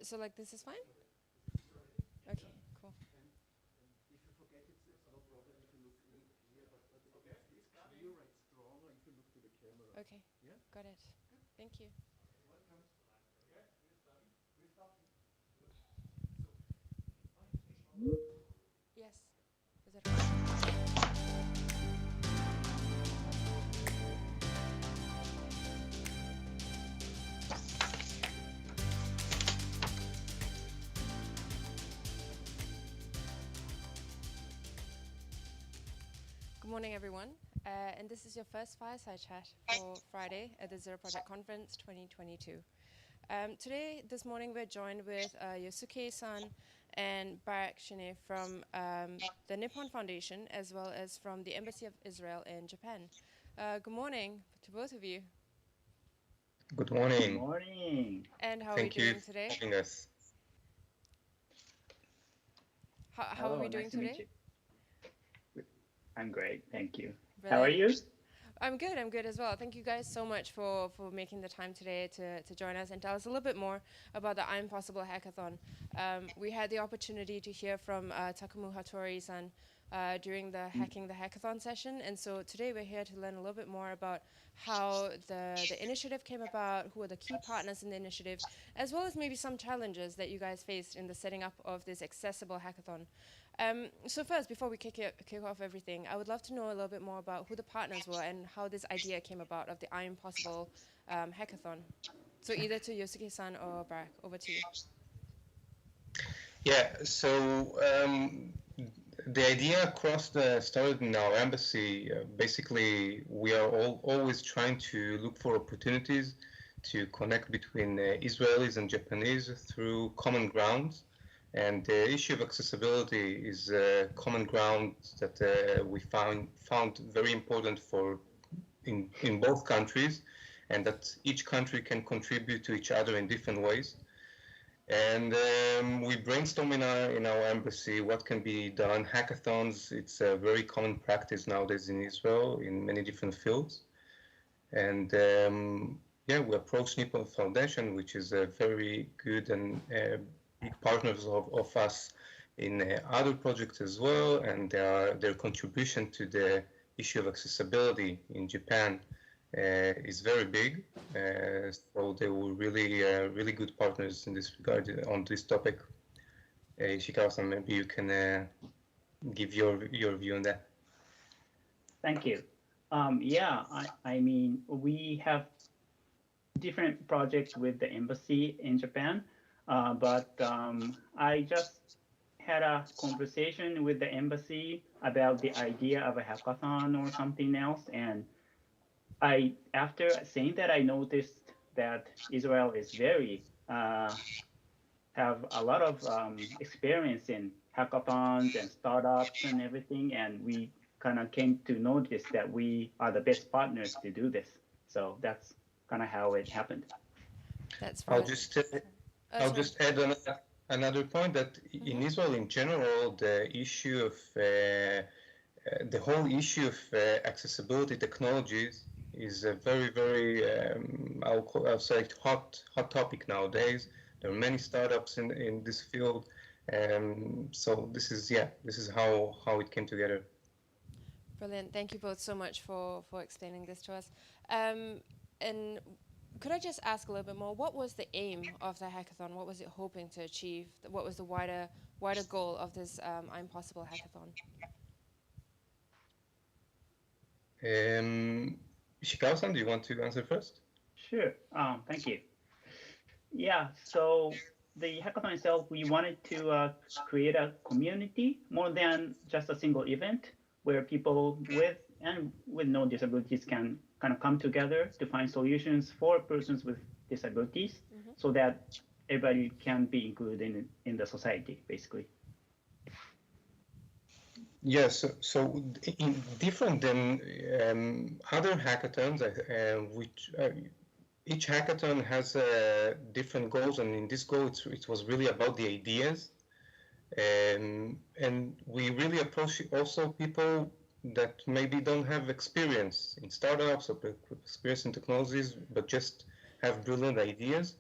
So like this is fine? Okay, cool. If you forget it's no problem if you look here, but it's clearer, it's stronger if you look to the camera. Okay, Yeah? got it. Thank you. Welcome. Yeah, we're starting. Yes. Is that okay? Good morning, everyone. And this is your first Fireside Chat for Friday at the Zero Project Conference 2022. This morning, we're joined with Yosuke-san and Barak Shine from the Nippon Foundation, as well as from the Embassy of Israel in Japan. Good morning to both of you. Good morning. Good morning. And how Thank are we you doing today? for having us. How are we doing nice to today? meet you. I'm great, thank you. Brilliant. How are you? I'm good as well. Thank you guys so much for making the time today to join us and tell us a little bit more about the I'm Possible Hackathon. We had the opportunity to hear from Takumu Hattori-san during the Hacking the Hackathon session, and so today we're here to learn a little bit more about how the initiative came about, who are the key partners in the initiative, as well as maybe some challenges that you guys faced in the setting up of this accessible hackathon. So first, before we kick off everything, I would love to know a little bit more about who the partners were and how this idea came about of the I'm Possible hackathon. So either to Yosuke-san or Barak, over to you. Yeah, so the idea started in our embassy. Basically, we are always trying to look for opportunities to connect between Israelis and Japanese through common grounds. And the issue of accessibility is a common ground that we found very important in both countries, and that each country can contribute to each other in different ways. And we brainstorm in our embassy what can be done. Hackathons, it's a very common practice nowadays in Israel in many different fields. And yeah, we approached Nippon Foundation, which is a very good and big partners of us in other projects as well, and their contribution to the issue of accessibility in Japan is very big. So they were really good partners in this regard on this topic. Ishikawa-san, maybe you can give your view on that. Thank you. Yeah, I mean, we have different projects with the embassy in Japan, but I just had a conversation with the embassy about the idea of a hackathon or something else, and after saying that, I noticed that Israel is have a lot of experience in hackathons and startups and everything, and we kind of came to notice that we are the best partners to do this. So that's kind of how it happened. That's I'll just add another point that in Israel in general, the issue of the whole issue of accessibility technologies is a very I'll say hot topic nowadays. There are many startups in this field, so this is how it came together. Brilliant. Thank you both so much for explaining this to us. And could I just ask a little bit more? What was the aim of the hackathon? What was it hoping to achieve? What was the wider goal of this I'm Possible hackathon? Ishikawa-san, do you want to answer first? Sure. Thank you. Yeah. So the hackathon itself, we wanted to create a community more than just a single event where people with no disabilities can kind of come together to find solutions for persons with disabilities, so that everybody can be included in the society, basically. Yes, so different than other hackathons, which each hackathon has different goals, and in this goal, it was really about the ideas, and we really approach also people that maybe don't have experience in startups or experience in technologies, but just have brilliant ideas.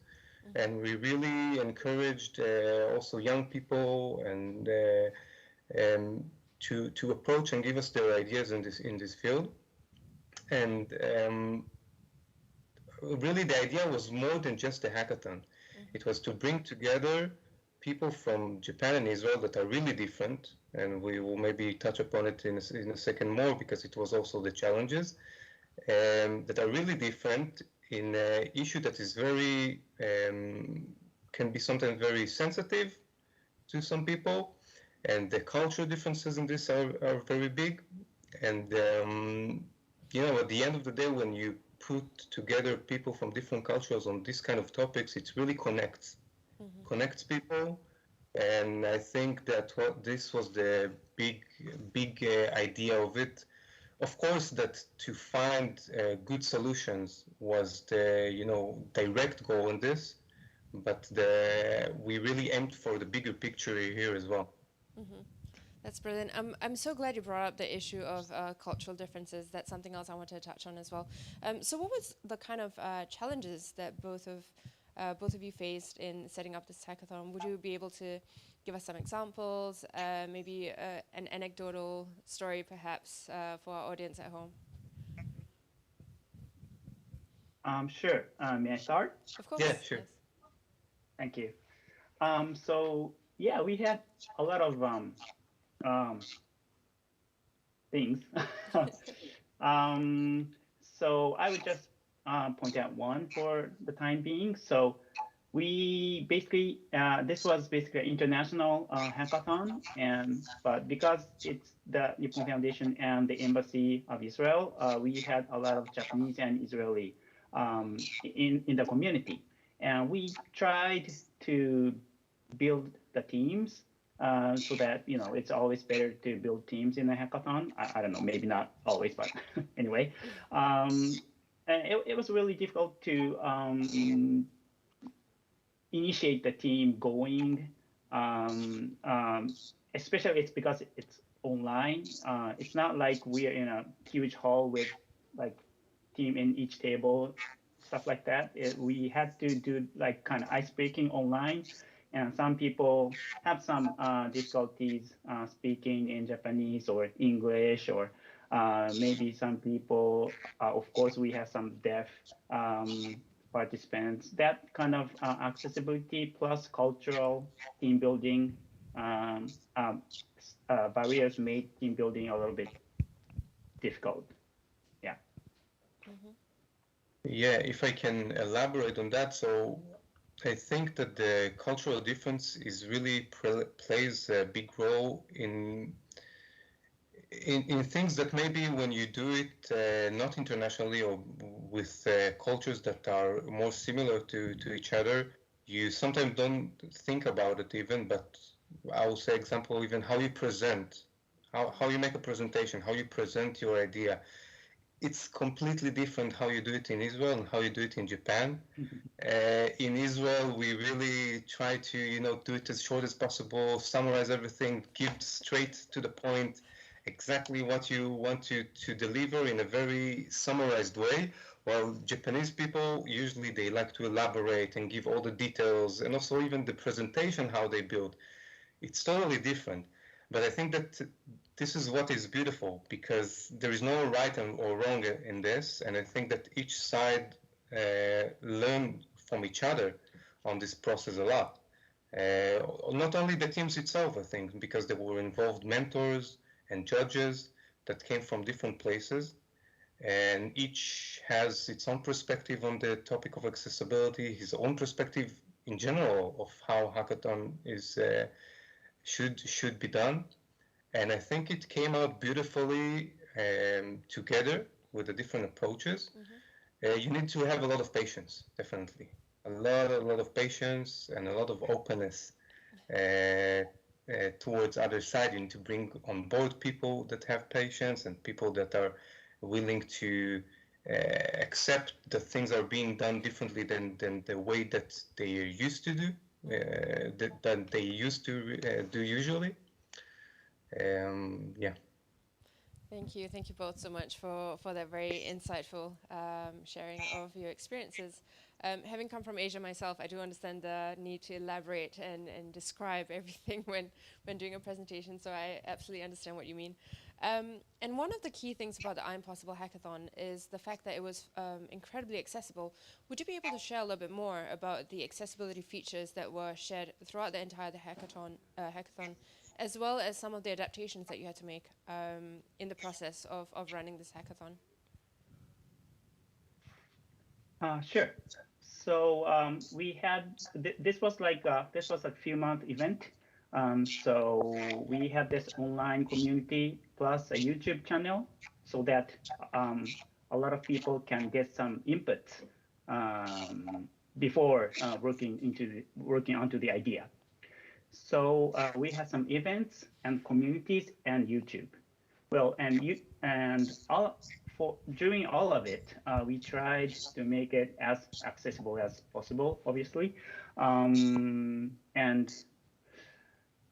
And we really encouraged also young people and to approach and give us their ideas in this field. And really the idea was more than just a hackathon. It was to bring together people from Japan and Israel that are really different, and we will maybe touch upon it in a second more, because it was also the challenges that are really different in an issue that is very can be sometimes very sensitive to some people, and the cultural differences in this are very big. And at the end of the day, when you put together people from different cultures on this kind of topics, it really connects people. And I think that this was the big idea of it. Of course, that to find good solutions was the direct goal in this, but we really aimed for the bigger picture here as well. That's brilliant. I'm so glad you brought up the issue of cultural differences. That's something else I wanted to touch on as well. So what was the kind of challenges that both of you faced in setting up this hackathon? Would you be able to give us some examples, maybe an anecdotal story perhaps for our audience at home? Sure. May I start? Of course. Yeah, sure. Yes. Thank you. So yeah, we had a lot of things. So I would just point out one for the time being. So we basically, this was basically an international hackathon, but because it's the Nippon Foundation and the Embassy of Israel, we had a lot of Japanese and Israeli in the community. And we tried to build the teams so that, it's always better to build teams in a hackathon. I don't know, maybe not always, but anyway. And it was really difficult to initiate the team going, especially it's because it's online. It's not like we are in a huge hall with like team in each table, stuff like that. We had to do like kind of ice breaking online, and some people have some difficulties speaking in Japanese or English, or maybe some people, of course, we have some deaf participants. That kind of accessibility plus cultural team building barriers made team building a little bit difficult. Yeah. Yeah, if I can elaborate on that, so I think that the cultural difference is really plays a big role in things that maybe when you do it not internationally or with cultures that are more similar to each other, you sometimes don't think about it even, but I will say example, even how you present, how you make a presentation, how you present your idea. It's completely different how you do it in Israel and how you do it in Japan. In Israel, we really try to, do it as short as possible, summarize everything, give straight to the point, exactly what you want to deliver in a very summarized way. While Japanese people, usually they like to elaborate and give all the details, and also even the presentation, how they build. It's totally different. But I think that this is what is beautiful, because there is no right or wrong in this, and I think that each side learn from each other on this process a lot. Not only the teams itself, I think, because there were involved mentors and judges that came from different places, and each has its own perspective on the topic of accessibility, his own perspective in general of how hackathon is should be done. And I think it came out beautifully together with the different approaches. You need to have a lot of patience, definitely. A lot of patience and a lot of openness towards other side. You need to bring on board people that have patience and people that are willing to accept that things are being done differently than the way that they are used to do, that they used to do usually. Yeah. Thank you both so much for that very insightful sharing of your experiences. Having come from Asia myself, I do understand the need to elaborate and describe everything when doing a presentation, so I absolutely understand what you mean. And one of the key things about the I'm Possible Hackathon is the fact that it was incredibly accessible. Would you be able to share a little bit more about the accessibility features that were shared throughout the entire hackathon, as well as some of the adaptations that you had to make in the process of running this hackathon? Sure. So we had this was like this was a few-month event. So we had this online community plus a YouTube channel, so that a lot of people can get some input before working onto the idea. So we had some events and communities and YouTube. Well, during all of it, we tried to make it as accessible as possible, obviously. And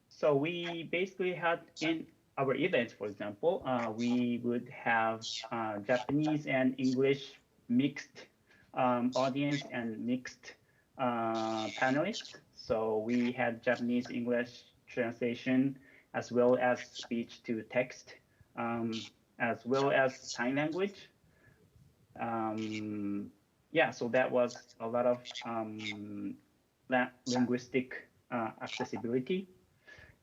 so we basically had in our events, for example, we would have Japanese and English mixed audience and mixed panelists. So we had Japanese English translation as well as speech to text, as well as sign language. Yeah, so that was a lot of linguistic accessibility.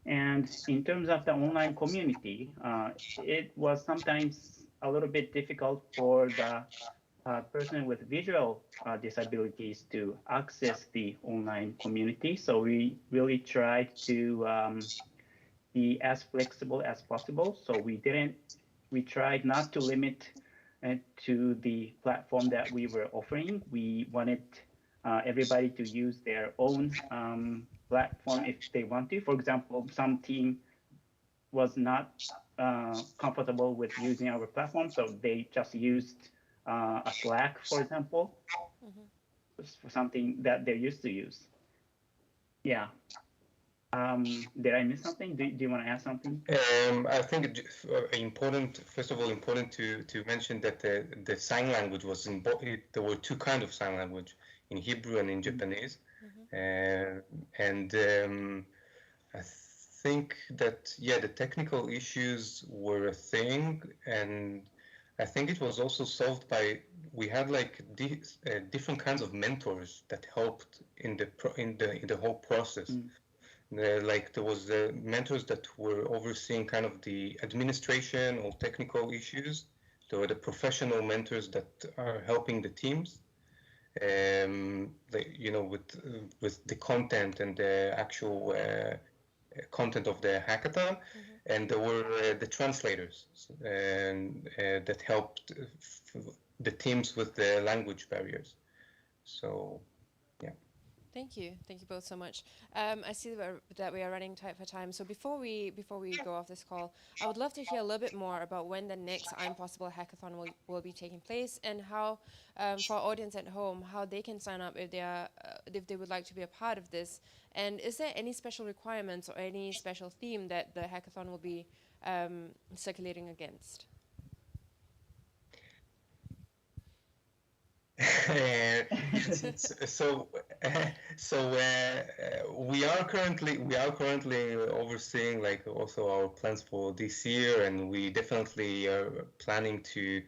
And in terms of the online community, it was sometimes a little bit difficult for the person with visual disabilities to access the online community. So we really tried to be as flexible as possible. So we tried not to limit it to the platform that we were offering. We wanted everybody to use their own platform if they want to. For example, some team was not comfortable with using our platform, so they just used a Slack, for example, for something that they're used to use. Yeah. Did I miss something? Do you want to add something? I think first of all, important to mention that the sign language was there were two kinds of sign language, in Hebrew and in Japanese. And I think that, yeah, the technical issues were a thing, and I think it was also solved by, we had like different kinds of mentors that helped in the whole process. Like there was mentors that were overseeing kind of the administration or technical issues. There were the professional mentors that are helping the teams, with the content and the actual content of the hackathon. And there were the translators that helped the teams with the language barriers. So, yeah. Thank you both so much. I see that we are running tight for time. So before we go off this call, I would love to hear a little bit more about when the next I'm Possible Hackathon will be taking place, and how, for our audience at home, how they can sign up if they would like to be a part of this. And is there any special requirements or any special theme that the hackathon will be circulating against? We are currently overseeing like also our plans for this year, and we definitely are planning to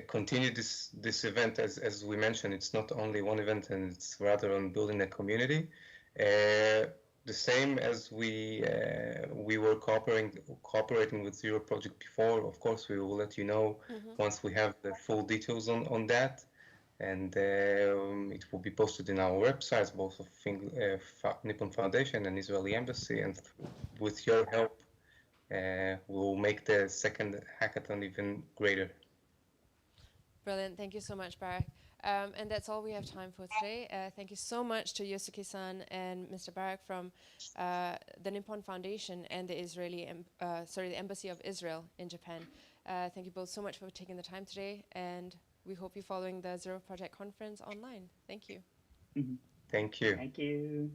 continue this event. As we mentioned, it's not only one event, and it's rather on building a community. The same as we were cooperating with Zero Project before. Of course, we will let you know once we have the full details on that. And it will be posted in our websites, both of Nippon Foundation and Israeli Embassy. And with your help, we'll make the second hackathon even greater. Brilliant. Thank you so much, Barak. And that's all we have time for today. Thank you so much to Yosuke-san and Mr. Barak from the Nippon Foundation and the the Embassy of Israel in Japan. Thank you both so much for taking the time today, and we hope you're following the Zero Project Conference online. Thank you. Thank you. Thank you.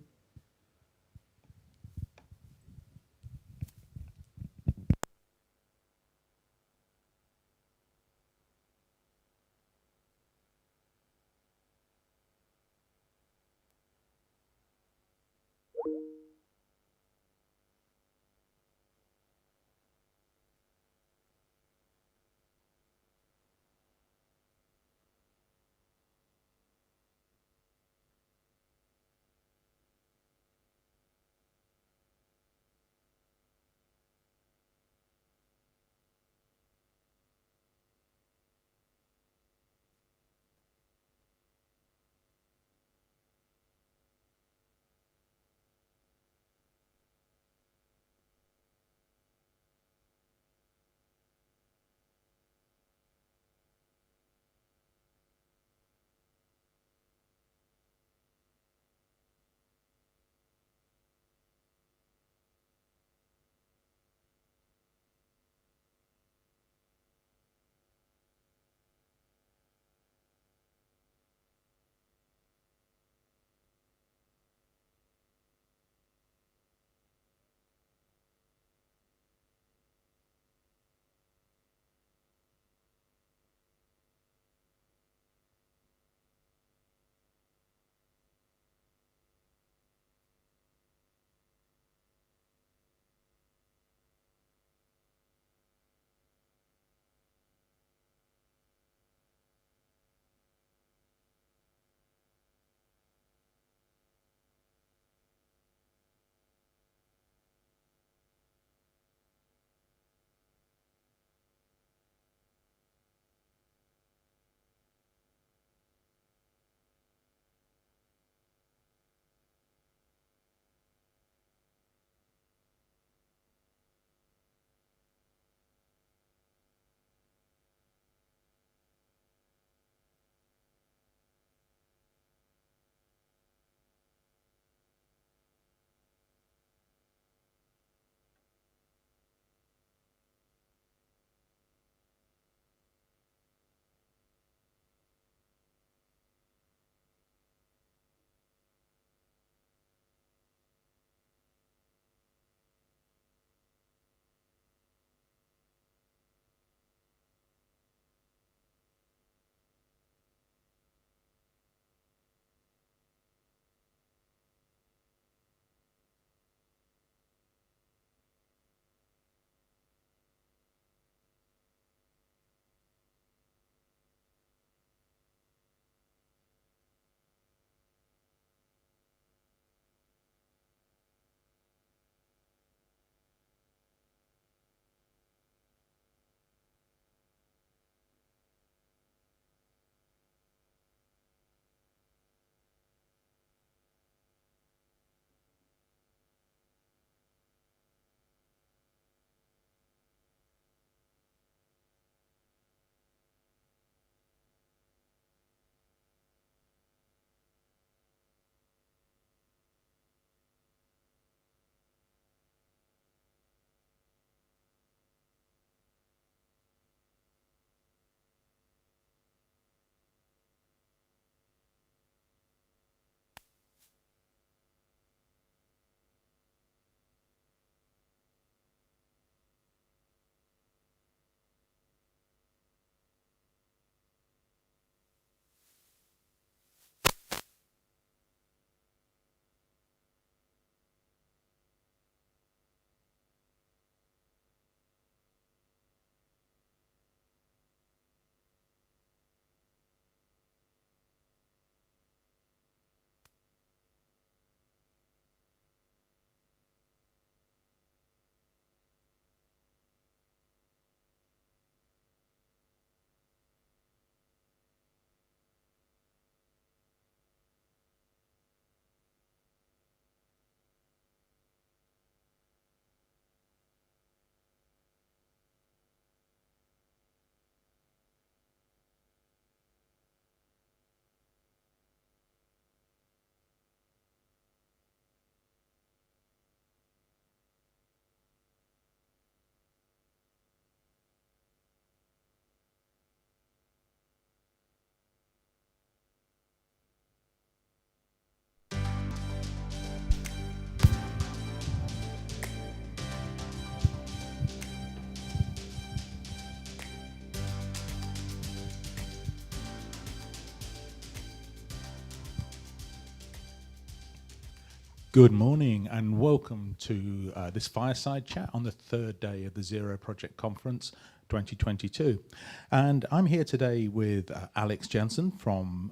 Good morning and welcome to this Fireside chat on the third day of the Zero Project Conference 2022. And I'm here today with Alex Jensen from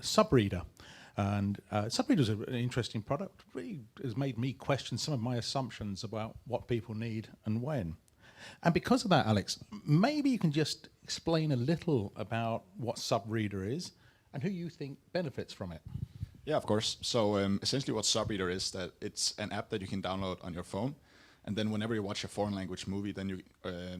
Subreader. And Subreader is an interesting product. Really has made me question some of my assumptions about what people need and when. And because of that, Alex, maybe you can just explain a little about what Subreader is and who you think benefits from it. Yeah, of course. So essentially what Subreader is, that it's an app that you can download on your phone, and then whenever you watch a foreign language movie, then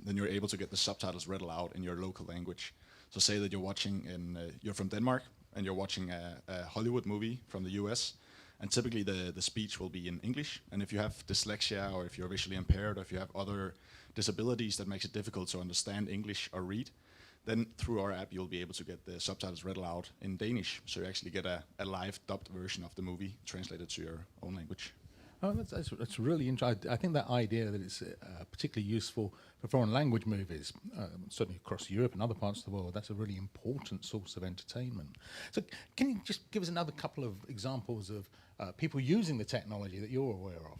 you're able to get the subtitles read aloud in your local language. So say that you're from Denmark, and you're watching a Hollywood movie from the US, and typically the speech will be in English, and if you have dyslexia, or if you're visually impaired, or if you have other disabilities that makes it difficult to understand English or read, then through our app, you'll be able to get the subtitles read aloud in Danish. So you actually get a live dubbed version of the movie translated to your own language. Oh, that's really interesting. I think that idea that it's particularly useful for foreign language movies, certainly across Europe and other parts of the world, that's a really important source of entertainment. So can you just give us another couple of examples of people using the technology that you're aware of?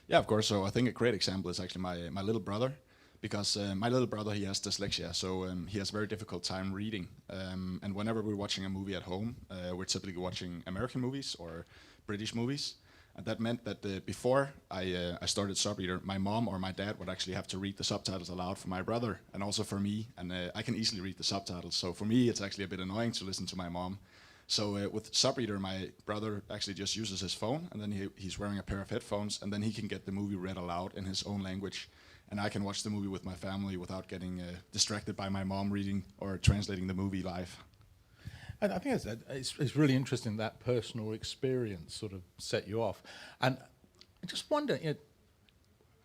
Yeah, of course. So I think a great example is actually my little brother. Because my little brother, he has dyslexia, so he has a very difficult time reading. And whenever we're watching a movie at home, we're typically watching American movies or British movies. And that meant that before I started Subreader, my mom or my dad would actually have to read the subtitles aloud for my brother and also for me. And I can easily read the subtitles. So for me, it's actually a bit annoying to listen to my mom. So with Subreader, my brother actually just uses his phone, and then he's wearing a pair of headphones, and then he can get the movie read aloud in his own language. And I can watch the movie with my family without getting distracted by my mom reading or translating the movie live. And I think it's really interesting that personal experience sort of set you off. And I just wonder,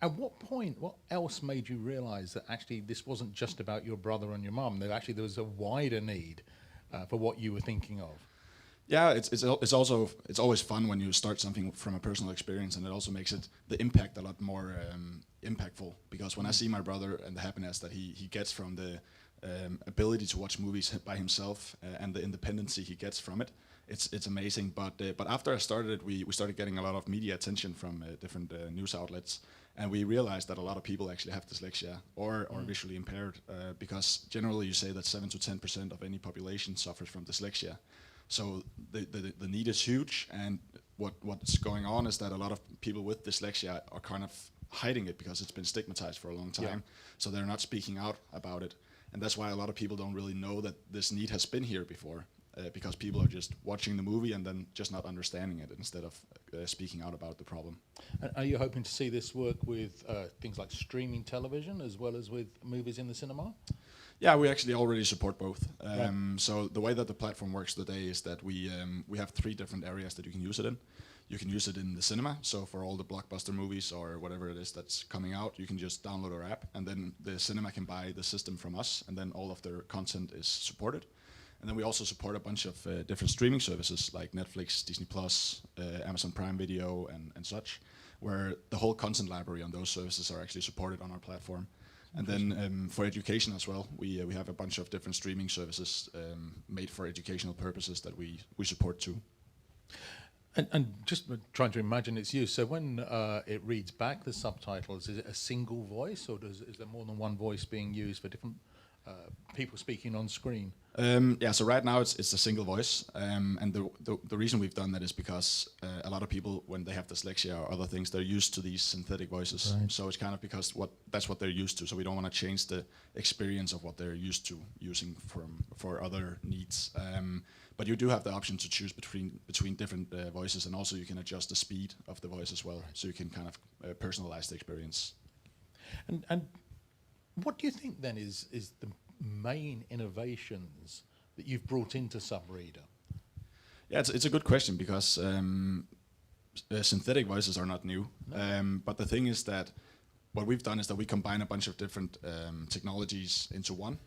at what point, what else made you realise that actually this wasn't just about your brother and your mum, that actually there was a wider need for what you were thinking of? Yeah, it's always fun when you start something from a personal experience, and it also makes the impact a lot more impactful. Because when I see my brother and the happiness that he gets from the ability to watch movies by himself and the independency he gets from it, it's amazing. But after I started it, we started getting a lot of media attention from different news outlets, and we realized that a lot of people actually have dyslexia or visually impaired. Because generally you say that 7 to 10% of any population suffers from dyslexia. So the need is huge, and what's going on is that a lot of people with dyslexia are kind of hiding it because it's been stigmatized for a long time. Yeah. So they're not speaking out about it, and that's why a lot of people don't really know that this need has been here before, because people are just watching the movie and then just not understanding it instead of speaking out about the problem. And are you hoping to see this work with things like streaming television as well as with movies in the cinema? Yeah, we actually already support both. So the way that the platform works today is that we have 3 different areas that you can use it in. You can use it in the cinema, so for all the blockbuster movies or whatever it is that's coming out, you can just download our app, and then the cinema can buy the system from us, and then all of their content is supported. And then we also support a bunch of different streaming services like Netflix, Disney+, Amazon Prime Video, and such, where the whole content library on those services are actually supported on our platform. And then for education as well, we have a bunch of different streaming services made for educational purposes that we support too. And just trying to imagine its use. So when it reads back the subtitles, is it a single voice, or is there more than one voice being used for different people speaking on screen? Yeah, so right now it's a single voice, and the reason we've done that is because a lot of people, when they have dyslexia or other things, they're used to these synthetic voices. Right. So it's kind of because that's what they're used to. So we don't want to change the experience of what they're used to using for other needs. But you do have the option to choose between different voices, and also you can adjust the speed of the voice as well, so you can kind of personalize the experience. And what do you think then is the main innovations that you've brought into Subreader? Yeah, it's a good question, because synthetic voices are not new. No. But the thing is that what we've done is that we combine a bunch of different technologies into one,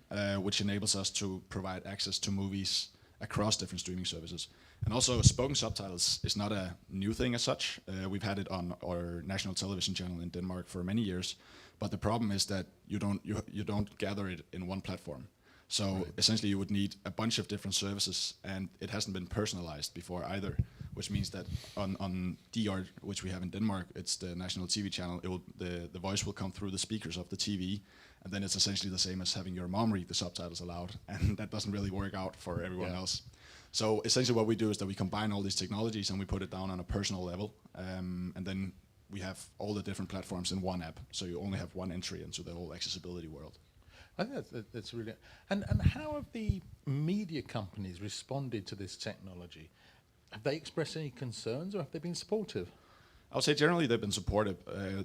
which enables us to provide access to movies across different streaming services. And also, spoken subtitles is not a new thing as such. We've had it on our national television channel in Denmark for many years. But the problem is that you don't gather it in one platform. So essentially, you would need a bunch of different services, and it hasn't been personalized before either. Which means that on DR, which we have in Denmark, it's the national TV channel. The voice will come through the speakers of the TV, and then it's essentially the same as having your mom read the subtitles aloud, and that doesn't really work out for everyone else. So essentially, what we do is that we combine all these technologies and we put it down on a personal level, and then we have all the different platforms in one app. So you only have one entry into the whole accessibility world. I think that's really. And how have the media companies responded to this technology? Have they expressed any concerns, or have they been supportive? I would say generally they've been supportive.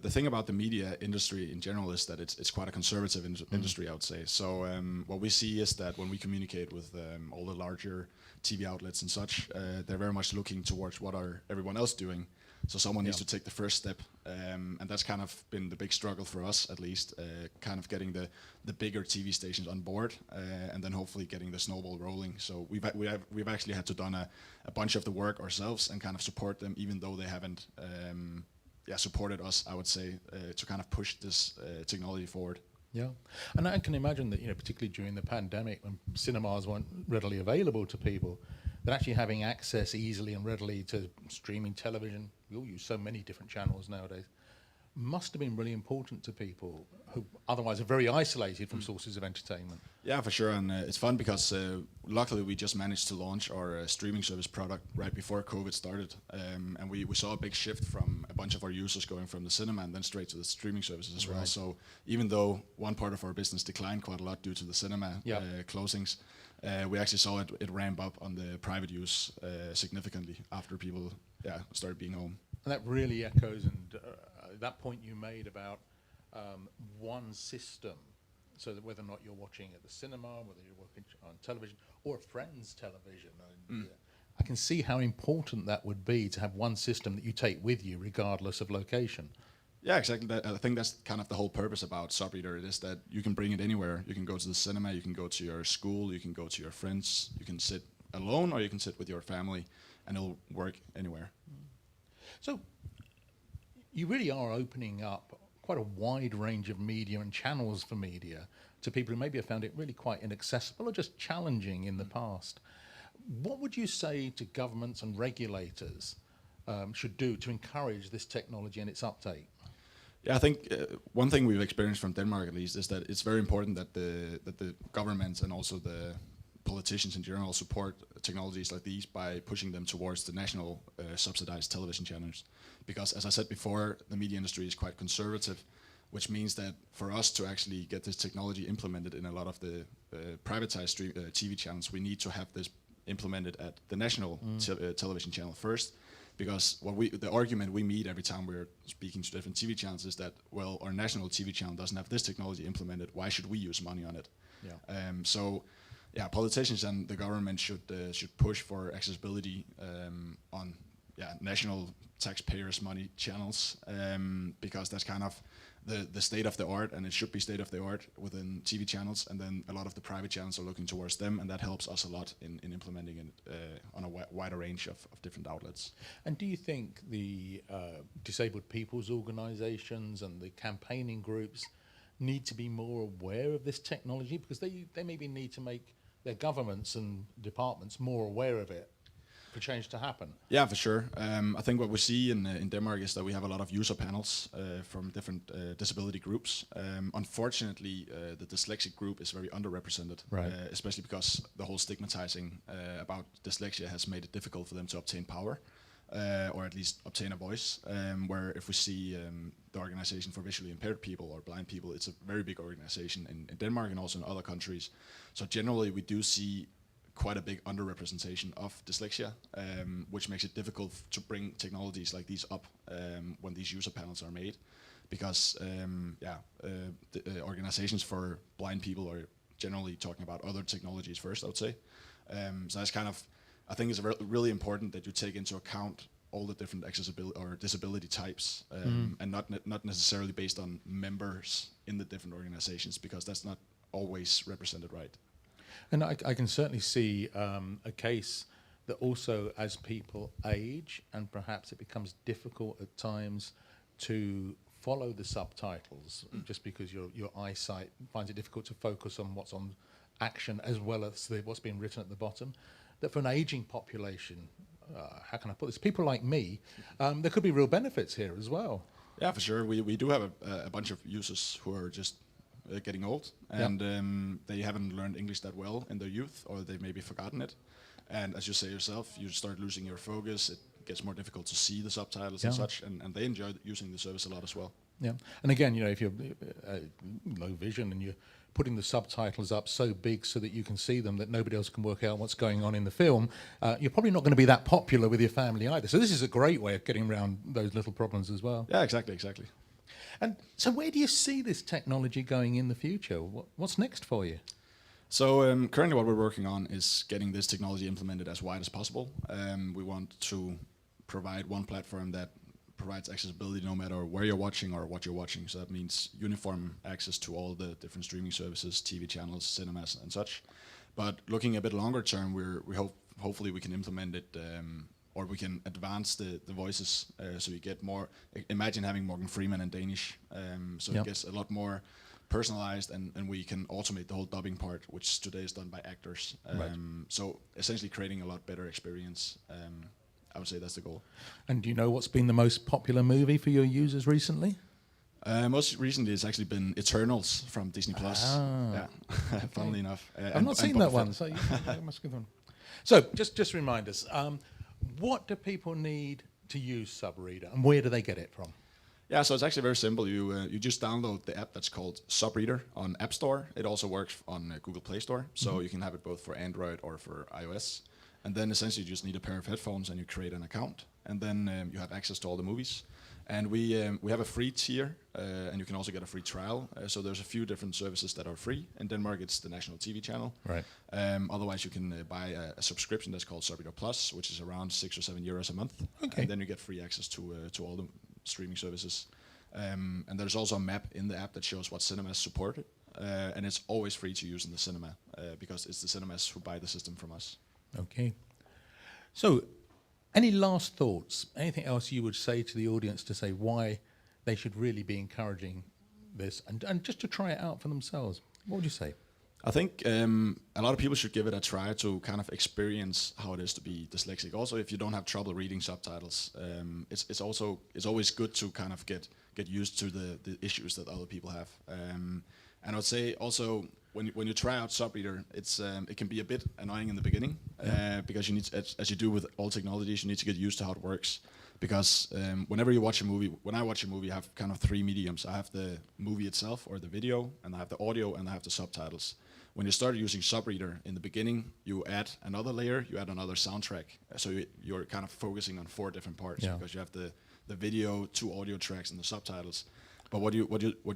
The thing about the media industry in general is that it's quite a conservative industry, I would say. So what we see is that when we communicate with all the larger TV outlets and such, they're very much looking towards what are everyone else doing. So someone needs to take the first step, and that's kind of been the big struggle for us, at least, kind of getting the bigger TV stations on board, and then hopefully getting the snowball rolling. So we've actually had to done a bunch of the work ourselves and kind of support them, even though they haven't supported us, I would say, to kind of push this technology forward. Yeah, and I can imagine that, particularly during the pandemic, when cinemas weren't readily available to people, that actually having access easily and readily to streaming television, we all use so many different channels nowadays, must have been really important to people who otherwise are very isolated from sources of entertainment. Yeah, for sure, and it's fun because luckily we just managed to launch our streaming service product right before COVID started, and we saw a big shift from a bunch of our users going from the cinema and then straight to the streaming services as well. So even though one part of our business declined quite a lot due to the cinema closings, we actually saw it ramp up on the private use significantly after people started being home. And that really echoes that point you made about one system, so that whether or not you're watching at the cinema, whether you're watching on television or a friend's television, I can see how important that would be to have one system that you take with you regardless of location. Yeah, exactly. I think that's kind of the whole purpose about Subreddit, is that you can bring it anywhere. You can go to the cinema, you can go to your school, you can go to your friends, you can sit alone or you can sit with your family, and it'll work anywhere. So you really are opening up quite a wide range of media and channels for media to people who maybe have found it really quite inaccessible or just challenging in the past. What would you say to governments and regulators should do to encourage this technology and its uptake? Yeah, I think one thing we've experienced from Denmark, at least, is that it's very important that the governments and also the politicians in general support technologies like these by pushing them towards the national subsidized television channels. Because, as I said before, the media industry is quite conservative, which means that for us to actually get this technology implemented in a lot of the privatized TV channels, we need to have this implemented at the national television channel first. Because the argument we meet every time we're speaking to different TV channels is that, well, our national TV channel doesn't have this technology implemented. Why should we use money on it? Politicians and the government should push for accessibility on national taxpayers' money channels, because that's kind of the state of the art, and it should be state of the art within TV channels. And then a lot of the private channels are looking towards them, and that helps us a lot in implementing it on a wider range of different outlets. And do you think the disabled people's organisations and the campaigning groups need to be more aware of this technology, because they maybe need to make their governments and departments more aware of it for change to happen? Yeah, for sure. I think what we see in Denmark is that we have a lot of user panels from different disability groups. Unfortunately, the dyslexic group is very underrepresented, especially because the whole stigmatizing about dyslexia has made it difficult for them to obtain power. Or at least obtain a voice, where if we see the Organization for Visually Impaired People or Blind People, it's a very big organization in Denmark and also in other countries. So generally we do see quite a big underrepresentation of dyslexia, which makes it difficult to bring technologies like these up when these user panels are made, because the organizations for blind people are generally talking about other technologies first, I would say. So that's kind of, I think it's really important that you take into account all the different accessibility or disability types, and not necessarily based on members in the different organizations, because that's not always represented right. And I can certainly see a case that also, as people age and perhaps it becomes difficult at times to follow the subtitles, just because your eyesight finds it difficult to focus on what's on action as well as what's being written at the bottom, that for an aging population, how can I put this? People like me, there could be real benefits here as well. Yeah, for sure. We do have a bunch of users who are just getting old, and they haven't learned English that well in their youth, or they've maybe forgotten it. And as you say yourself, you start losing your focus. It gets more difficult to see the subtitles and such, and they enjoy using the service a lot as well. Yeah, and again, if you're low vision and you're putting the subtitles up so big so that you can see them, that nobody else can work out what's going on in the film, you're probably not going to be that popular with your family either. So this is a great way of getting around those little problems as well. Yeah, exactly. And so where do you see this technology going in the future? What's next for you? So currently what we're working on is getting this technology implemented as wide as possible. We want to provide one platform that provides accessibility no matter where you're watching or what you're watching. So that means uniform access to all the different streaming services, TV channels, cinemas, and such. But looking a bit longer term, hopefully we can implement it, or we can advance the voices, so you get more. Imagine having Morgan Freeman in Danish, so it gets a lot more personalized, and we can automate the whole dubbing part, which today is done by actors. So essentially creating a lot better experience. I would say that's the goal. And do you know what's been the most popular movie for your users recently? Most recently, it's actually been Eternals from Disney Plus. Yeah, funnily enough. I've not seen that one, so you must give them. So just remind us, what do people need to use Subreader, and where do they get it from? Yeah, so it's actually very simple. You just download the app that's called Subreader on App Store. It also works on Google Play Store, so you can have it both for Android or for iOS. And then essentially you just need a pair of headphones and you create an account, and then you have access to all the movies. And we have a free tier, and you can also get a free trial. So there's a few different services that are free. In Denmark, it's the national TV channel. Right. Otherwise, you can buy a subscription that's called Subreader Plus, which is around €6 or €7 a month. Okay. And then you get free access to all the streaming services. And there's also a map in the app that shows what cinemas support it. And it's always free to use in the cinema, because it's the cinemas who buy the system from us. Okay. So, any last thoughts? Anything else you would say to the audience to say why they should really be encouraging this and just to try it out for themselves? What would you say? I think a lot of people should give it a try to kind of experience how it is to be dyslexic. Also, if you don't have trouble reading subtitles, it's always good to kind of get used to the issues that other people have. And I would say also, when you try out Subreader, it can be a bit annoying in the beginning, because you need to, as you do with all technologies, you need to get used to how it works. Because whenever you watch a movie, when I watch a movie, I have kind of three mediums. I have the movie itself, or the video, and I have the audio, and I have the subtitles. When you start using Subreader, in the beginning, you add another layer, you add another soundtrack. So you're kind of focusing on 4 different parts, because you have the video, 2 audio tracks, and the subtitles. But what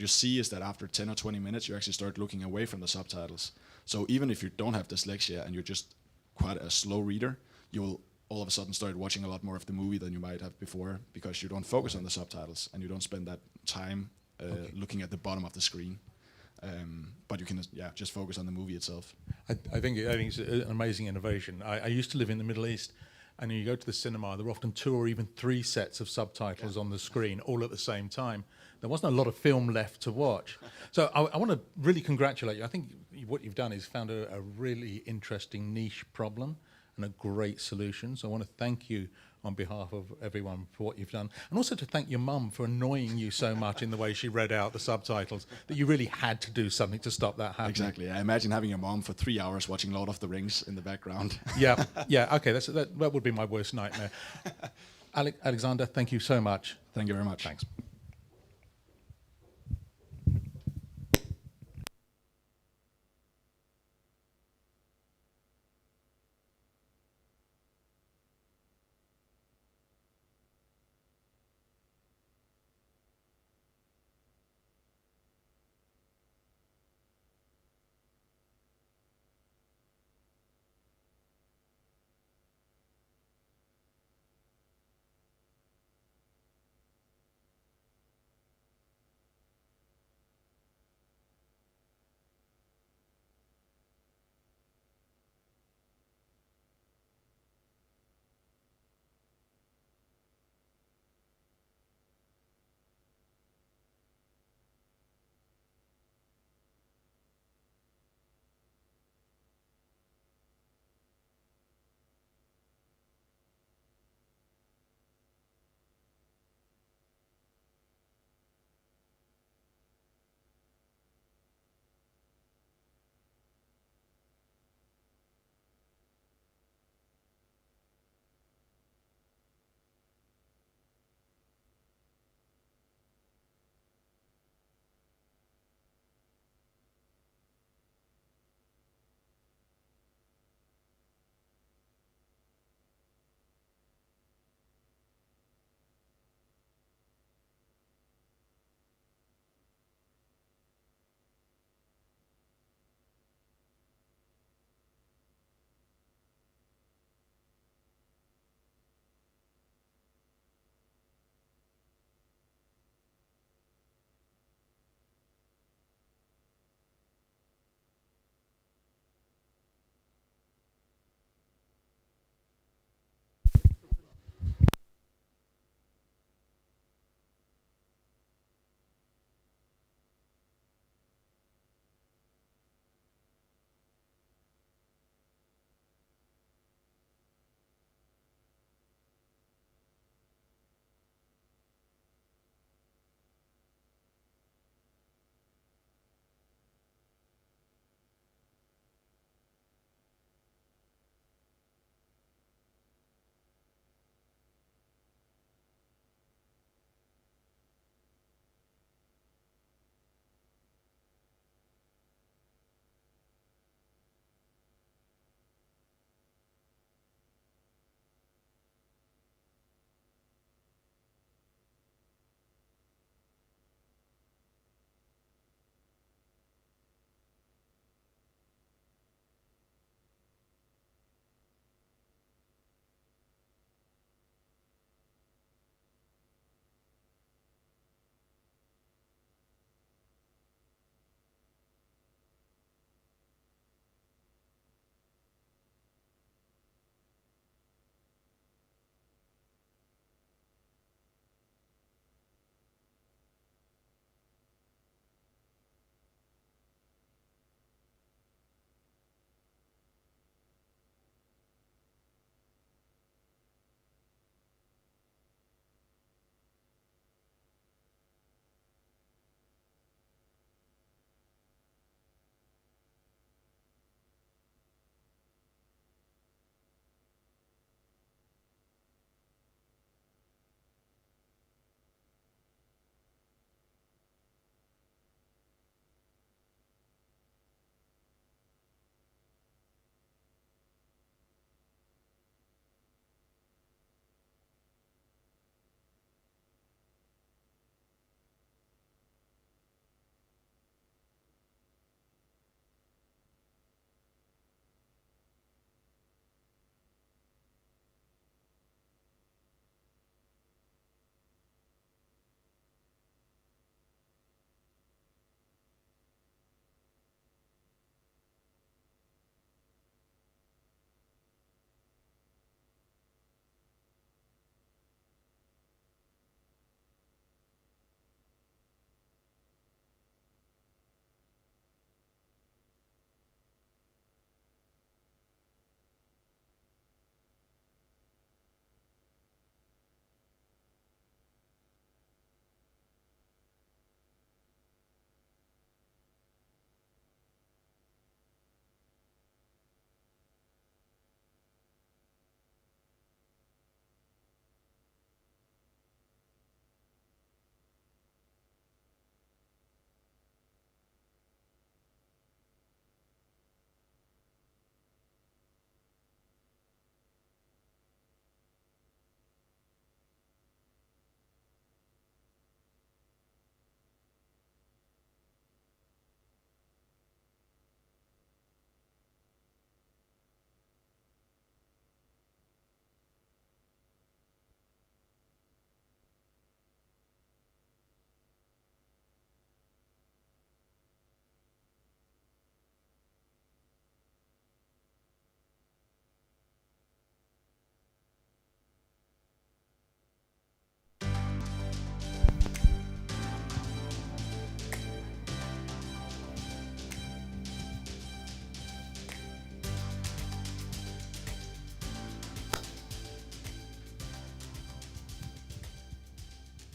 you see is that after 10 or 20 minutes, you actually start looking away from the subtitles. So even if you don't have dyslexia and you're just quite a slow reader, you will all of a sudden start watching a lot more of the movie than you might have before, because you don't focus on the subtitles and you don't spend that time looking at the bottom of the screen. But you can just focus on the movie itself. I think it's an amazing innovation. I used to live in the Middle East, and when you go to the cinema, there were often 2 or even 3 sets of subtitles on the screen, all at the same time. There wasn't a lot of film left to watch. So I want to really congratulate you. I think what you've done is found a really interesting niche problem and a great solution. So I want to thank you on behalf of everyone for what you've done. And also to thank your mum for annoying you so much in the way she read out the subtitles that you really had to do something to stop that happening. Exactly. I imagine having a mom for 3 hours watching Lord of the Rings in the background. Yeah, okay, that would be my worst nightmare. Alexander, thank you so much. Thank you very much. Thanks.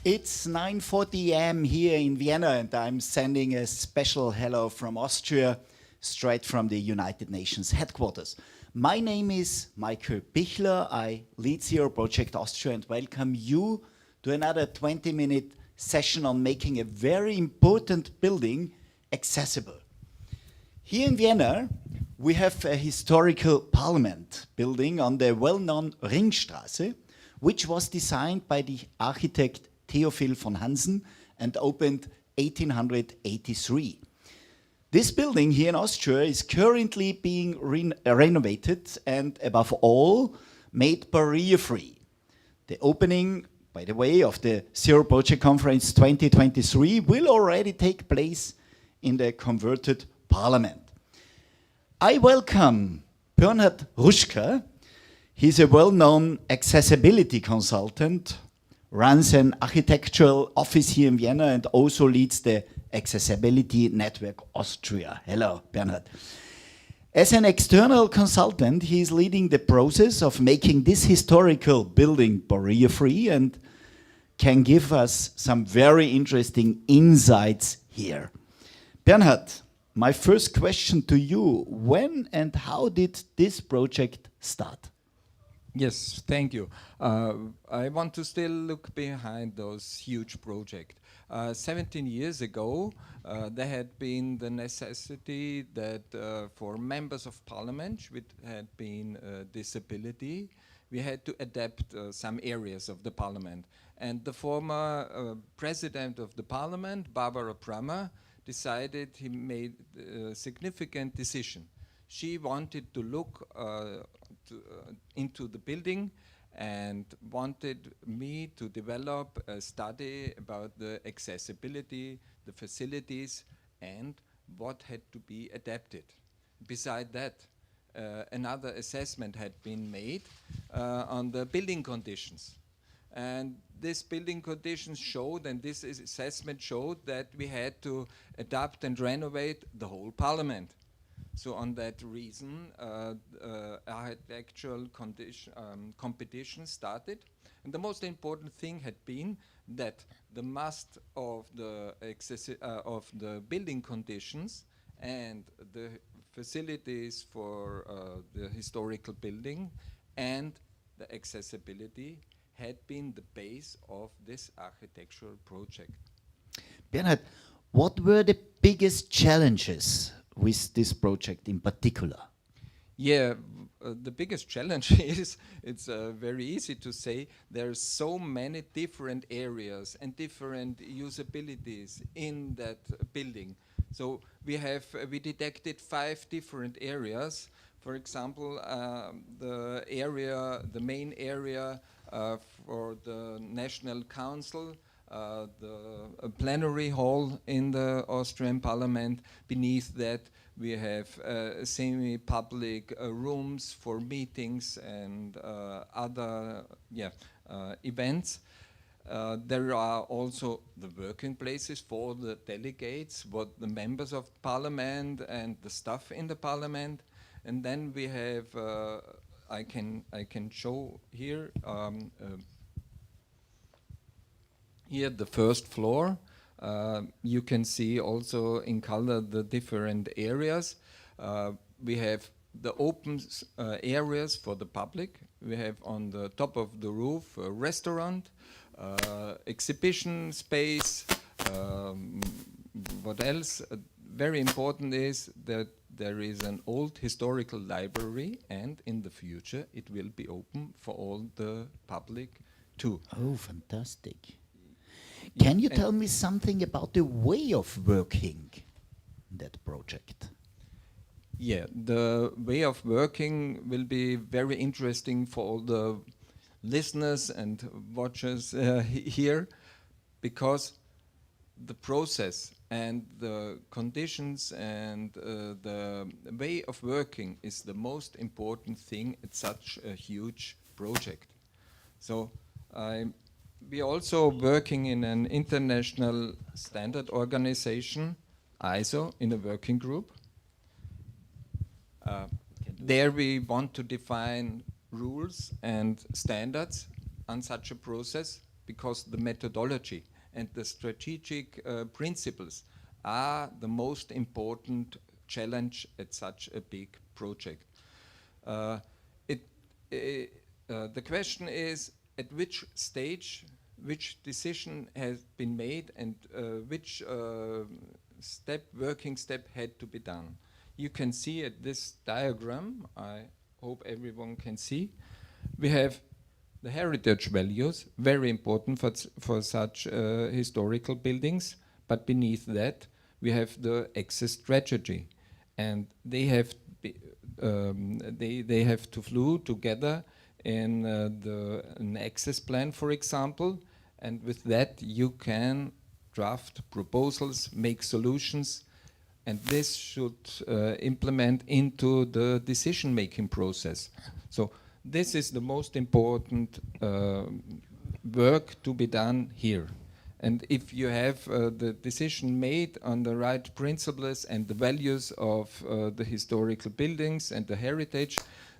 It's 9:40 a.m. here in Vienna, and I'm sending a special hello from Austria, straight from the United Nations headquarters. My name is Michael Bichler. I lead Zero Project Austria and welcome you to another 20-minute session on making a very important building accessible. Here in Vienna, we have a historical parliament building on the well-known Ringstraße, which was designed by the architect Theophil von Hansen and opened 1883. This building here in Austria is currently being renovated and above all made barrier-free. The opening, by the way, of the Zero Project Conference 2023 will already take place in the converted parliament. I welcome Bernhard Ruschka. He's a well-known accessibility consultant, runs an architectural office here in Vienna and also leads the Accessibility Network Austria. Hello, Bernhard. As an external consultant, he's leading the process of making this historical building barrier-free and can give us some very interesting insights here. Bernhard, my first question to you, when and how did this project start? Yes, thank you. I want to still look behind those huge projects. 17 years ago, there had been the necessity that for members of parliament with had been disability, we had to adapt some areas of the parliament. And the former president of the parliament, Barbara Brammer, decided he made a significant decision. She wanted to look into the building and wanted me to develop a study about the accessibility, the facilities, and what had to be adapted. Beside that, another assessment had been made on the building conditions. And this building conditions showed, and this assessment showed, that we had to adapt and renovate the whole parliament. So on that reason, architectural competition started. And the most important thing had been that the must of the building conditions and the facilities for the historical building and the accessibility had been the base of this architectural project. Bernhard, what were the biggest challenges with this project in particular? Yeah, the biggest challenge is, it's very easy to say, there's so many different areas and different usabilities in that building. So we detected 5 different areas. For example, the main area for the National Council, the plenary hall in the Austrian Parliament. Beneath that, we have semi-public rooms for meetings and other events. There are also the working places for the delegates, what the members of Parliament and the staff in the Parliament. And then we have, I can show here, here the first floor. You can see also in color the different areas. We have the open areas for the public. We have on the top of the roof a restaurant, exhibition space. What else? Very important is that there is an old historical library, and in the future it will be open for all the public too. Oh, fantastic. Can you tell me something about the way of working in that project? Yeah, the way of working will be very interesting for all the listeners and watchers here, because the process and the conditions and the way of working is the most important thing at such a huge project. So we're also working in an international standard organization, ISO, in a working group. There we want to define rules and standards on such a process. because the methodology and the strategic principles are the most important challenge at such a big project. The question is, at which stage, which decision has been made, and which working step had to be done. You can see at this diagram, I hope everyone can see, we have the heritage values, very important for such historical buildings, but beneath that we have the access strategy, and they have to flow together in an access plan, for example, and with that you can draft proposals, make solutions, and this should implement into the decision-making process. So this is the most important work to be done here. And if you have the decision made on the right principles and the values of the historical buildings and the heritage,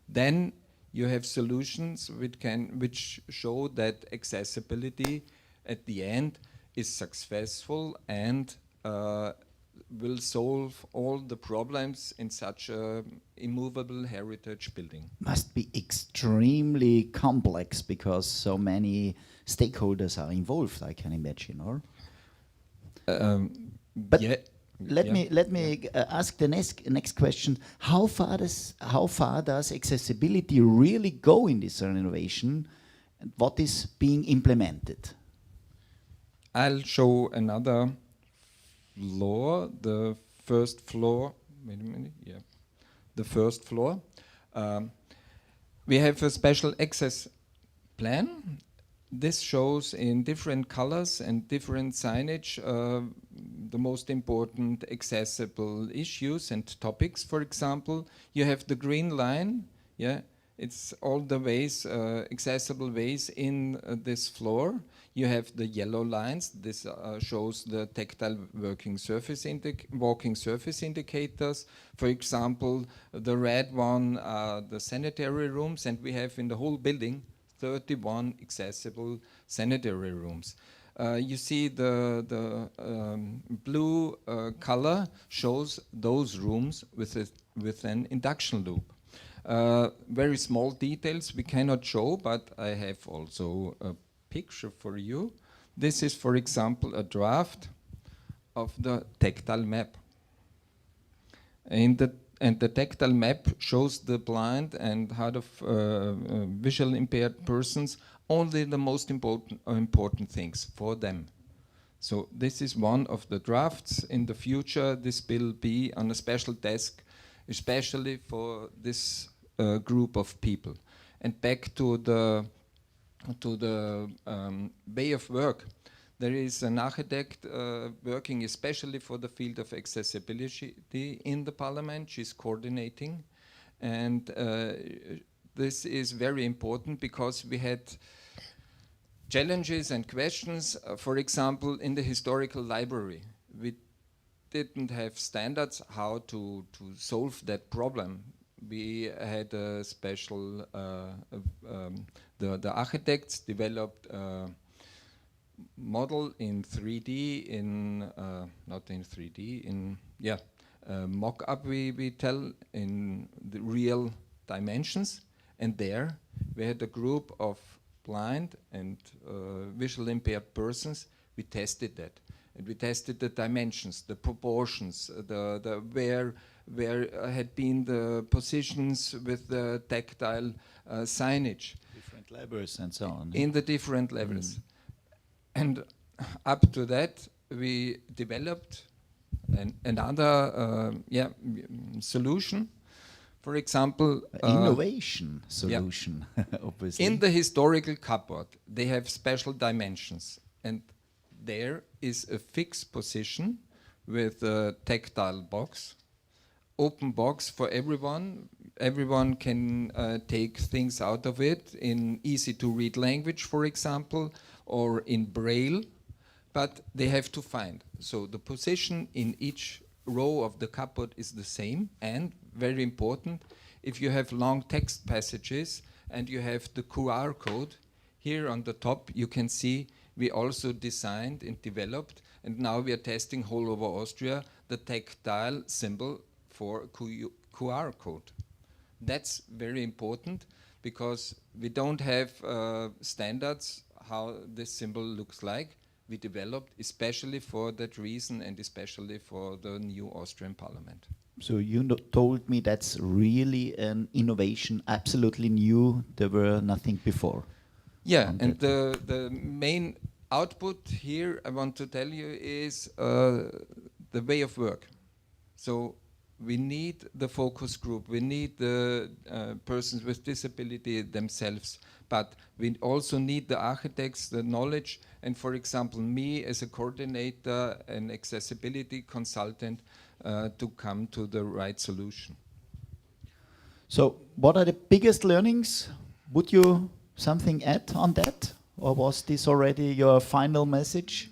then you have solutions which show that accessibility at the end is successful and will solve all the problems in such a immovable heritage building. Must be extremely complex because so many stakeholders are involved, I can imagine, or? But yeah, let me ask the next question. How far does accessibility really go in this renovation, and what is being implemented? I'll show another floor, the first floor. Wait a minute, yeah. The first floor. We have a special access plan. This shows in different colors and different signage the most important accessible issues and topics. For example, you have the green line, yeah, it's all the ways, accessible ways in this floor. You have the yellow lines. This shows the tactile walking surface indicators. For example, the red one are the sanitary rooms, and we have in the whole building 31 accessible sanitary rooms. You see the blue color shows those rooms with an induction loop. Very small details we cannot show, but I have also a picture for you. This is, for example, a draft of the tactile map. And the tactile map shows the blind and hard of visual impaired persons only the most important things for them. So this is one of the drafts. In the future, this will be on a special desk, especially for this group of people. And back to the way of work. There is an architect working especially for the field of accessibility in the parliament. She's coordinating, and this is very important because we had challenges and questions. For example, in the historical library, we didn't have standards how to solve that problem. We had a special, the architects developed a model in 3D, not in 3D, in, yeah, mock-up we tell in the real dimensions. And there we had a group of blind and visual impaired persons. We tested that. And we tested the dimensions, the proportions, the where had been the positions with the tactile signage. Different levels and so on. In the different levels. And up to that, we developed another solution. For example, innovation solution, obviously. In the historical cupboard, they have special dimensions, and there is a fixed position with a tactile box, open box for everyone. Everyone can take things out of it in easy-to-read language, for example, or in Braille, but they have to find. So the position in each row of the cupboard is the same, and very important, if you have long text passages and you have the QR code, here on the top you can see we also designed and developed, and now we are testing all over Austria, the tactile symbol for QR code. That's very important because we don't have standards how this symbol looks like. We developed especially for that reason and especially for the new Austrian parliament. So you told me that's really an innovation, absolutely new. There were nothing before. Yeah, and the main output here I want to tell you is the way of work. So we need the focus group, we need the persons with disability themselves, but we also need the architects, the knowledge, and for example, me as a coordinator and accessibility consultant to come to the right solution. So what are the biggest learnings? Would you something add on that? Or was this already your final message?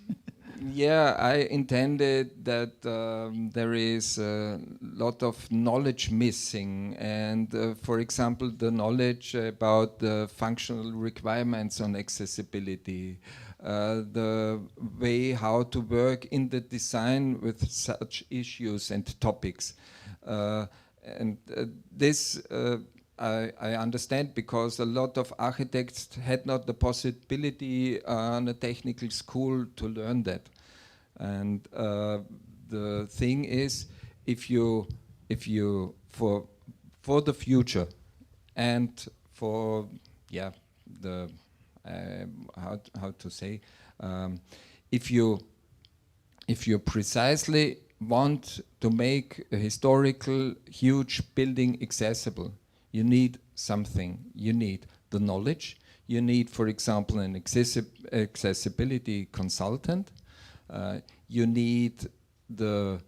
Yeah, I intended that there is a lot of knowledge missing, and for example, the knowledge about the functional requirements on accessibility, the way how to work in the design with such issues and topics. This I understand because a lot of architects had not the possibility on a technical school to learn that. And the thing is, if you for the future and for the how to say if you precisely want to make a historical huge building accessible, you need something. You need the knowledge. You need, for example, an accessibility consultant. You need the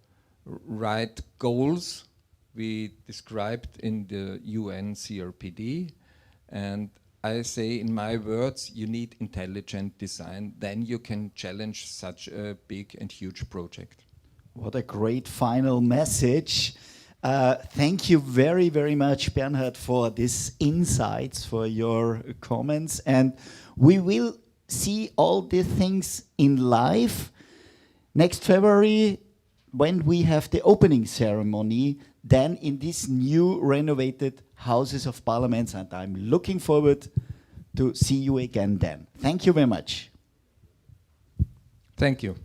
right goals we described in the UN CRPD. And I say in my words, you need intelligent design. Then you can challenge such a big and huge project. What a great final message. Thank you very, very much, Bernhard, for these insights, for your comments. And we will see all these things in live next February when we have the opening ceremony, then in these new renovated Houses of Parliament. And I'm looking forward to see you again then. Thank you very much. Thank you.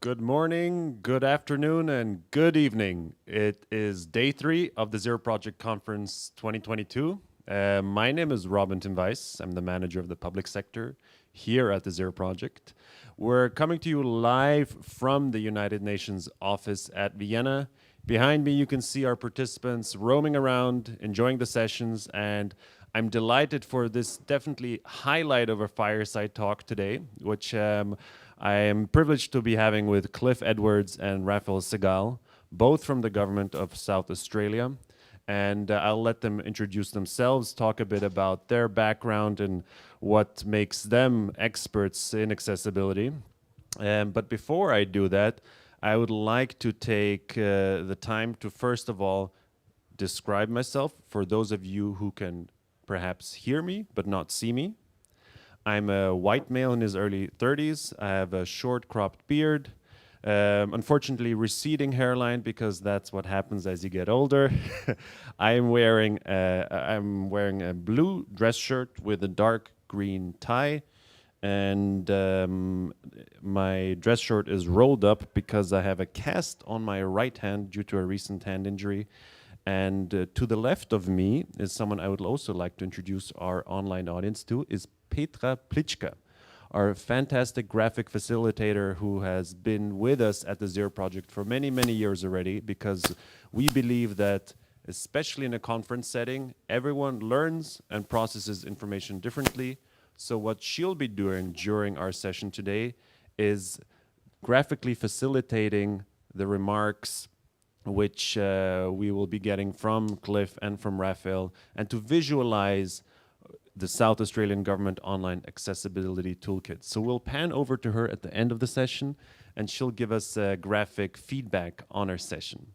Good morning, good afternoon, and good evening. It is day 3 of the Zero Project Conference 2022. My name is Robin Timweiss. I'm the manager of the public sector here at the Zero Project. We're coming to you live from the United Nations office at Vienna. Behind me, you can see our participants roaming around, enjoying the sessions, and I'm delighted for this definitely highlight of our Fireside talk today, which I am privileged to be having with Cliff Edwards and Raphael Segal, both from the government of South Australia. And I'll let them introduce themselves, talk a bit about their background and what makes them experts in accessibility. But before I do that, I would like to take the time to first of all describe myself for those of you who can perhaps hear me but not see me. I'm a white male in his early 30s. I have a short cropped beard, unfortunately receding hairline because that's what happens as you get older. I'm wearing a blue dress shirt with a dark green tie, and my dress shirt is rolled up because I have a cast on my right hand due to a recent hand injury. And to the left of me is someone I would also like to introduce our online audience to, is Petra Plichka, our fantastic graphic facilitator who has been with us at the Zero Project for many, many years already, because we believe that, especially in a conference setting, everyone learns and processes information differently. So what she'll be doing during our session today is graphically facilitating the remarks which we will be getting from Cliff and from Raphael, and to visualize the South Australian Government Online Accessibility Toolkit. So we'll pan over to her at the end of the session, and she'll give us graphic feedback on our session.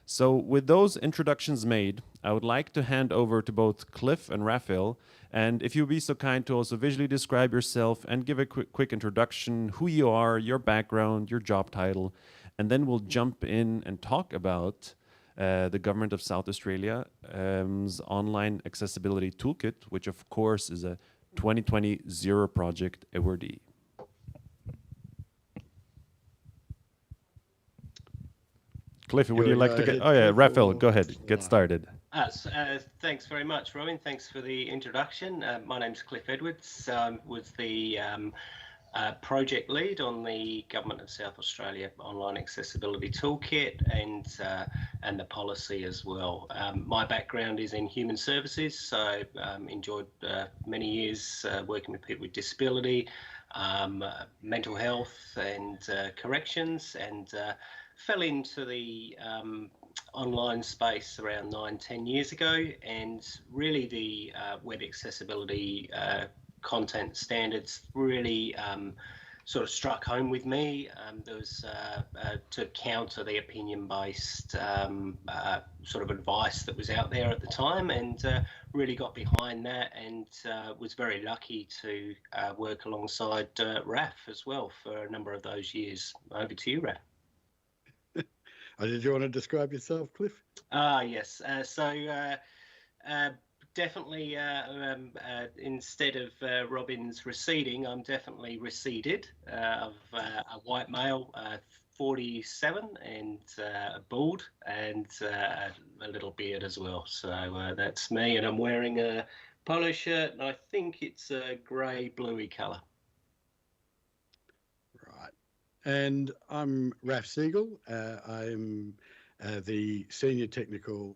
So with those introductions made, I would like to hand over to both Cliff and Raphael, and if you'd be so kind to also visually describe yourself and give a quick introduction, who you are, your background, your job title, and then we'll jump in and talk about the Government of South Australia's Online Accessibility Toolkit, which of course is a 2020 Zero Project awardee. Cliff, would you like to get... Oh yeah, Raphael, go ahead, get started. Thanks very much, Robin. Thanks for the introduction. My name's Cliff Edwards. Was the project lead on the Government of South Australia Online Accessibility Toolkit and the policy as well. My background is in human services, so enjoyed many years working with people with disability, mental health and corrections, and fell into the online space around 9-10 years ago, and really the web accessibility content standards really sort of struck home with me. There was to counter the opinion-based sort of advice that was out there at the time, and really got behind that, and was very lucky to work alongside Raf as well for a number of those years. Over to you, Raf. Did you want to describe yourself, Cliff? Yes. Definitely, instead of Robin's receding, I'm definitely receded. Of a white male, 47, and bald, and a little beard as well. So that's me, and I'm wearing a polo shirt, and I think it's a grey, bluey colour. Right. And I'm Raf Siegel. I'm the senior technical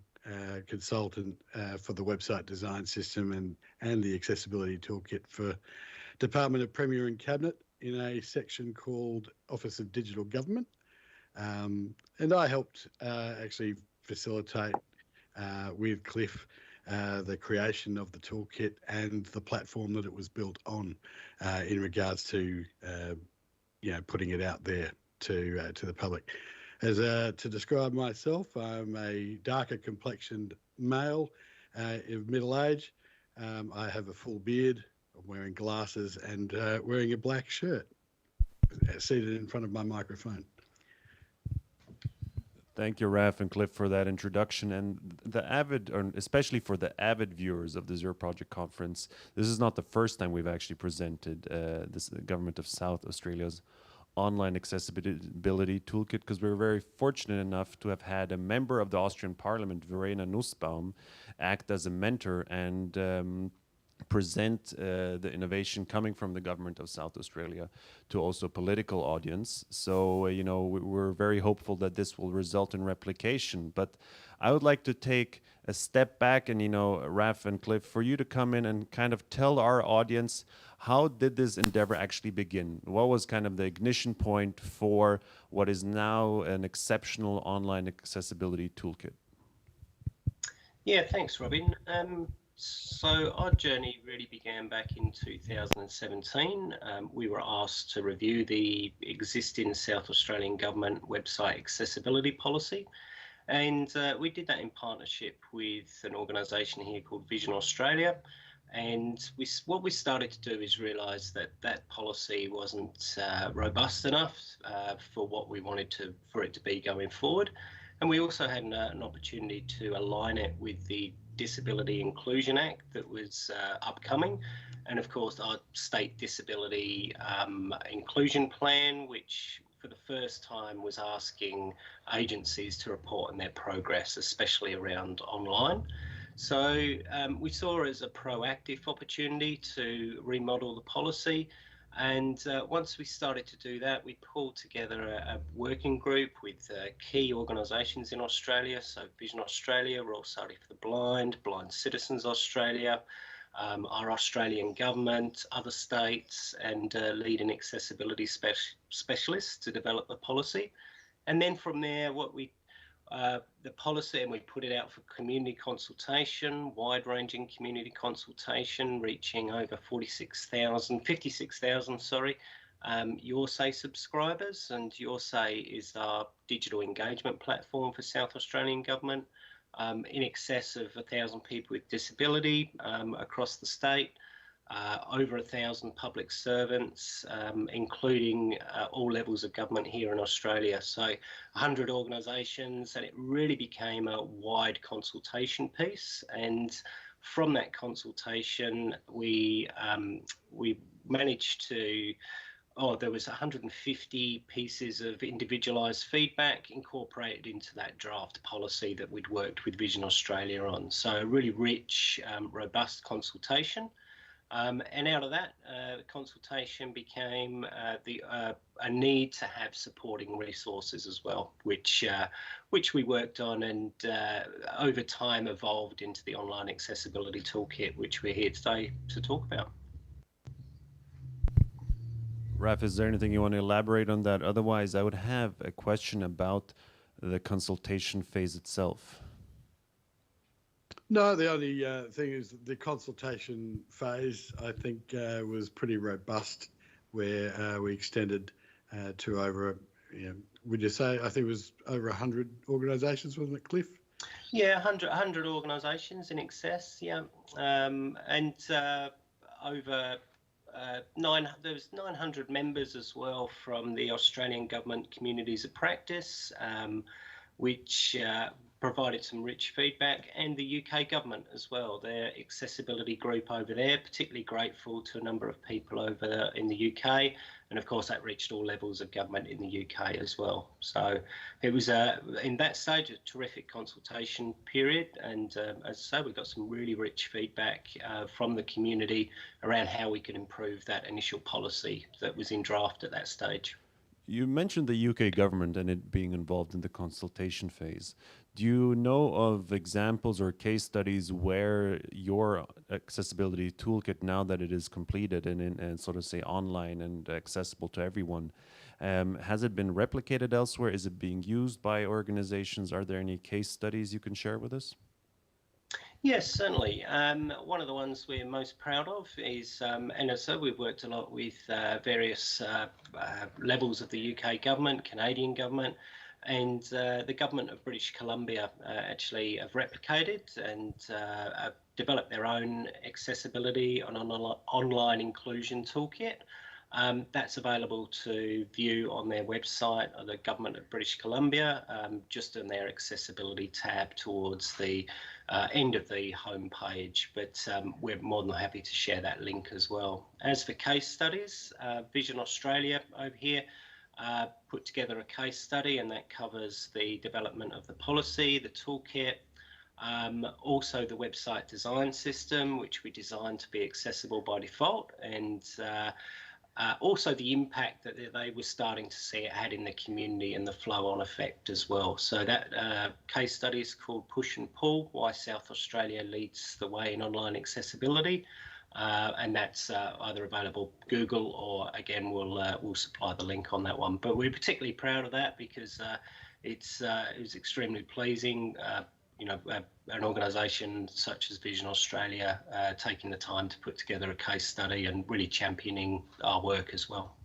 consultant for the website design system and the accessibility toolkit for Department of Premier and Cabinet in a section called Office of Digital Government. And I helped actually facilitate with Cliff the creation of the toolkit and the platform that it was built on in regards to putting it out there to the public. As to describe myself, I'm a darker complexioned male of middle age. I have a full beard, I'm wearing glasses, and wearing a black shirt, seated in front of my microphone. Thank you, Raf and Cliff, for that introduction. And the avid, or especially for the avid viewers of the Zero Project Conference, this is not the first time we've actually presented the Government of South Australia's online accessibility toolkit, because we're very fortunate enough to have had a member of the Austrian Parliament, Verena Nussbaum, act as a mentor and present the innovation coming from the government of South Australia to also political audience. So, we're very hopeful that this will result in replication. But I would like to take a step back and, Raf and Cliff, for you to come in and kind of tell our audience, how did this endeavor actually begin? What was kind of the ignition point for what is now an exceptional online accessibility toolkit? Yeah, thanks, Robin. So our journey really began back in 2017. We were asked to review the existing South Australian Government website accessibility policy. And we did that in partnership with an organisation here called Vision Australia. And what we started to do is realise that that policy wasn't robust enough for what we wanted for it to be going forward. And we also had an opportunity to align it with the Disability Inclusion Act that was upcoming, and of course our state disability inclusion plan, which for the first time was asking agencies to report on their progress, especially around online. So we saw it as a proactive opportunity to remodel the policy. And once we started to do that, we pulled together a working group with key organisations in Australia. So Vision Australia, Royal Society for the Blind, Blind Citizens Australia, our Australian government, other states, and leading accessibility specialists to develop the policy. And then from there, the policy, and we put it out for community consultation, wide-ranging community consultation, reaching over 56,000, YourSay subscribers. And YourSay is our digital engagement platform for South Australian Government. In excess of 1,000 people with disability across the state. Over 1,000 public servants, including all levels of government here in Australia. So 100 organisations, and it really became a wide consultation piece. And from that consultation, we managed to, there was 150 pieces of individualised feedback incorporated into that draft policy that we'd worked with Vision Australia on. So a really rich, robust consultation. And out of that consultation became a need to have supporting resources as well, which we worked on and over time evolved into the Online Accessibility Toolkit, which we're here today to talk about. Raf, is there anything you want to elaborate on that? Otherwise, I would have a question about the consultation phase itself. No, the only thing is the consultation phase, I think, was pretty robust, where we extended to over, would you say, I think it was over 100 organisations, wasn't it, Cliff? Yeah, 100 organisations in excess, yeah. And over there was 900 members as well from the Australian Government Communities of Practice, which provided some rich feedback, and the UK government as well, their accessibility group over there, particularly grateful to a number of people over there in the UK. And of course that reached all levels of government in the UK as well. So it was, in that stage, a terrific consultation period. And as I say, we got some really rich feedback from the community around how we could improve that initial policy that was in draft at that stage. You mentioned the UK government and it being involved in the consultation phase. Do you know of examples or case studies where your accessibility toolkit, now that it is completed and sort of say online and accessible to everyone, has it been replicated elsewhere? Is it being used by organizations? Are there any case studies you can share with us? Yes, certainly. One of the ones we're most proud of is, and so we've worked a lot with various levels of the UK government, Canadian government, and the government of British Columbia actually have replicated and developed their own accessibility on an online inclusion toolkit. That's available to view on their website of the Government of British Columbia, just in their accessibility tab towards the end of the home page. But we're more than happy to share that link as well. As for case studies, Vision Australia over here put together a case study, and that covers the development of the policy, the toolkit, also the website design system, which we designed to be accessible by default, and also the impact that they were starting to see it had in the community and the flow-on effect as well. So that case study is called Push and Pull, Why South Australia Leads the Way in Online Accessibility. And that's either available Google, or again we'll supply the link on that one. But we're particularly proud of that because it was extremely pleasing. An organisation such as Vision Australia taking the time to put together a case study and really championing our work as well.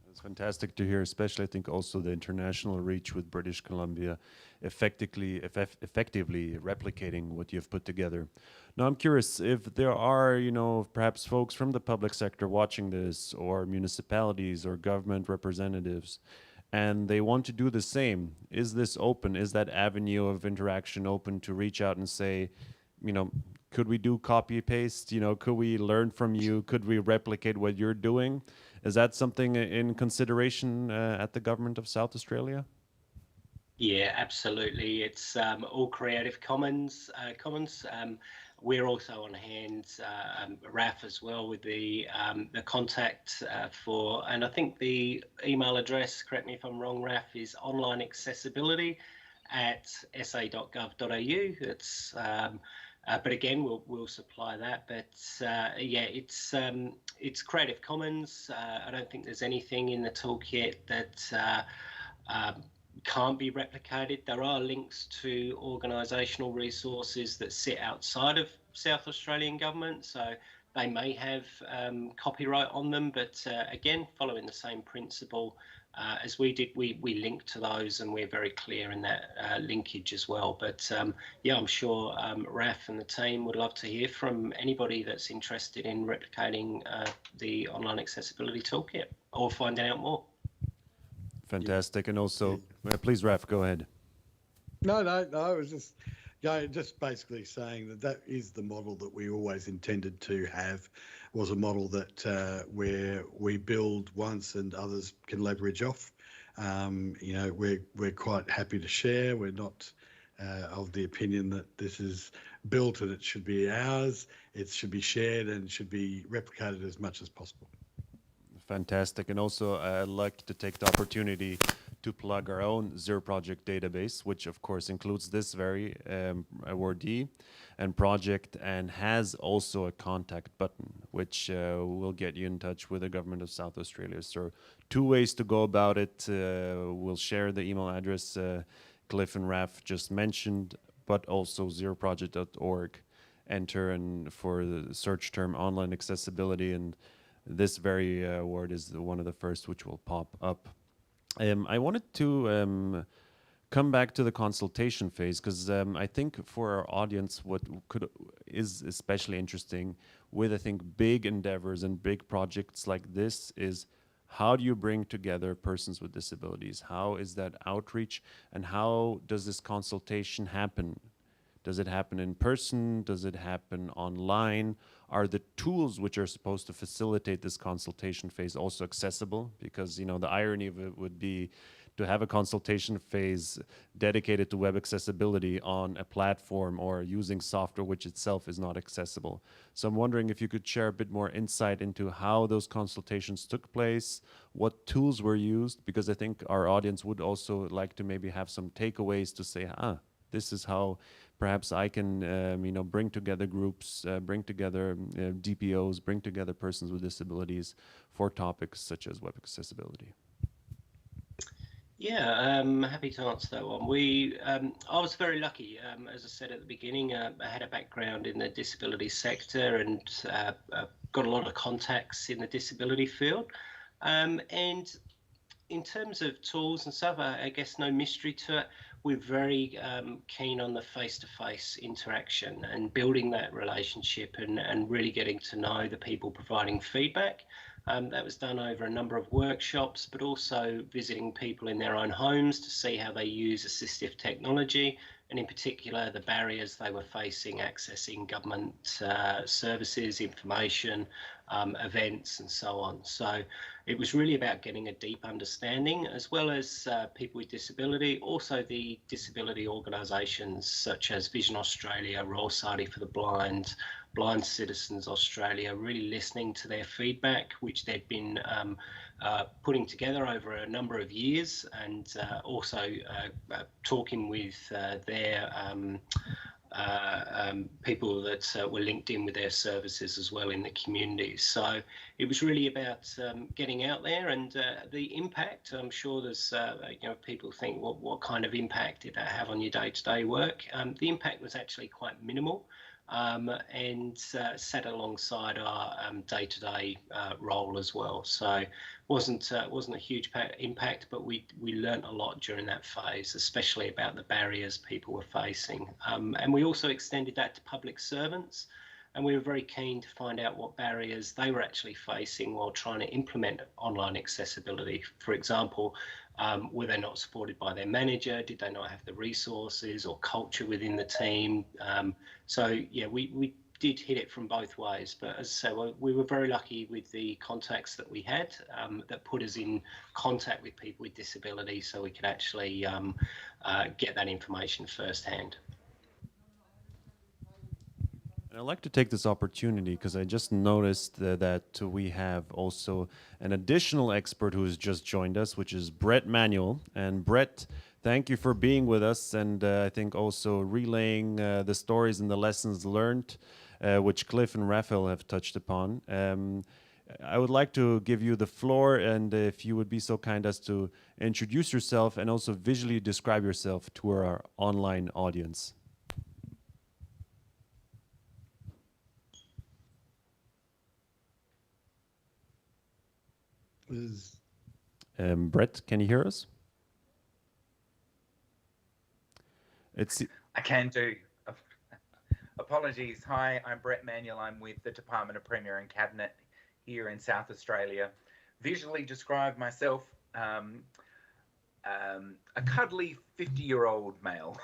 It's fantastic to hear, especially I think also the international reach with British Columbia effectively replicating what you've put together. Now I'm curious if there are, perhaps folks from the public sector watching this, or municipalities or government representatives, and they want to do the same. Is this open? Is that avenue of interaction open to reach out and say, could we do copy paste? Could we learn from you? Could we replicate what you're doing? Is that something in consideration at the government of South Australia? Yeah, absolutely. It's all Creative Commons. We're also on hand, RAF as well, with the contact for, and I think the email address, correct me if I'm wrong, RAF, is onlineaccessibility@sa.gov.au. It's but again, we'll supply that. But yeah, it's Creative Commons. I don't think there's anything in the toolkit that can't be replicated. There are links to organisational resources that sit outside of South Australian government, so they may have copyright on them, but again, following the same principle as we did, we link to those, and we're very clear in that linkage as well. But yeah, I'm sure RAF and the team would love to hear from anybody that's interested in replicating the Online Accessibility Toolkit or finding out more. Fantastic. And also, please, Raf, go ahead. No, it was just basically saying that is the model that we always intended to have, was a model that where we build once and others can leverage off. We're quite happy to share. We're not of the opinion that this is built and it should be ours. It should be shared and should be replicated as much as possible. Fantastic. And also, I'd like to take the opportunity to plug our own Zero Project database, which of course includes this very awardee and project, and has also a contact button, which will get you in touch with the government of South Australia. So 2 ways to go about it. We'll share the email address Cliff and Raf just mentioned, but also zeroproject.org. Enter and for the search term online accessibility, and this very award is one of the first which will pop up. I wanted to come back to the consultation phase, because I think for our audience, what is especially interesting with, I think, big endeavors and big projects like this is, how do you bring together persons with disabilities? How is that outreach, and how does this consultation happen? Does it happen in person? Does it happen online? Are the tools which are supposed to facilitate this consultation phase also accessible? Because, the irony of it would be to have a consultation phase dedicated to web accessibility on a platform or using software which itself is not accessible. So I'm wondering if you could share a bit more insight into how those consultations took place, what tools were used, because I think our audience would also like to maybe have some takeaways to say, this is how perhaps I can, bring together groups, bring together DPOs, bring together persons with disabilities for topics such as web accessibility. Yeah, I'm happy to answer that one. I was very lucky, as I said at the beginning. I had a background in the disability sector and got a lot of contacts in the disability field. And in terms of tools and stuff, I guess no mystery to it. We're very keen on the face-to-face interaction and building that relationship and really getting to know the people providing feedback. That was done over a number of workshops, but also visiting people in their own homes to see how they use assistive technology, and in particular the barriers they were facing accessing government services, information, events and so on. So it was really about getting a deep understanding, as well as people with disability, also the disability organisations such as Vision Australia, Royal Society for the Blind, Blind Citizens Australia, really listening to their feedback, which they've been putting together over a number of years, and also talking with their people that were linked in with their services as well in the communities. So it was really about getting out there, and the impact. I'm sure there's people think, well, what kind of impact did that have on your day-to-day work? The impact was actually quite minimal. And sat alongside our day-to-day role as well. So wasn't a huge impact, but we learnt a lot during that phase, especially about the barriers people were facing. And we also extended that to public servants, and we were very keen to find out what barriers they were actually facing while trying to implement online accessibility. For example, were they not supported by their manager? Did they not have the resources or culture within the team? So yeah, we did hit it from both ways. But as I say, we were very lucky with the contacts that we had that put us in contact with people with disabilities, so we could actually get that information firsthand. I'd like to take this opportunity because I just noticed that we have also an additional expert who has just joined us, which is Brett Manuel. And Brett, thank you for being with us, and I think also relaying the stories and the lessons learned, which Cliff and Raphael have touched upon. I would like to give you the floor, and if you would be so kind as to introduce yourself and also visually describe yourself to our online audience. Brett, can you hear us? I can do. Apologies. Hi, I'm Brett Manuel. I'm with the Department of Premier and Cabinet here in South Australia. Visually describe myself, a cuddly 50-year-old male.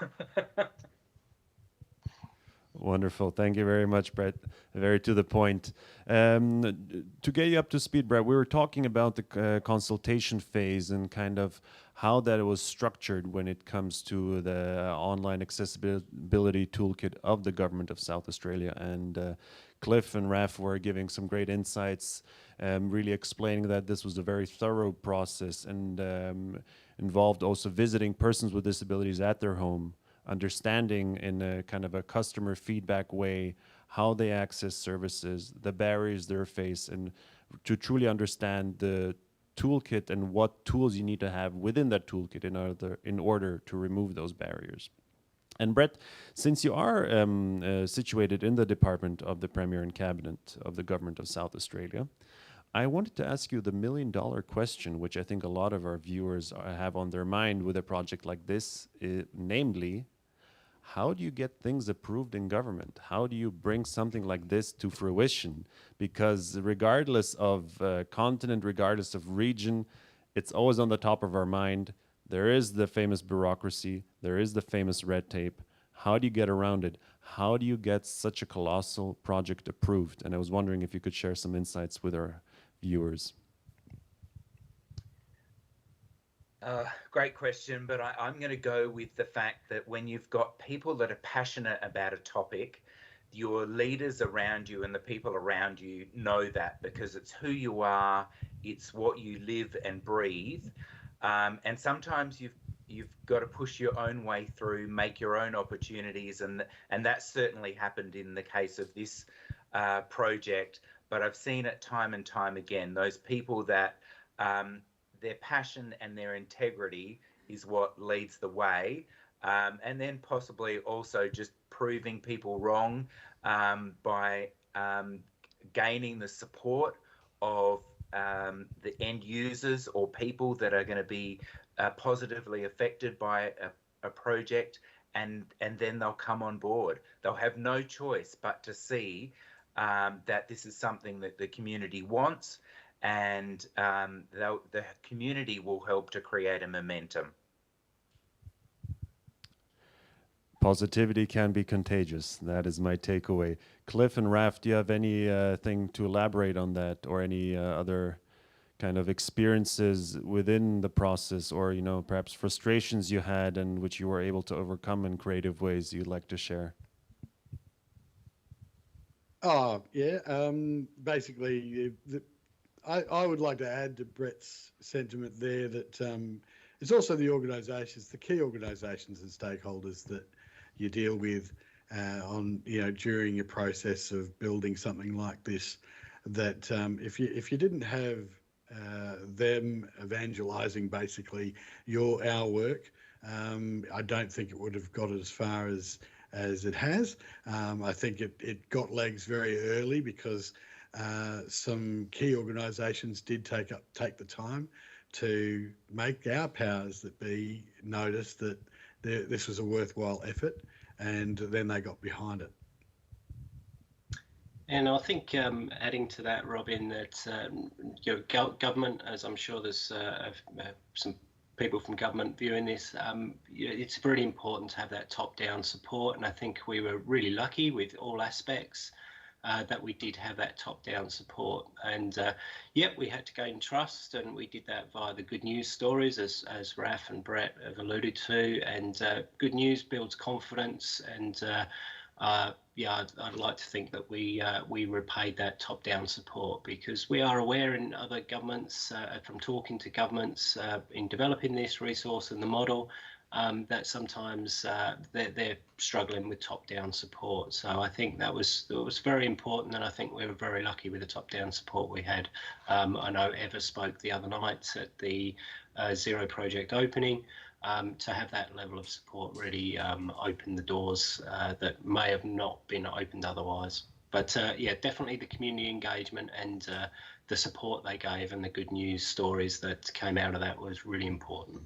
Wonderful. Thank you very much, Brett. Very to the point. To get you up to speed, Brett, we were talking about the consultation phase and kind of how that was structured when it comes to the online accessibility toolkit of the Government of South Australia. And Cliff and Raf were giving some great insights, really explaining that this was a very thorough process and involved also visiting persons with disabilities at their home, understanding in a kind of a customer feedback way how they access services, the barriers they face, and to truly understand the toolkit and what tools you need to have within that toolkit in order to remove those barriers. And Brett, since you are situated in the Department of the Premier and Cabinet of the Government of South Australia, I wanted to ask you the million-dollar question, which I think a lot of our viewers have on their mind with a project like this, namely, how do you get things approved in government? How do you bring something like this to fruition? Because regardless of continent, regardless of region, it's always on the top of our mind. There is the famous bureaucracy. There is the famous red tape. How do you get around it? How do you get such a colossal project approved? And I was wondering if you could share some insights with our viewers. Great question, but I'm going to go with the fact that when you've got people that are passionate about a topic, your leaders around you and the people around you know that, because it's who you are, it's what you live and breathe, and sometimes you've got to push your own way through, make your own opportunities, and that certainly happened in the case of this project. But I've seen it time and time again, those people that their passion and their integrity is what leads the way, and then possibly also just proving people wrong by gaining the support of the end users or people that are going to be positively affected by a project, and then they'll come on board. They'll have no choice but to see that this is something that the community wants, and the community will help to create a momentum. Positivity can be contagious. That is my takeaway. Cliff and Raf, do you have anything to elaborate on that, or any other kind of experiences within the process, or perhaps frustrations you had and which you were able to overcome in creative ways you'd like to share? Oh, yeah. Basically, I would like to add to Brett's sentiment there that it's also the organisations, the key organisations and stakeholders that you deal with during your process of building something like this. That if you didn't have them evangelising basically our work, I don't think it would have got as far as it has. I think it got legs very early because some key organisations did take the time to make our powers that be notice that this was a worthwhile effort, and then they got behind it. And I think adding to that, Robin, that government, as I'm sure there's some people from government viewing this, it's very important to have that top-down support, and I think we were really lucky with all aspects that we did have that top-down support. And we had to gain trust, and we did that via the good news stories, as Raf and Brett have alluded to. And good news builds confidence, and I'd like to think that we repaid that top-down support, because we are aware in other governments, from talking to governments in developing this resource and the model, that sometimes they're struggling with top-down support. So I think that was very important, and I think we were very lucky with the top-down support we had. I know Eva spoke the other night at the Zero project opening. To have that level of support really opened the doors that may have not been opened otherwise. But definitely the community engagement and the support they gave and the good news stories that came out of that was really important.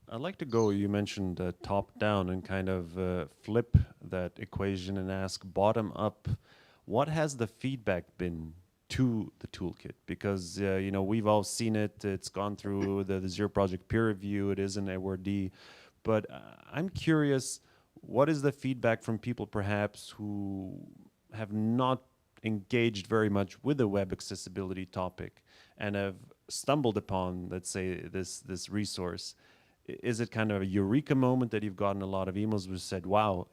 I'd like to go, you mentioned top down, and kind of flip that equation and ask bottom up. What has the feedback been to the toolkit? Because we've all seen it. It's gone through the Zero Project peer review. It is an awardee. But I'm curious, what is the feedback from people perhaps who have not engaged very much with the web accessibility topic and have stumbled upon, let's say, this resource? Is it kind of a eureka moment that you've gotten a lot of emails which said, wow,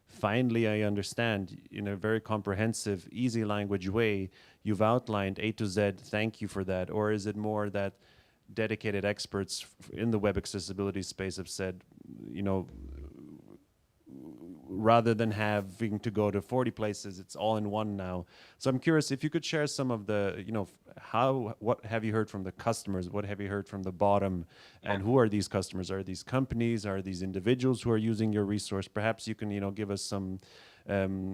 finally I understand in a very comprehensive, easy language way, you've outlined A to Z, thank you for that? Or is it more that dedicated experts in the web accessibility space have said, rather than having to go to 40 places, it's all in one now. So I'm curious if you could share some of the, what have you heard from the customers? What have you heard from the bottom? And who are these customers? Are these companies? Are these individuals who are using your resource? Perhaps you can, give us some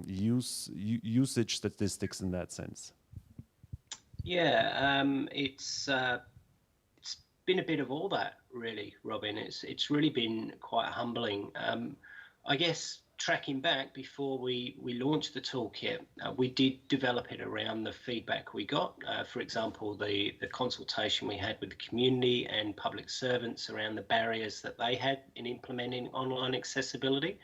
usage statistics in that sense. Yeah, it's been a bit of all that, really, Robin. It's really been quite humbling. I guess tracking back before we launched the toolkit, we did develop it around the feedback we got. For example, the consultation we had with the community and public servants around the barriers that they had in implementing online accessibility.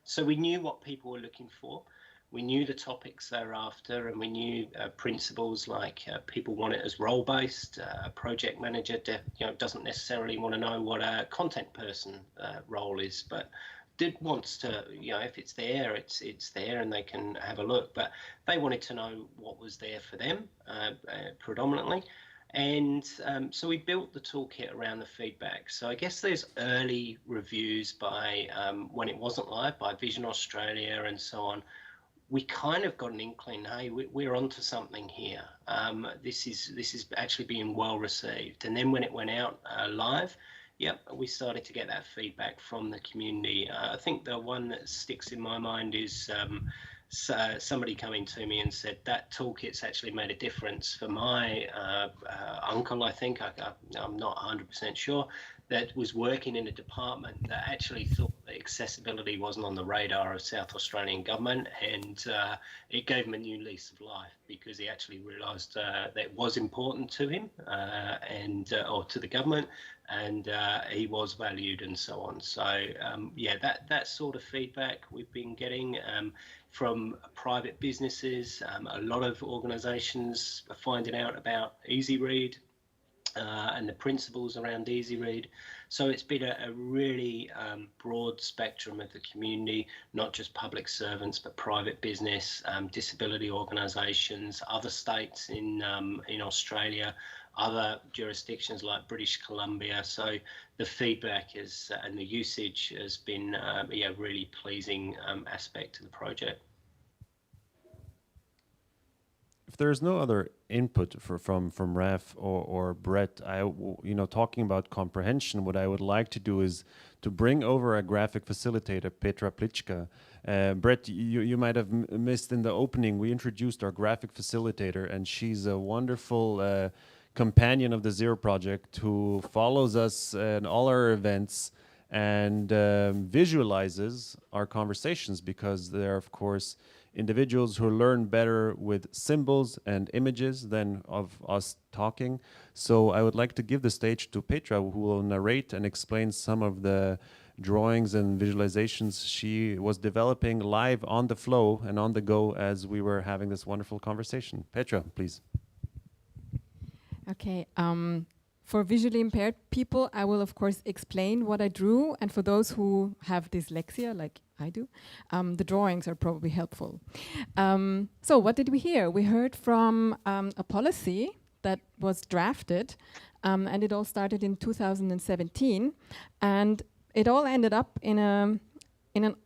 So we knew what people were looking for. We knew the topics they were after, and we knew principles like people want it as role-based. A project manager doesn't necessarily want to know what a content person role is, but wants to, if it's there, it's there and they can have a look. But they wanted to know what was there for them predominantly. And so we built the toolkit around the feedback. So I guess there's early reviews by, when it wasn't live, by Vision Australia and so on. We kind of got an inkling, hey, we're onto something here. This is actually being well received. And then when it went out live, we started to get that feedback from the community. I think the one that sticks in my mind is somebody coming to me and said that toolkit's actually made a difference for my uncle, I think, I'm not 100% sure, that was working in a department that actually thought that accessibility wasn't on the radar of South Australian government, and it gave him a new lease of life. because he actually realised that it was important to him or to the government, and he was valued and so on. So yeah, that sort of feedback we've been getting from private businesses. A lot of organisations are finding out about EasyRead and the principles around EasyRead. So it's been a really broad spectrum of the community, not just public servants, but private business, disability organisations, other states in Australia, other jurisdictions like British Columbia. So the feedback is and the usage has been a really pleasing aspect to the project. If there's no other input from Raf or Brett, talking about comprehension, what I would like to do is to bring over a graphic facilitator, Petra Plichka. Brett, you might have missed in the opening, we introduced our graphic facilitator, and she's a wonderful companion of the Zero Project who follows us in all our events and visualizes our conversations, because they're, of course, individuals who learn better with symbols and images than of us talking. So I would like to give the stage to Petra, who will narrate and explain some of the drawings and visualizations she was developing live on the flow and on the go as we were having this wonderful conversation. Petra, please. Okay. For visually impaired people, I will of course explain what I drew, and for those who have dyslexia, like I do, the drawings are probably helpful. So what did we hear? We heard from a policy that was drafted, and it all started in 2017, and it all ended up in an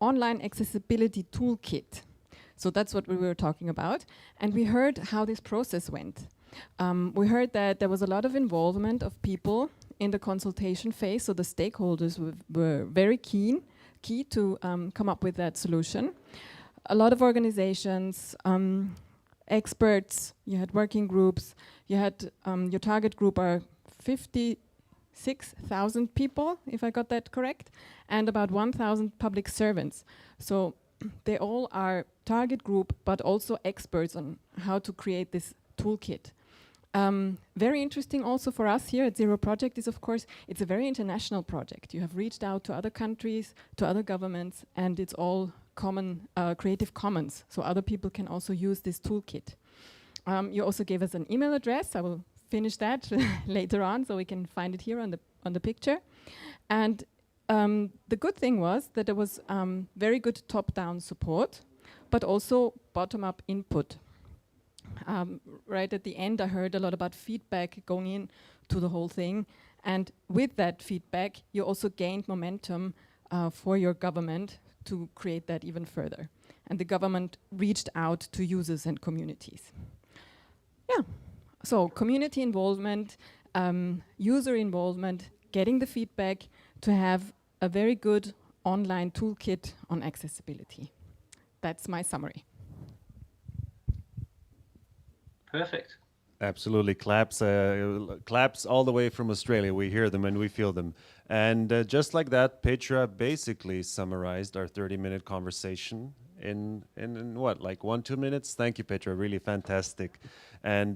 online accessibility toolkit. So that's what we were talking about, and we heard how this process went. We heard that there was a lot of involvement of people in the consultation phase, so the stakeholders were very key to come up with that solution. A lot of organizations, experts, you had working groups, you had your target group are 56,000 people, if I got that correct, and about 1,000 public servants. So they all are target group, but also experts on how to create this toolkit. Very interesting also for us here at Zero Project is, of course, it's a very international project. You have reached out to other countries, to other governments, and it's all common, Creative Commons, so other people can also use this toolkit. You also gave us an email address. I will finish that later on, so we can find it here on the picture. And the good thing was that there was very good top-down support, but also bottom-up input. Right at the end, I heard a lot about feedback going in to the whole thing. And with that feedback, you also gained momentum for your government to create that even further. And the government reached out to users and communities. Yeah, so community involvement, user involvement, getting the feedback to have a very good online toolkit on accessibility. That's my summary. Perfect. Absolutely. Claps all the way from Australia. We hear them and we feel them. And just like that, Petra basically summarized our 30-minute conversation in what, like 1-2 minutes? Thank you, Petra. Really fantastic. And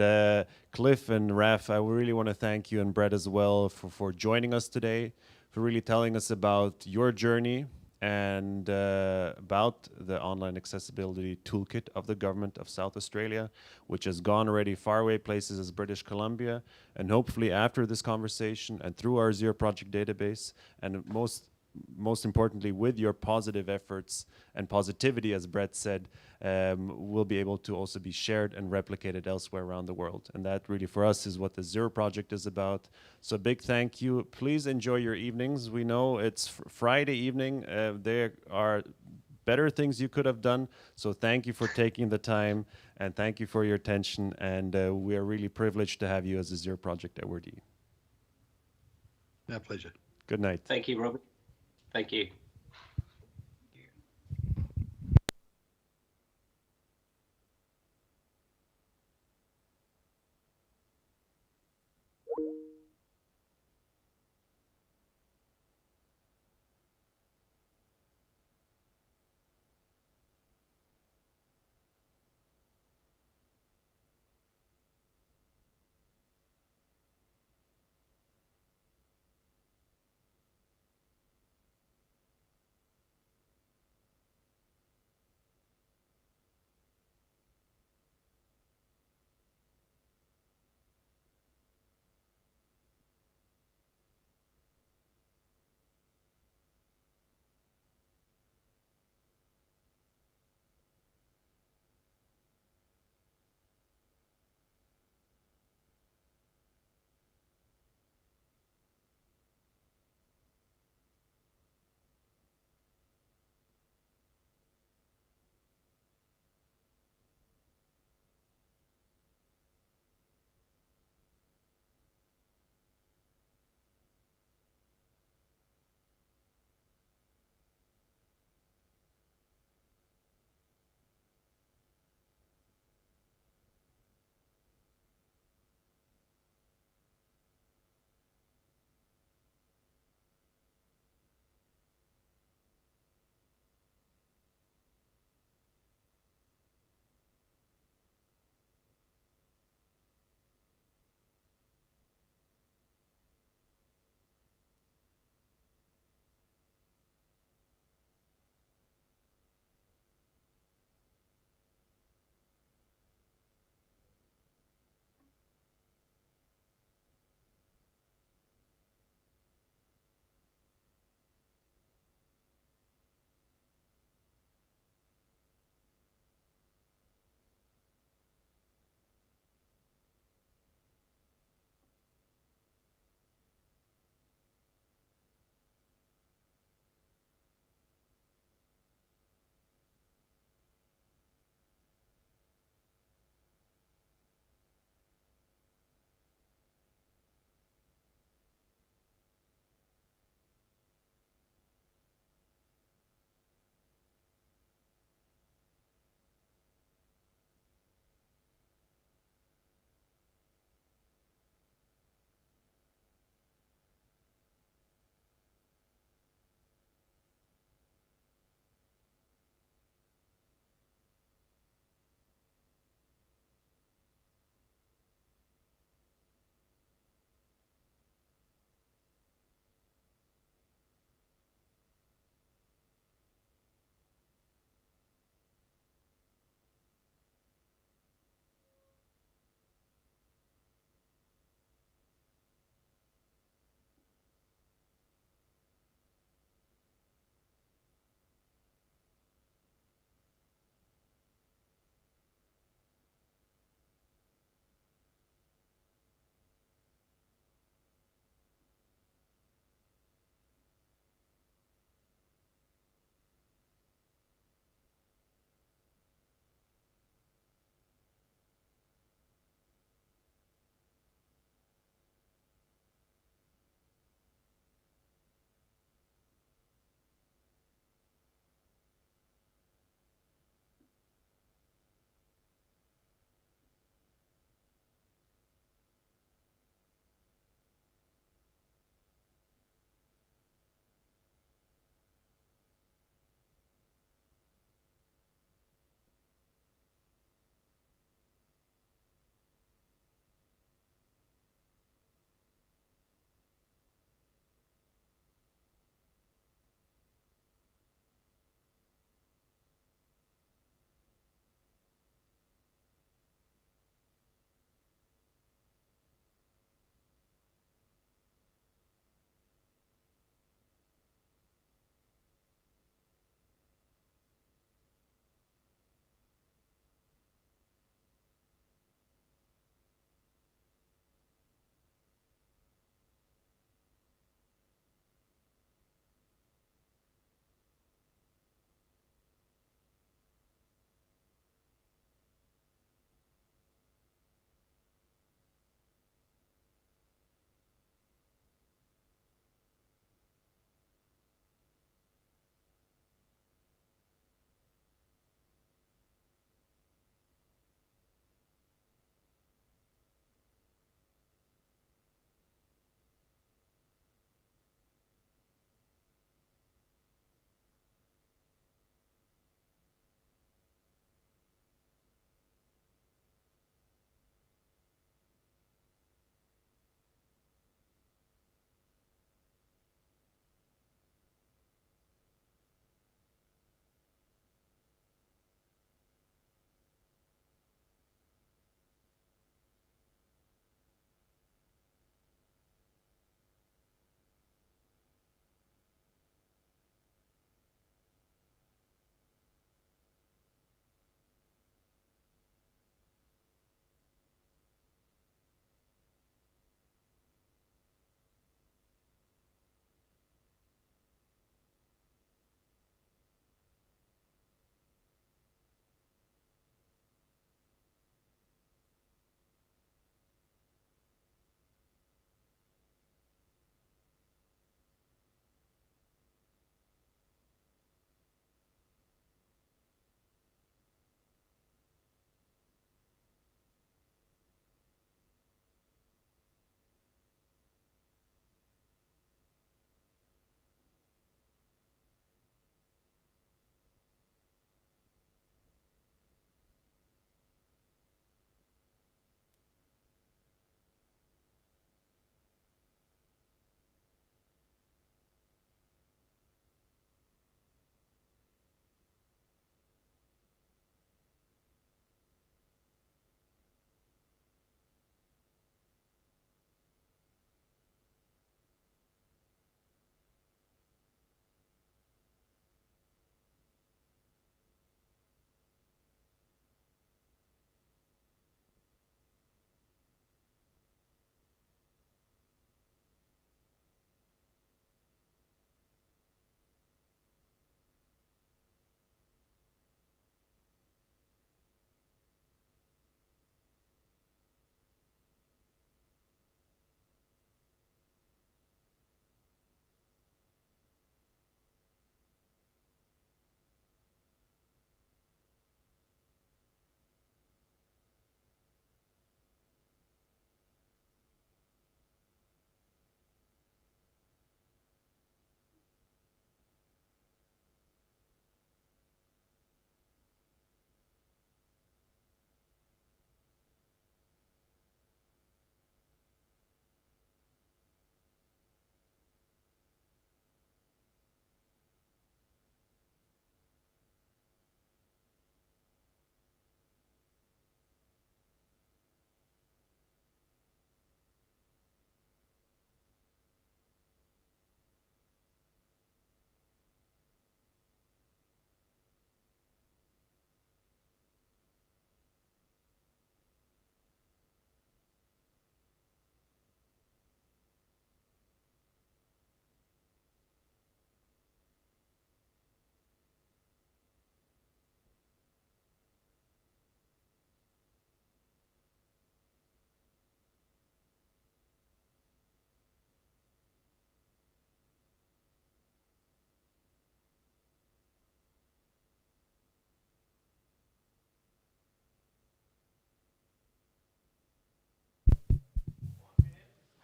Cliff and Raf, I really want to thank you, and Brett as well, for joining us today, for really telling us about your journey and about the online accessibility toolkit of the government of South Australia, which has gone already far away places as British Columbia. And hopefully after this conversation and through our Zero Project database, and most importantly with your positive efforts and positivity, as Brett said, will be able to also be shared and replicated elsewhere around the world. And that really for us is what the Zero Project is about. So big thank you. Please enjoy your evenings. We know it's Friday evening. There are better things you could have done. So thank you for taking the time, and thank you for your attention. And we are really privileged to have you as a Zero Project awardee. My pleasure. Good night. Thank you, Robert. Thank you.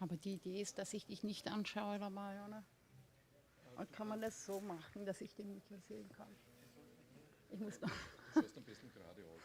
Aber die Idee ist, dass ich dich nicht anschaue dabei, oder? Und kann man das so machen, dass ich den nicht mehr sehen kann? Ich muss noch. Das heißt am besten geradeaus.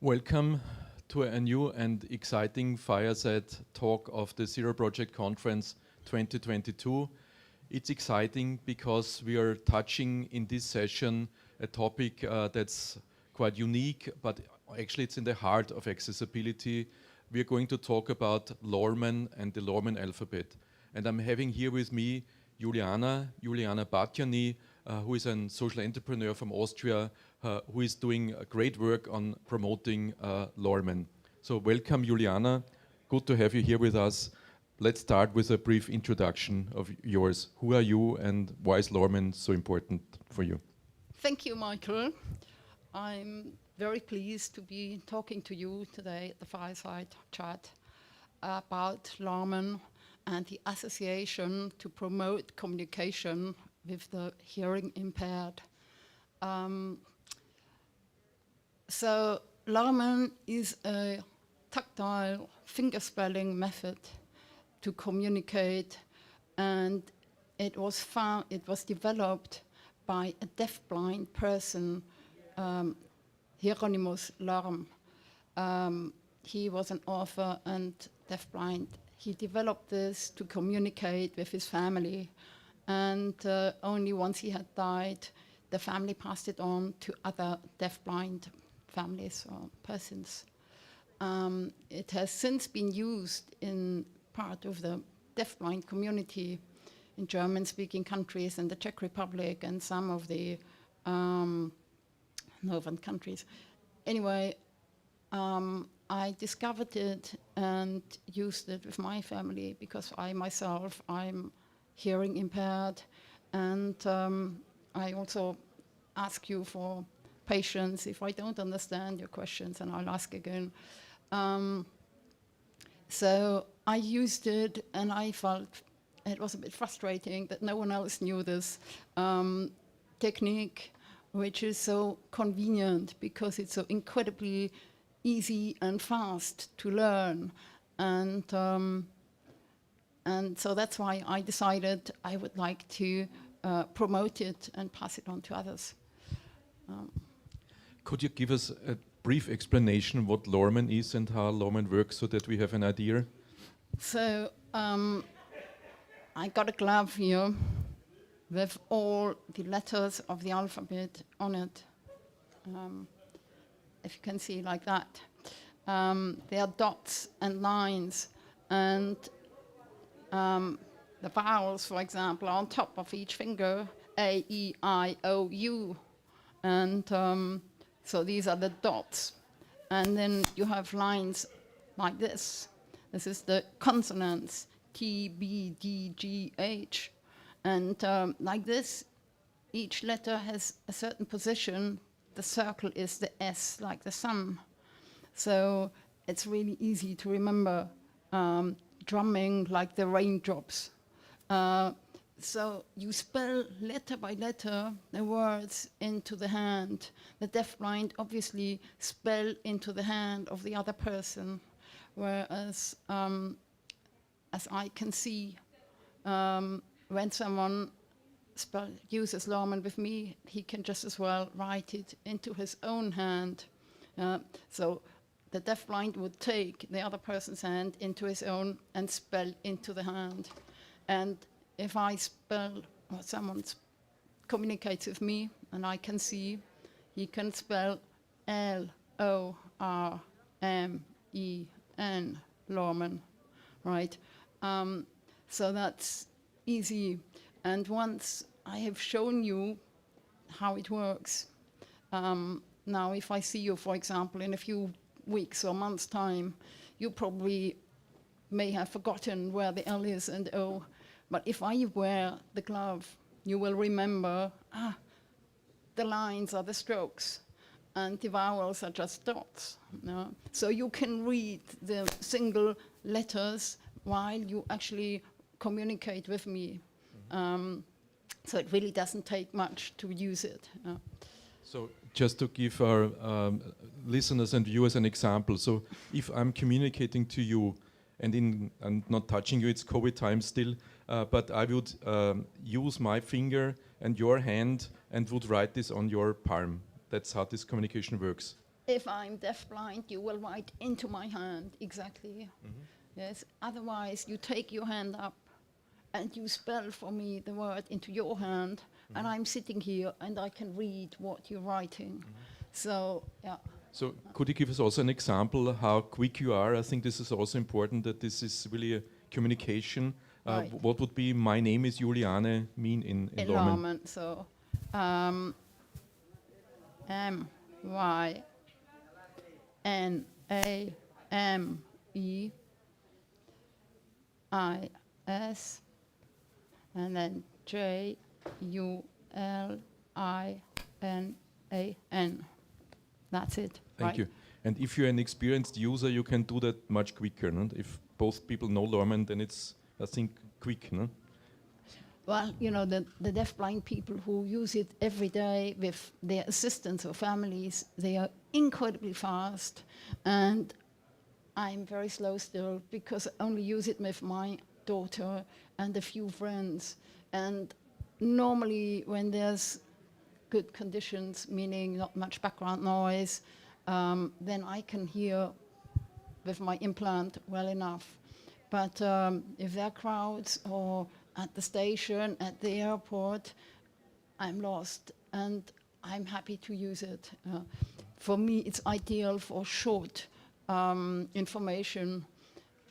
Welcome to a new and exciting Fireside talk of the Zero Project Conference 2022. It's exciting because we are touching in this session a topic that's quite unique, but actually it's in the heart of accessibility. We are going to talk about Lorman and the Lorman alphabet. And I'm having here with me Juliana Batjani, who is a social entrepreneur from Austria, who is doing great work on promoting Lorman. So welcome, Juliana. Good to have you here with us. Let's start with a brief introduction of yours. Who are you and why is Lorman so important for you? Thank you, Michael. I'm very pleased to be talking to you today at the Fireside chat about Lorman and the association to promote communication with the hearing impaired. So Lorman is a tactile fingerspelling method to communicate, and it was developed by a deafblind person, Hieronymus Lorm. He was an author and deafblind. He developed this to communicate with his family, and only once he had died, the family passed it on to other deafblind families or persons. It has since been used in part of the deafblind community in German-speaking countries and the Czech Republic and some of the northern countries. Anyway, I discovered it and used it with my family because I'm hearing impaired, and I also ask you for patience if I don't understand your questions, and I'll ask again. So I used it, and I felt it was a bit frustrating that no one else knew this technique, which is so convenient because it's so incredibly easy and fast to learn. And so that's why I decided I would like to promote it and pass it on to others. Could you give us a brief explanation what Lorman is and how Lorman works so that we have an idea? So I got a glove here with all the letters of the alphabet on it. If you can see like that. There are dots and lines, and the vowels, for example, are on top of each finger, A, E, I, O, U. And so these are the dots. And then you have lines like this. This is the consonants, T, B, D, G, H. And like this, each letter has a certain position. The circle is the S, like the sun. So it's really easy to remember, drumming like the raindrops. So you spell letter by letter the words into the hand. The deafblind obviously spell into the hand of the other person, whereas as I can see, when someone uses Lorman with me, he can just as well write it into his own hand. So the deafblind would take the other person's hand into his own and spell into the hand. And if I spell, or someone communicates with me and I can see, he can spell L-O-R-M-E-N, Lorman, right? So that's easy. And once I have shown you how it works, now if I see you, for example, in a few weeks or months' time, you probably may have forgotten where the L is and O. But if I wear the glove, you will remember, the lines are the strokes, and the vowels are just dots. No? So you can read the single letters while you actually communicate with me. So it really doesn't take much to use it. So just to give our listeners and viewers an example, so if I'm communicating to you and not touching you, it's COVID time still, but I would use my finger and your hand and would write this on your palm. That's how this communication works. If I'm deafblind, you will write into my hand, exactly. Yes. Otherwise, you take your hand up and you spell for me the word into your hand, and I'm sitting here and I can read what you're writing. So, yeah. So could you give us also an example how quick you are? I think this is also important, that this is really a communication. Right. What would be "my name is Juliane" mean in Lorman? Lorman, so M-Y-N-A-M-E-I-S, and then J-U-L-I-N-A-N. That's it. Thank right? you. And if you're an experienced user, you can do that much quicker. No? If both people know Lorman, then it's, I think, quick. No? Well, you know, the deafblind people who use it every day with their assistants or families, they are incredibly fast. And I'm very slow still because I only use it with my daughter and a few friends. And normally when there's good conditions, meaning not much background noise, then I can hear with my implant well enough. But if there are crowds or at the station, at the airport, I'm lost and I'm happy to use it. For me, it's ideal for short information,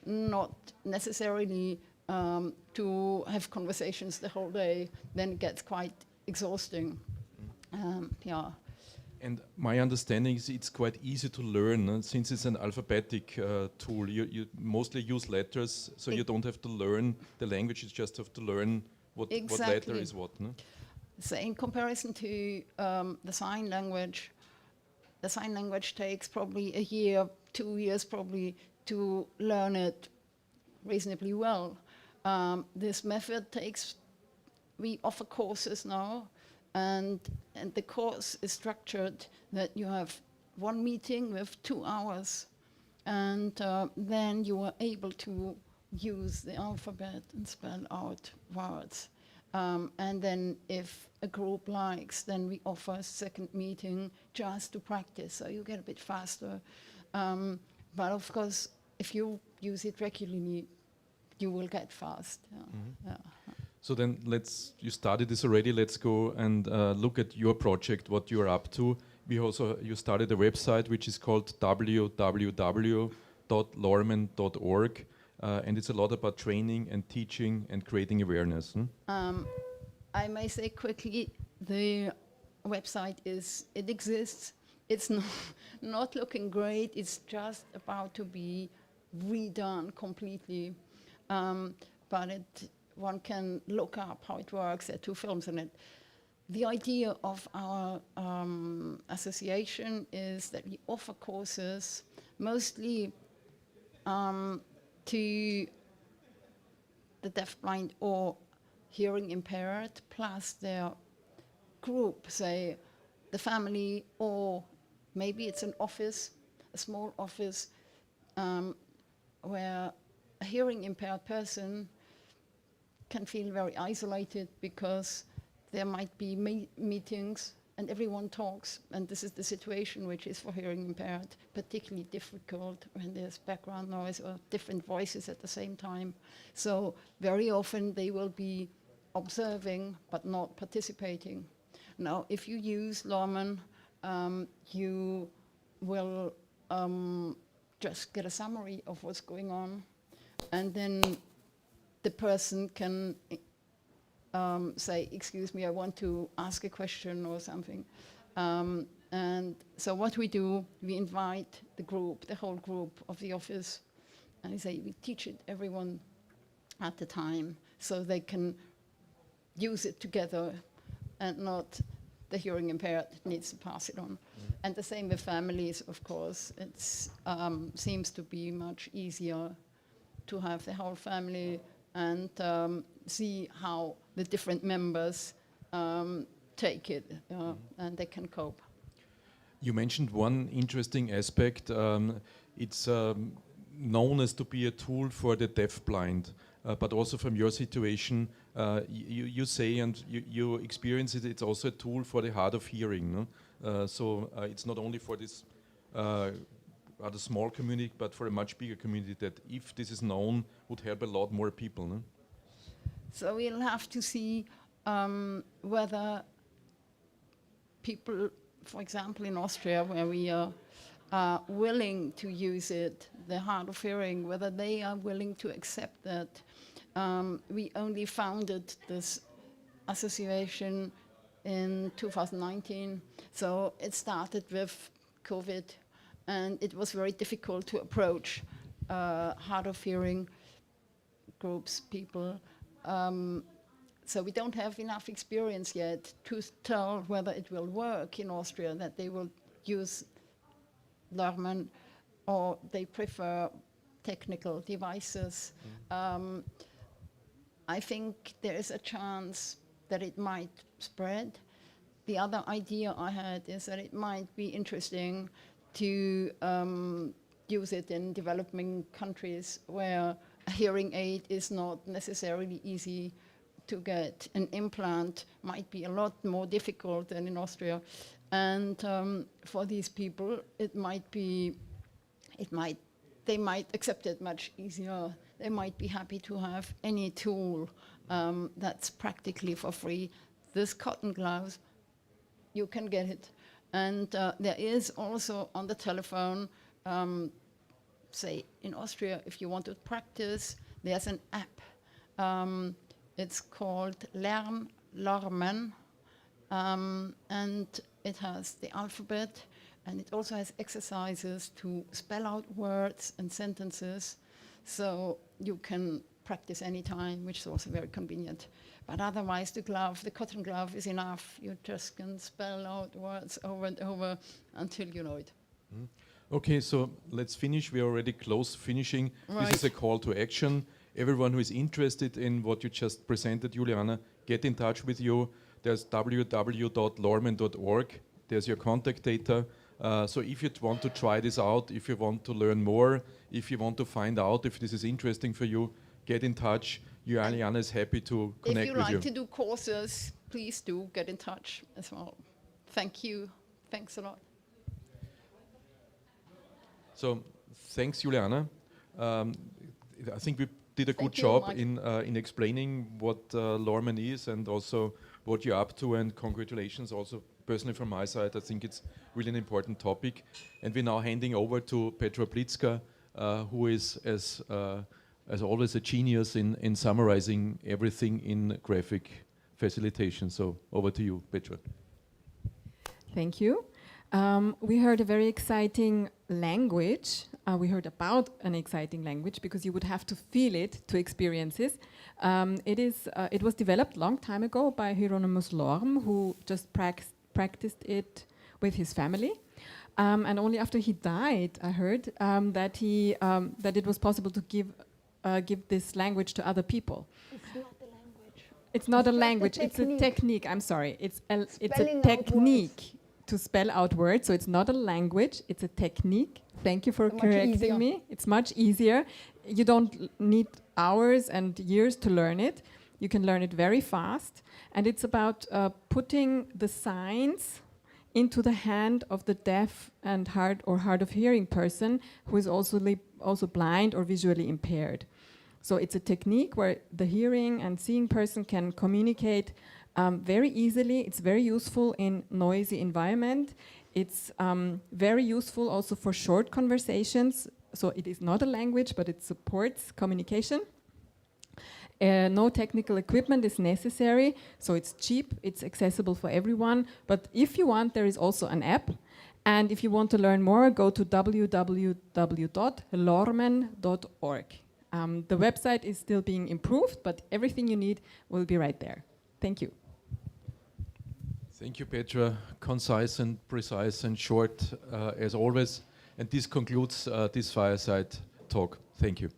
not necessarily to have conversations the whole day, then it gets quite exhausting. Yeah. And my understanding is it's quite easy to learn, since it's an alphabetic tool. You mostly use letters, so you don't have to learn the language, you just have to learn what letter is what. No? So in comparison to the sign language takes probably a year, 2 years probably to learn it reasonably well. This method takes, we offer courses now, and the course is structured that you have one meeting with 2 hours, and then you are able to use the alphabet and spell out words. And then if a group likes, then we offer a second meeting just to practice, so you get a bit faster. But of course, if you use it regularly, you will get fast. Yeah. So then you started this already, let's go and look at your project, what you're up to. You started a website which is called www.lorman.org, and it's a lot about training and teaching and creating awareness. I may say quickly, the website exists. It's not looking great, it's just about to be redone completely. But one can look up how it works. There are 2 films in it. The idea of our association is that we offer courses mostly to the deafblind or hearing impaired, plus their group, say the family, or maybe it's an office, a small office, where a hearing impaired person can feel very isolated because there might be meetings and everyone talks, and this is the situation which is for hearing impaired particularly difficult when there's background noise or different voices at the same time. So very often they will be observing but not participating. Now, if you use Lorman, you will just get a summary of what's going on, and then the person can say, excuse me, I want to ask a question or something. And so what we do, we invite the group, the whole group of the office, and we say we teach it everyone at the time so they can use it together and not the hearing impaired needs to pass it on. Mm-hmm. And the same with families, of course. It seems to be much easier to have the whole family and see how the different members take it, and they can cope. You mentioned one interesting aspect. It's known as to be a tool for the deafblind, but also from your situation, you say, and you experience it, it's also a tool for the hard of hearing. No? So it's not only for this rather small community, but for a much bigger community that, if this is known, would help a lot more people. No? So we'll have to see whether people, for example, in Austria, where we are willing to use it, the hard of hearing, whether they are willing to accept that. We only founded this association in 2019, so it started with COVID, and it was very difficult to approach hard of hearing groups, people. So we don't have enough experience yet to tell whether it will work in Austria, that they will use Lorman or they prefer technical devices. I think there is a chance that it might spread. The other idea I had is that it might be interesting to use it in developing countries where a hearing aid is not necessarily easy to get. An implant might be a lot more difficult than in Austria. And for these people, they might accept it much easier. They might be happy to have any tool that's practically for free. This cotton gloves, you can get it. And there is also on the telephone, say in Austria, if you want to practice, there's an app. It's called Lorman, and it has the alphabet, and it also has exercises to spell out words and sentences, so you can practice anytime, which is also very convenient. But otherwise, the cotton glove is enough. You just can spell out words over and over until you know it. Mm. Okay, so let's finish. We're already close finishing. Right. This is a call to action. Everyone who is interested in what you just presented, Juliana, get in touch with you. There's www.lorman.org. There's your contact data. So if you want to try this out, if you want to learn more, if you want to find out if this is interesting for you, get in touch. Juliana is happy to connect with you. If you like to do courses, please do get in touch as well. Thank you. Thanks a lot. So thanks, Juliana. I think we did a good job in explaining what Lorman is and also what you're up to, and congratulations also personally from my side. I think it's really an important topic. And we're now handing over to Petra Plichka, who is, as always, a genius in summarizing everything in graphic facilitation. So over to you, Petra. Thank you. We heard a very exciting language. We heard about an exciting language because you would have to feel it to experience it. It was developed a long time ago by Hieronymus Lorm, who just practiced it with his family. And only after he died, I heard that it was possible to give this language to other people. It's not a language. It's a technique. I'm sorry. It's a technique to spell out words. So it's not a language. It's a technique. Thank you for correcting me. It's much easier. You don't need hours and years to learn it. You can learn it very fast, and it's about putting the signs into the hand of the deaf and hard of hearing person who is also blind or visually impaired. So it's a technique where the hearing and seeing person can communicate very easily. It's very useful in noisy environment. It's very useful also for short conversations. So it is not a language, but it supports communication. No technical equipment is necessary, so it's cheap, it's accessible for everyone. But if you want, there is also an app. And if you want to learn more, go to www.lorman.org. The website is still being improved, but everything you need will be right there. Thank you. Thank you, Petra. Concise and precise and short, as always. And this concludes this fireside talk. Thank you.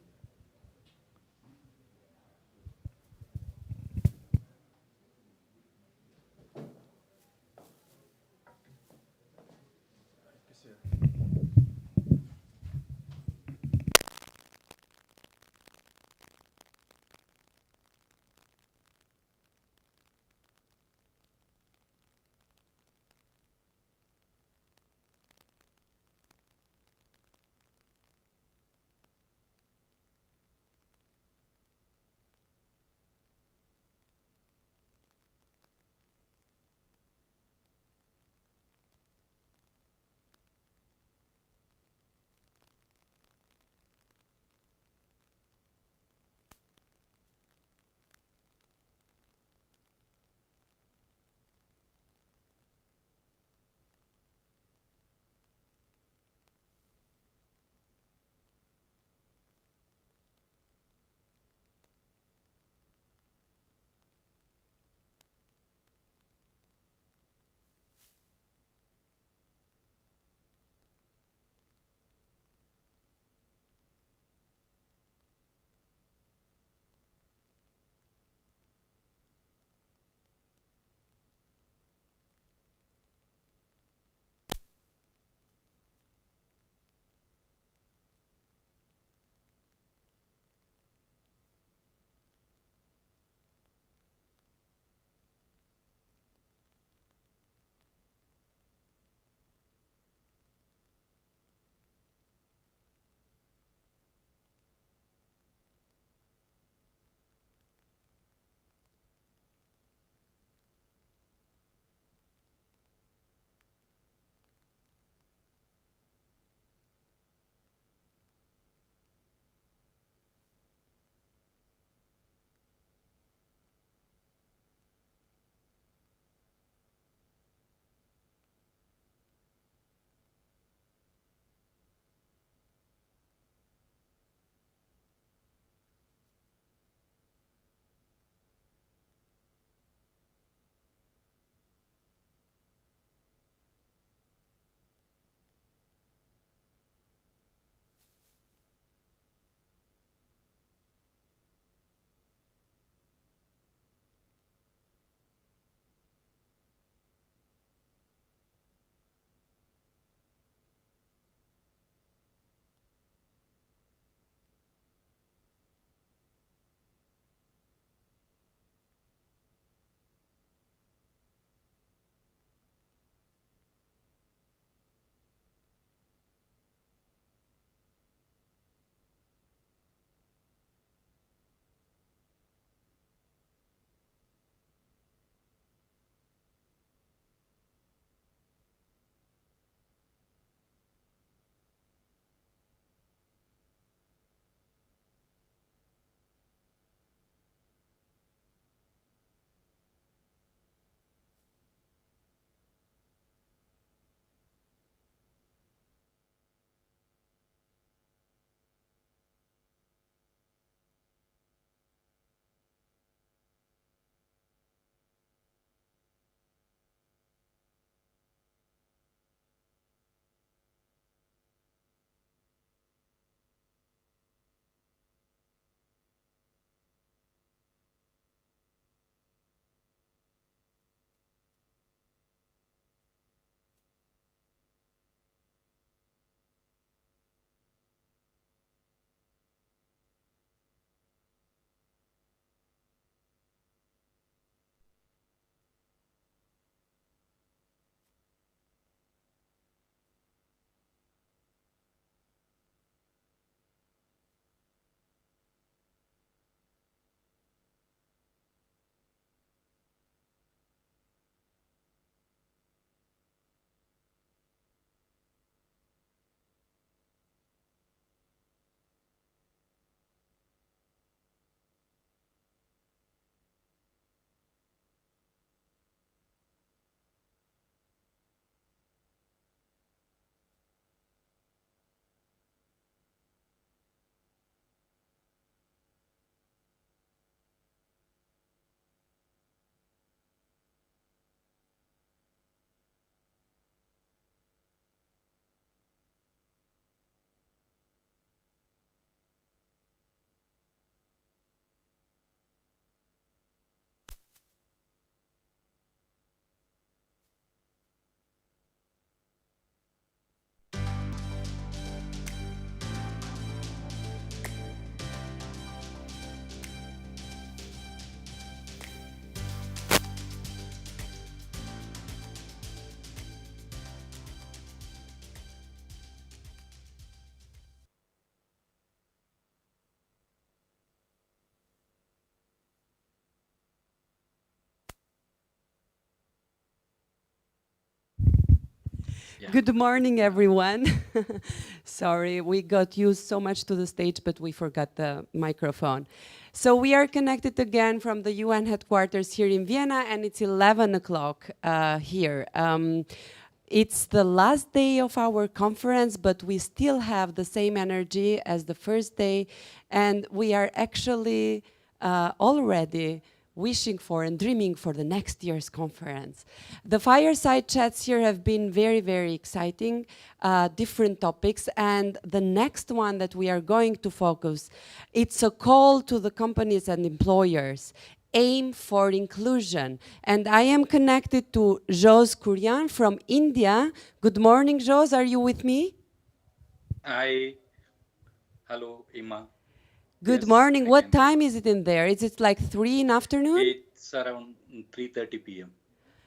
Yeah. Good morning, everyone. Sorry, we got used so much to the stage, but we forgot the microphone. So we are connected again from the UN headquarters here in Vienna, and it's 11 o'clock here. It's the last day of our conference, but we still have the same energy as the first day, and we are actually already wishing for and dreaming for the next year's conference. The fireside chats here have been very, very exciting, different topics, and the next one that we are going to focus, it's a call to the companies and employers. Aim for inclusion. And I am connected to Jos Kurian from India. Good morning, Jos, are you with me? Hi. Hello, Ima. Good Yes, morning. I What can hear. time is it in there? Is it like 3 in afternoon? It's around 3:30 p.m.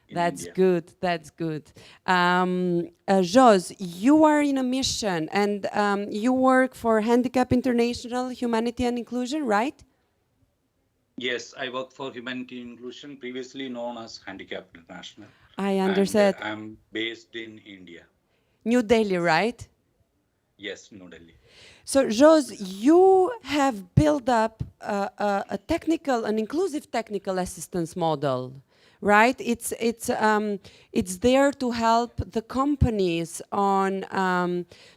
in That's India. good. That's good. Jos, you are in a mission and you work for Handicap International Humanity and Inclusion, right? Yes, I work for Humanity and Inclusion, previously known as Handicap International. I And understand. I'm based in India. New Delhi, right? Yes, New Delhi. So, Jos, you have built up an inclusive technical assistance model, right? It's there to help the companies on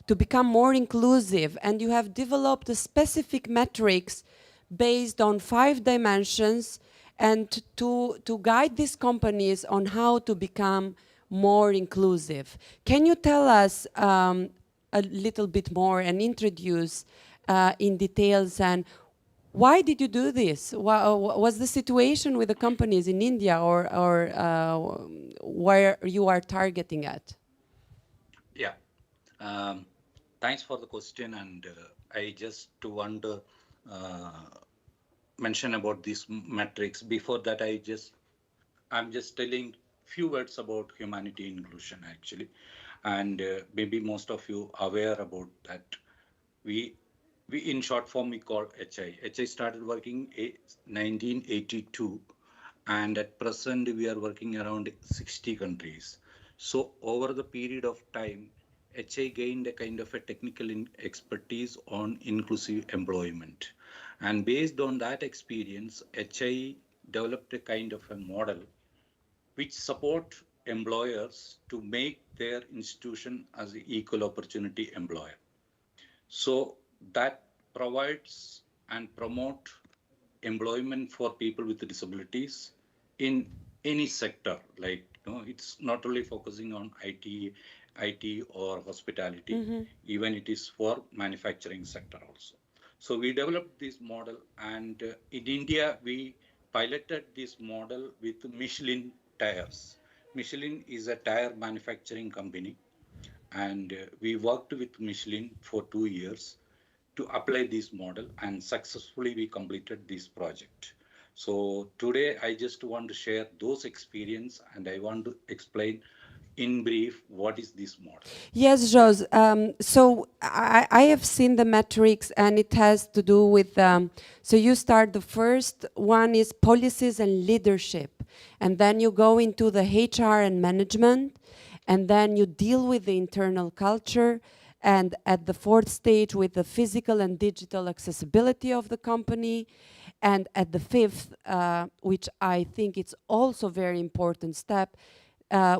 to become more inclusive, and you have developed a specific metrics based on 5 dimensions, and to guide these companies on how to become more inclusive. Can you tell us a little bit more and introduce in details, and why did you do this? Was the situation with the companies in India or where you are targeting at? Yeah. Thanks for the question. And I just want to mention about these metrics. Before that, I'm just telling few words about humanity inclusion, actually. And maybe most of you aware about that. We in short form, we call HI. HI started working in 1982, and at present we are working around 60 countries. So over the period of time, HI gained a kind of a technical expertise on inclusive employment. And based on that experience, HI developed a kind of a model which support employers to make their institution as an equal opportunity employer. So that provides and promote employment for people with disabilities in any sector. Like, it's not only focusing on IT or hospitality, even it is for manufacturing sector also. So we developed this model, and in India, we piloted this model with Michelin tires. Michelin is a tire manufacturing company, and we worked with Michelin for 2 years to apply this model, and successfully we completed this project. So today I just want to share those experience, and I want to explain in brief what is this model. Yes, Jos. So I have seen the metrics, and it has to do with, so you start, the first one is policies and leadership, and then you go into the HR and management, and then you deal with the internal culture, and at the 4th stage with the physical and digital accessibility of the company, and at the 5th, which I think it's also very important step,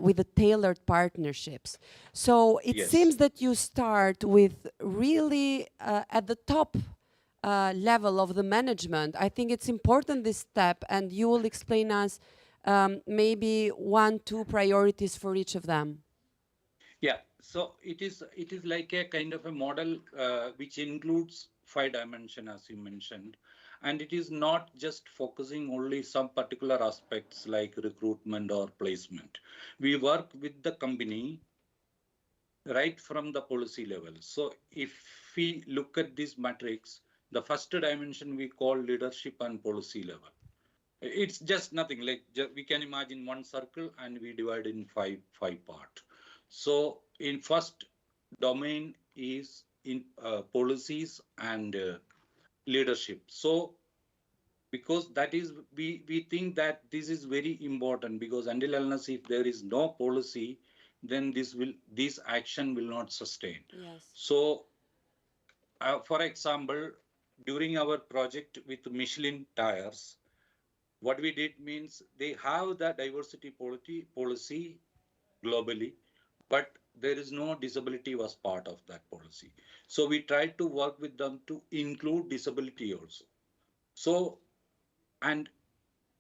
with the tailored partnerships. So it seems that you start with really at the top level of the management. I think it's important, this step, and you will explain us maybe 1, 2 priorities for each of them. Yeah, so it is like a kind of a model which includes 5 dimensions, as you mentioned, and it is not just focusing only some particular aspects like recruitment or placement. We work with the company right from the policy level. So if we look at these metrics, the first dimension we call leadership and policy level. It's just nothing like we can imagine one circle and we divide in five parts. So in first domain is in policies and leadership. So because that is, we think that this is very important, because until unless if there is no policy, then this action will not sustain. Yes. So, for example, during our project with Michelin tires, what we did means they have the diversity policy globally, but there is no disability was part of that policy. So we tried to work with them to include disability also. So, and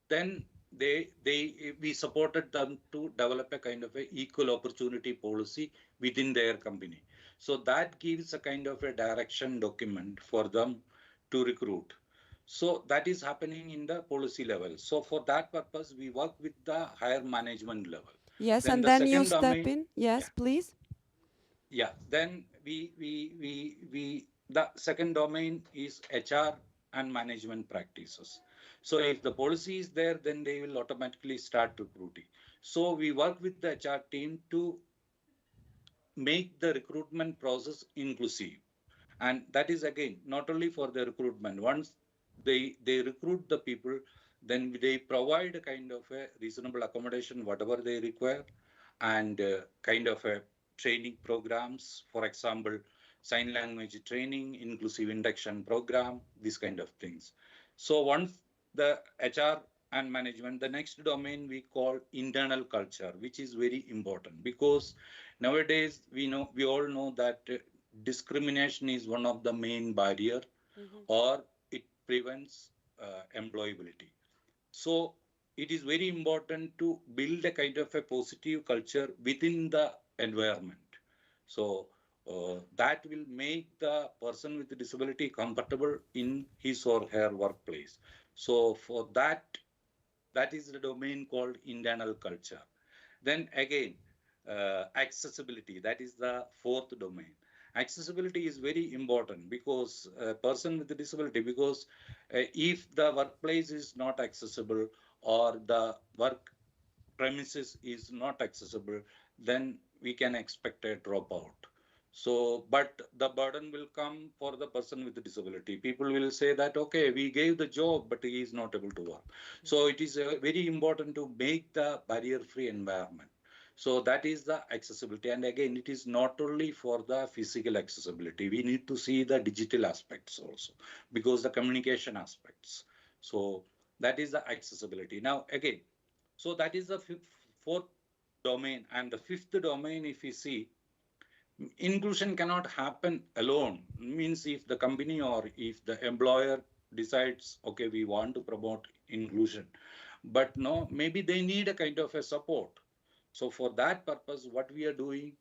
then we supported them to develop a kind of a equal opportunity policy within their company. So that gives a kind of a direction document for them to recruit. So that is happening in the policy level. So for that purpose, we work with the higher management level. Yes, Then and the then you second step domain, in. Yes, please. yeah. Then the second domain is HR and management practices. So if the policy is there, then they will automatically start recruiting. So we work with the HR team to make the recruitment process inclusive. And that is again, not only for the recruitment. Once they recruit the people, then they provide a kind of a reasonable accommodation, whatever they require, and kind of a training programs, for example, sign language training, inclusive induction program, these kind of things. So once the HR and management, the next domain we call internal culture, which is very important because nowadays we all know that discrimination is one of the main barrier or it prevents employability. So it is very important to build a kind of a positive culture within the environment. So that will make the person with the disability comfortable in his or her workplace. So for that is the domain called internal culture. Then again, accessibility, that is the fourth domain. Accessibility is very important because a person with a disability, because if the workplace is not accessible or the work premises is not accessible, then we can expect a dropout. So, but the burden will come for the person with the disability. People will say that, okay, we gave the job, but he is not able to work. So it is very important to make the barrier-free environment. So that is the accessibility. And again, it is not only for the physical accessibility. We need to see the digital aspects also, because the communication aspects. So that is the accessibility. Now, again, so that is the fourth domain. And the fifth domain, if you see, inclusion cannot happen alone. Means if the company or if the employer decides, okay, we want to promote inclusion, but no, maybe they need a kind of a support. So for that purpose, what we are doing,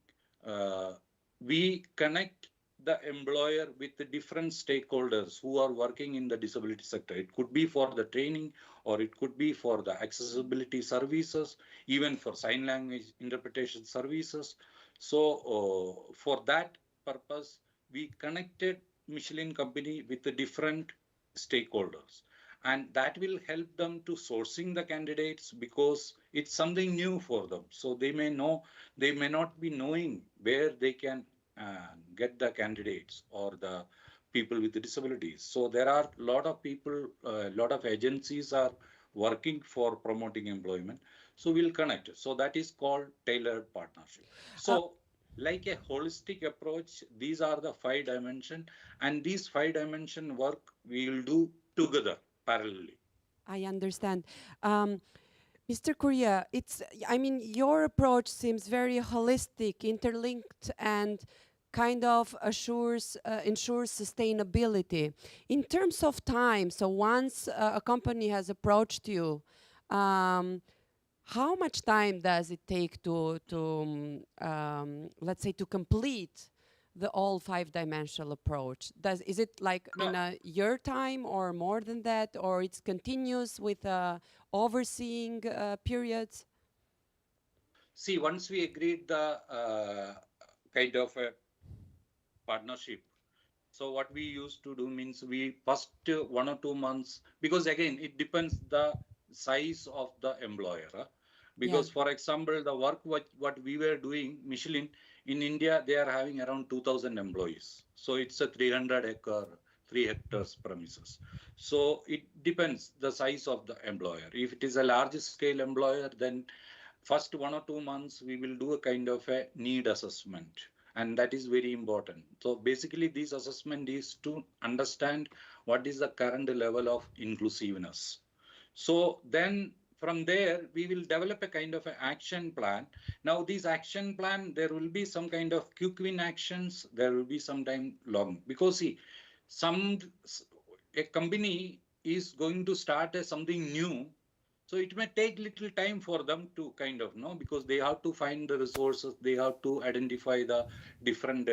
we connect the employer with the different stakeholders who are working in the disability sector. It could be for the training, or it could be for the accessibility services, even for sign language interpretation services. So for that purpose, we connected Michelin company with the different stakeholders. And that will help them to sourcing the candidates because it's something new for them. So they may not be knowing where they can get the candidates or the people with the disabilities. So there are a lot of people, a lot of agencies are working for promoting employment. So we'll connect it. So that is called tailored partnership. So like a holistic approach, these are the 5 dimensions, and these 5 dimension work we will do together parallelly. I understand. Mr. Korea, your approach seems very holistic, interlinked, and kind of ensures sustainability. In terms of time, so once a company has approached you, how much time does it take to let's say, to complete the all 5-dimensional approach? Is it like in a year time or more than that, or it's continuous with overseeing periods? See, once we agreed the kind of a partnership, so what we used to do means we first 1 or 2 months, because again, it depends the size of the employer. Because for example, the work what we were doing, Michelin, in India, they are having around 2,000 employees. So it's a 3 hectares premises. So it depends the size of the employer. If it is a large scale employer, then first 1 or 2 months, we will do a kind of a need assessment. And that is very important. So basically, this assessment is to understand what is the current level of inclusiveness. So then from there, we will develop a kind of an action plan. Now, this action plan, there will be some kind of quick win actions. There will be some time long. Because see, a company is going to start something new. So it may take little time for them to kind of know, because they have to find the resources, they have to identify the different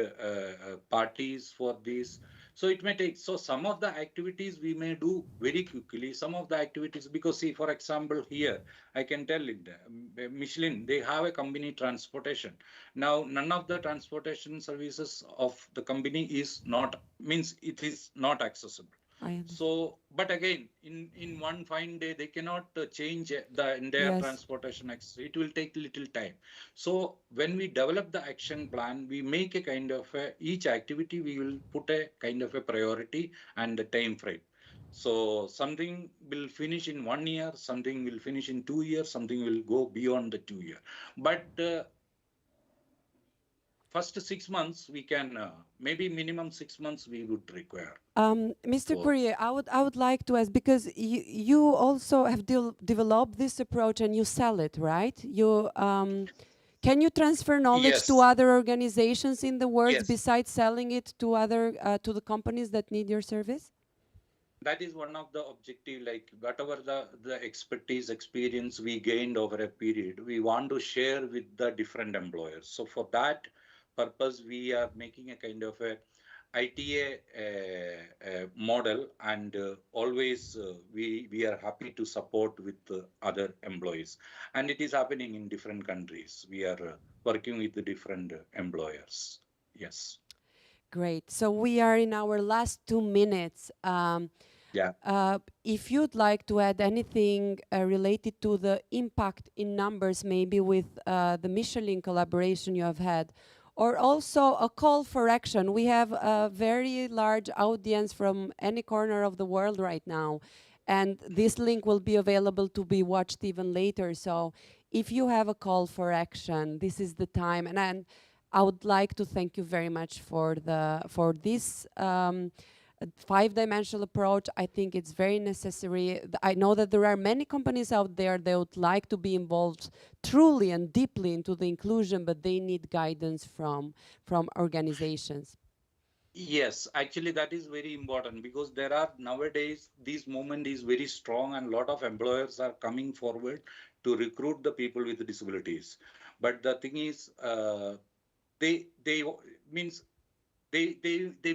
parties for this. So it may take, so some of the activities we may do very quickly, some of the activities, because see, for example, here, I can tell it, Michelin, they have a company transportation. Now, none of the transportation services of the company is not, means it is not accessible. So, but again, in one fine day, they cannot change the entire transportation. It will take little time. So when we develop the action plan, we make a kind of each activity, we will put a kind of a priority and a time frame. So something will finish in 1 year, something will finish in 2 years, something will go beyond the 2 year. But first 6 months, we can, maybe minimum 6 months we would require. Mr. Puri, I would like to ask, because you also have developed this approach and you sell it, right? You can you transfer knowledge to other organizations in the world besides selling it to other to the companies that need your service? That is one of the objective, like whatever the expertise, experience we gained over a period, we want to share with the different employers. So for that purpose, we are making a kind of a ITA model, and always we are happy to support with other employees. And it is happening in different countries. We are working with the different employers. Yes. Great. So we are in our last 2 minutes. If you'd like to add anything related to the impact in numbers, maybe with the Michelin collaboration you have had, or also a call for action. We have a very large audience from any corner of the world right now, and this link will be available to be watched even later. So if you have a call for action, this is the time. And I would like to thank you very much for this 5-dimensional approach. I think it's very necessary. I know that there are many companies out there that would like to be involved truly and deeply into the inclusion, but they need guidance from organizations. Yes, actually that is very important, because there are nowadays, this movement is very strong and a lot of employers are coming forward to recruit the people with disabilities. But the thing is, they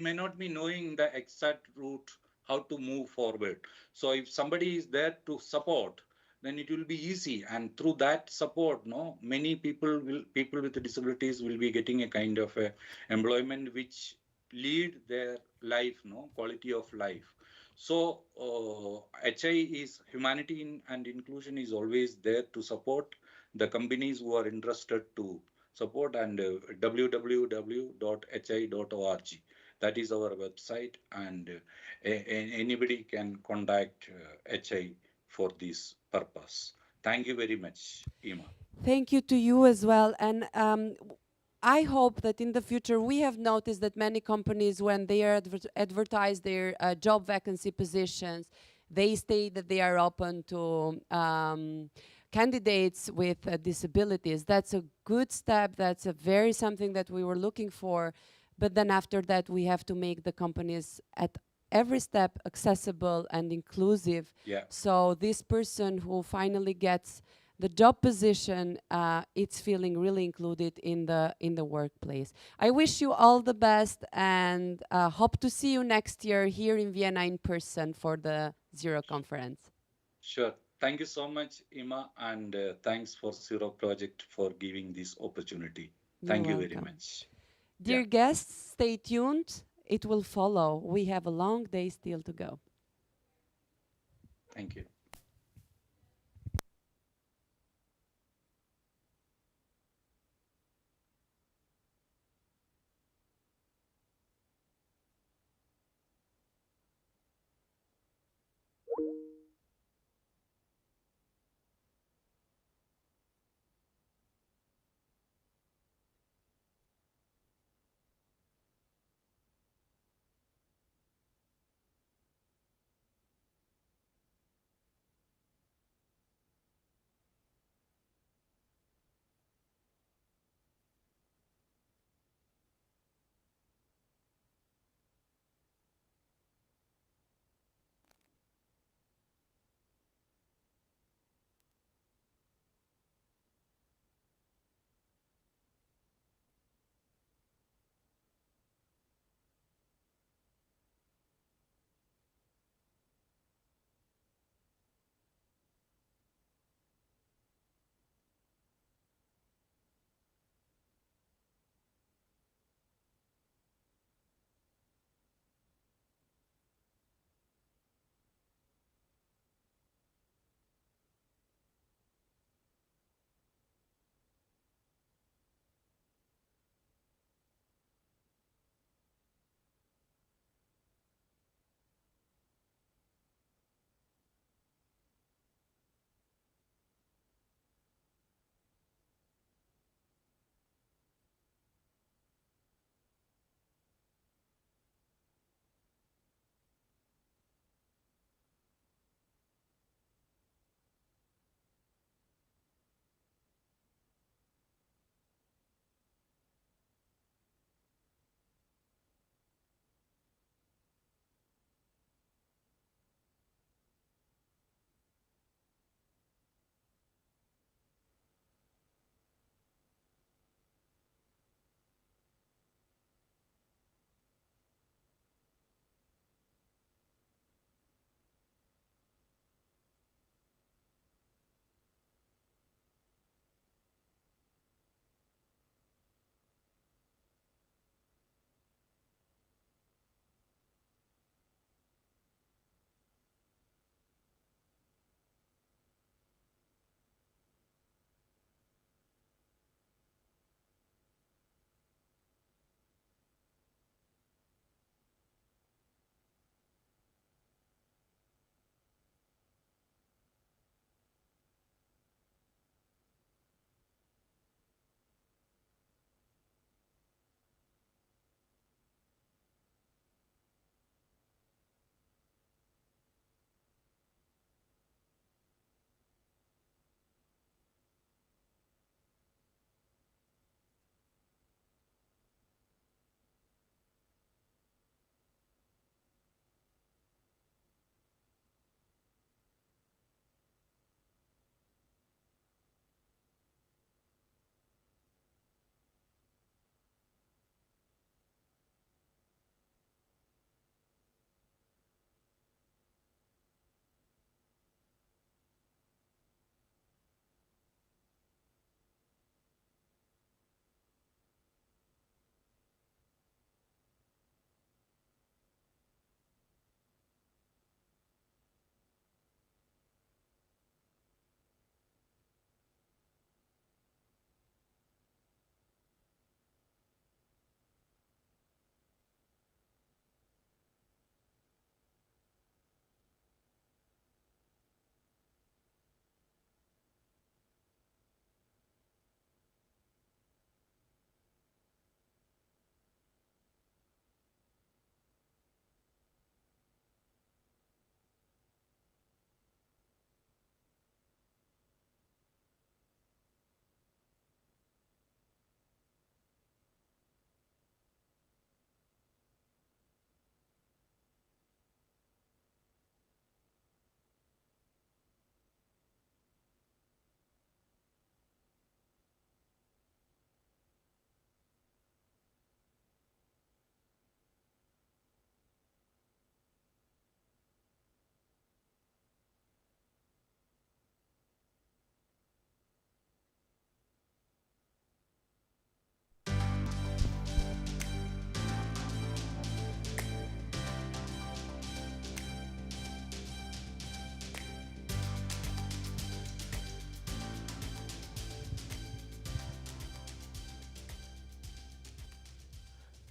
may not be knowing the exact route how to move forward. So if somebody is there to support, then it will be easy, and through that support, many people with disabilities will be getting a kind of employment which lead their life, quality of life. So HI is humanity and inclusion is always there to support the companies who are interested to support, and www.hi.org. That is our website, and anybody can contact HI for this purpose. Thank you very much, Ima. Thank you to you as well. And I hope that in the future, we have noticed that many companies, when they are advertise their job vacancy positions, they state that they are open to candidates with disabilities. That's a good step. That's a very something that we were looking for. But then after that, we have to make the companies at every step accessible and inclusive. So this person who finally gets the job position, it's feeling really included in the workplace. I wish you all the best, and hope to see you next year here in Vienna in person for the Zero conference. Sure. Thank you so much, Ima, and thanks for Zero Project for giving this opportunity. Thank you very much. Dear guests, stay tuned. It will follow. We have a long day still to go. Thank you.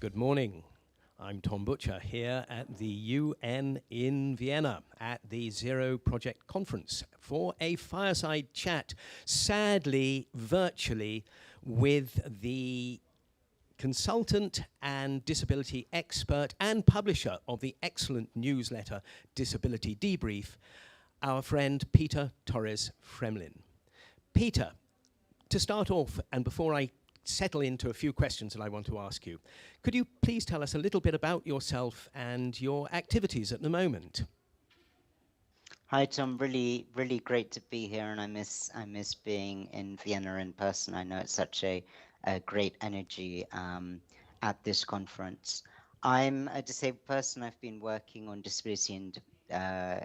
Good morning. I'm Tom Butcher here at the UN in Vienna at the Zero Project Conference for a fireside chat, sadly virtually, with the consultant and disability expert and publisher of the excellent newsletter Disability Debrief, our friend Peter Torres-Fremlin. Peter, to start off, and before I settle into a few questions that I want to ask you, could you please tell us a little bit about yourself and your activities at the moment? Hi Tom, really great to be here, and I miss being in Vienna in person. I know it's such a great energy at this conference. I'm a disabled person. I've been working on disability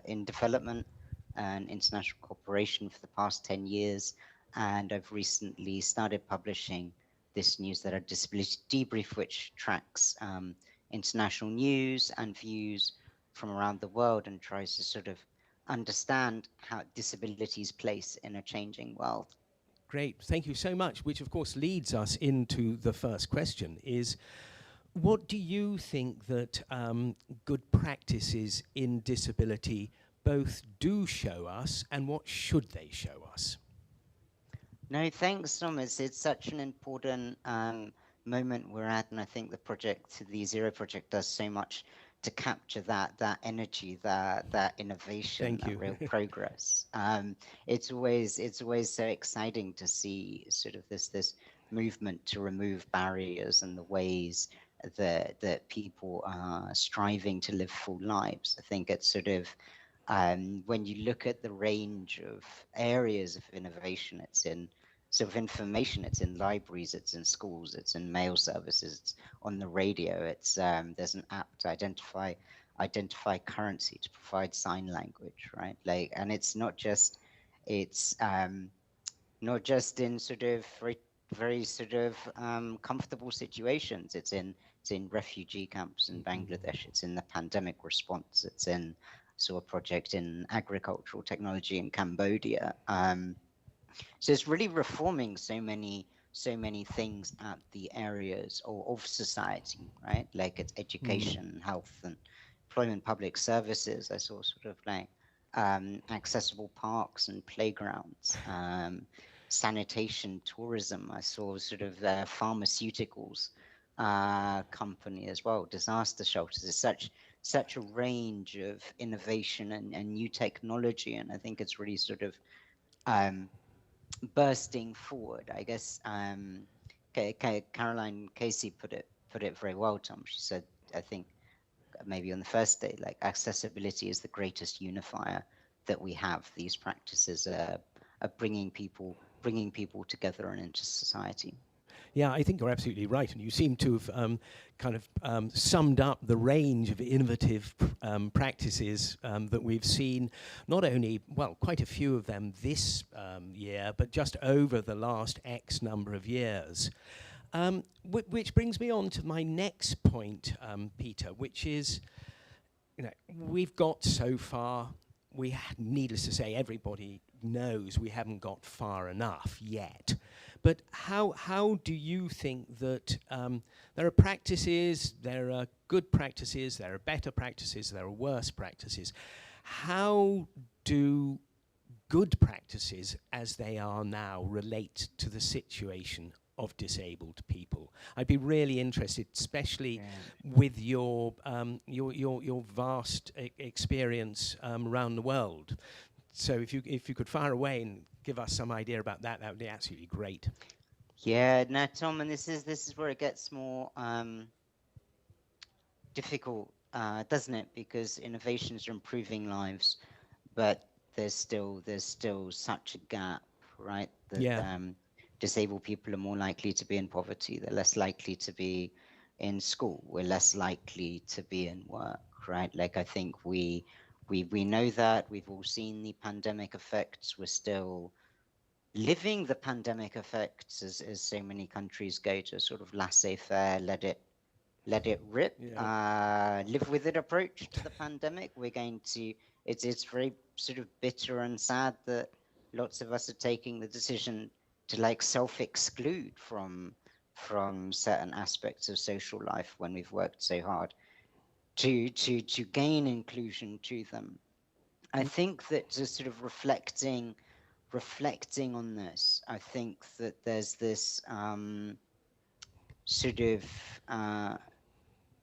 in development and international cooperation for the past 10 years, and I've recently started publishing this newsletter, Disability Debrief, which tracks international news and views from around the world and tries to sort of understand how disabilities place in a changing world. Great, thank you so much, which of course leads us into the first question is, what do you think that good practices in disability both do show us, and what should they show us? No, thanks, Thomas. It's such an important moment we're at, and I think the Zero Project does so much to capture that energy, that innovation, that real progress. It's always so exciting to see sort of this movement to remove barriers and the ways that people are striving to live full lives. I think it's sort of when you look at the range of areas of innovation, it's in sort of information, it's in libraries, it's in schools, it's in mail services, it's on the radio, it's there's an app to identify currency, to provide sign language, right? Like, and it's not just in sort of very sort of comfortable situations. It's in refugee camps in Bangladesh, it's in the pandemic response, it's in a project in agricultural technology in Cambodia. So it's really reforming so many things at the areas of society, right? Like it's education, health, and employment, public services. I saw sort of like accessible parks and playgrounds, sanitation, tourism. I saw sort of pharmaceuticals company as well, disaster shelters. It's such a range of innovation and new technology, and I think it's really sort of bursting forward. I guess Caroline Casey put it very well, Tom. She said, I think maybe on the first day, like accessibility is the greatest unifier that we have. These practices are bringing people together and into society. Yeah, I think you're absolutely right, and you seem to have summed up the range of innovative practices that we've seen, not only, well, quite a few of them this year, but just over the last X number of years. Which brings me on to my next point, Peter, which is, we've got so far, needless to say, everybody knows we haven't got far enough yet. But how do you think that there are practices, there are good practices, there are better practices, there are worse practices? How do good practices as they are now relate to the situation of disabled people? I'd be really interested, especially with your vast experience around the world. So if you could fire away and give us some idea about that, that would be absolutely great. Yeah, no, Tom, and this is where it gets more difficult, doesn't it? Because innovations are improving lives, but there's still such a gap, right? That disabled people are more likely to be in poverty. They're less likely to be in school. We're less likely to be in work, right? Like, I think we know that. We've all seen the pandemic effects. We're still living the pandemic effects as so many countries go to sort of laissez-faire, let it rip, live with it approach to the pandemic. We're going to, it's very sort of bitter and sad that lots of us are taking the decision to like self-exclude from from certain aspects of social life when we've worked so hard to gain inclusion to them. I think that just sort of reflecting on this, I think that there's this sort of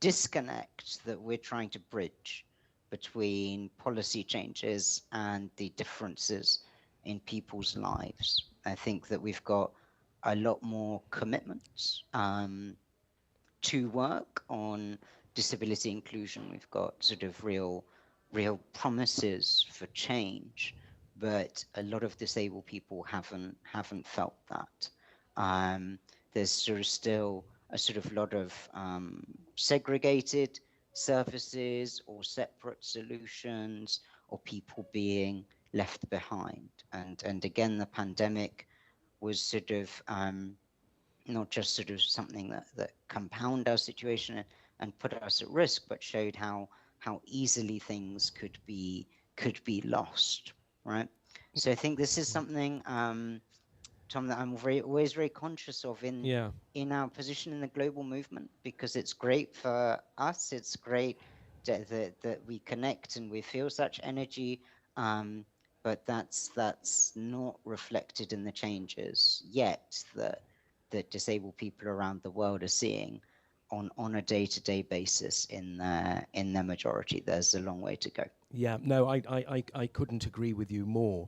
disconnect that we're trying to bridge between policy changes and the differences in people's lives. I think that we've got a lot more commitments to work on disability inclusion. We've got sort of real promises for change, but a lot of disabled people haven't felt that. There's sort of still a sort of lot of segregated services or separate solutions, or people being left behind. And again, the pandemic was sort of not just sort of something that compound our situation and put us at risk, but showed how easily things could be lost, right? So I think this is something, Tom, that I'm always very conscious of in our position in the global movement, because it's great for us. It's great that we connect and we feel such energy, but that's not reflected in the changes yet that disabled people around the world are seeing on a day-to-day basis in their majority. There's a long way to go. Yeah, no, I couldn't agree with you more,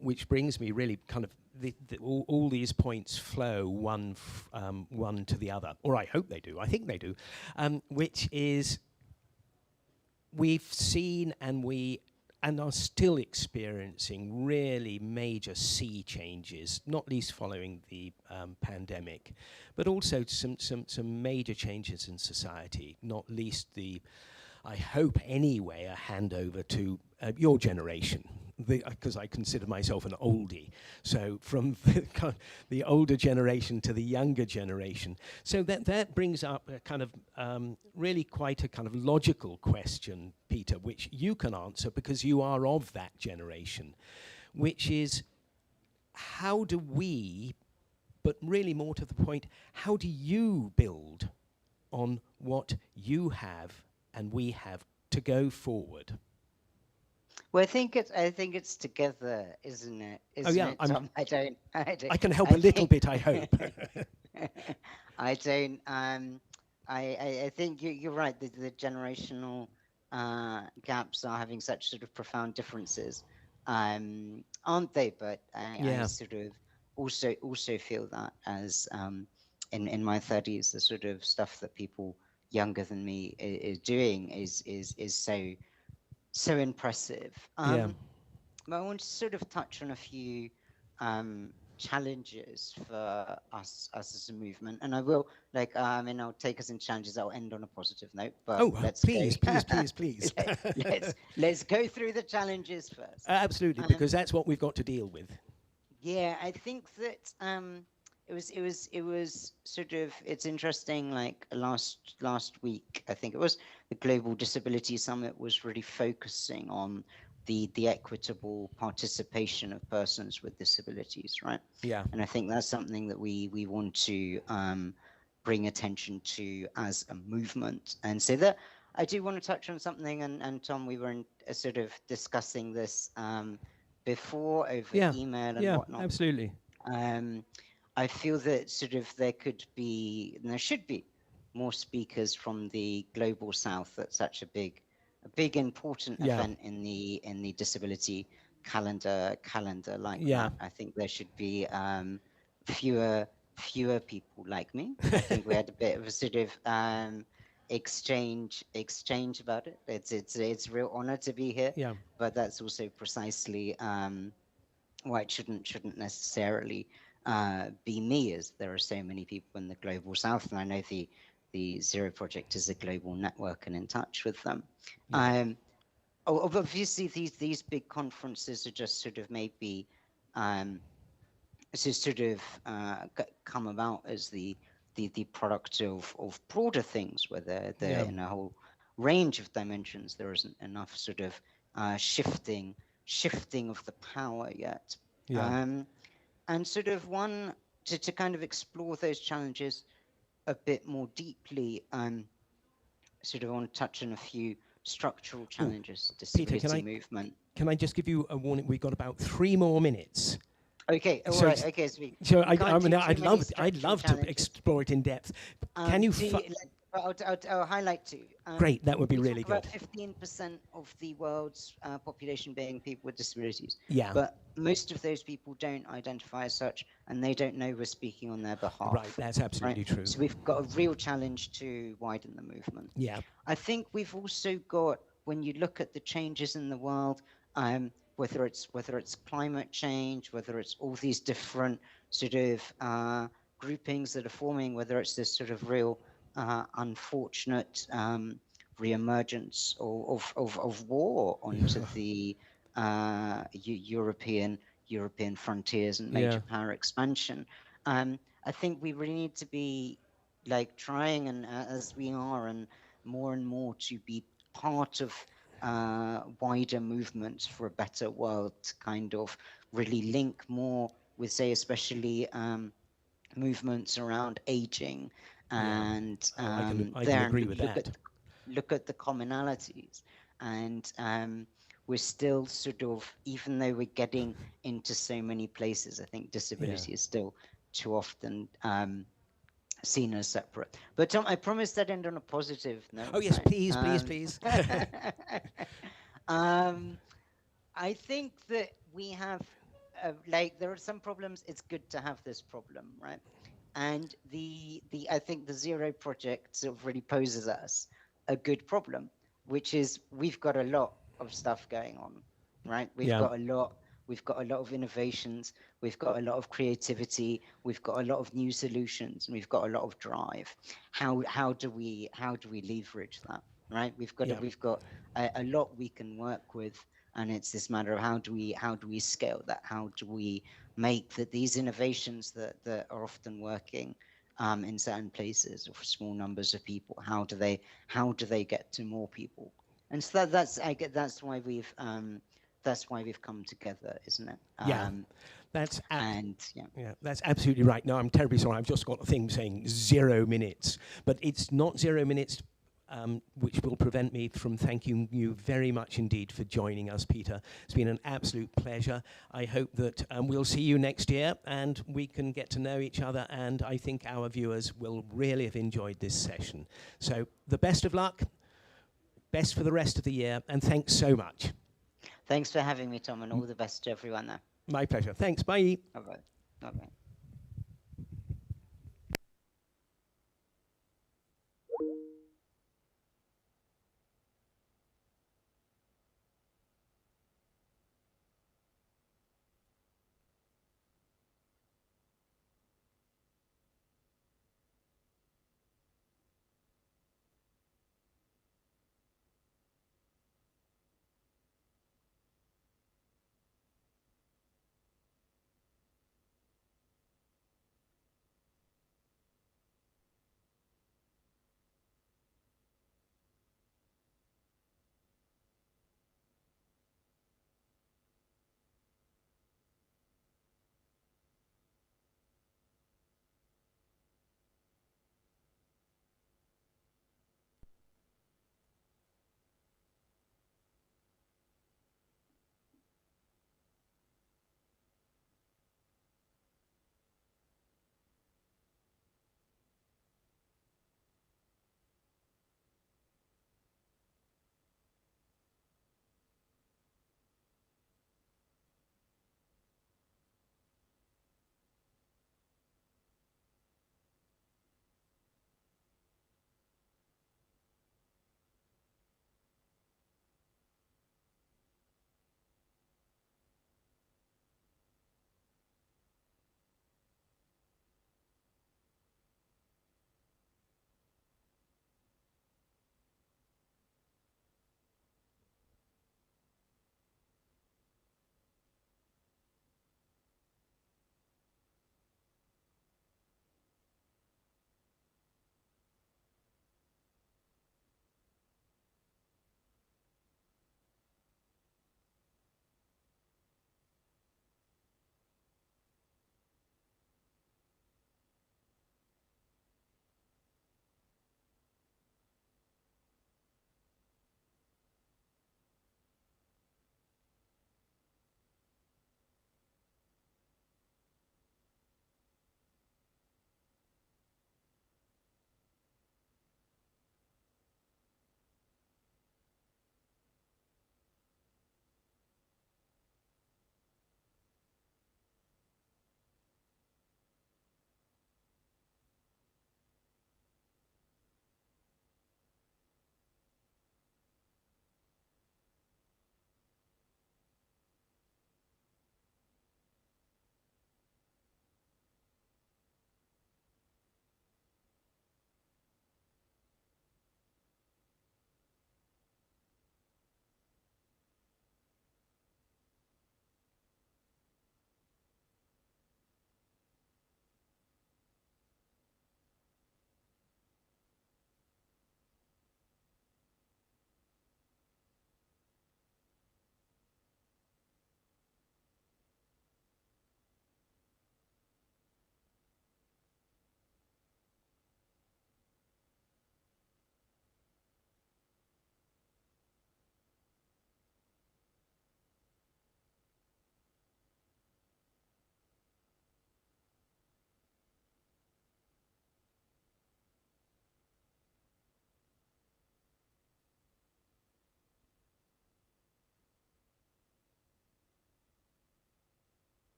which brings me really kind of all these points flow one to the other, or I hope they do. I think they do, which is we've seen and are still experiencing really major sea changes, not least following the pandemic, but also some major changes in society, not least I hope anyway, a handover to your generation, because I consider myself an oldie. So from the older generation to the younger generation. So that brings up a kind of really quite a kind of logical question, Peter, which you can answer because you are of that generation, which is how do we, but really more to the point, how do you build on what you have and we have to go forward? Well, I think it's together, isn't it? Tom? I can help a little bit, I hope. I don't. I think you're right. The generational gaps are having such sort of profound differences, aren't they? But I sort of also feel that as in my 30s, the sort of stuff that people younger than me is doing is so impressive. But I want to sort of touch on a few challenges for us as a movement, and I will I'll take us in challenges. I'll end on a positive note. But please. let's go through the challenges first. Absolutely, because that's what we've got to deal with. Yeah, I think that it was sort of, it's interesting, like last week, I think it was, the Global Disability Summit was really focusing on the equitable participation of persons with disabilities, right? Yeah. And I think that's something that we want to bring attention to as a movement. And so that I do want to touch on something, and Tom, we were sort of discussing this before over email and whatnot. Yeah, absolutely. I feel that sort of there could be, and there should be, more speakers from the global south. That's such a big important event in the disability calendar like that. I think there should be fewer people like me. I think we had a bit of a sort of exchange about it. It's a real honor to be here. Yeah. But that's also precisely why it shouldn't necessarily be me, as there are so many people in the global south, and I know the Zero Project is a global network and in touch with them. Obviously these big conferences are just sort of maybe come about as the product of broader things, where they're in a whole range of dimensions. There isn't enough sort of shifting of the power yet. And sort of one to kind of explore those challenges a bit more deeply, sort of want to touch on a few structural challenges, disability movement. Can I just give you a warning? We've got about 3 more minutes. Okay, all So right, okay, so I'd love to explore it in depth. Can you? I'll highlight 2. Great, that would be really good. About 15% of the world's population being people with disabilities. Yeah. But most of those people don't identify as such, and they don't know we're speaking on their behalf. Right, that's absolutely true. So we've got a real challenge to widen the movement. Yeah. I think we've also got, when you look at the changes in the world, whether it's climate change, whether it's all these different sort of groupings that are forming, whether it's this sort of real unfortunate re-emergence of war onto the European frontiers and major power expansion. I think we really need to be like trying, and as we are, and more to be part of wider movements for a better world, to kind of really link more with, say, especially movements around aging, and I can agree with that. Look at the commonalities, and we're still sort of, even though we're getting into so many places, I think disability is still too often seen as separate. But Tom, I promise that end on a positive note. Oh yes, please. I think that we have, like, there are some problems. It's good to have this problem, right? And I think the Zero project sort of really poses us a good problem, which is we've got a lot of stuff going on, right? We've got a lot of innovations, we've got a lot of creativity, we've got a lot of new solutions, and we've got a lot of drive. How do we leverage that, right? We've got a lot we can work with, and it's this matter of how do we scale that? How do we make that these innovations that are often working in certain places or for small numbers of people, how do they get to more people? And so that's why we've come together, isn't it? That's absolutely right. No, I'm terribly sorry. I've just got a thing saying 0 minutes, but it's not 0 minutes, which will prevent me from thanking you very much indeed for joining us, Peter. It's been an absolute pleasure. I hope that we'll see you next year and we can get to know each other, and I think our viewers will really have enjoyed this session. So the best of luck, best for the rest of the year, and thanks so much. Thanks for having me, Tom, and all the best to everyone there. My pleasure. Thanks. Bye. Bye-bye. Bye-bye.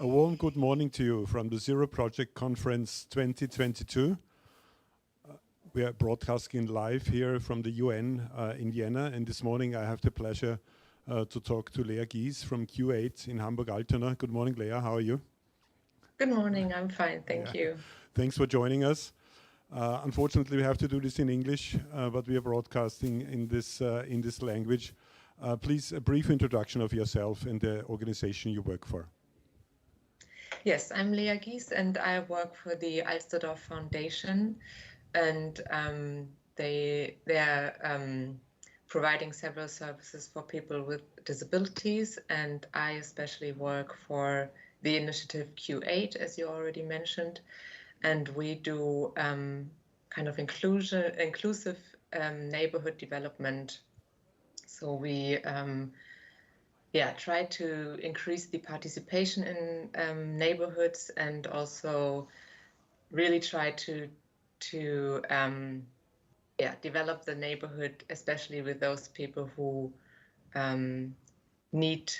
A warm good morning to you from the Zero Project Conference 2022. We are broadcasting live here from the UN in Vienna, and this morning I have the pleasure to talk to Lea Gies from Q8 in Hamburg-Altona. Good morning, Lea. How are you? Good morning. I'm fine. Thank you. Thanks for joining us. Unfortunately, we have to do this in English, but we are broadcasting in this language. Please, a brief introduction of yourself and the organization you work for. Yes, I'm Lea Gies, and I work for the Alsterdorf Foundation, and they are providing several services for people with disabilities, and I especially work for the initiative Q8, as you already mentioned, and we do kind of inclusive neighborhood development. So we try to increase the participation in neighborhoods, and also really try to develop the neighborhood, especially with those people who need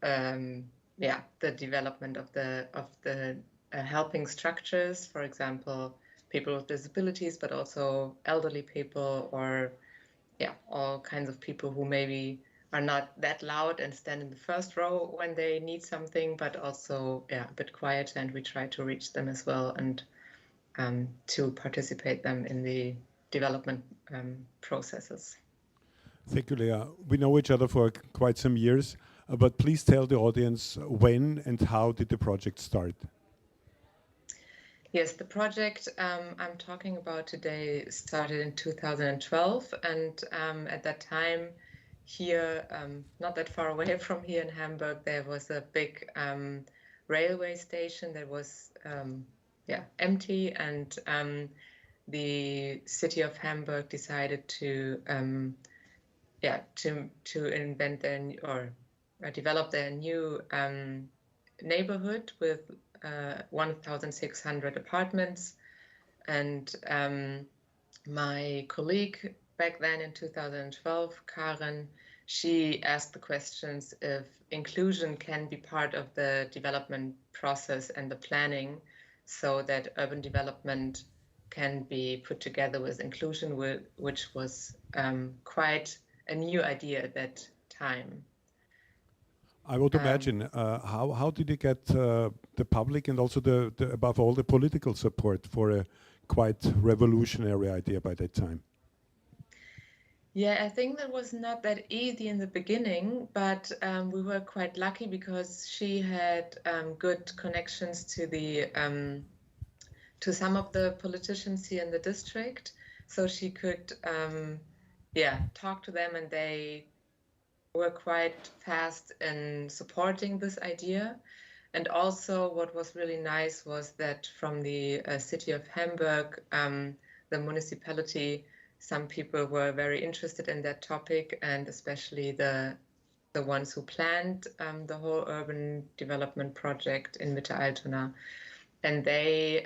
the development of the helping structures, for example, people with disabilities, but also elderly people, or all kinds of people who maybe are not that loud and stand in the first row when they need something, but also a bit quieter, and we try to reach them as well, and to participate them in the development processes. Thank you, Lea. We know each other for quite some years, but please tell the audience when and how did the project start? Yes, the project I'm talking about today started in 2012, and at that time here, not that far away from here in Hamburg, there was a big railway station that was empty, and the city of Hamburg decided to invent or develop their new neighborhood with 1,600 apartments, and my colleague back then in 2012, Karen, she asked the questions if inclusion can be part of the development process and the planning, so that urban development can be put together with inclusion, which was quite a new idea at that time. I would imagine. How did you get the public and also above all the political support for a quite revolutionary idea by that time? Yeah, I think that was not that easy in the beginning, but we were quite lucky because she had good connections to some of the politicians here in the district, so she could talk to them, and they were quite fast in supporting this idea. And also what was really nice was that from the city of Hamburg, the municipality, some people were very interested in that topic, and especially the ones who planned the whole urban development project in Mitte Altona. And they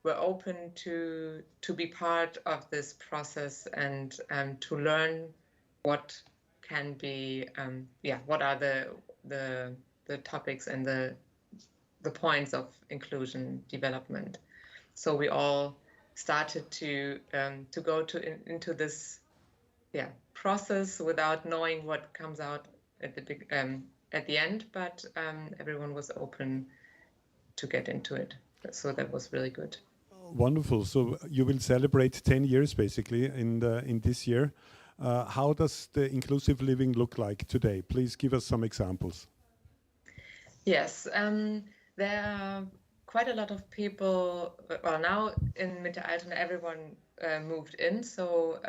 were open to be part of this process and to learn what can be, what are the topics and the points of inclusion development. So we all started to go into this process without knowing what comes out at the end, but everyone was open to get into it. So that was really good. Wonderful. So you will celebrate 10 years basically in this year. How does the inclusive living look like today? Please give us some examples. Yes, there are quite a lot of people. Well, now in Mitte Altona, everyone moved in, so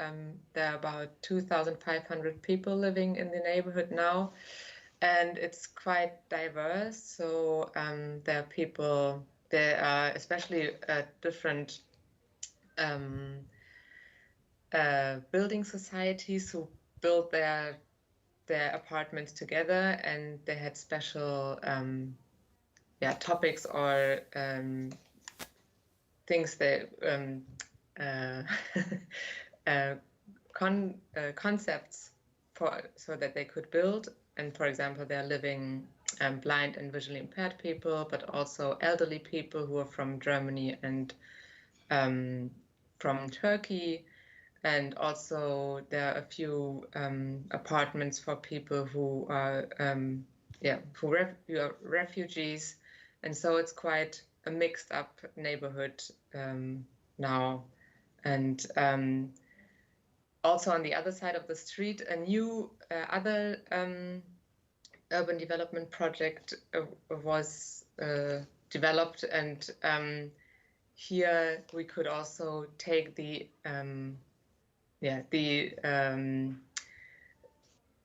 there are about 2,500 people living in the neighborhood now, and it's quite diverse. So there are especially different building societies who built their apartments together, and they had special topics or things that concepts so that they could build. And for example, they're living blind and visually impaired people, but also elderly people who are from Germany and from Turkey. And also there are a few apartments for people who are who are refugees, and so it's quite a mixed up neighborhood now. And also on the other side of the street, a new other urban development project was developed, and here we could also take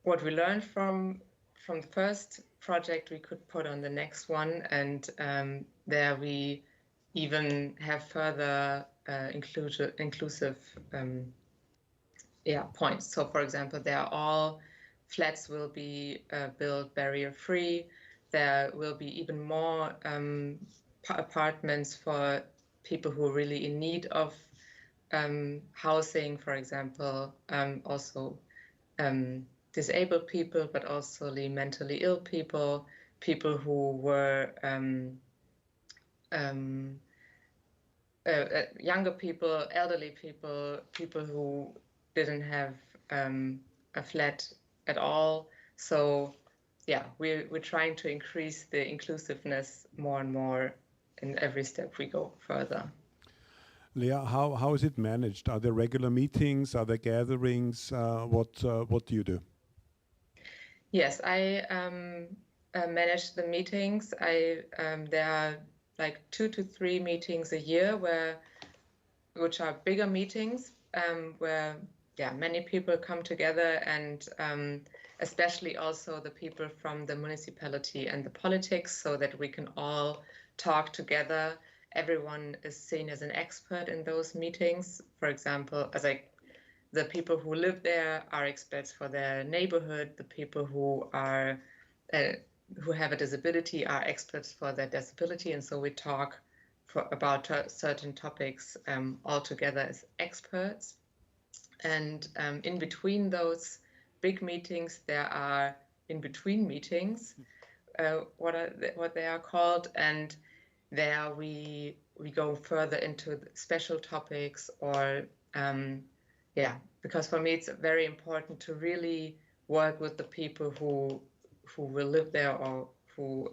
what we learned from the first project we could put on the next one, and there we even have further inclusive points. So for example, all flats will be built barrier free. There will be even more apartments for people who are really in need of housing, for example, also disabled people, but also the mentally ill people, people who were younger people, elderly people, people who didn't have a flat at all. So yeah, we're trying to increase the inclusiveness more and more in every step we go further. Leah, how is it managed? Are there regular meetings? Are there gatherings? What do you do? Yes, I manage the meetings. There are like 2 to 3 meetings a year, which are bigger meetings, where many people come together, and especially also the people from the municipality and the politics, so that we can all talk together. Everyone is seen as an expert in those meetings. For example, the people who live there are experts for their neighborhood. The people who have a disability are experts for their disability, and so we talk about certain topics all together as experts. And in between those big meetings, there are in-between meetings, what they are called, and there we go further into special topics, or because for me it's very important to really work with the people who will live there, or who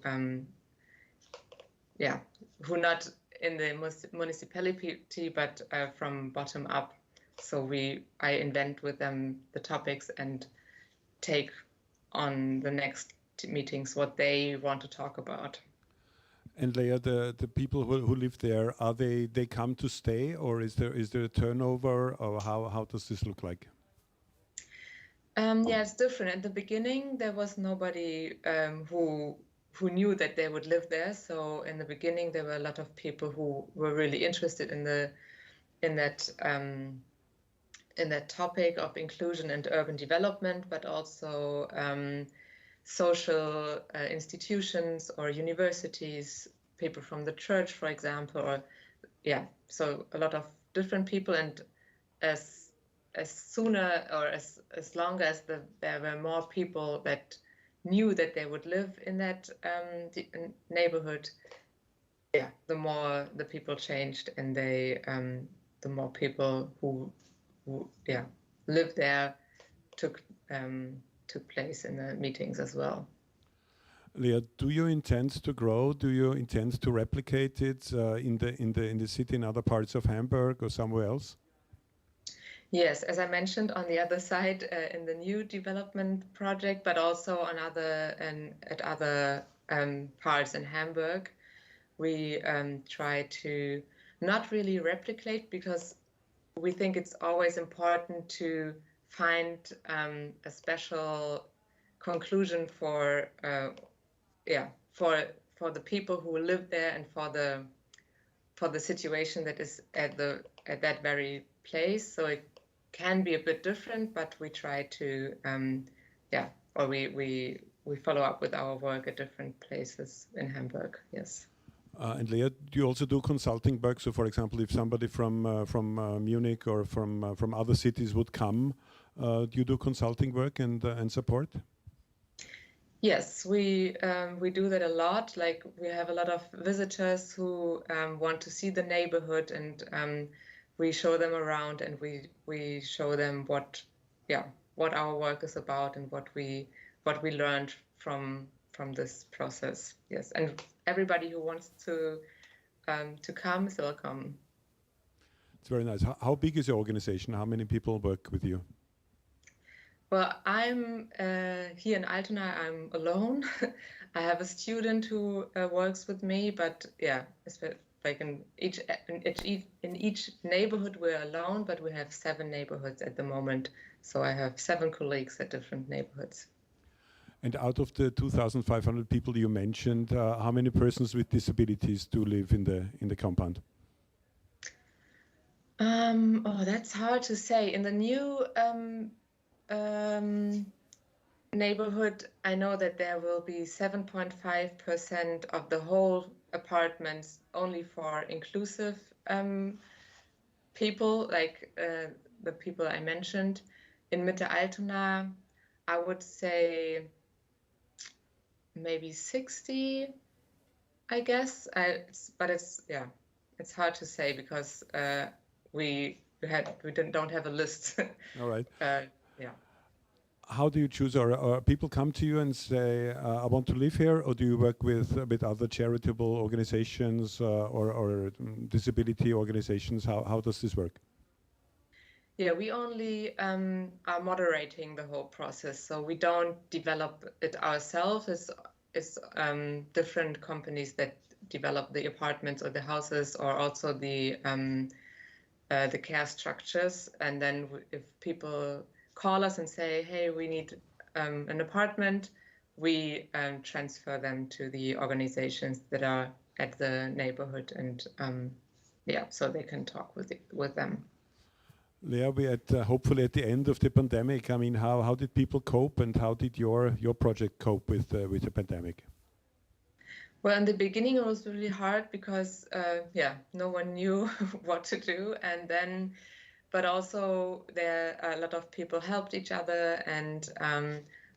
not in the municipality, but from bottom up. So I invent with them the topics and take on the next meetings what they want to talk about. And Leah, the people who live there, are they come to stay, or is there a turnover, or how does this look like? Yeah, it's different. At the beginning, there was nobody who knew that they would live there. So in the beginning, there were a lot of people who were really interested in that topic of inclusion and urban development, but also social institutions or universities, people from the church, for example, or so a lot of different people. And as sooner, or as long as there were more people that knew that they would live in that neighborhood, the more the people changed, and the more people who lived there took place in the meetings as well. Leah, do you intend to grow? Do you intend to replicate it in the city, in other parts of Hamburg or somewhere else? Yes, as I mentioned, on the other side, in the new development project, but also on at other parts in Hamburg, we try to not really replicate, because we think it's always important to find a special conclusion for the people who live there, and for the situation that is at that very place. So it can be a bit different, but we try to we follow up with our work at different places in Hamburg. Yes. And Leah, do you also do consulting work? So, for example, if somebody from Munich or from other cities would come, do you do consulting work and support? Yes, we do that a lot. Like we have a lot of visitors who want to see the neighborhood, and we show them around, and we show them what our work is about and what we learned from this process. Yes, and everybody who wants to come is welcome. It's very nice. How big is your organization? How many people work with you? Well, I'm here in Altona. I'm alone. I have a student who works with me, but yeah, like in each neighborhood we're alone, but we have 7 neighborhoods at the moment. So I have 7 colleagues at different neighborhoods. And out of the 2,500 people you mentioned, how many persons with disabilities do live in the compound? Oh, that's hard to say. In the new neighborhood, I know that there will be 7.5% of the whole apartments only for inclusive people, like the people I mentioned. In Mitte Altona, I would say maybe 60, I guess. But it's hard to say because we don't have a list. All right. Yeah. How do you choose? Or people come to you and say, "I want to live here," or do you work with other charitable organizations or disability organizations? How does this work? Yeah, we only are moderating the whole process, so we don't develop it ourselves. It's different companies that develop the apartments or the houses, or also the care structures. And then if people call us and say, "Hey, we need an apartment," we transfer them to the organizations that are at the neighborhood, and so they can talk with them. Lea, we are hopefully at the end of the pandemic. I mean, how did people cope, and how did your project cope with the pandemic? Well, in the beginning, it was really hard because, no one knew what to do. And then, but also a lot of people helped each other. And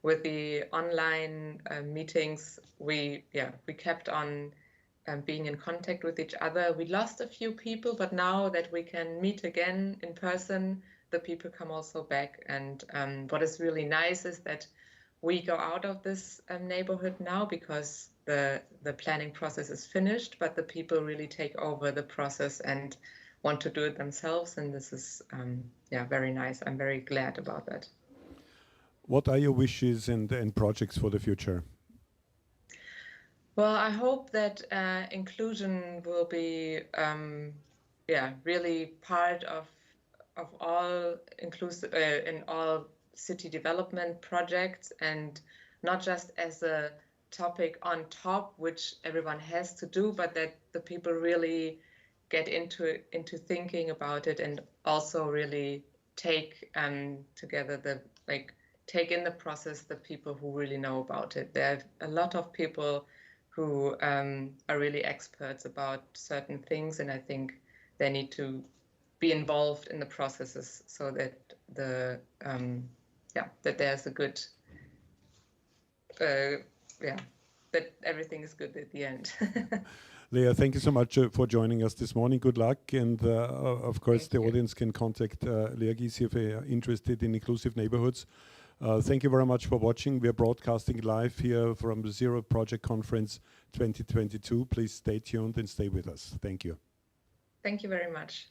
with the online meetings, we kept on being in contact with each other. We lost a few people, but now that we can meet again in person, the people come also back. And what is really nice is that we go out of this neighborhood now because the planning process is finished, but the people really take over the process and want to do it themselves. And this is, very nice. I'm very glad about that. What are your wishes and projects for the future? Well, I hope that inclusion will be, really part of all inclusive in all city development projects, and not just as a topic on top, which everyone has to do, but that the people really get into thinking about it, and also really take together take in the process the people who really know about it. There are a lot of people who are really experts about certain things, and I think they need to be involved in the processes so that that there's a good that everything is good at the end. Lea, thank you so much for joining us this morning. Good luck, and of course the audience can contact Lea Gysi if they are interested in inclusive neighborhoods. Thank you very much for watching. We are broadcasting live here from the Zero Project Conference 2022. Please stay tuned and stay with us. Thank you. Thank you very much.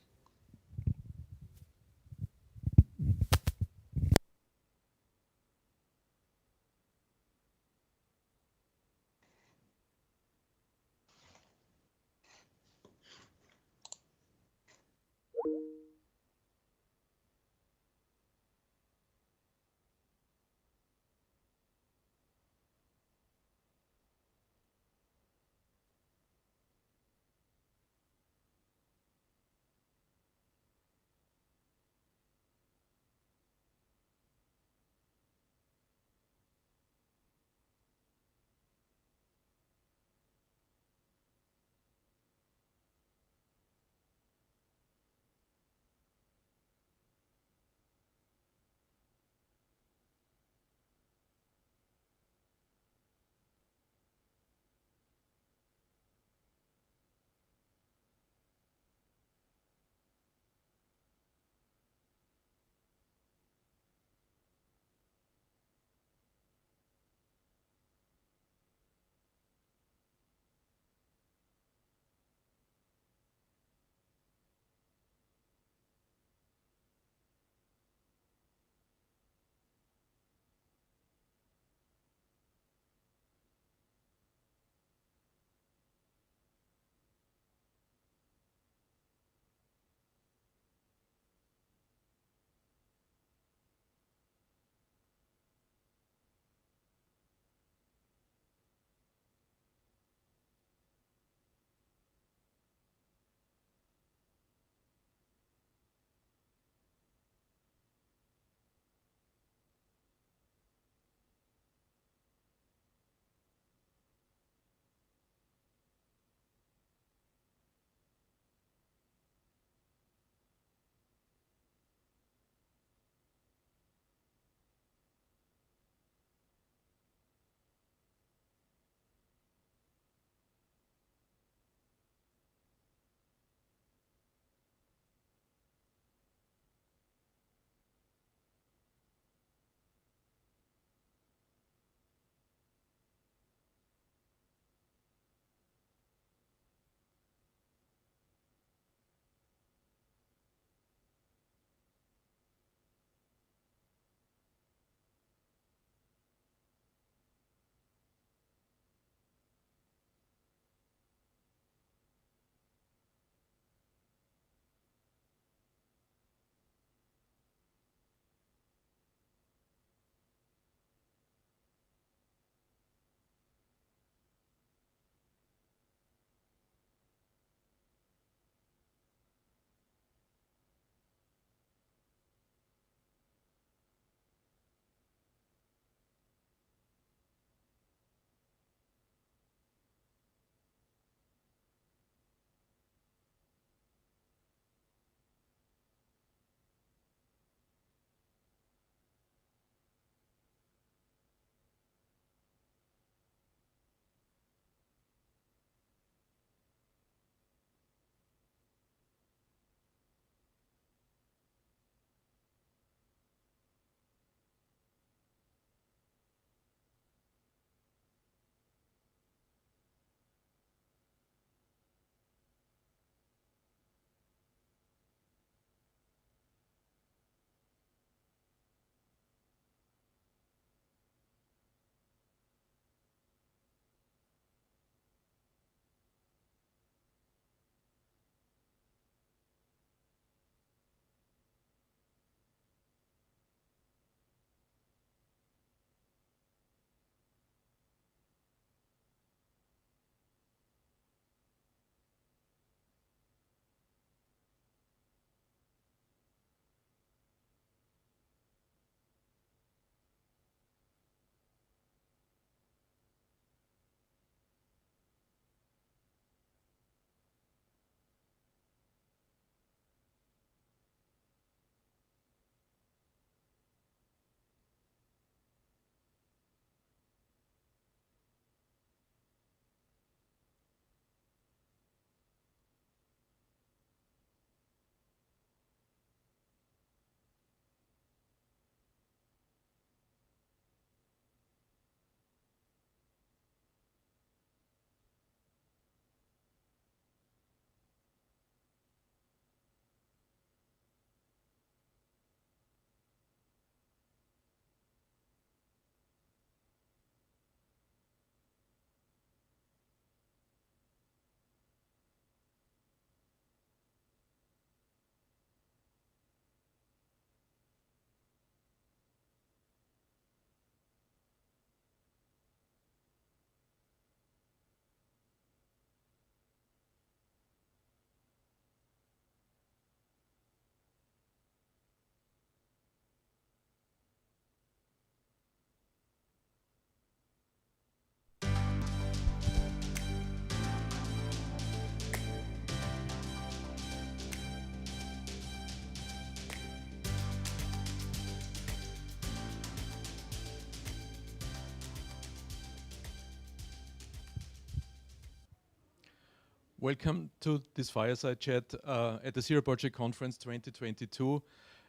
Welcome to this Fireside Chat at the Zero Project Conference 2022.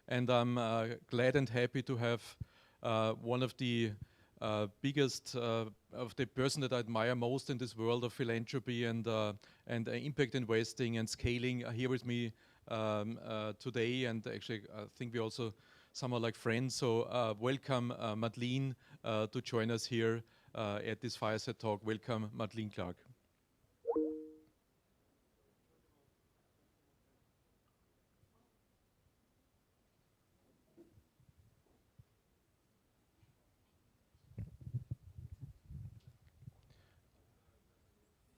And I'm glad and happy to have one of the biggest, of the person that I admire most in this world of philanthropy and impact investing and scaling here with me today. And actually, I think we also somehow like friends. So welcome Madeleine to join us here at this Fireside Talk. Welcome Madeleine Clark.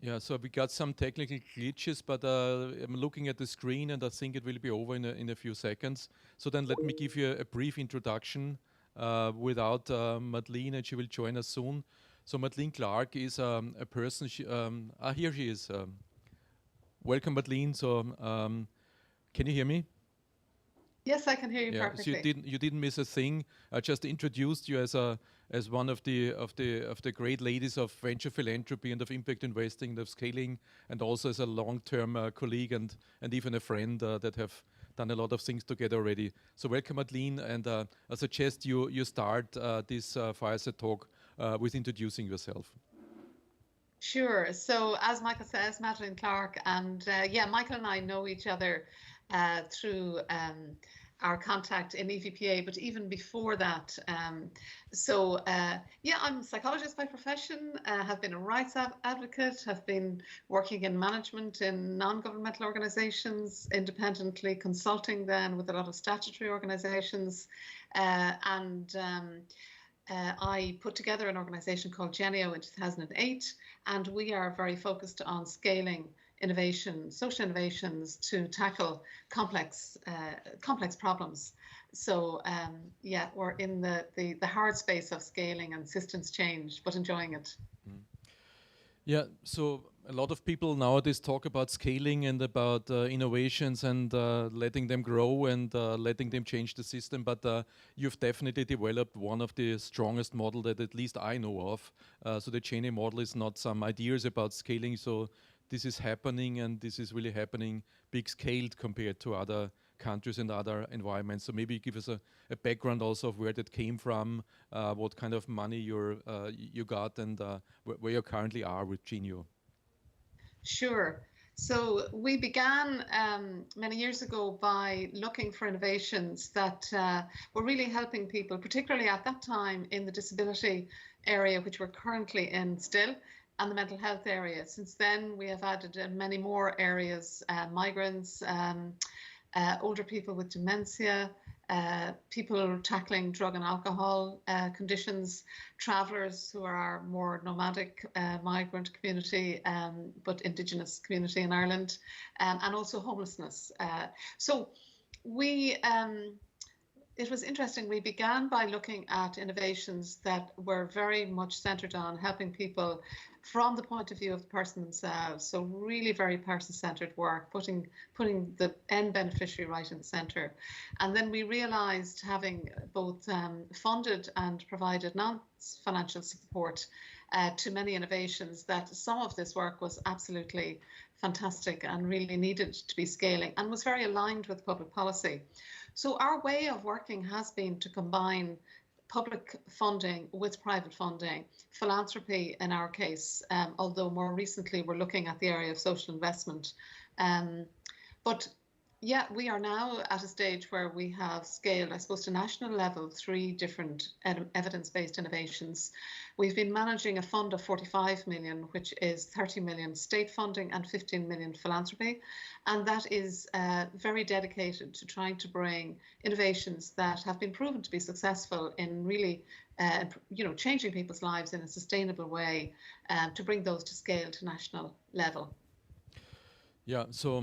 Yeah, so we got some technical glitches, but I'm looking at the screen and I think it will be over in a few seconds. So then let me give you a brief introduction without Madeleine, and she will join us soon. So Madeleine Clark is a person, here she is. Welcome Madeleine, so can you hear me? Yes, I can hear you perfectly. So you didn't miss a thing. I just introduced you as one of the great ladies of venture philanthropy and of impact investing and of scaling, and also as a long-term colleague and even a friend that have done a lot of things together already. So welcome, Madeleine, and I suggest you start this Fireside Talk with introducing yourself. Sure. So as Michael says, Madeleine Clark, and yeah, Michael and I know each other through our contact in EVPA, but even before that. Yeah, I'm a psychologist by profession, have been a rights advocate, have been working in management in non-governmental organizations, independently consulting then with a lot of statutory organizations. I put together an organization called Genio in 2008, and we are very focused on scaling innovation, social innovations to tackle complex problems. So yeah, we're in the hard space of scaling and systems change, but enjoying it. Yeah, so a lot of people nowadays talk about scaling and about innovations and letting them grow and letting them change the system, but you've definitely developed one of the strongest model that at least I know of. So the Genio model is not some ideas about scaling, so this is happening, and this is really happening big scaled compared to other countries and other environments. So maybe give us a background also of where that came from, what kind of money you got, and where you currently are with Genio. Sure. So we began many years ago by looking for innovations that were really helping people, particularly at that time in the disability area, which we're currently in still, and the mental health area. Since then, we have added many more areas, migrants, older people with dementia, people tackling drug and alcohol conditions, travellers who are our more nomadic migrant community, but indigenous community in Ireland, and also homelessness. So we it was interesting. We began by looking at innovations that were very much centered on helping people from the point of view of the person themselves. So really very person-centered work, putting the end beneficiary right in the center. And then we realized, having both funded and provided non-financial support to many innovations, that some of this work was absolutely fantastic and really needed to be scaling and was very aligned with public policy. So our way of working has been to combine public funding with private funding, philanthropy in our case, although more recently we're looking at the area of social investment. But yeah, we are now at a stage where we have scaled, I suppose, to national level, 3 different evidence-based innovations. We've been managing a fund of 45 million, which is 30 million state funding and 15 million philanthropy. And that is very dedicated to trying to bring innovations that have been proven to be successful in really changing people's lives in a sustainable way, to bring those to scale to national level. Yeah, so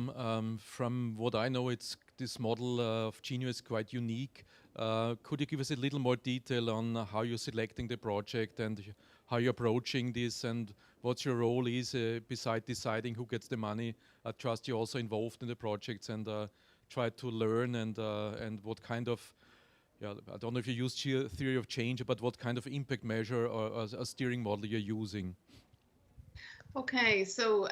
from what I know, this model of Genio is quite unique. Could you give us a little more detail on how you're selecting the project and how you're approaching this, and what your role is beside deciding who gets the money? I trust you're also involved in the projects and try to learn and what kind of, I don't know if you use theory of change, but what kind of impact measure or a steering model you're using? Okay, so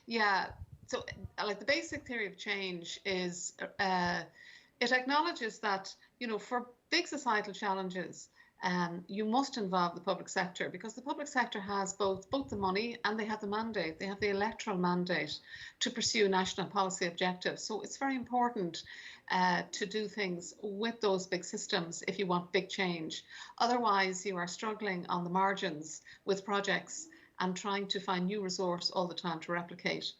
yeah, so like the basic theory of change is it acknowledges that, you know, for big societal challenges, you must involve the public sector, because the public sector has both the money and they have the mandate. They have the electoral mandate to pursue national policy objectives. So it's very important to do things with those big systems if you want big change. Otherwise, you are struggling on the margins with projects and trying to find new resource all the time to replicate.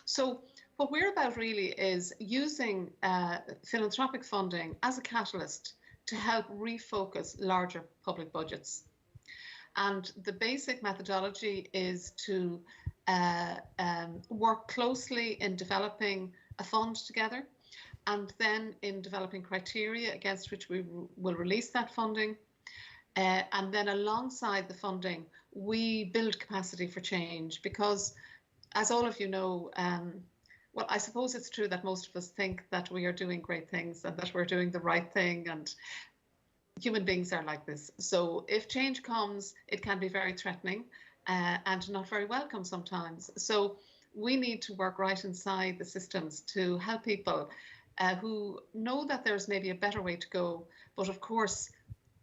So what we're about really is using philanthropic funding as a catalyst to help refocus larger public budgets. And the basic methodology is to work closely in developing a fund together, and then in developing criteria against which we will release that funding. And then alongside the funding, we build capacity for change, because as all of you know, well, I suppose it's true that most of us think that we are doing great things and that we're doing the right thing, and human beings are like this. So if change comes, it can be very threatening and not very welcome sometimes. So we need to work right inside the systems to help people who know that there's maybe a better way to go, but of course,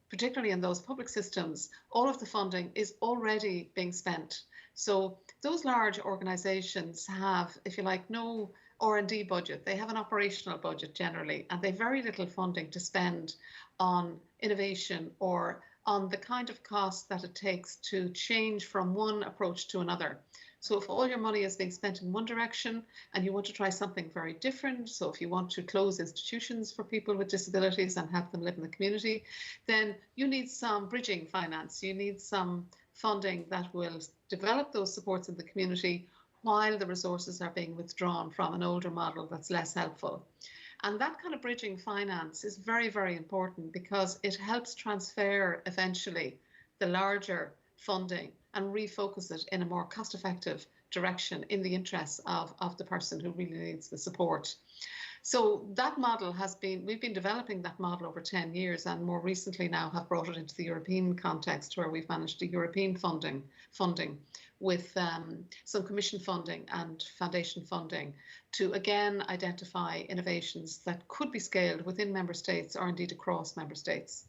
particularly in those public systems, all of the funding is already being spent. So those large organizations have, if you like, no R&D budget. They have an operational budget generally, and they have very little funding to spend on innovation or on the kind of cost that it takes to change from one approach to another. So if all your money is being spent in one direction and you want to try something very different, so if you want to close institutions for people with disabilities and help them live in the community, then you need some bridging finance. You need some funding that will develop those supports in the community while the resources are being withdrawn from an older model that's less helpful. And that kind of bridging finance is very, very important, because it helps transfer eventually the larger funding and refocus it in a more cost-effective direction in the interests of the person who really needs the support. So that model has been, we've been developing that model over 10 years, and more recently now have brought it into the European context, where we've managed the European funding with some commission funding and foundation funding to again identify innovations that could be scaled within member states or indeed across member states.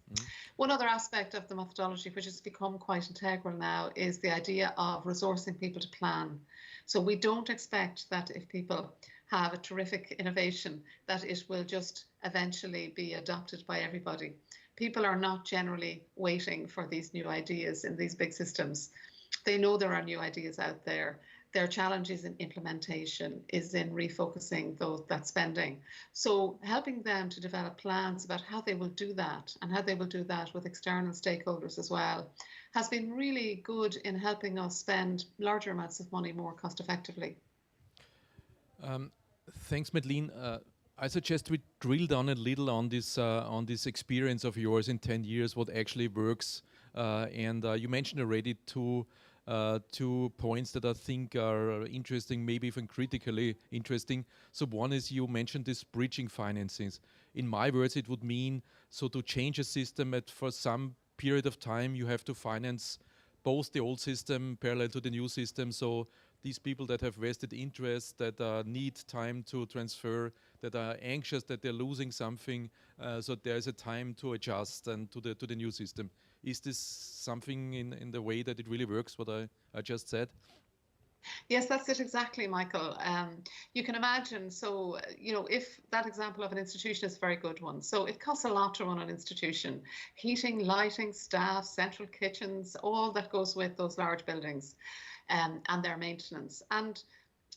One other aspect of the methodology, which has become quite integral now, is the idea of resourcing people to plan. So we don't expect that if people have a terrific innovation, that it will just eventually be adopted by everybody. People are not generally waiting for these new ideas in these big systems. They know there are new ideas out there. Their challenges in implementation is in refocusing that spending. So helping them to develop plans about how they will do that, and how they will do that with external stakeholders as well, has been really good in helping us spend larger amounts of money more cost effectively. Thanks, Madeleine. I suggest we drill down a little on this experience of yours in 10 years, what actually works. And you mentioned already two points that I think are interesting, maybe even critically interesting. So one is, you mentioned this bridging financings. In my words, it would mean, so to change a system for some period of time, you have to finance both the old system parallel to the new system. So these people that have vested interests, that need time to transfer, that are anxious that they're losing something, so there's a time to adjust and to the new system. Is this something in the way that it really works, what I just said? Yes, that's it exactly, Michael. You can imagine, so, you know, if that example of an institution is a very good one. So it costs a lot to run an institution. Heating, lighting, staff, central kitchens, all that goes with those large buildings and their maintenance. And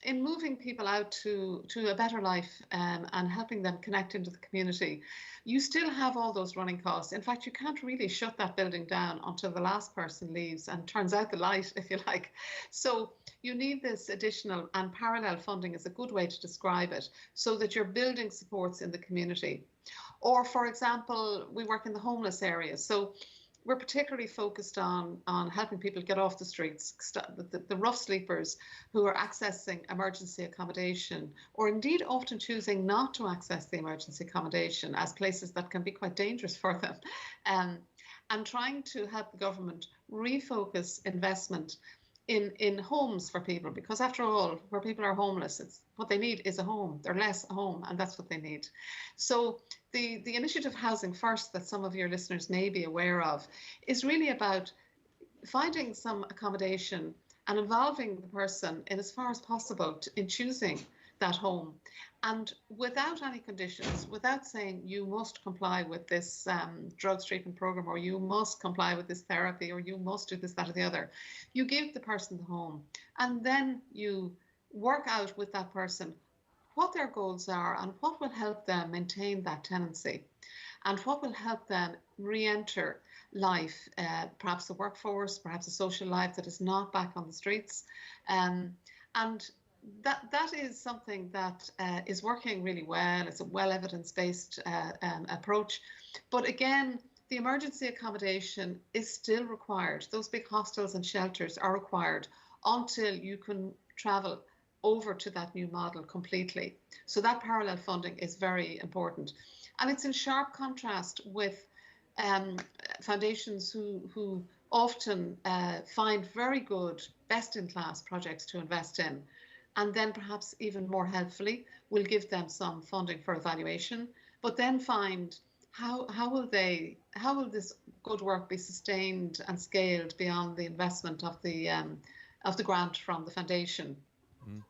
in moving people out to a better life and helping them connect into the community, you still have all those running costs. In fact, you can't really shut that building down until the last person leaves and turns out the light, if you like. So you need this additional and parallel funding is a good way to describe it, so that you're building supports in the community. Or, for example, we work in the homeless area. So we're particularly focused on helping people get off the streets, the rough sleepers who are accessing emergency accommodation, or indeed often choosing not to access the emergency accommodation as places that can be quite dangerous for them, and trying to help the government refocus investment in homes for people, because after all, where people are homeless, it's what they need is a home. They're less a home, and that's what they need. So the initiative Housing First that some of your listeners may be aware of is really about finding some accommodation and involving the person in as far as possible in choosing that home, and without any conditions, without saying you must comply with this drugs treatment program, or you must comply with this therapy, or you must do this, that, or the other. You give the person the home, and then you work out with that person what their goals are and what will help them maintain that tenancy, and what will help them re-enter life, perhaps the workforce, perhaps a social life that is not back on the streets. And that is something that is working really well. It's a well evidence-based approach. But again, the emergency accommodation is still required. Those big hostels and shelters are required until you can travel over to that new model completely. So that parallel funding is very important. And it's in sharp contrast with foundations who often find very good, best-in-class projects to invest in, and then perhaps even more helpfully will give them some funding for evaluation, but then find how will this good work be sustained and scaled beyond the investment of the grant from the foundation.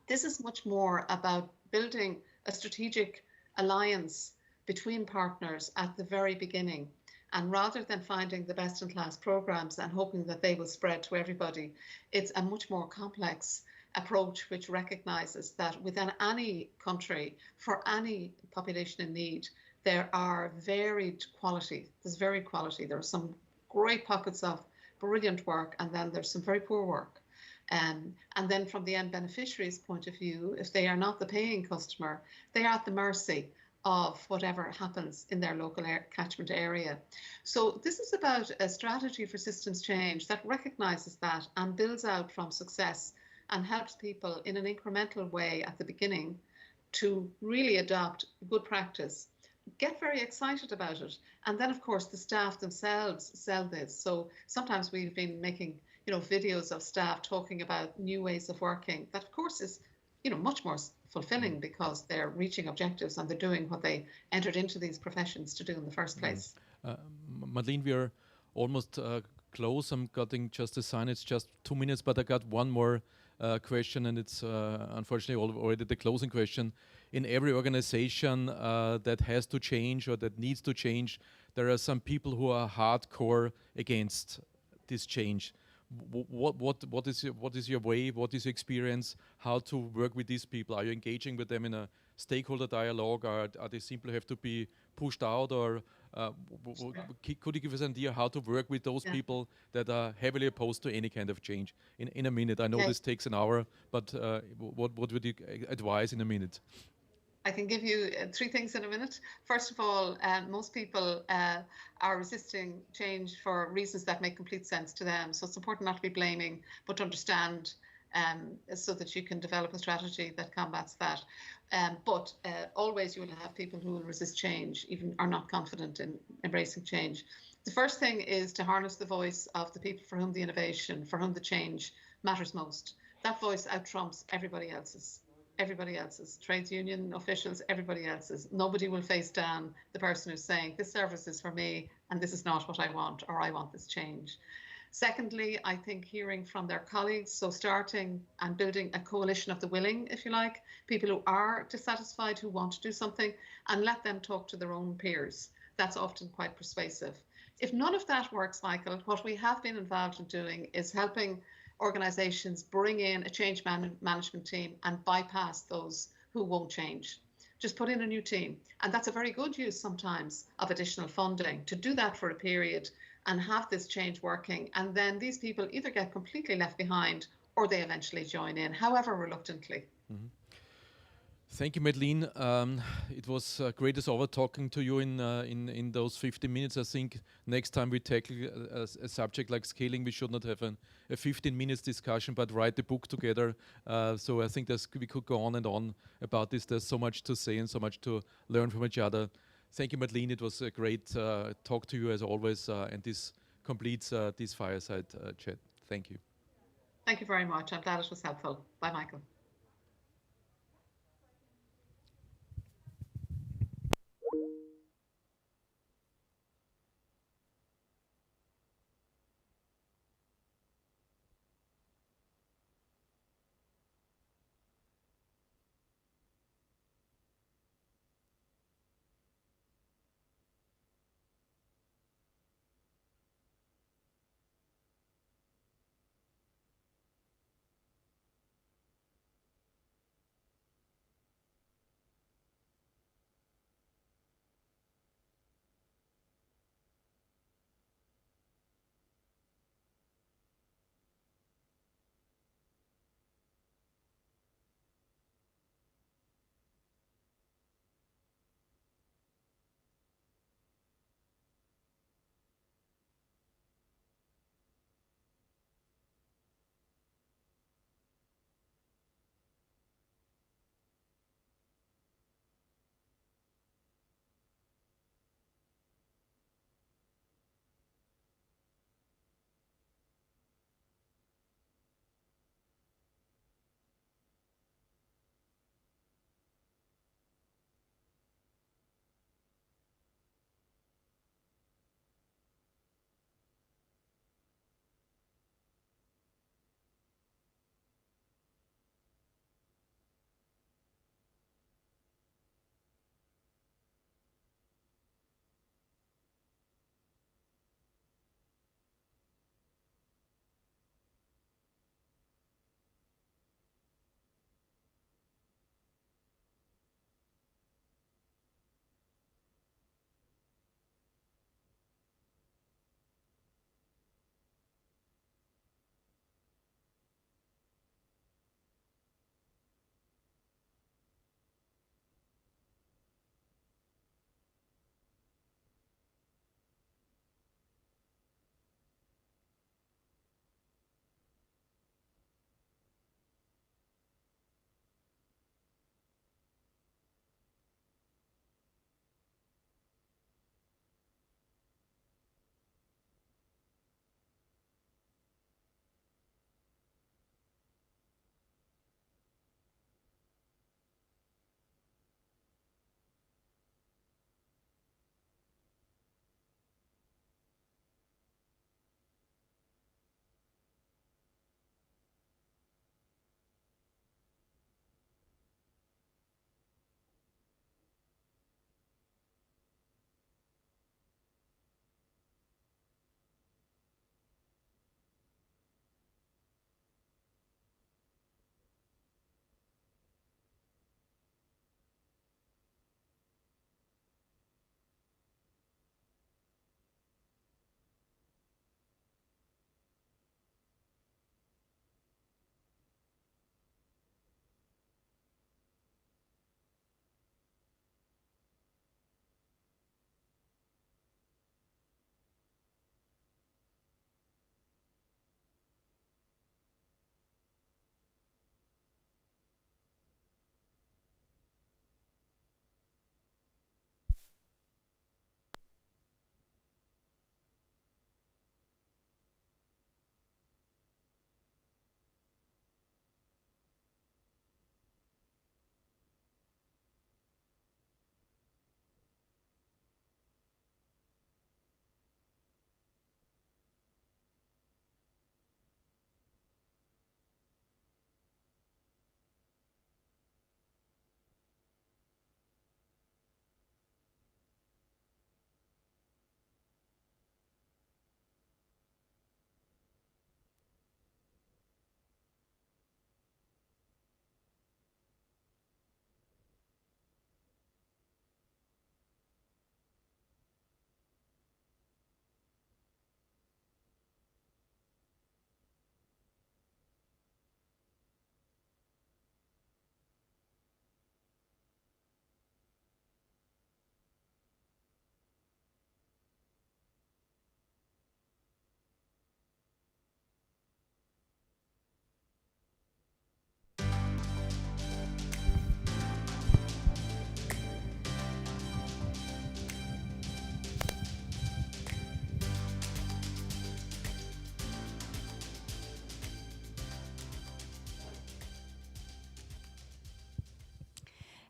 This is much more about building a strategic alliance between partners at the very beginning. And rather than finding the best-in-class programs and hoping that they will spread to everybody, it's a much more complex approach which recognizes that within any country, for any population in need, there are varied quality. There's varied quality. There are some great pockets of brilliant work, and then there's some very poor work. And then from the end beneficiary's point of view, if they are not the paying customer, they are at the mercy of whatever happens in their local catchment area. So this is about a strategy for systems change that recognizes that and builds out from success and helps people in an incremental way at the beginning to really adopt good practice, get very excited about it. And then, of course, the staff themselves sell this. So sometimes we've been making videos of staff talking about new ways of working. That, of course, is much more fulfilling because they're reaching objectives and they're doing what they entered into these professions to do in the first place. Madeleine, we are almost close. I'm getting just a sign. It's just 2 minutes, but I got one more question, and it's unfortunately already the closing question. In every organization that has to change or that needs to change, there are some people who are hardcore against this change. What is your way? What is your experience? How to work with these people? Are you engaging with them in a stakeholder dialogue, or are they simply have to be pushed out? Or could you give us an idea how to work with those people that are heavily opposed to any kind of change? In a minute, I know this takes an hour, but what would you advise in a minute? I can give you 3 things in a minute. First of all, most people are resisting change for reasons that make complete sense to them. So it's important not to be blaming, but to understand so that you can develop a strategy that combats that. But always you will have people who will resist change, even are not confident in embracing change. The first thing is to harness the voice of the people for whom the innovation, for whom the change matters most. That voice out-trumps everybody else's. Everybody else's, trades union officials, everybody else's. Nobody will face down the person who's saying, this service is for me and this is not what I want, or I want this change. Secondly, I think hearing from their colleagues, so starting and building a coalition of the willing, if you like, people who are dissatisfied, who want to do something, and let them talk to their own peers. That's often quite persuasive. If none of that works, Michael, what we have been involved in doing is helping organizations bring in a change management team and bypass those who won't change. Just put in a new team. And that's a very good use sometimes of additional funding to do that for a period and have this change working. And then these people either get completely left behind or they eventually join in, however reluctantly. Mm-hmm. Thank you, Madeleine. It was great as always talking to you in those 15 minutes. I think next time we tackle a subject like scaling, we should not have a 15 minutes discussion, but write the book together. So I think we could go on and on about this. There's so much to say and so much to learn from each other. Thank you, Madeleine. It was a great talk to you as always, and this completes this fireside chat. Thank you. Thank you very much. I'm glad it was helpful. Bye, Michael.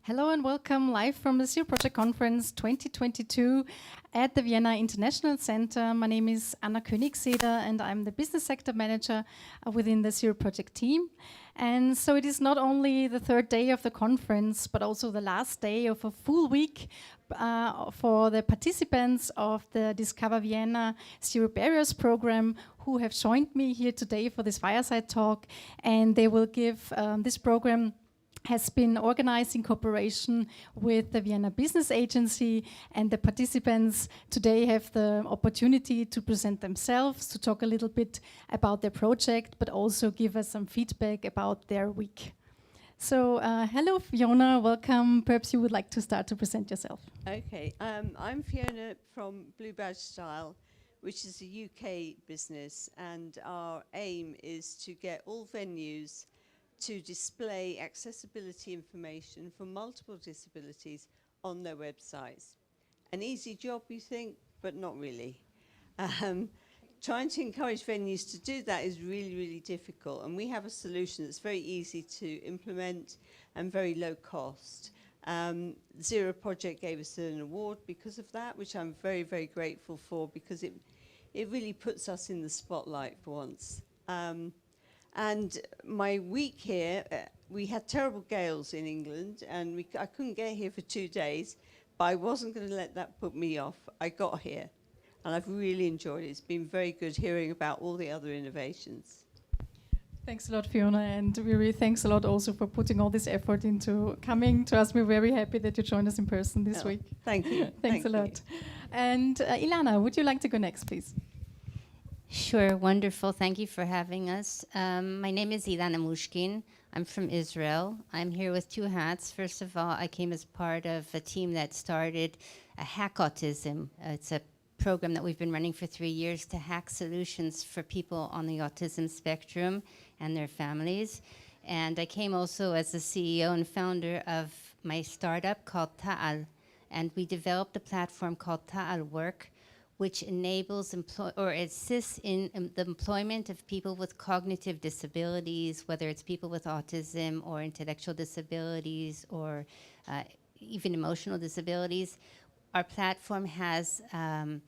Hello and welcome live from the Zero Project Conference 2022 at the Vienna International Center. My name is Anna Königseder and I'm the Business Sector Manager within the Zero Project team. And so it is not only the third day of the conference, but also the last day of a full week for the participants of the Discover Vienna Zero Barriers program who have joined me here today for this Fireside talk. And they will give this program has been organized in cooperation with the Vienna Business Agency, and the participants today have the opportunity to present themselves, to talk a little bit about their project, but also give us some feedback about their week. So hello Fiona, welcome. Perhaps you would like to start to present yourself. Okay, I'm Fiona from Blue Badge Style, which is a UK business, and our aim is to get all venues to display accessibility information for multiple disabilities on their websites. An easy job, you think, but not really. Trying to encourage venues to do that is really, really difficult, and we have a solution that's very easy to implement and very low cost. Zero Project gave us an award because of that, which I'm very, very grateful for, because it really puts us in the spotlight for once. And my week here, we had terrible gales in England, and I couldn't get here for 2 days, but I wasn't going to let that put me off. I got here, and I've really enjoyed it. It's been very good hearing about all the other innovations. Thanks a lot, Fiona, and we really thanks a lot also for putting all this effort into coming to us. We're very happy that you joined us in person this week. Thank you. Thanks a lot. And Ilana, would you like to go next, please? Sure, wonderful. Thank you for having us. My name is Ilana Mushkin. I'm from Israel. I'm here with 2 hats. First of all, I came as part of a team that started a Hack Autism. It's a program that we've been running for 3 years to hack solutions for people on the autism spectrum and their families. And I came also as the CEO and founder of my startup called Ta'al. And we developed a platform called Ta'al Work, which enables or assists in the employment of people with cognitive disabilities, whether it's people with autism or intellectual disabilities or even emotional disabilities. Our platform has an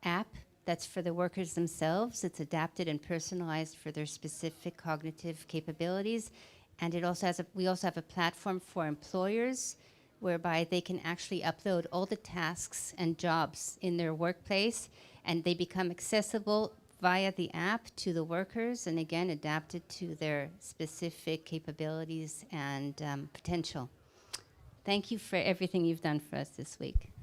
app that's for the workers themselves. It's adapted and personalized for their specific cognitive capabilities. And it also has we also have a platform for employers, whereby they can actually upload all the tasks and jobs in their workplace, and they become accessible via the app to the workers, and again, adapted to their specific capabilities and potential. Thank you for everything you've done for us this week.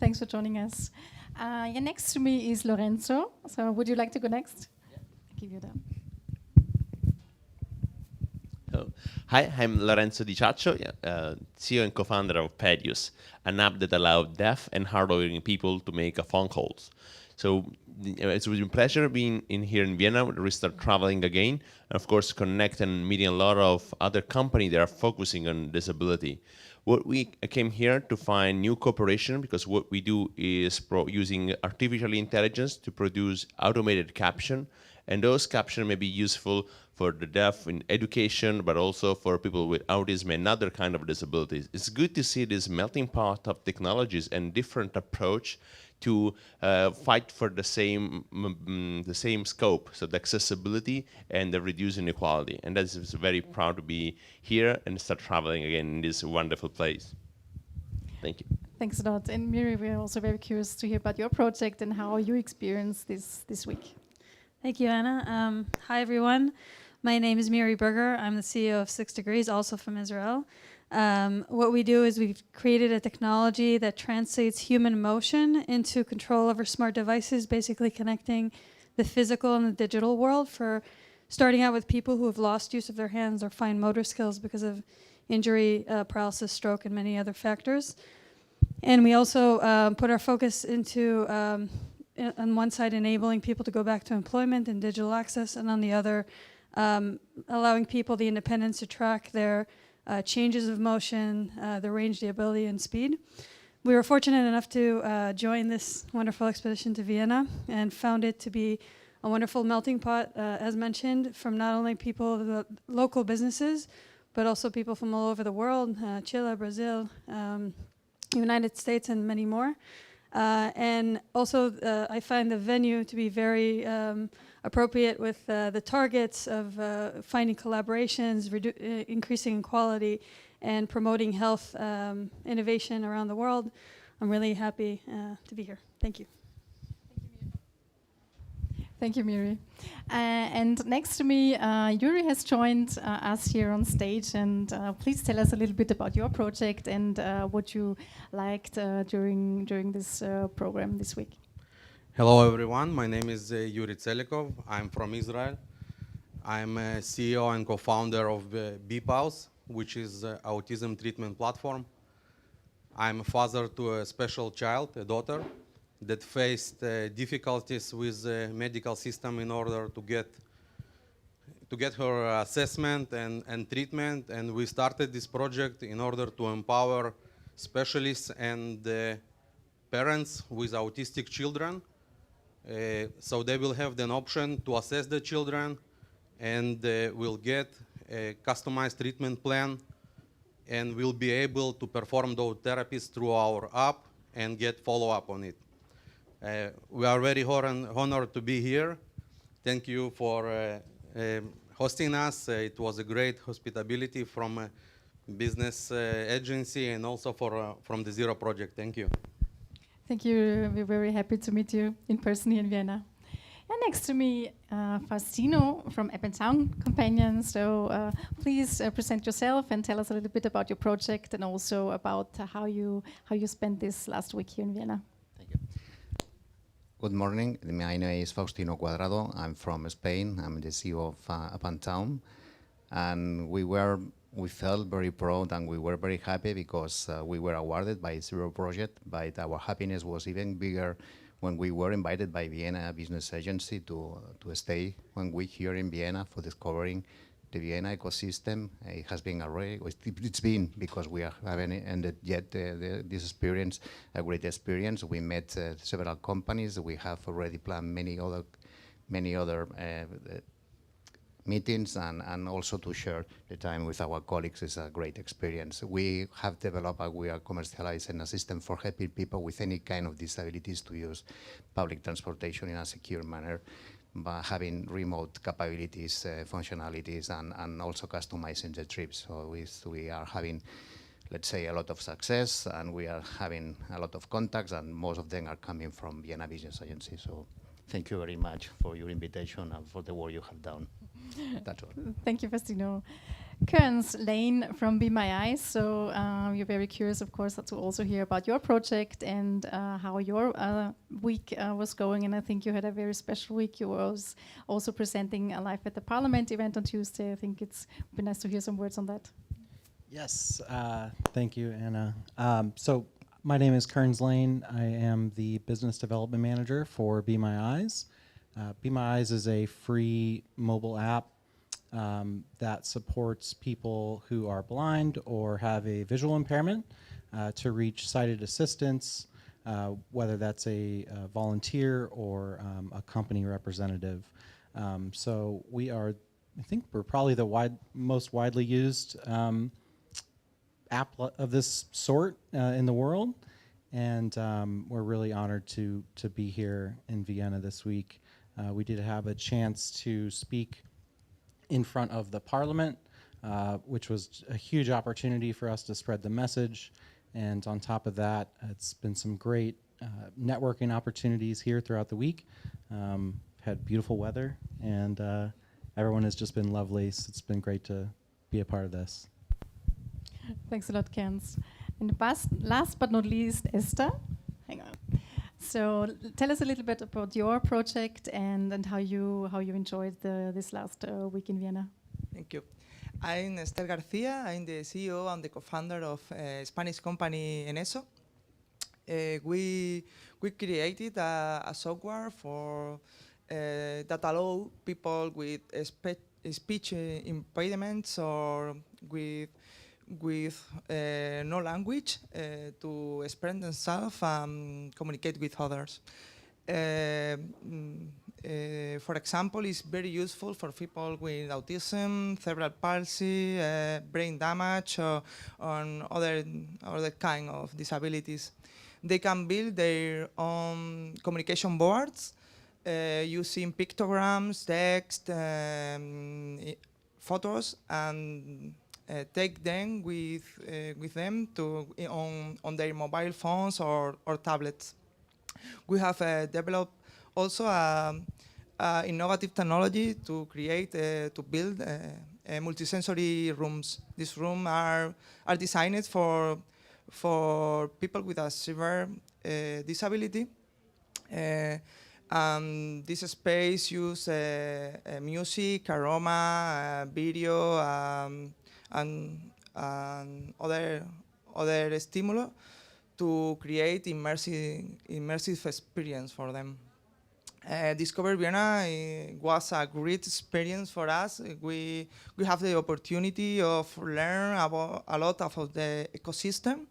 Thanks for joining us. Next to me is Lorenzo. So would you like to go next? Yeah. I'll give you that. Hi, I'm Lorenzo Di Ciaccio, CEO and co-founder of Pedius, an app that allows deaf and hard-of-hearing people to make phone calls. So it's been a pleasure being here in Vienna. We start traveling again, and of course connect and meeting a lot of other companies that are focusing on disability. What we came here to find new cooperation, because what we do is using artificial intelligence to produce automated caption, and those captions may be useful for the deaf in education, but also for people with autism and other kind of disabilities. It's good to see this melting pot of technologies and different approach to fight for the same scope, so the accessibility and the reduced inequality. And that's very proud to be here and start traveling again in this wonderful place. Thank you. Thanks a lot. And Miri, we're also very curious to hear about your project and how you experienced this week. Thank you, Anna. Hi, everyone. My name is Miri Berger. I'm the CEO of 6 Degrees, also from Israel. What we do is we've created a technology that translates human motion into control over smart devices, basically connecting the physical and the digital world, for starting out with people who have lost use of their hands or fine motor skills because of injury, paralysis, stroke, and many other factors. And we also put our focus into on one side, enabling people to go back to employment and digital access, and on the other, allowing people the independence to track their changes of motion, the range, the ability, and speed. We were fortunate enough to join this wonderful expedition to Vienna and found it to be a wonderful melting pot, as mentioned, from not only people, the local businesses, but also people from all over the world, Chile, Brazil, United States, and many more. And also, I find the venue to be very appropriate with the targets of finding collaborations, increasing quality, and promoting health innovation around the world. I'm really happy to be here. Thank you. Thank you, Miri. And next to me, Yuri has joined us here on stage. And please tell us a little bit about your project and what you liked during this program this week. Hello, everyone. My name is Yuri Tselikov. I'm from Israel. I'm a CEO and co-founder of BPAUS, which is an autism treatment platform. I'm a father to a special child, a daughter, that faced difficulties with the medical system in order to get her assessment and treatment. And we started this project in order to empower specialists and parents with autistic children. So they will have an option to assess the children and will get a customized treatment plan and will be able to perform those therapies through our app and get follow-up on it. We are very honored to be here. Thank you for hosting us. It was a great hospitality from a business agency and also from the Zero Project. Thank you. Thank you. We're very happy to meet you in person here in Vienna. And next to me, Faustino from App and Sound Companion. So please present yourself and tell us a little bit about your project and also about how you spent this last week here in Vienna. Good morning. My name is Faustino Cuadrado. I'm from Spain. I'm the CEO of Up and Town. And we felt very proud and we were very happy because we were awarded by Zero Project, but our happiness was even bigger when we were invited by Vienna Business Agency to stay 1 week here in Vienna for discovering the Vienna ecosystem. It has been it's been, because we haven't ended yet this experience, a great experience. We met several companies. We have already planned many other meetings and also to share the time with our colleagues is a great experience. We have developed we are commercializing a system for helping people with any kind of disabilities to use public transportation in a secure manner, by having remote capabilities, functionalities, and also customizing the trips. So we are having, let's say, a lot of success, and we are having a lot of contacts, and most of them are coming from Vienna Business Agency. So thank you very much for your invitation and for the work you have done. That's all. Thank you, Faustino. Kearns Lane from Be My Eyes. So you're very curious, of course, to also hear about your project and how your week was going. And I think you had a very special week. You were also presenting live at the Parliament event on Tuesday. I think it's been nice to hear some words on that. Yes, thank you, Anna. So my name is Kearns Lane. I am the Business Development Manager for Be My Eyes. Be My Eyes is a free mobile app that supports people who are blind or have a visual impairment to reach sighted assistance, whether that's a volunteer or a company representative. So we are, I think we're probably the most widely used app of this sort in the world. And we're really honored to be here in Vienna this week. We did have a chance to speak in front of the Parliament, which was a huge opportunity for us to spread the message. And on top of that, it's been some great networking opportunities here throughout the week. Had beautiful weather, and everyone has just been lovely. So it's been great to be a part of this. Thanks a lot, Kearns. And last but not least, Esther. Hang on. So tell us a little bit about your project and how you enjoyed this last week in Vienna. Thank you. I'm Esther Garcia. I'm the CEO and the co-founder of a Spanish company, Eneso. We created a software for that allow people with speech impairments or with no language to express themselves and communicate with others. for example, is very useful for people with autism, cerebral palsy, brain damage, or on other kind of disabilities. They can build their own communication boards using pictograms, text, photos, and take them with them to on their mobile phones or tablets. We have developed also innovative technology to create to build multisensory rooms. These rooms are designed for people with a severe disability. This space use music, aroma, video, and other stimuli to create immersive experience for them. Discover Vienna was a great experience for us. We have the opportunity of learn about a lot of the ecosystem,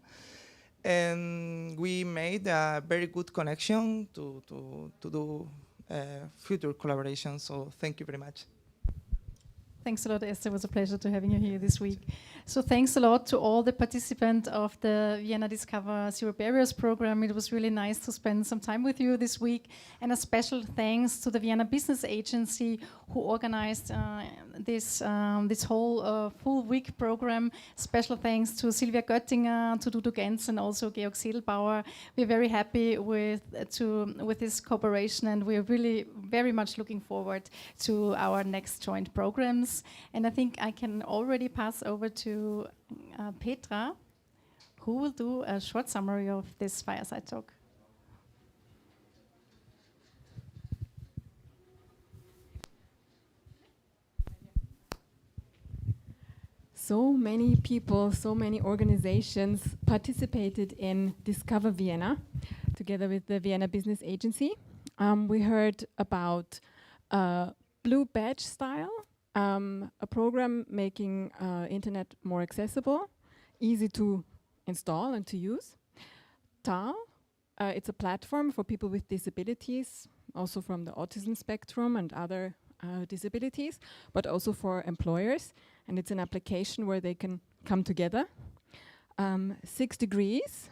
and we made a very good connection to do future collaboration. So thank you very much. Thanks a lot, Esther. It was a pleasure to having you here this week. So thanks a lot to all the participants of the Vienna Discover Zero Barriers program. It was really nice to spend some time with you this week. And a special thanks to the Vienna Business Agency who organized this whole full week program. Special thanks to Silvia Göttinger, to Dudu Gens, and also Georg Sedelbauer. We're very happy with this cooperation, and we're really very much looking forward to our next joint programs. And I think I can already pass over to Petra, who will do a short summary of this fireside talk. So many people, so many organizations participated in Discover Vienna together with the Vienna Business Agency. We heard about Blue Badge Style, a program making internet more accessible, easy to install and to use. TAL, it's a platform for people with disabilities, also from the autism spectrum and other disabilities, but also for employers. And it's an application where they can come together. 6 Degrees,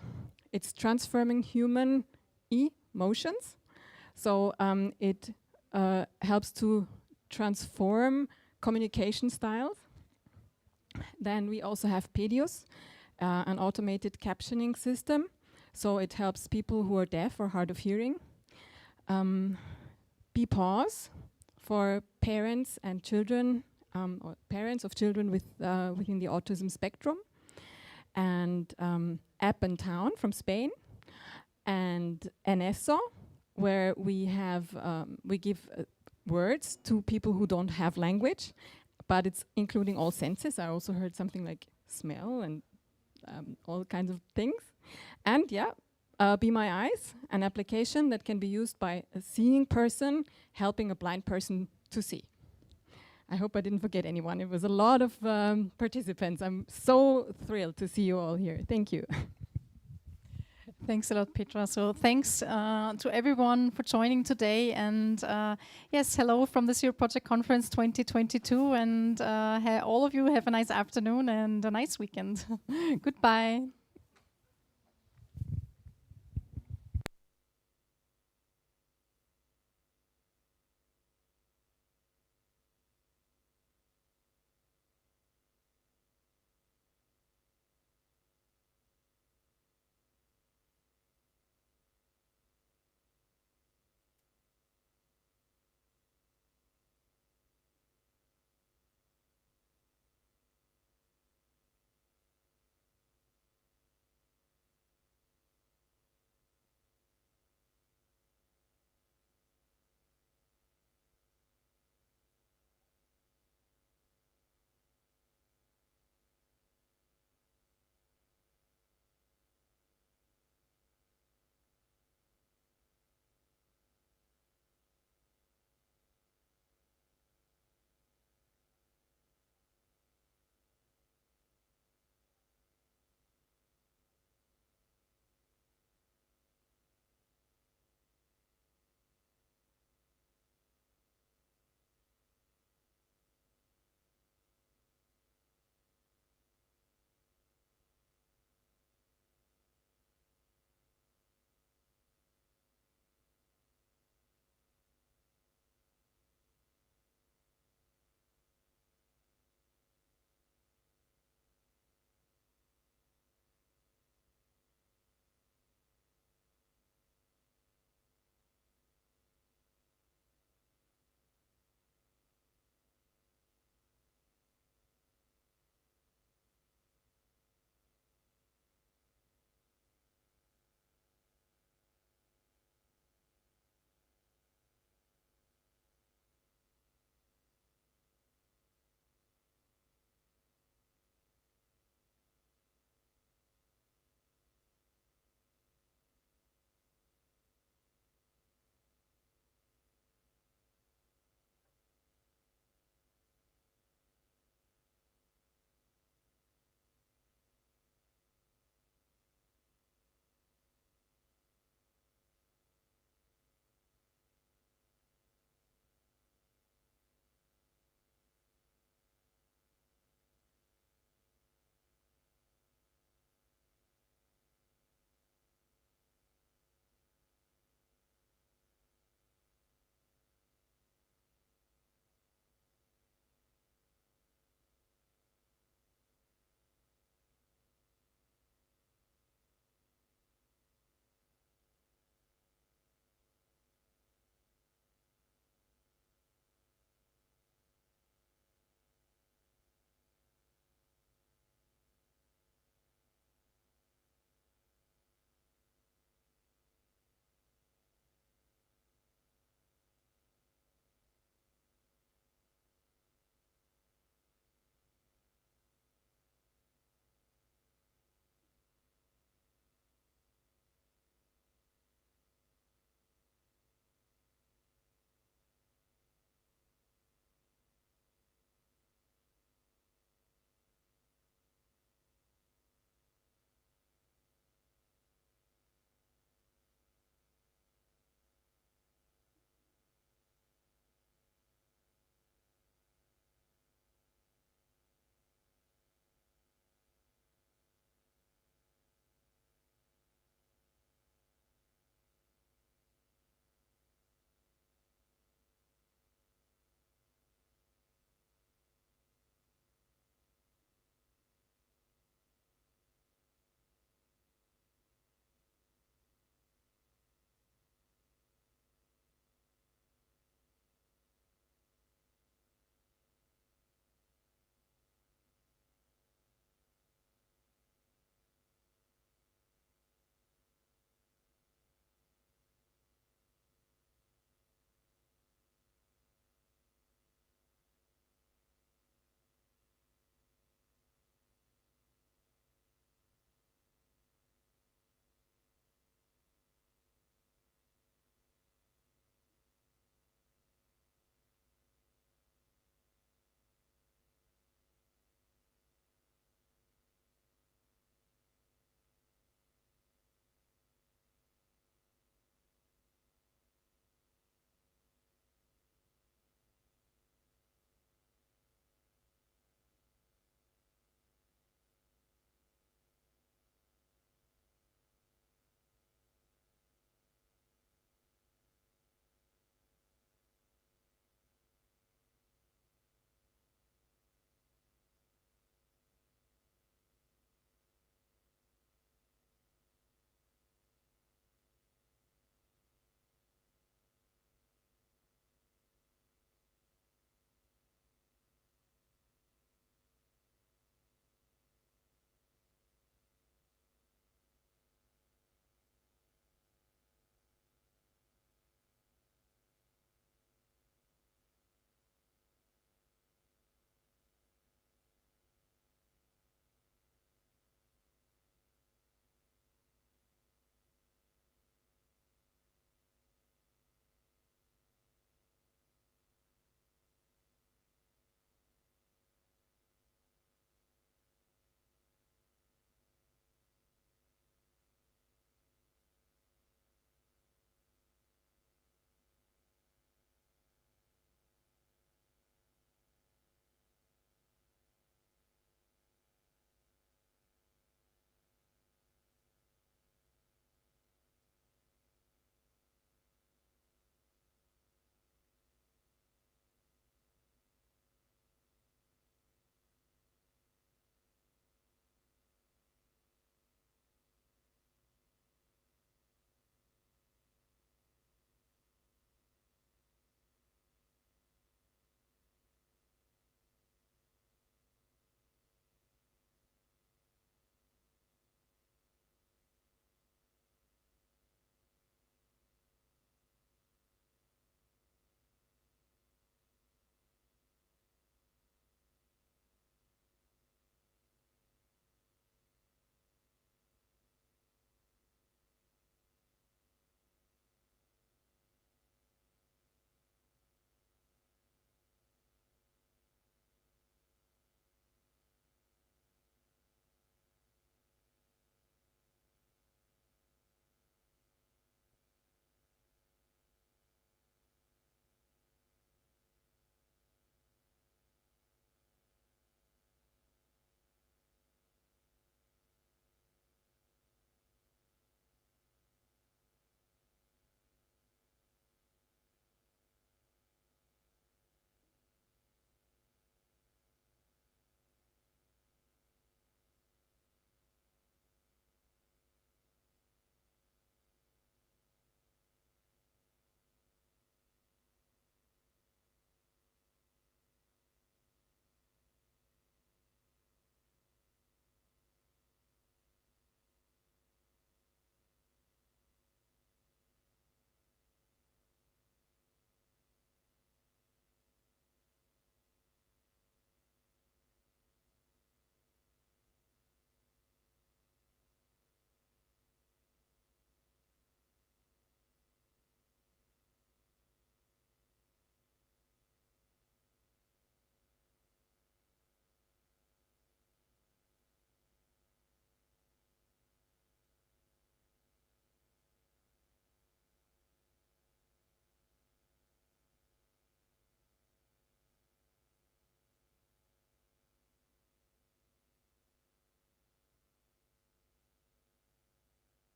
it's transforming human emotions. So it helps to transform communication styles. Then we also have Pedios, an automated captioning system. So it helps people who are deaf or hard of hearing. BPAWS for parents and children, or parents of children with within the autism spectrum. And App and Town from Spain. And NSO, where we have we give words to people who don't have language, but it's including all senses. I also heard something like smell and all kinds of things. And yeah, Be My Eyes, an application that can be used by a seeing person helping a blind person to see. I hope I didn't forget anyone. It was a lot of participants. I'm so thrilled to see you all here. Thank you. Thanks a lot, Petra. So thanks to everyone for joining today. And yes, hello from the Zero Project Conference 2022. And all of you have a nice afternoon and a nice weekend. Goodbye.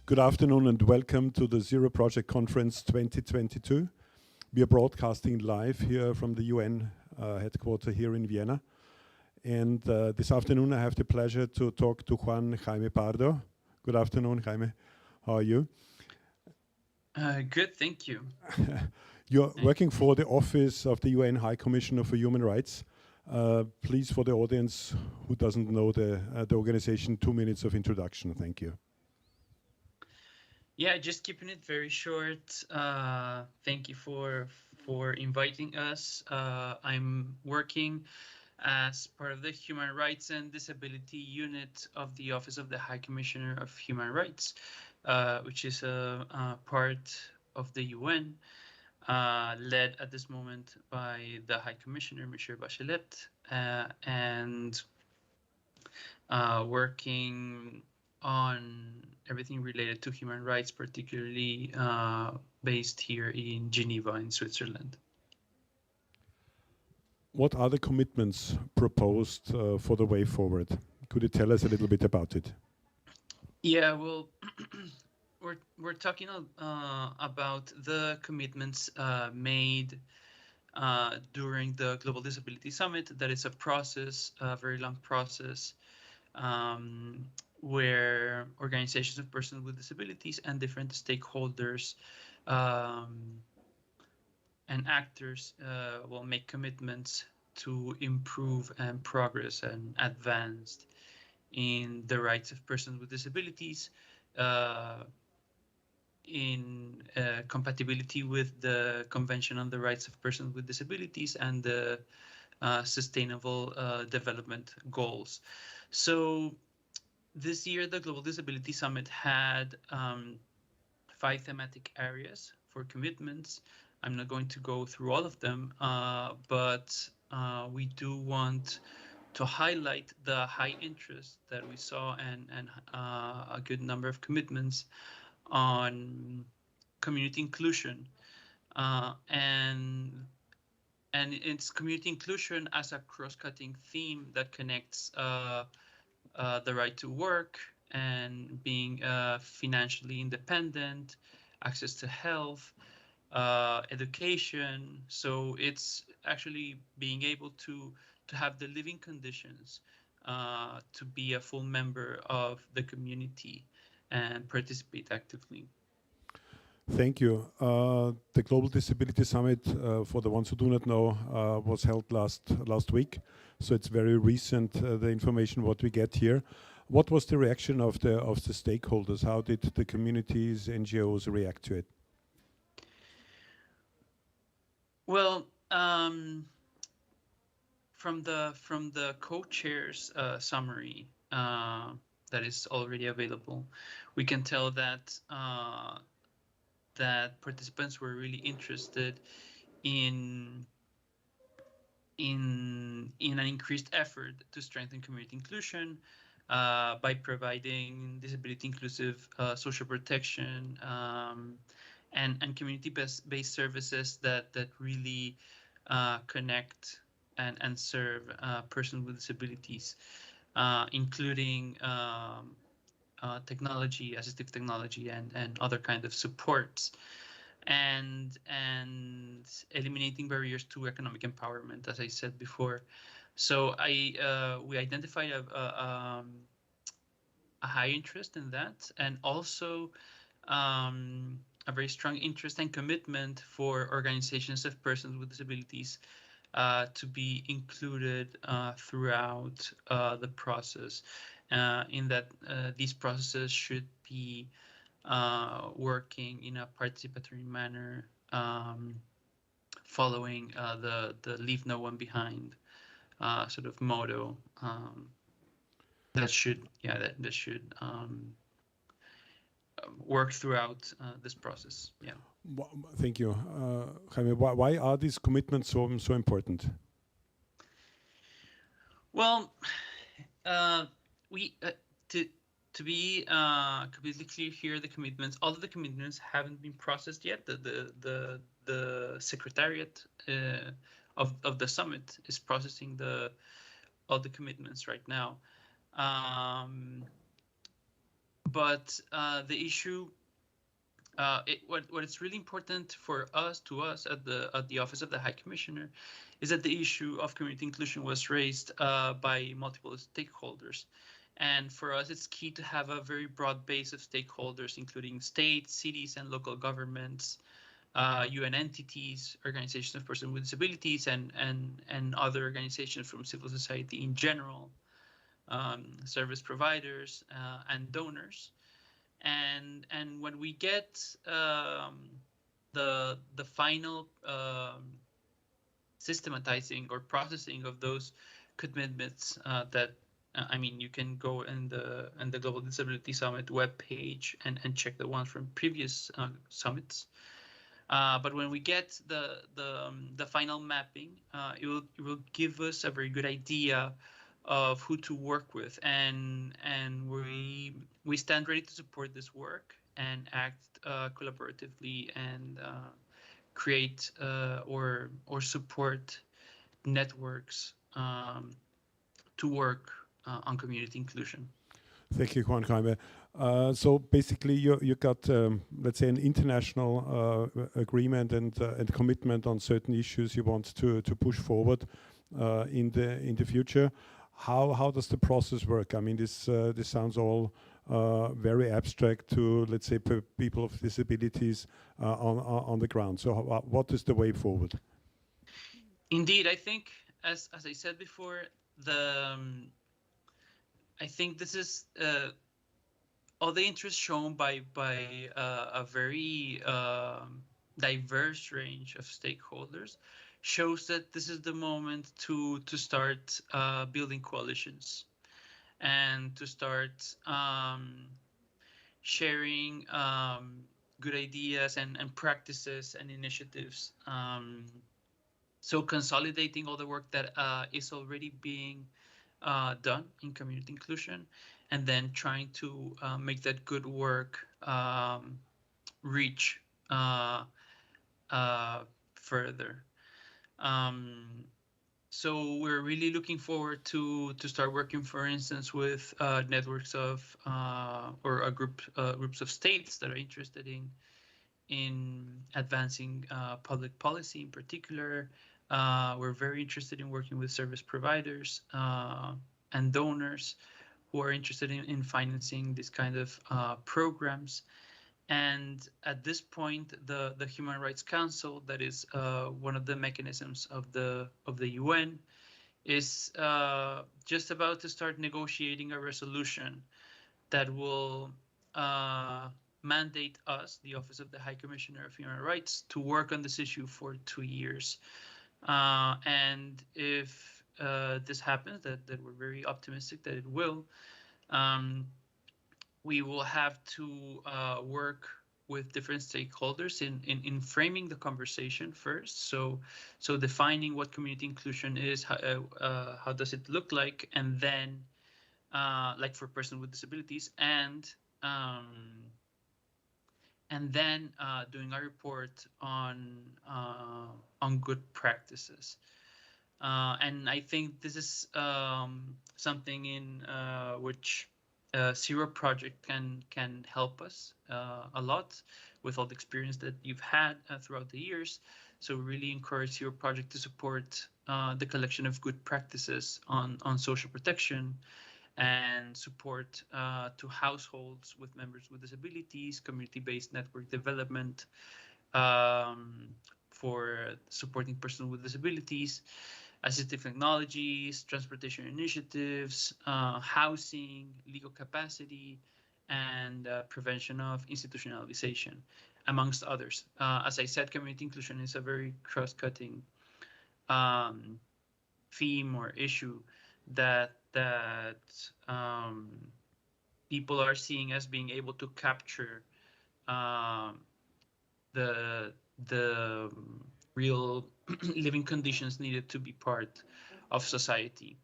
Good afternoon and welcome to the Zero Project Conference 2022. We are broadcasting live here from the UN headquarters here in Vienna. And this afternoon I have the pleasure to talk to Juan Jaime Pardo. Good afternoon, Jaime. How are you? Good, thank you. You're working for the Office of the UN High Commissioner for Human Rights. Please, for the audience who doesn't know the organization, 2 minutes of introduction. Thank you. Yeah, just keeping it very short. Thank you for inviting us. I'm working as part of the Human Rights and Disability Unit of the Office of the High Commissioner of Human Rights, which is a part of the UN, led at this moment by the High Commissioner, Monsieur Bachelet, and working on everything related to human rights, particularly based here in Geneva in Switzerland. What are the commitments proposed for the way forward? Could you tell us a little bit about it? Yeah, well, we're talking about the commitments made during the Global Disability Summit. That is a process, a very long process, where organizations of persons with disabilities and different stakeholders and actors will make commitments to improve and progress and advance in the rights of persons with disabilities, in compatibility with the Convention on the Rights of Persons with Disabilities and the Sustainable Development Goals. So this year, the Global Disability Summit had 5 thematic areas for commitments. I'm not going to go through all of them, but we do want to highlight the high interest that we saw and a good number of commitments on community inclusion, and it's community inclusion as a cross-cutting theme that connects the right to work and being financially independent, access to health, education. So it's actually being able to have the living conditions to be a full member of the community and participate actively. Thank you. The Global Disability Summit, for the ones who do not know, was held last week. So it's very recent, the information what we get here. What was the reaction of the stakeholders? How did the communities, NGOs react to it? Well, from the co-chair's summary that is already available, we can tell that that participants were really interested in an increased effort to strengthen community inclusion by providing disability-inclusive social protection and community-based services that really connect and serve persons with disabilities, including technology, assistive technology, and other kind of supports, and eliminating barriers to economic empowerment, as I said before. So we identified a high interest in that, and also a very strong interest and commitment for organizations of persons with disabilities to be included throughout the process, in that these processes should be working in a participatory manner, following the leave no one behind sort of motto that should work throughout this process. Yeah. Thank you, Jaime. Why are these commitments so important? Well, to be completely clear here, the commitments, all of the commitments haven't been processed yet. The secretariat of the summit is processing all the commitments right now. But the issue, what is really important for us, at the Office of the High Commissioner, is that the issue of community inclusion was raised by multiple stakeholders. And for us, it's key to have a very broad base of stakeholders, including states, cities, and local governments, UN entities, organizations of persons with disabilities, and other organizations from civil society in general, service providers, and donors. And when we get the final systematizing or processing of those commitments, that I mean, you can go in the Global Disability Summit webpage and check the ones from previous summits. But when we get the final mapping, it will give us a very good idea of who to work with, and we stand ready to support this work and act collaboratively and create or support networks to work on community inclusion. Thank you, Juan Jaime. So basically, you got, let's say, an international agreement and commitment on certain issues you want to push forward in the future. How does the process work? I mean, this sounds all very abstract to, let's say, people of disabilities on the ground. So what is the way forward? Indeed, I think, as I said before, I think this is all the interest shown by a very diverse range of stakeholders shows that this is the moment to start building coalitions and to start sharing good ideas and practices and initiatives. So consolidating all the work that is already being done in community inclusion, and then trying to make that good work reach further. So we're really looking forward to start working, for instance, with networks of or groups of states that are interested in advancing public policy in particular. We're very interested in working with service providers and donors who are interested in financing this kind of programs. And at this point, the Human Rights Council, that is one of the mechanisms of the UN, is just about to start negotiating a resolution that will mandate us, the Office of the High Commissioner of Human Rights, to work on this issue for 2 years. And if this happens, that we're very optimistic that it will, we will have to work with different stakeholders in framing the conversation first. So defining what community inclusion is, how does it look like, and then like for persons with disabilities, and then doing a report on good practices. And I think this is something in which Zero Project can help us a lot with all the experience that you've had throughout the years. So really encourage Zero Project to support the collection of good practices on social protection and support to households with members with disabilities, community-based network development for supporting persons with disabilities, assistive technologies, transportation initiatives, housing, legal capacity, and prevention of institutionalization, amongst others. As I said, community inclusion is a very cross-cutting theme or issue that people are seeing as being able to capture the real living conditions needed to be part of society.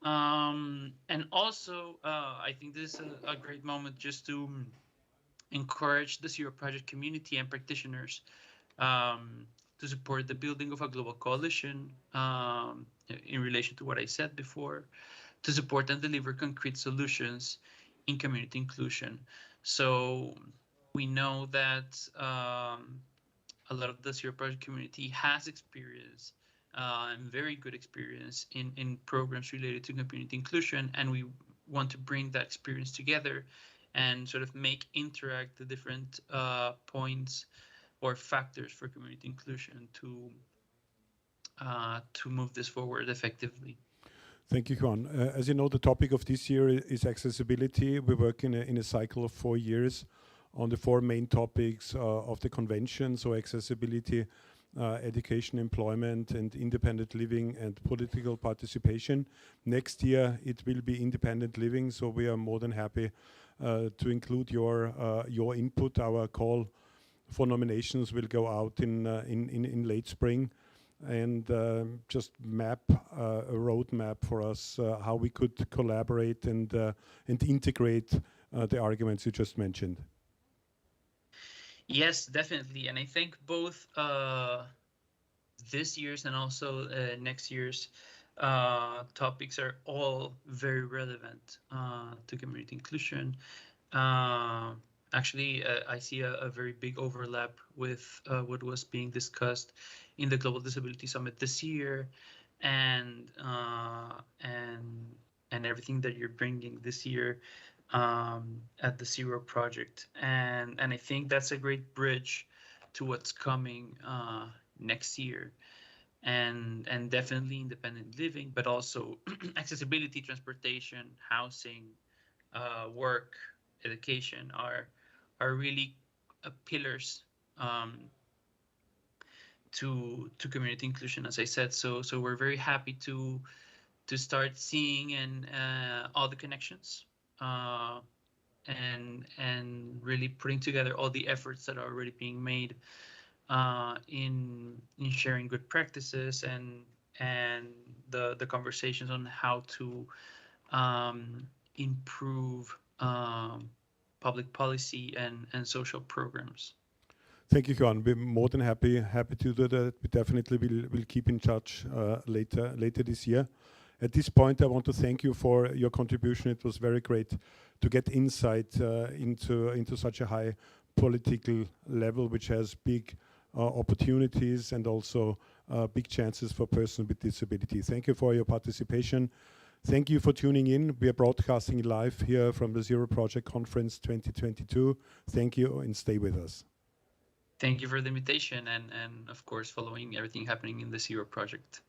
And also, I think this is a great moment just to encourage the Zero Project community and practitioners to support the building of a global coalition in relation to what I said before, to support and deliver concrete solutions in community inclusion. So we know that a lot of the Zero Project community has experience and very good experience in programs related to community inclusion, and we want to bring that experience together and sort of make interact the different points or factors for community inclusion to move this forward effectively. Thank you, Juan. As you know, the topic of this year is accessibility. We work in a cycle of 4 years on the 4 main topics of the convention, so accessibility, education, employment, and independent living and political participation. Next year, it will be independent living, so we are more than happy to include your input. Our call for nominations will go out in late spring, and just map a roadmap for us how we could collaborate and integrate the arguments you just mentioned. Yes, definitely. And I think both this year's and also next year's topics are all very relevant to community inclusion. Actually, I see a very big overlap with what was being discussed in the Global Disability Summit this year, and everything that you're bringing this year at the Zero Project, and I think that's a great bridge to what's coming next year, and definitely independent living, but also accessibility, transportation, housing, work, education are really pillars to community inclusion, as I said. So we're very happy to start seeing and all the connections and really putting together all the efforts that are already being made in sharing good practices and the conversations on how to improve public policy and social programs. Thank you, Juan. We're more than happy to do that. We definitely will keep in touch later this year. At this point, I want to thank you for your contribution. It was very great to get insight into such a high political level, which has big opportunities and also big chances for persons with disability. Thank you for your participation. Thank you for tuning in. We are broadcasting live here from the Zero Project Conference 2022. Thank you and stay with us. Thank you for the invitation and of course following everything happening in the Zero Project.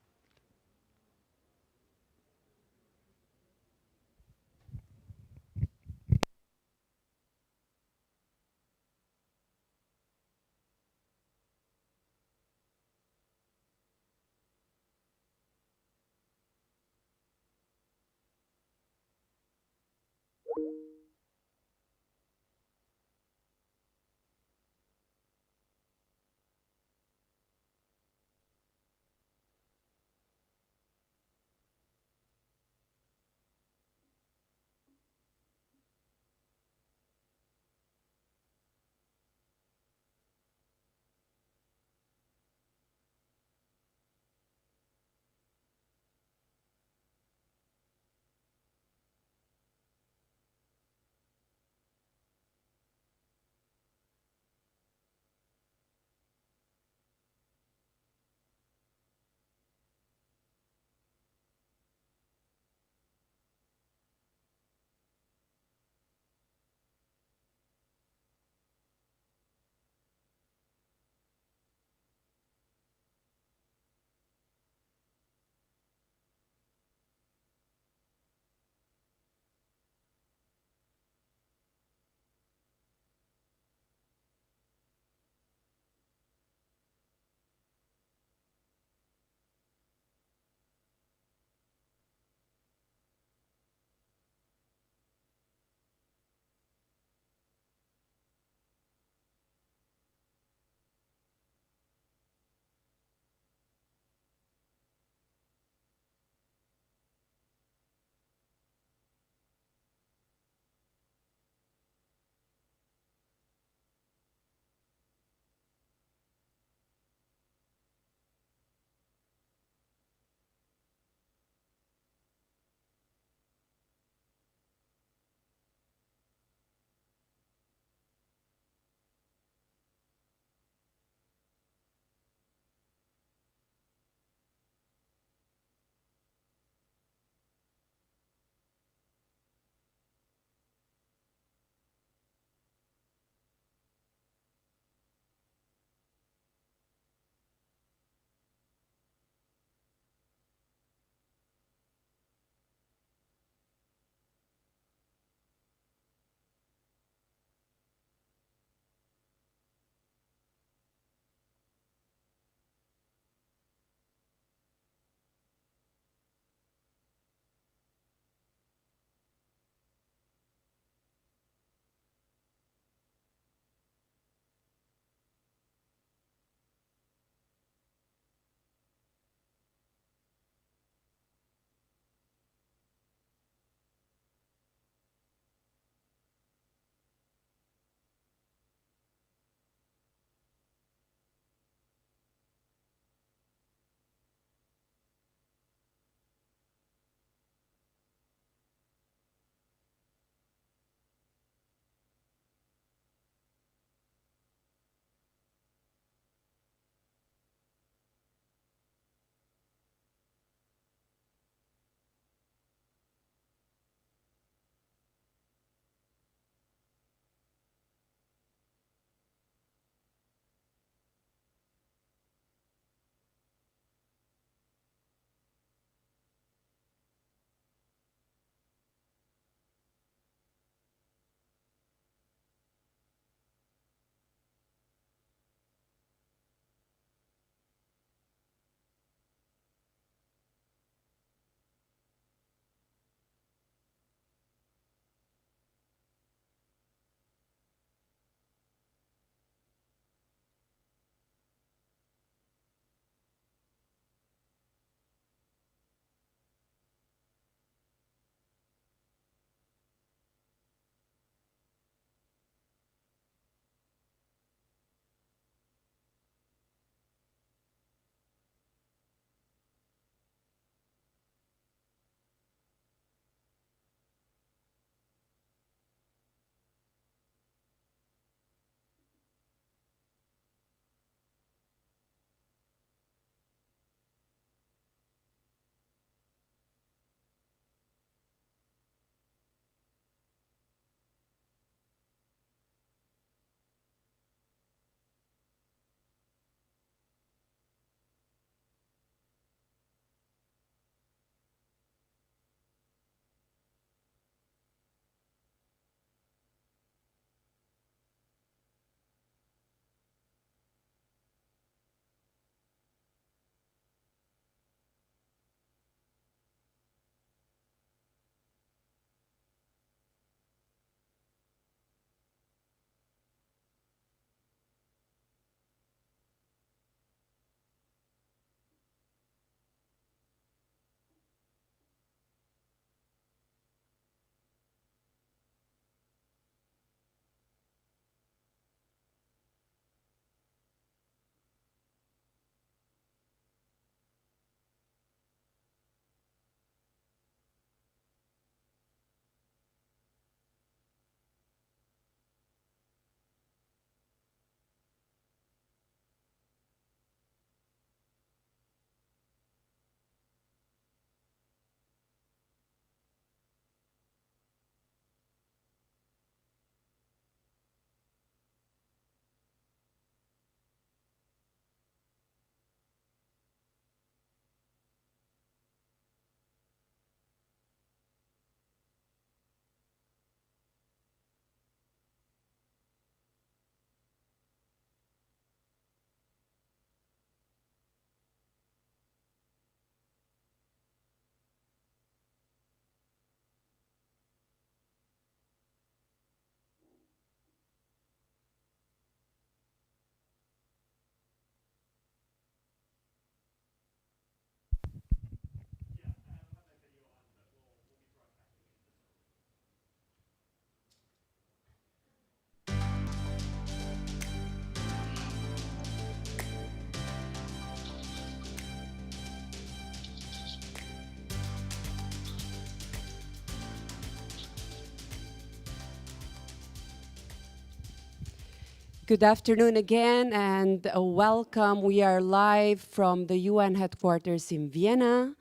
Good afternoon again, and welcome. We are live from the UN headquarters in Vienna.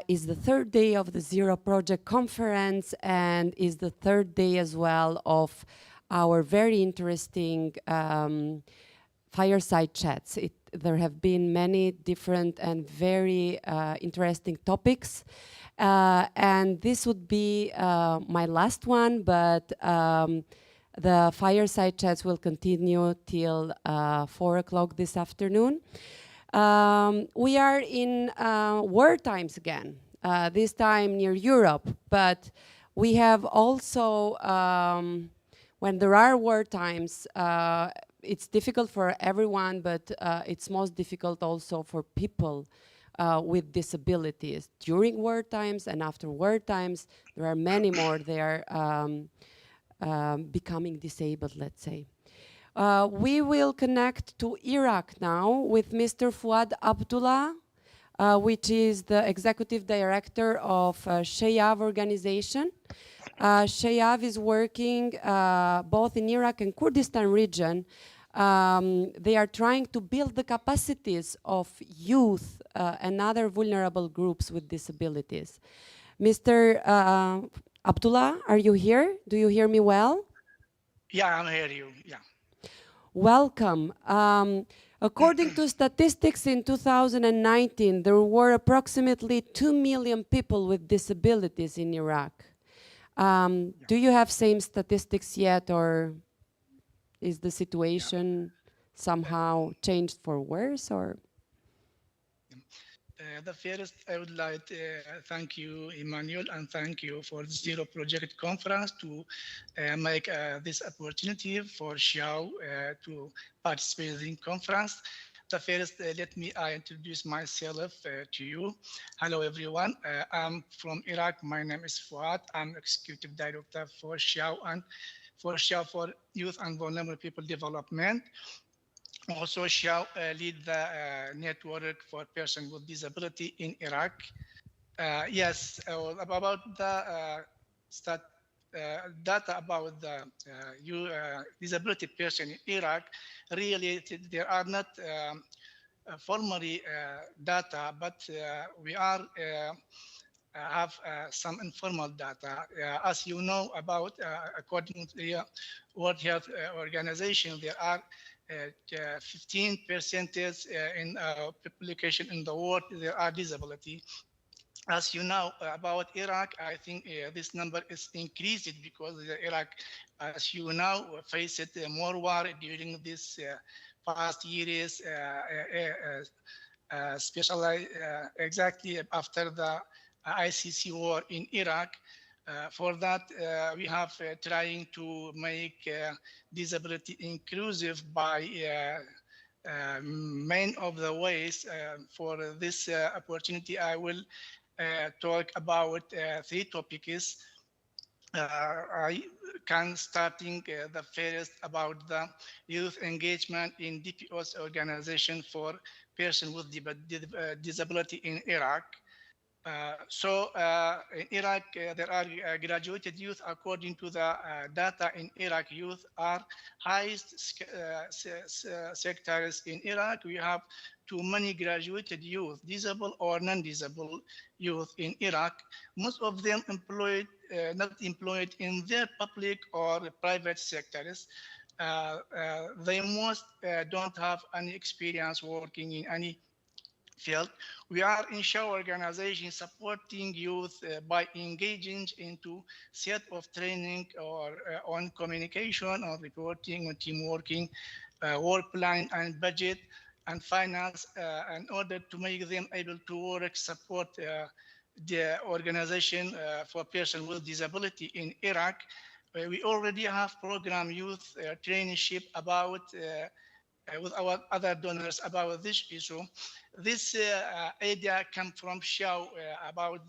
Is the third day of the Zero Project Conference, and is the third day as well of our very interesting fireside chats. There have been many different and very interesting topics. And this would be my last one, but the fireside chats will continue till 4 o'clock this afternoon. We are in war times again, this time near Europe, but we have also, when there are war times, it's difficult for everyone, but it's most difficult also for people with disabilities. During war times and after war times, there are many more. They are becoming disabled, let's say. We will connect to Iraq now with Mr. Fuad Abdullah, which is the executive director of Shayav organization. Shayav is working both in Iraq and Kurdistan region. They are trying to build the capacities of youth and other vulnerable groups with disabilities. Mr. Abdullah, are you here? Do you hear me well? Yeah, I'm hearing you, yeah. Welcome. According to statistics in 2019, there were approximately 2 million people with disabilities in Iraq. Do you have same statistics yet, or is the situation somehow changed for worse, or? The first, I would like to thank you, Emmanuel, and thank you for the Zero Project Conference to make this opportunity for Xiao to participate in the conference. The first, let me introduce myself to you. Hello, everyone. I'm from Iraq. My name is Fuad. I'm Executive Director for Xiao and for Youth and Vulnerable People Development. Also, Xiao lead the network for persons with disability in Iraq. Yes, about the data about the disability person in Iraq, really there are not formally data, but we are have some informal data. As you know about, according to the World Health Organization, there are 15% in population in the world there are disability. As you know about Iraq, I think this number is increased because Iraq, as you know, faced more war during this past years, especially exactly after the ICC war in Iraq. For that, we have trying to make disability inclusive by main of the ways. For this opportunity, I will talk about 3 topics. I can starting the first about the youth engagement in DPO's organization for persons with disability in Iraq. In Iraq, there are graduated youth. According to the data in Iraq, youth are highest sectors in Iraq. We have too many graduated youth, disabled or non-disabled youth in Iraq. Most of them employed, not employed in their public or private sectors. They most don't have any experience working in any field. We are in Xiao organization supporting youth by engaging into set of training or on communication or reporting or team working, work plan and budget and finance in order to make them able to work, support the organization for persons with disability in Iraq. We already have program youth traineeship about with our other donors about this issue. This idea come from Xiao about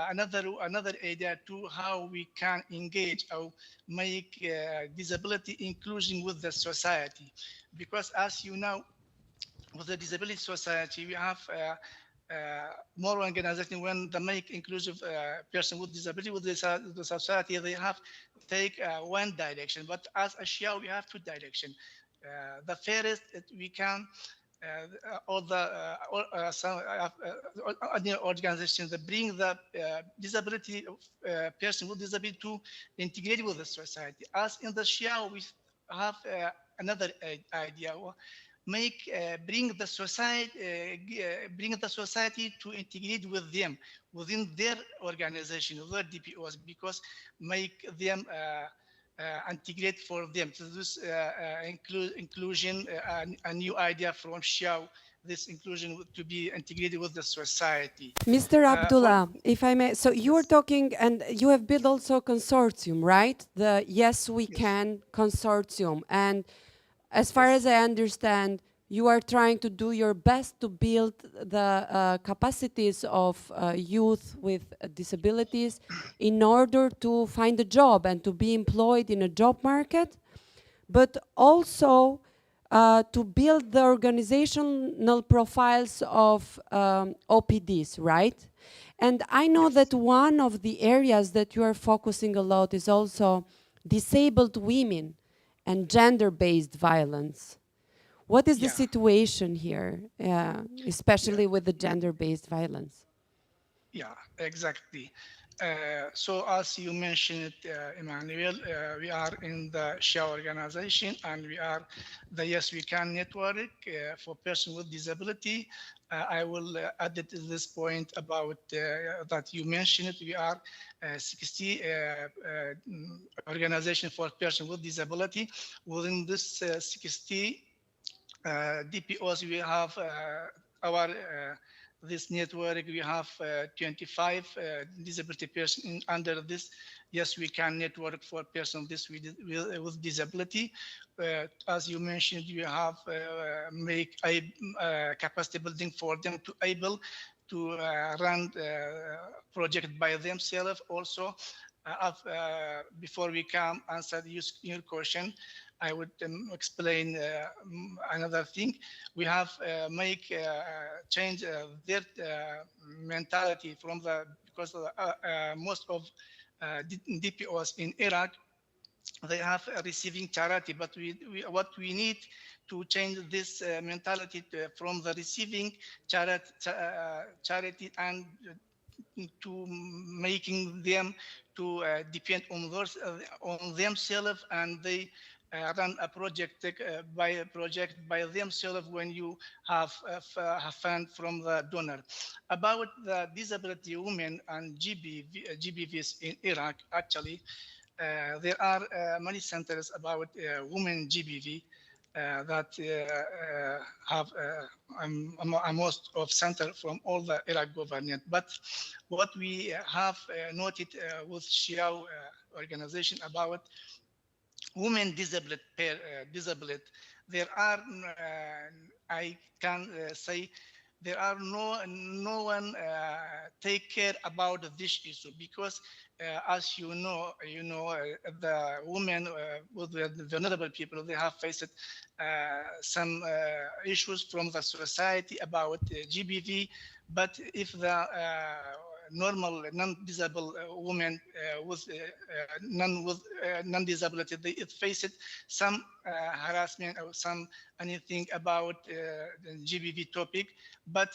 another idea to how we can engage or make disability inclusion with the society. Because as you know, with the disability society, we have more organization when they make inclusive person with disability with the society, they have take one direction. But as a Xiao, we have 2 directions. The first, we can all the some other organizations that bring the disability person with disability to integrate with the society. As in the Xiao, we have another idea. Bring the society to integrate with them within their organization, their DPOs, because make them integrate for them. So this inclusion, a new idea from Xiao, this inclusion to be integrated with the society. Mr. Abdullah, if I may, so you were talking, and you have built also a consortium, right? The Yes We Can consortium. And as far as I understand, you are trying to do your best to build the capacities of youth with disabilities in order to find a job and to be employed in a job market, but also to build the organizational profiles of OPDs, right? And I know that one of the areas that you are focusing a lot is also disabled women and gender-based violence. What is the situation here, especially with the gender-based violence? Yeah, exactly. So as you mentioned, Emmanuel, we are in the Xiao organization, and we are the Yes We Can network for persons with disability. I will add it to this point about that you mentioned. We are 60 organization for persons with disability. Within this 60 DPOs, we have our this network. We have 25 disability persons under this Yes We Can network for persons with disability. As you mentioned, you have make a capacity building for them to able to run project by themselves. Also, before we can answer your question, I would explain another thing. We have change their mentality from because most of DPOs in Iraq, they have receiving charity, but what we need to change this mentality from the receiving charity and to making them to depend on themselves, and they run a project by themselves when you have fund from the donor. About the disability women and GBVs in Iraq, actually, there are many centers about women GBV that have a most of center from all the Iraq government. But what we have noted with Xiao organization about women disabled, there are, I can say, there are no one take care about this issue, because as you know, the women with the vulnerable people, they have faced some issues from the society about GBV. But if the normal non-disabled women with non-disability, they faced some harassment or some anything about the GBV topic. But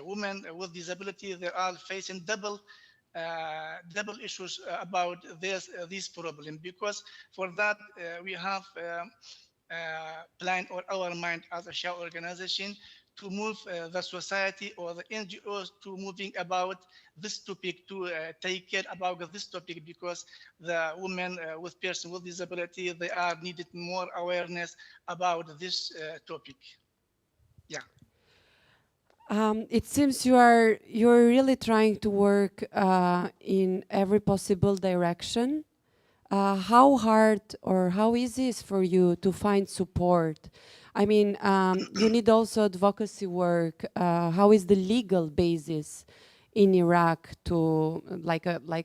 women with disability, they are facing double issues about this problem, because for that we have plan or our mind as a Xiao organization to move the society or the NGOs to moving about this topic, to take care about this topic, because the women with persons with disability, they are needed more awareness about this topic. Yeah. It seems you're really trying to work in every possible direction. How hard or how easy is for you to find support? I mean, you need also advocacy work. How is the legal basis in Iraq to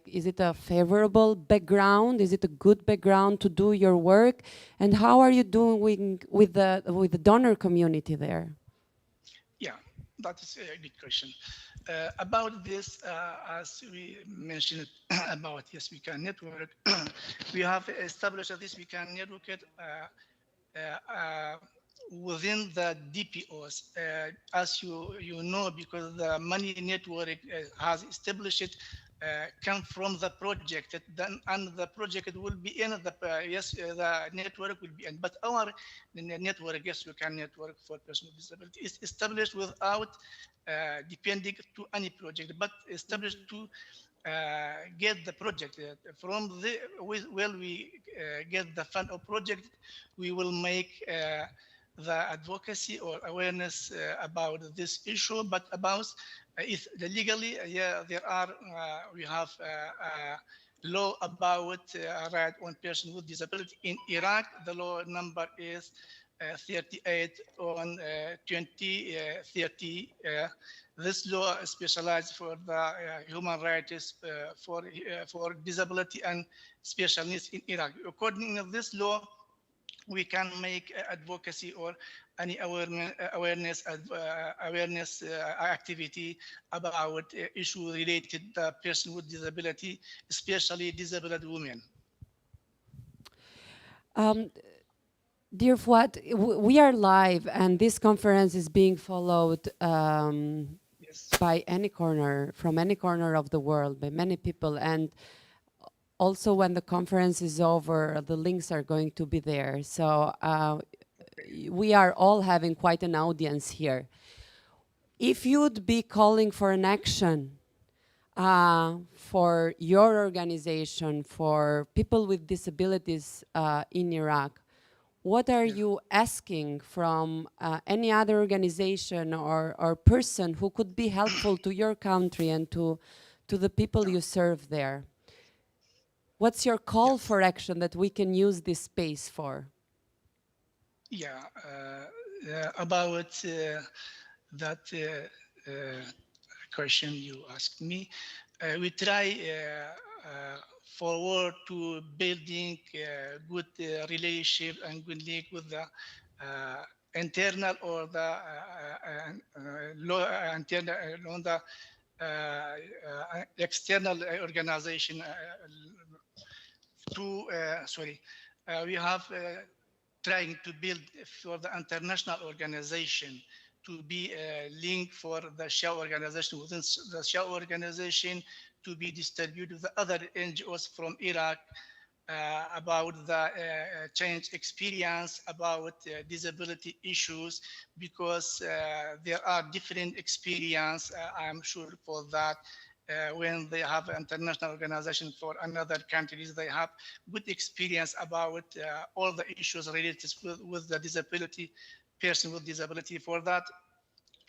is it a favorable background? Is it a good background to do your work? And how are you doing with the donor community there? Yeah, that is a good question. About this, as we mentioned about Yes We Can network, we have established a Yes We Can network within the DPOs. As you know, because the money network has established come from the project, and the project will be in the the network will be in. But our network, yes, you can network for person with disability, is established without depending to any project, but established to get the project from the when we get the fund of project, we will make the advocacy or awareness about this issue. But about if legally, yeah, there are we have law about right on person with disability in Iraq. The law number is 38 on 2030. This law is specialized for the human rights for disability and special needs in Iraq. According to this law, we can make advocacy or any awareness activity about issue related to person with disability, especially disabled women. Dear Fuad, we are live, and this conference is being followed by any corner, from any corner of the world, by many people. And also, when the conference is over, the links are going to be there. So we are all having quite an audience here. If you'd be calling for an action for your organization, for people with disabilities in Iraq, what are you asking from any other organization or person who could be helpful to your country and to the people you serve there? What's your call for action that we can use this space for? Yeah, about that question you asked me, we try forward to building good relationship and good link with the internal or the internal on the external organization to we have trying to build for the international organization to be a link for the SHA organization within the SHA organization to be distributed to the other NGOs from Iraq about the change experience about disability issues, because there are different experience, I'm sure for that. When they have an international organization for another countries, they have good experience about all the issues related with the disability, person with disability. For that,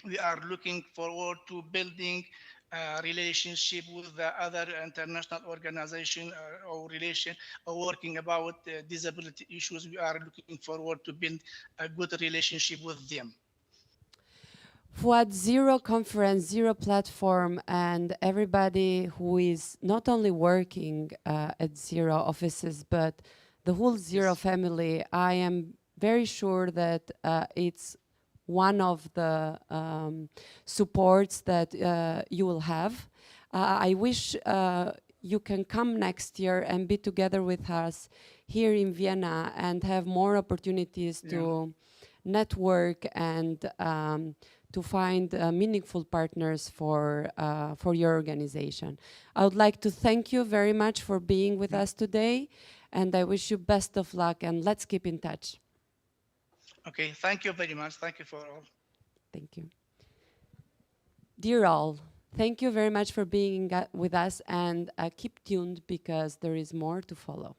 we are looking forward to building a relationship with the other international organization or relation or working about disability issues. We are looking forward to build a good relationship with them. Fuad, Zero Conference, Zero Platform, and everybody who is not only working at Zero offices, but the whole Zero family, I am very sure that it's one of the supports that you will have. I wish you can come next year and be together with us here in Vienna and have more opportunities to network and to find meaningful partners for your organization. I would like to thank you very much for being with us today, and I wish you best of luck, and let's keep in touch. Okay, thank you very much. Thank you for all. Thank you. Dear all, thank you very much for being with us, and keep tuned because there is more to follow.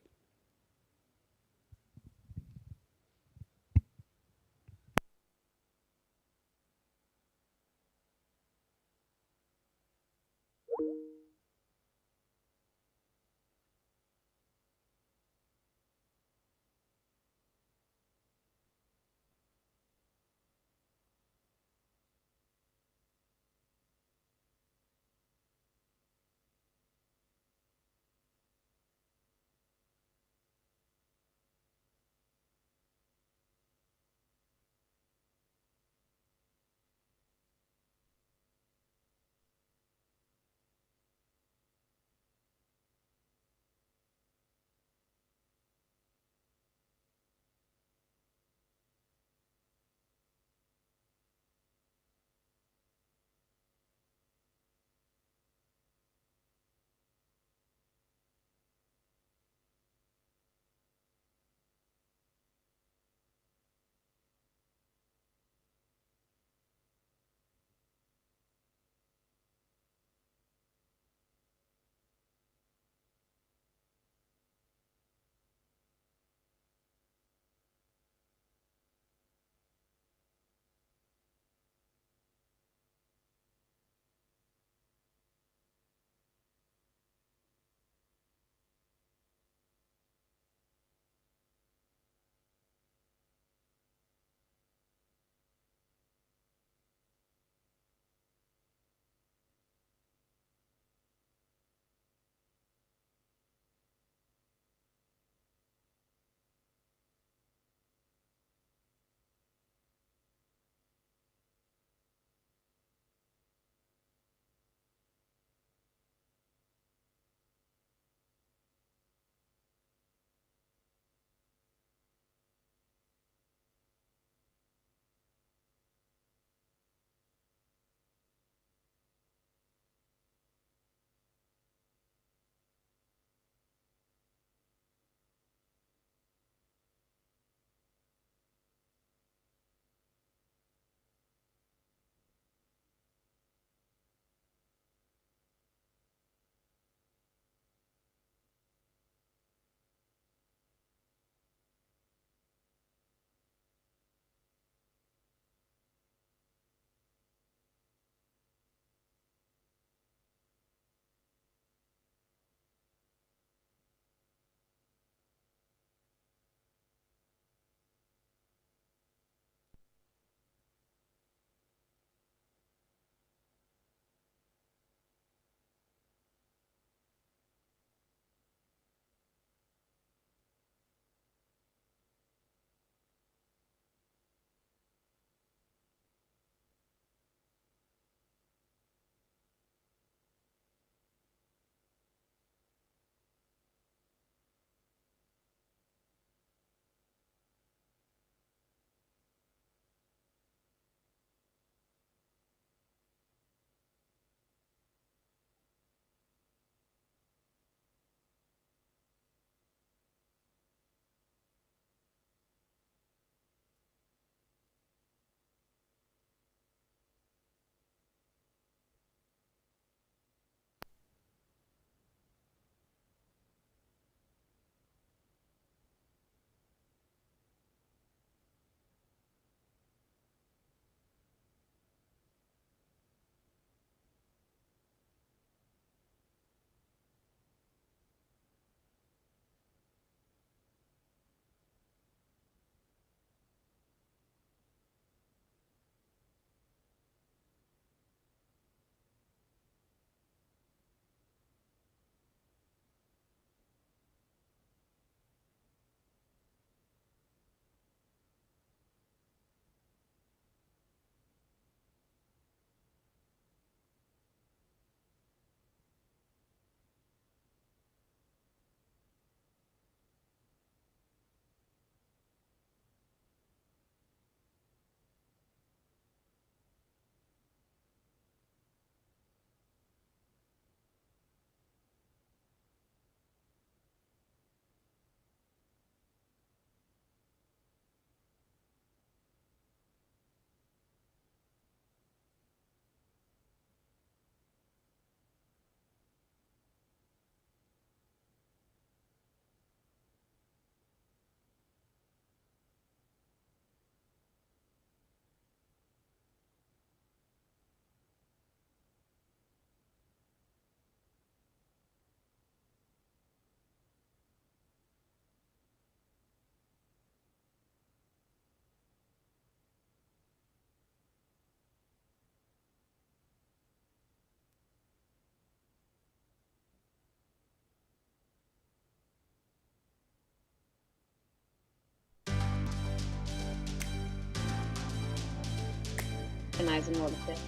organizing all of this.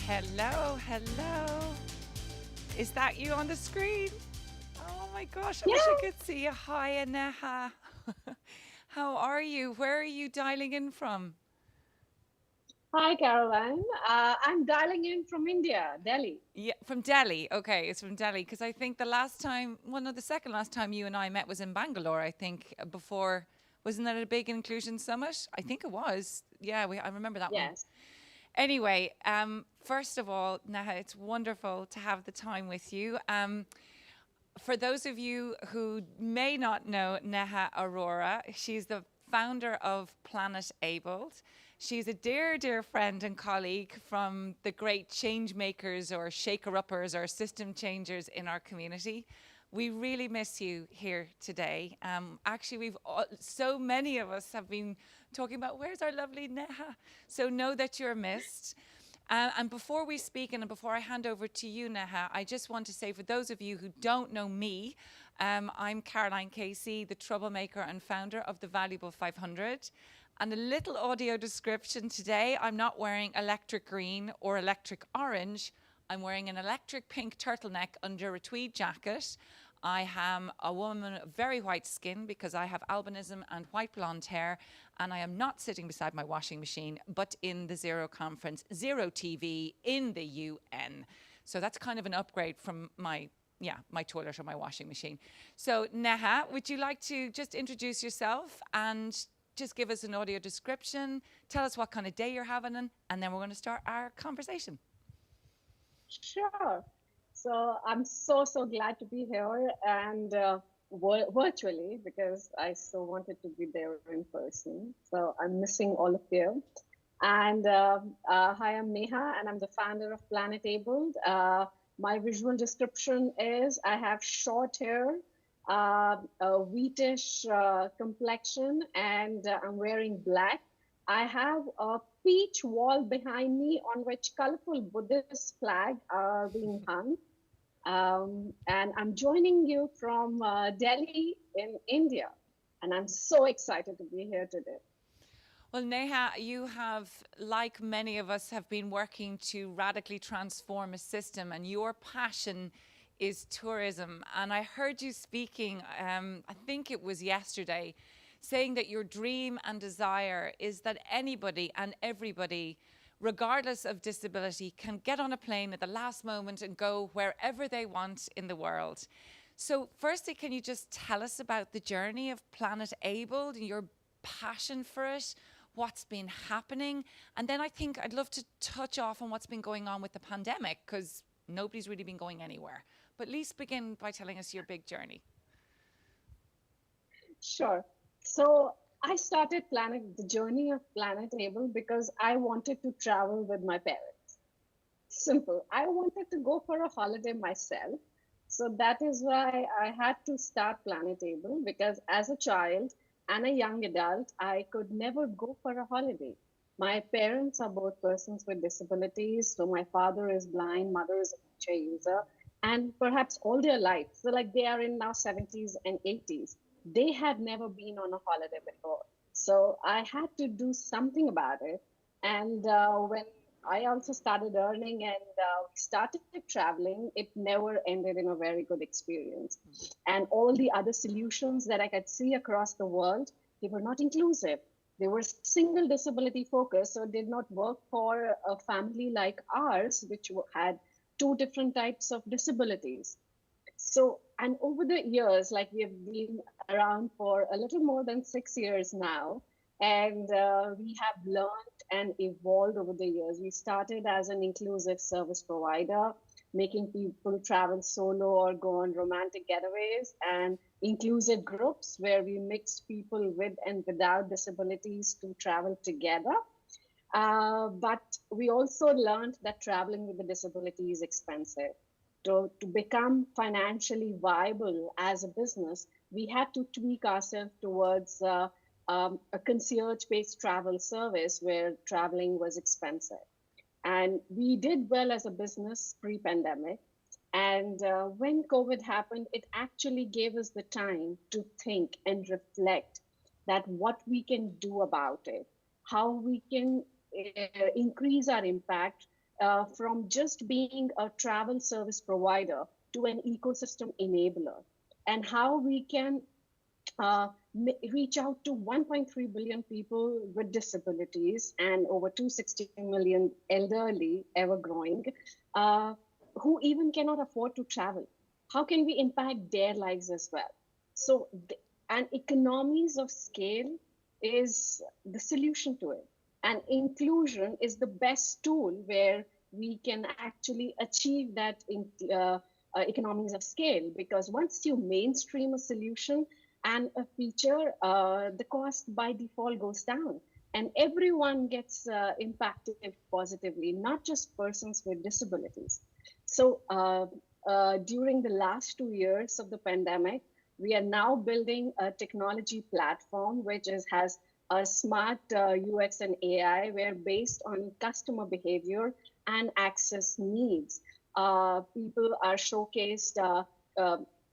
Hello, hello. Is that you on the screen? Oh my gosh, I Yeah. wish I could see you. Hi, Neha. How are you? Where are you dialing in from? Hi, Caroline. I'm dialing in from India, Delhi. Yeah, from Delhi. Okay, it's from Delhi because I think the last time, well, no, the second last time you and I met was in Bangalore. I think before, wasn't that a big inclusion summit? I think it was. Yeah, I remember that one. Yes. Anyway, first of all, Neha, it's wonderful to have the time with you. For those of you who may not know Neha Arora, she's the founder of Planet Abled. She's a dear, dear friend and colleague from the great change makers or shaker-uppers or system changers in our community. We really miss you here today. Actually, so many of us have been talking about where's our lovely Neha. So know that you're missed. And before we speak and before I hand over to you, Neha, I just want to say for those of you who don't know me, I'm Caroline Casey, the troublemaker and founder of the Valuable 500. And a little audio description today, I'm not wearing electric green or electric orange. I'm wearing an electric pink turtleneck under a tweed jacket. I am a woman of very white skin because I have albinism and white blonde hair, and I am not sitting beside my washing machine, but in the Zero conference, Zero TV in the UN. So that's kind of an upgrade from my toilet or my washing machine. So Neha, would you like to just introduce yourself and just give us an audio description, tell us what kind of day you're having, and then we're going to start our conversation. Sure. So I'm so glad to be here and virtually because I so wanted to be there in person. So I'm missing all of you. And hi, I'm Neha and I'm the founder of Planet Abled. My visual description is I have short hair, a wheatish complexion, and I'm wearing black. I have a peach wall behind me on which colorful Buddhist flags are being hung. And I'm joining you from Delhi in India. And I'm so excited to be here today. Well, Neha, you have, like many of us, have been working to radically transform a system, and your passion is tourism. And I heard you speaking, I think it was yesterday, saying that your dream and desire is that anybody and everybody, regardless of disability, can get on a plane at the last moment and go wherever they want in the world. So firstly, can you just tell us about the journey of Planet Abled and your passion for it, what's been happening? And then I think I'd love to touch off on what's been going on with the pandemic, because nobody's really been going anywhere. But at least begin by telling us your big journey. Sure. So I started the journey of Planet Abled because I wanted to travel with my parents. Simple. I wanted to go for a holiday myself. So that is why I had to start Planet Abled, because as a child and a young adult, I could never go for a holiday. My parents are both persons with disabilities. So my father is blind, mother is a wheelchair user, and perhaps all their life. So like they are in now 70s and 80s. They had never been on a holiday before. So I had to do something about it. And when I also started earning and started traveling, it never ended in a very good experience. And all the other solutions that I could see across the world, they were not inclusive. They were single disability focused, so did not work for a family like ours, which had two different types of disabilities. So, and over the years, like we have been around for a little more than 6 years now, and we have learned and evolved over the years. We started as an inclusive service provider, making people travel solo or go on romantic getaways, and inclusive groups where we mix people with and without disabilities to travel together. But we also learned that traveling with a disability is expensive. To become financially viable as a business, we had to tweak ourselves towards a concierge-based travel service where traveling was expensive. And we did well as a business pre-pandemic. And when COVID happened, it actually gave us the time to think and reflect that what we can do about it, how we can increase our impact from just being a travel service provider to an ecosystem enabler, and how we can reach out to 1.3 billion people with disabilities and over 260 million elderly, ever growing, who even cannot afford to travel. How can we impact their lives as well? So, and economies of scale is the solution to it. And inclusion is the best tool where we can actually achieve that economies of scale, because once you mainstream a solution and a feature, the cost by default goes down and everyone gets impacted positively, not just persons with disabilities. So during the last 2 years of the pandemic, we are now building a technology platform which has a smart UX and AI, where based on customer behavior and access needs, people are showcased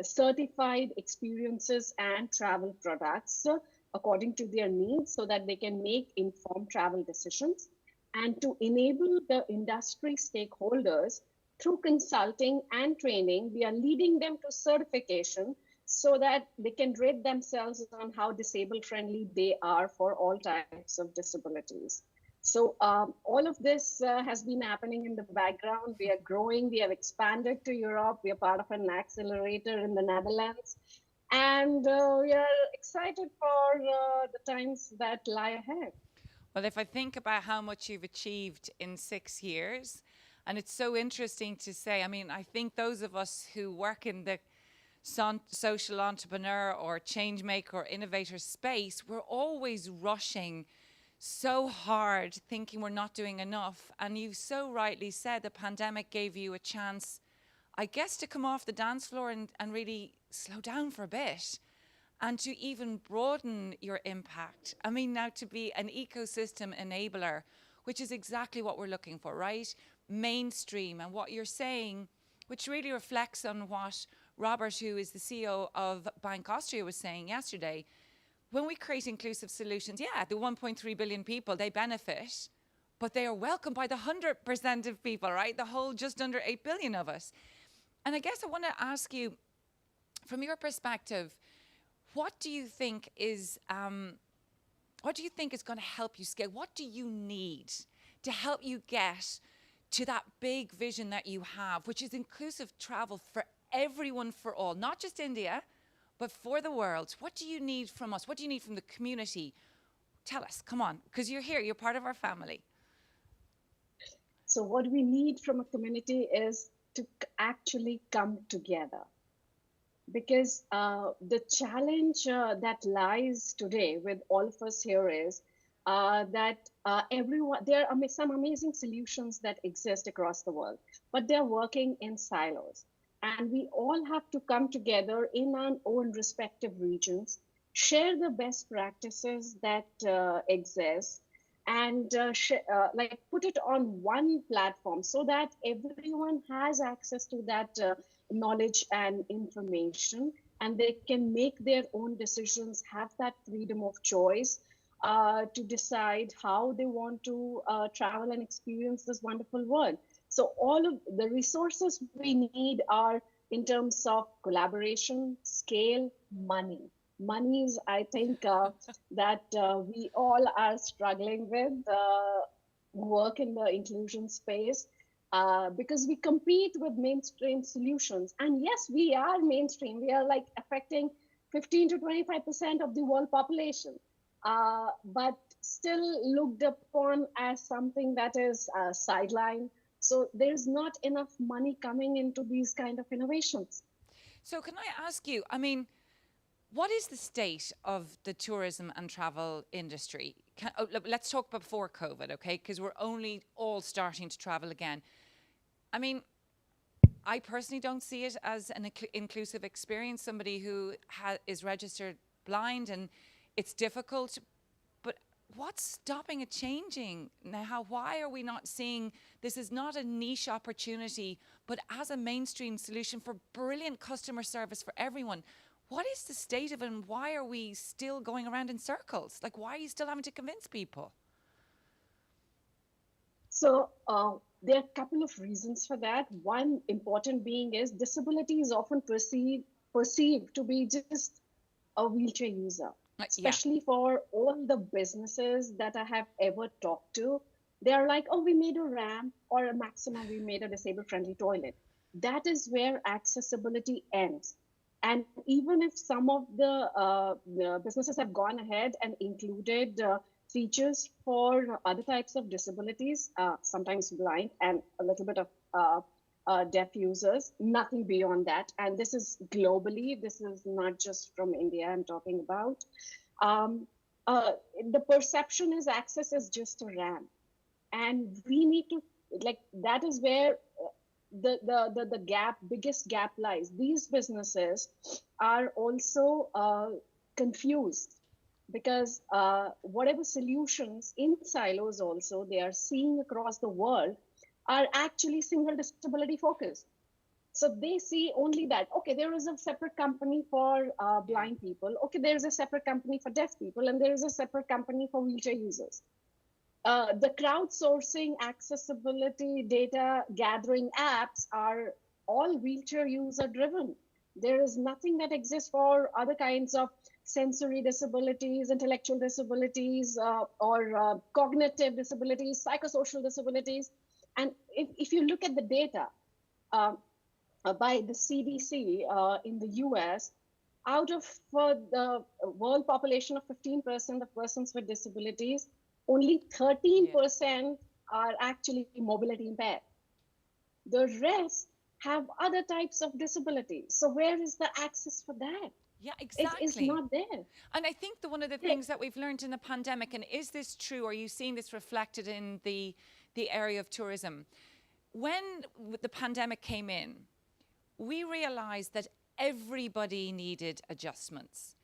certified experiences and travel products according to their needs, so that they can make informed travel decisions. And to enable the industry stakeholders through consulting and training, we are leading them to certification so that they can rate themselves on how disabled friendly they are for all types of disabilities. So all of this has been happening in the background. We are growing. We have expanded to Europe. We are part of an accelerator in the Netherlands. And we are excited for the times that lie ahead. Well, if I think about how much you've achieved in 6 years, and it's so interesting to say, I mean, I think those of us who work in the social entrepreneur or change maker or innovator space, we're always rushing so hard, thinking we're not doing enough. And you so rightly said the pandemic gave you a chance, I guess, to come off the dance floor and really slow down for a bit and to even broaden your impact. I mean, now to be an ecosystem enabler, which is exactly what we're looking for, right? Mainstream, and what you're saying, which really reflects on what Robert, who is the CEO of Bank Austria, was saying yesterday. When we create inclusive solutions, yeah, the 1.3 billion people, they benefit, but they are welcomed by the 100% of people, right? The whole just under 8 billion of us. And I guess I want to ask you, from your perspective, what do you think is going to help you scale? What do you need to help you get to that big vision that you have, which is inclusive travel for everyone, for all, not just India, but for the world? What do you need from us? What do you need from the community? Tell us, come on, because you're here, you're part of our family. So what we need from a community is to actually come together. Because the challenge that lies today with all of us here is that there are some amazing solutions that exist across the world, but they're working in silos. And we all have to come together in our own respective regions, share the best practices that exist, and put it on one platform so that everyone has access to that knowledge and information, and they can make their own decisions, have that freedom of choice to decide how they want to travel and experience this wonderful world. So all of the resources we need are in terms of collaboration, scale, money. Money is, I think, that we all are struggling with, work in the inclusion space, because we compete with mainstream solutions. And yes, we are mainstream. We are like affecting 15 to 25% of the world population, but still looked upon as something that is sidelined. So there's not enough money coming into these kind of innovations. So can I ask you, I mean, what is the state of the tourism and travel industry? Let's talk before COVID, okay? Because we're only all starting to travel again. I mean, I personally don't see it as an inclusive experience. Somebody who is registered blind, and it's difficult. But what's stopping it changing now? Why are we not seeing this is not a niche opportunity, but as a mainstream solution for brilliant customer service for everyone? what is the state of it and why are we still going around in circles? Like, why are you still having to convince people? So there are a couple of reasons for that. One important being is disability is often perceived to be just a wheelchair user, especially for all the businesses that I have ever talked to. They are like, oh, we made a ramp, or a maximum we made a disabled-friendly toilet. That is where accessibility ends. And even if some of the businesses have gone ahead and included features for other types of disabilities, sometimes blind and a little bit of deaf users, nothing beyond that. And this is globally, this is not just from India I'm talking about. The perception is access is just a ramp. And we need to, like, that is where the biggest gap lies. These businesses are also confused because whatever solutions in silos also they are seeing across the world are actually single disability focused. So they see only that, okay, there is a separate company for blind people. Okay, there is a separate company for deaf people, and there is a separate company for wheelchair users. The crowdsourcing accessibility data gathering apps are all wheelchair user driven. There is nothing that exists for other kinds of sensory disabilities, intellectual disabilities, or cognitive disabilities, psychosocial disabilities. And if you look at the data by the CDC in the US, out of the world population of 15% of persons with disabilities, only 13% are actually mobility impaired. The rest have other types of disabilities. So where is the access for that? Yeah, exactly. It's not there. And I think one of the things that we've learned in the pandemic, and is this true, or are you seeing this reflected in the area of tourism? When the pandemic came in, we realized that everybody needed adjustments.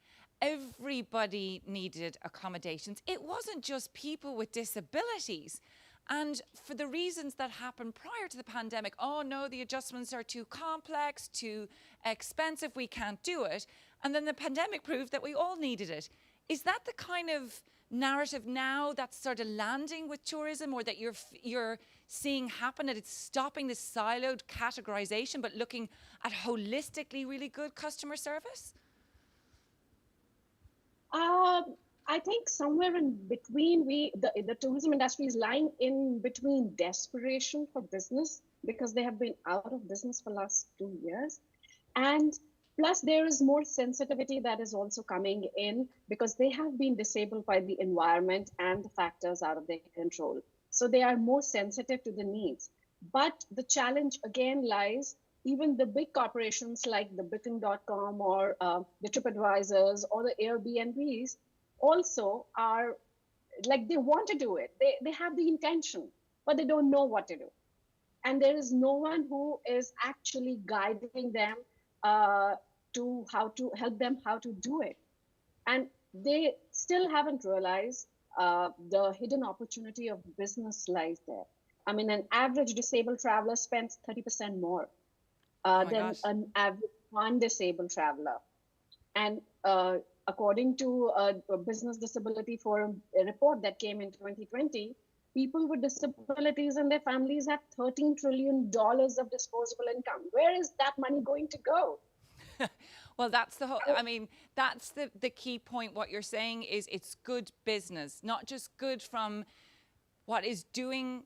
Everybody needed accommodations. It wasn't just people with disabilities. And for the reasons that happened prior to the pandemic, oh no, the adjustments are too complex, too expensive, we can't do it. And then the pandemic proved that we all needed it. Is that the kind of narrative now that's sort of landing with tourism, or that you're seeing happen, that it's stopping this siloed categorization, but looking at holistically really good customer service? I think somewhere in between, the tourism industry is lying in between desperation for business, because they have been out of business for the last 2 years. And plus there is more sensitivity that is also coming in, because they have been disabled by the environment and the factors out of their control. So they are more sensitive to the needs. But the challenge again lies, even the big corporations like the Booking.com or the TripAdvisors or the Airbnbs also are like, they want to do it. They have the intention, but they don't know what to do. And there is no one who is actually guiding them to how to help them how to do it. And they still haven't realized the hidden opportunity of business lies there. I mean, an average disabled traveler spends 30% more than an average non-disabled traveler. And according to a Business Disability Forum report that came in 2020, people with disabilities and their families have $13 trillion of disposable income. Where is that money going to go? Well, that's the whole, I mean, that's the key point. What you're saying is it's good business, not just good from what is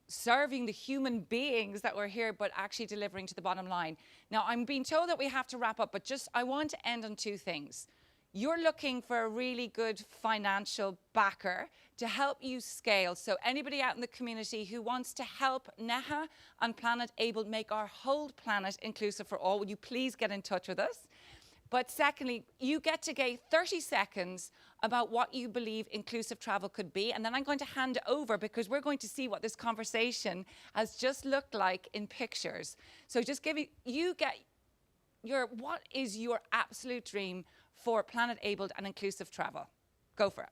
serving the human beings that were here, but actually delivering to the bottom line. Now, I'm being told that we have to wrap up, but I want to end on two things. You're looking for a really good financial backer to help you scale. So anybody out in the community who wants to help Neha and Planet Able make our whole planet inclusive for all, would you please get in touch with us? But secondly, you get to give 30 seconds about what you believe inclusive travel could be. And then I'm going to hand over, because we're going to see what this conversation has just looked like in pictures. So just what is your absolute dream for Planet Abled and inclusive travel? Go for it.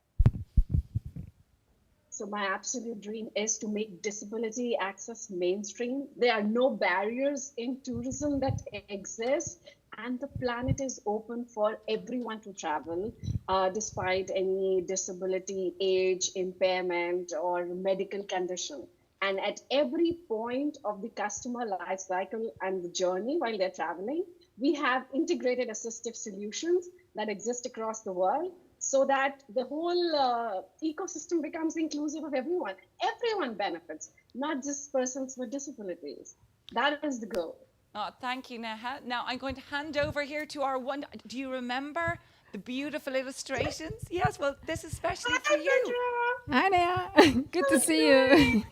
So my absolute dream is to make disability access mainstream. There are no barriers in tourism that exist. and the planet is open for everyone to travel, despite any disability, age, impairment, or medical condition. And at every point of the customer life cycle and the journey while they're traveling, we have integrated assistive solutions that exist across the world so that the whole ecosystem becomes inclusive of everyone. Everyone benefits, not just persons with disabilities. That is the goal. Oh, thank you, Neha. Now I'm going to hand over here to our one. Do you remember the beautiful illustrations? Yes, well, this is especially for you. Hi there. Good to see you.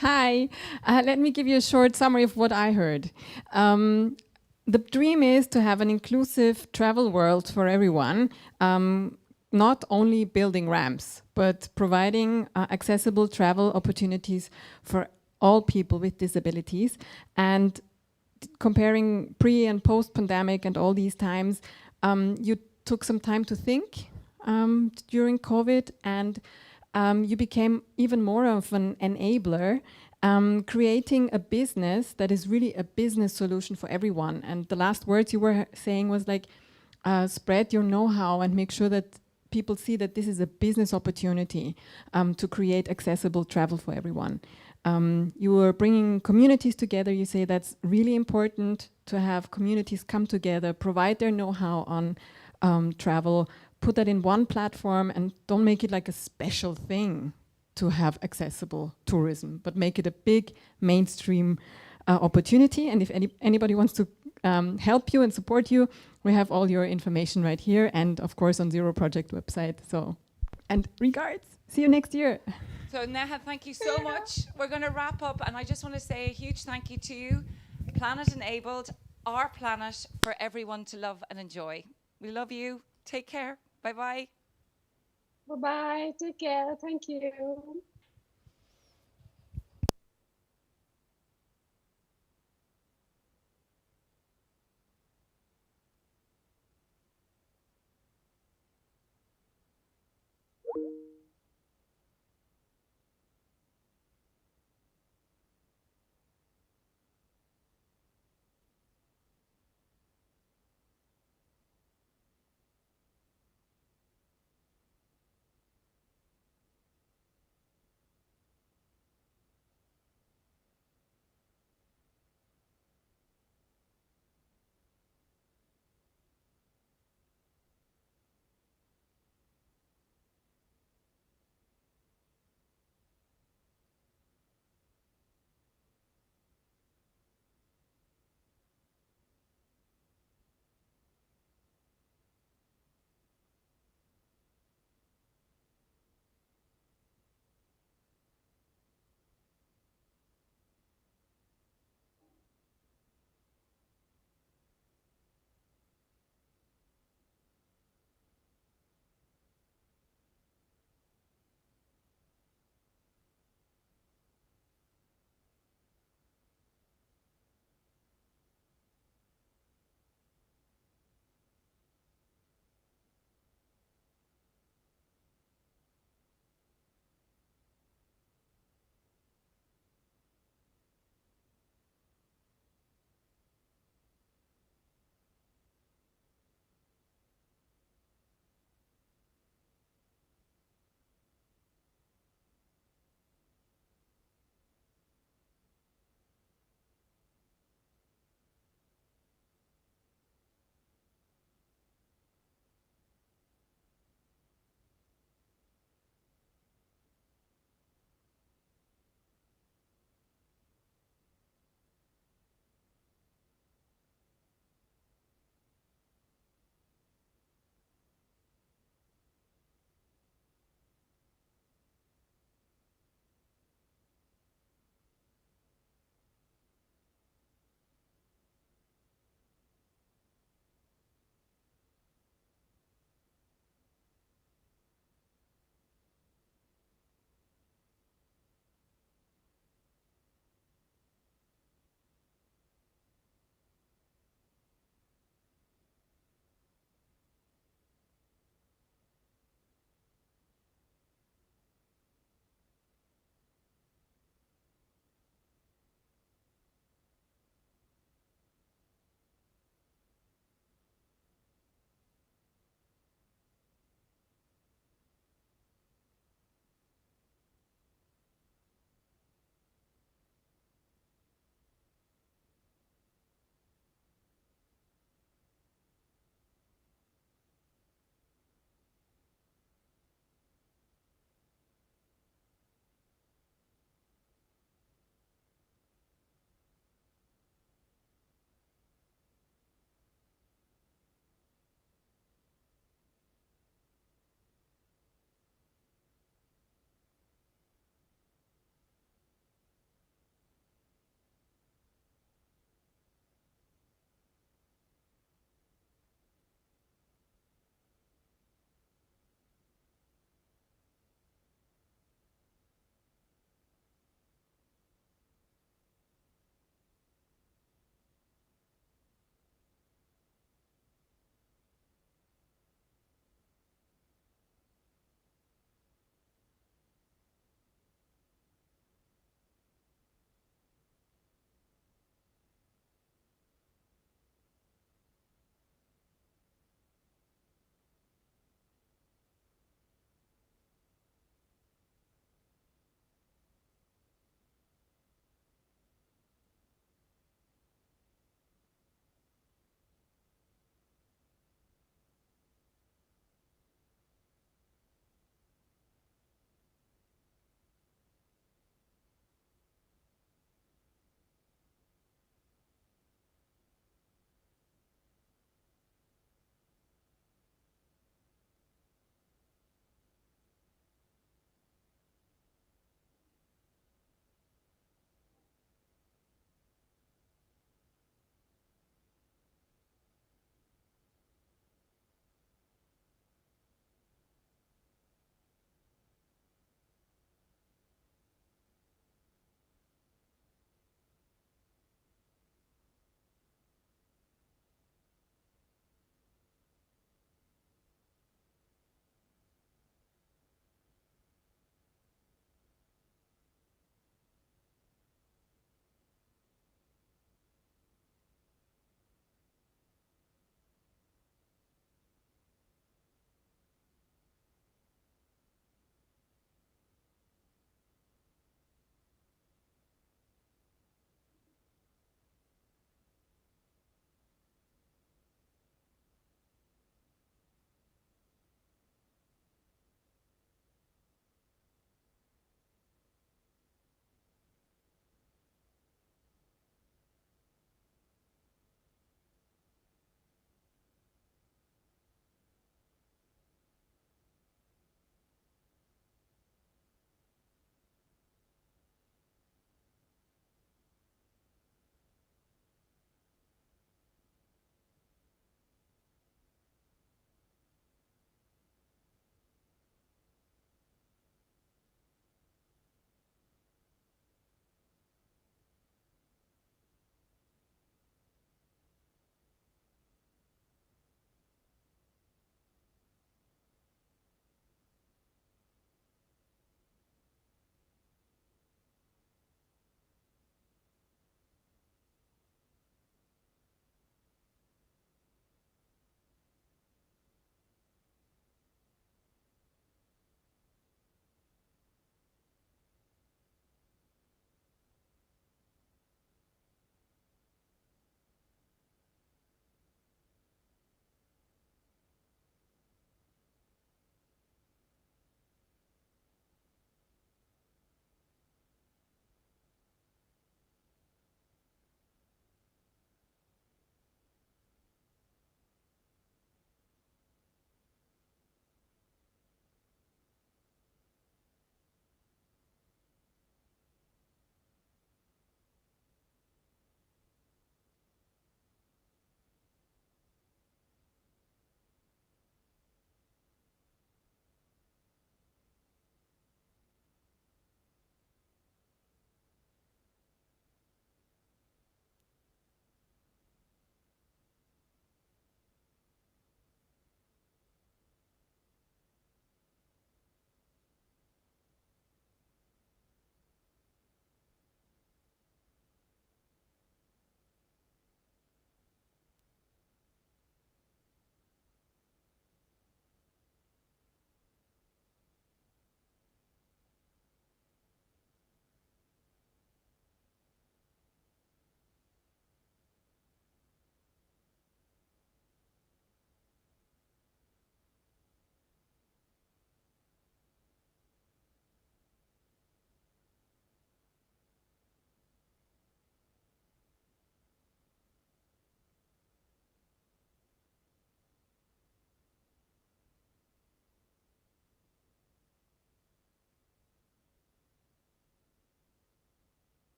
Hi. Let me give you a short summary of what I heard. The dream is to have an inclusive travel world for everyone, not only building ramps, but providing accessible travel opportunities for all people with disabilities. And comparing pre and post pandemic and all these times, you took some time to think during COVID, and you became even more of an enabler, creating a business that is really a business solution for everyone. And the last words you were saying was like, spread your know-how and make sure that people see that this is a business opportunity to create accessible travel for everyone. You were bringing communities together. You say that's really important to have communities come together, provide their know-how on travel, put that in one platform, and don't make it like a special thing to have accessible tourism, but make it a big mainstream opportunity. And if anybody wants to help you and support you, we have all your information right here, and of course on Zero Project website. So, and regards. See you next year. So Neha, thank you so much. We're going to wrap up, and I just want to say a huge thank you to you. Planet Enabled, our planet for everyone to love and enjoy. We love you. Take care. Bye-bye. Bye-bye. Take care. Thank you.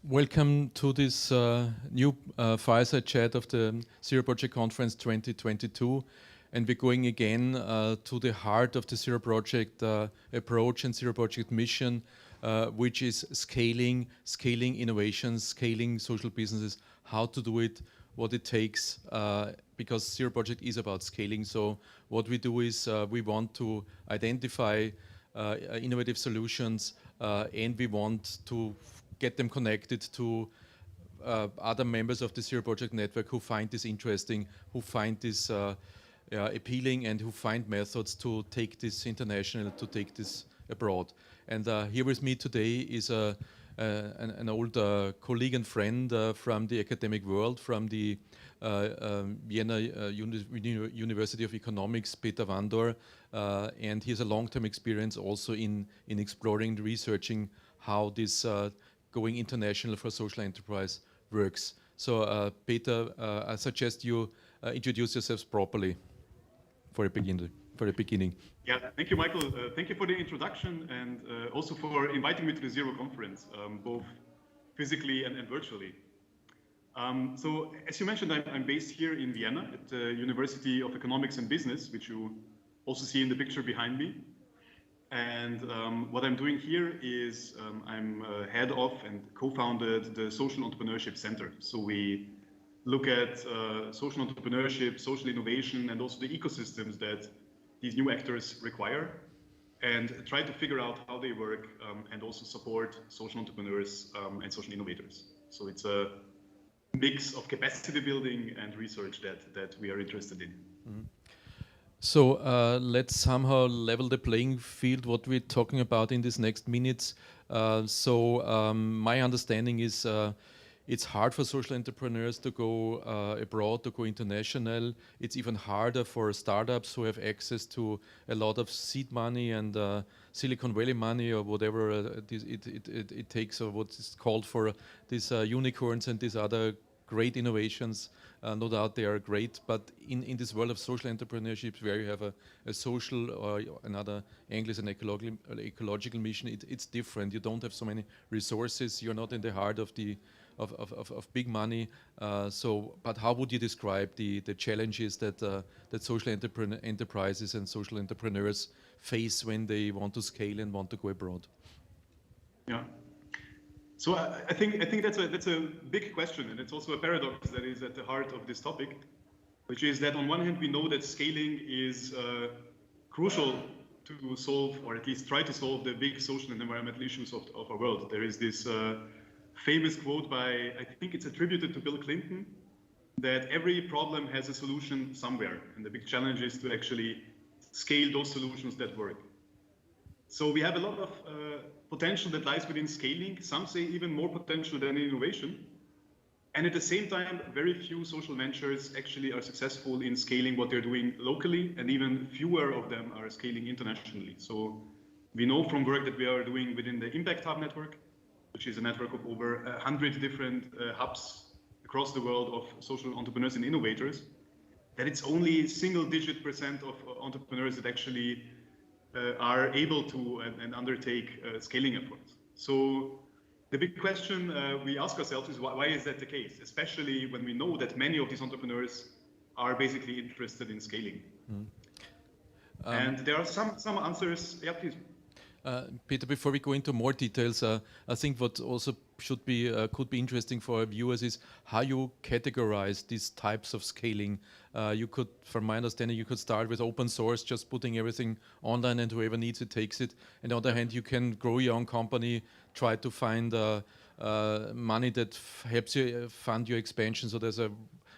Welcome to this new Fireside chat of the Zero Project Conference 2022. And we're going again to the heart of the Zero Project approach and Zero Project mission, which is scaling innovations, scaling social businesses, how to do it, what it takes, because Zero Project is about scaling. So what we do is we want to identify innovative solutions and we want to get them connected to other members of the Zero Project network who find this interesting, who find this appealing, and who find methods to take this international, to take this abroad. And here with me today is an old colleague and friend from the academic world, from the Vienna University of Economics, Peter Vandor, and he has a long-term experience also in exploring, researching how this going international for social enterprise works. So Peter, I suggest you introduce yourselves properly for a beginning. Yeah, thank you, Michael. Thank you for the introduction and also for inviting me to the Zero conference, both physically and virtually. So as you mentioned, I'm based here in Vienna at the University of Economics and Business, which you also see in the picture behind me. And what I'm doing here is I'm head of and co-founded the Social Entrepreneurship Center. So we look at social entrepreneurship, social innovation, and also the ecosystems that these new actors require, and try to figure out how they work and also support social entrepreneurs and social innovators. So it's a mix of capacity building and research that we are interested in. Mm-hmm. So let's somehow level the playing field, what we're talking about in these next minutes. My understanding is it's hard for social entrepreneurs to go abroad, to go international. It's even harder for startups who have access to a lot of seed money and Silicon Valley money or whatever it takes, or what is called for these unicorns and these other great innovations. No doubt they are great, but in this world of social entrepreneurship, where you have a social or another angle is an ecological mission, it's different. You don't have so many resources. You're not in the heart of the of big money. But how would you describe the challenges that social enterprises and social entrepreneurs face when they want to scale and want to go abroad? Yeah. So I think that's a big question, and it's also a paradox that is at the heart of this topic, which is that on one hand we know that scaling is crucial to solve, or at least try to solve, the big social and environmental issues of our world. There is this famous quote by, I think it's attributed to Bill Clinton, that every problem has a solution somewhere, and the big challenge is to actually scale those solutions that work. So we have a lot of potential that lies within scaling. Some say even more potential than innovation. And at the same time, very few social ventures actually are successful in scaling what they're doing locally, and even fewer of them are scaling internationally. So we know from work that we are doing within the Impact Hub network, which is a network of over 100 different hubs across the world of social entrepreneurs and innovators, that it's only single-digit % of entrepreneurs that actually are able to and undertake scaling efforts. So the big question we ask ourselves is why is that the case, especially when we know that many of these entrepreneurs are basically interested in scaling. And there are some answers. Yeah, please. Peter, before we go into more details, I think what also could be interesting for our viewers is how you categorize these types of scaling. You could, from my understanding, you could start with open source, just putting everything online, and whoever needs it takes it. On the other hand, you can grow your own company, try to find money that helps you fund your expansion. So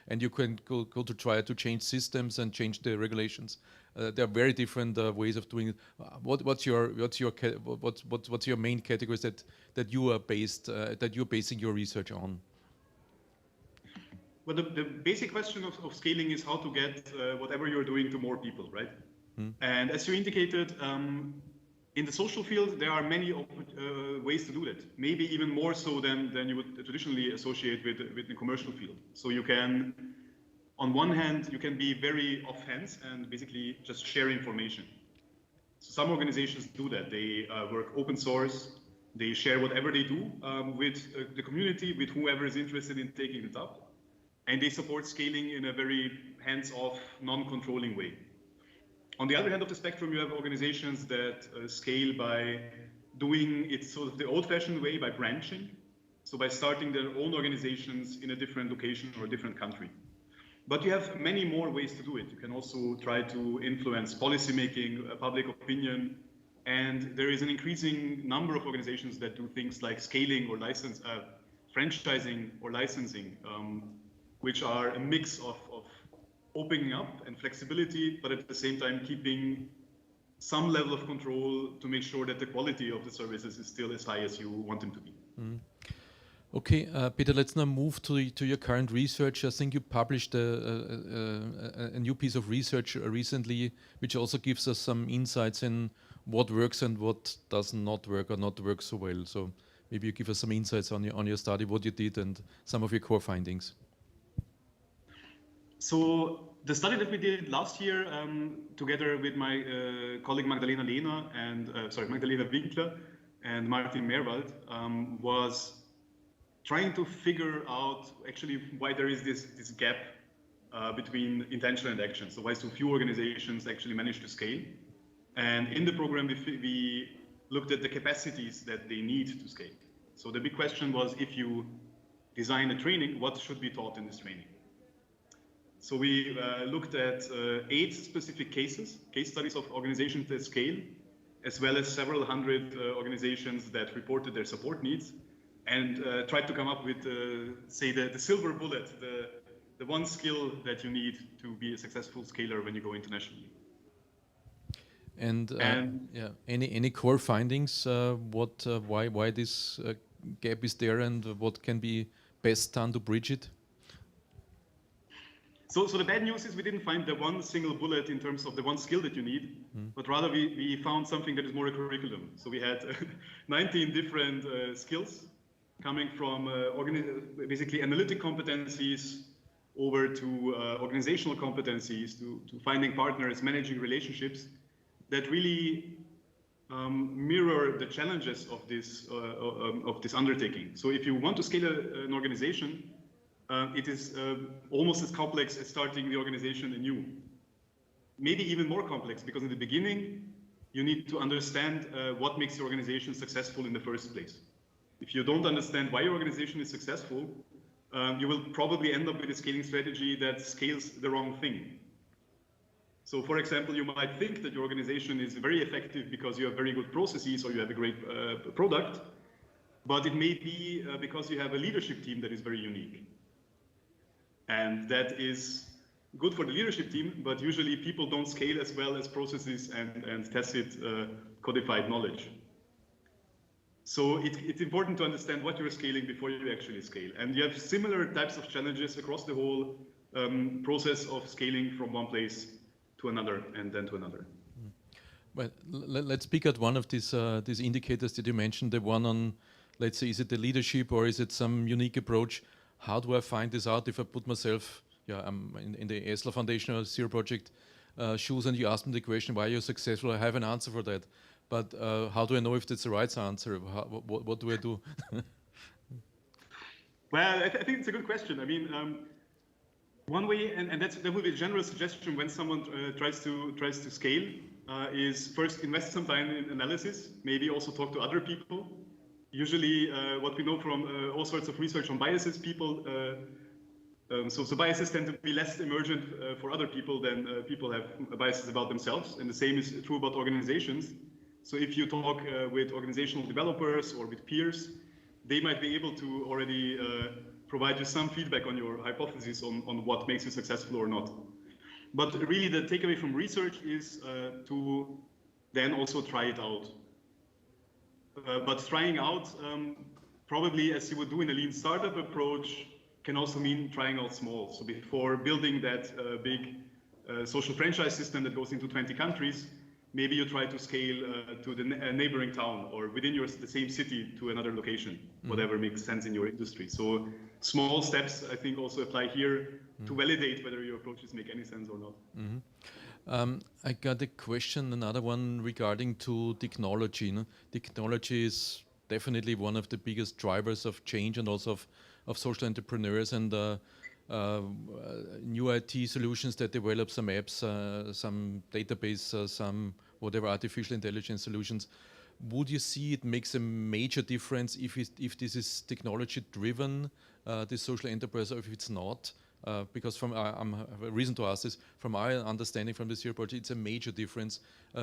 and you can go to try to change systems and change the regulations. There are very different ways of doing it. What's your main categories that you're basing your research on? Well, the basic question of scaling is how to get whatever you're doing to more people, right? And as you indicated, in the social field, there are many ways to do that. Maybe even more so than you would traditionally associate with the commercial field. So you can, on one hand, you can be very off-hands and basically just share information. So some organizations do that. They work open source. They share whatever they do with the community, with whoever is interested in taking it up. And they support scaling in a very hands-off, non-controlling way. On the other hand of the spectrum, you have organizations that scale by doing it sort of the old-fashioned way, by branching. So by starting their own organizations in a different location or a different country. But you have many more ways to do it. You can also try to influence policymaking, public opinion, and there is an increasing number of organizations that do things like scaling or franchising or licensing, which are a mix of opening up and flexibility, but at the same time keeping some level of control to make sure that the quality of the services is still as high as you want them to be. Mm. Okay, Peter, let's now move to your current research. I think you published a new piece of research recently, which also gives us some insights in what works and what does not work or not work so well. So maybe you give us some insights on your study, what you did, and some of your core findings. So the study that we did last year, together with my colleague Magdalena Winkler and Martin Meerwald, was trying to figure out actually why there is this gap between intention and action. So why so few organizations actually manage to scale. And in the program, we looked at the capacities that they need to scale. So the big question was, if you design a training, what should be taught in this training? So we looked at 8 specific case studies of organizations that scale, as well as several hundred organizations that reported their support needs, and tried to come up with, say, the silver bullet, the one skill that you need to be a successful scaler when you go internationally. And yeah, any core findings? Why this gap is there, and what can be best done to bridge it? So the bad news is we didn't find the one single bullet in terms of the one skill that you need, but rather we found something that is more a curriculum. So we had 19 different skills coming from basically analytic competencies over to organizational competencies, to finding partners, managing relationships that really mirror the challenges of this undertaking. So if you want to scale an organization, it is almost as complex as starting the organization anew. Maybe even more complex, because in the beginning, you need to understand what makes your organization successful in the first place. If you don't understand why your organization is successful, you will probably end up with a scaling strategy that scales the wrong thing. So for example, you might think that your organization is very effective because you have very good processes or you have a great product, but it may be because you have a leadership team that is very unique. And that is good for the leadership team, but usually people don't scale as well as processes and tacit codified knowledge. So it's important to understand what you're scaling before you actually scale. And you have similar types of challenges across the whole process of scaling from one place to another and then to another. Well, let's pick out one of these indicators that you mentioned, the one on, let's say, is it the leadership or is it some unique approach? How do I find this out if I put myself in the Esler Foundation or Zero Project shoes, and you ask me the question, why are you successful? I have an answer for that. But how do I know if that's the right answer? What do I do? Well, I think it's a good question. I mean, one way, and that would be a general suggestion when someone tries to scale, is first invest some time in analysis, maybe also talk to other people. Usually, what we know from all sorts of research on biases, so biases tend to be less emergent for other people than people have biases about themselves, and the same is true about organizations. So if you talk with organizational developers or with peers, they might be able to already provide you some feedback on your hypothesis on what makes you successful or not. But really the takeaway from research is to then also try it out. But trying out, probably as you would do in a lean startup approach, can also mean trying out small. So before building that big social franchise system that goes into 20 countries, maybe you try to scale to the neighboring town or within the same city to another location, whatever makes sense in your industry. So small steps, I think, also apply here to validate whether your approaches make any sense or not. I got a question, another one regarding to technology. Technology is definitely one of the biggest drivers of change and also of social entrepreneurs and new IT solutions that develop some apps, some database, some whatever artificial intelligence solutions. Would you see it makes a major difference if this is technology driven, this social enterprise, or if it's not? Because I have a reason to ask this. From my understanding from the Zero project, it's a major difference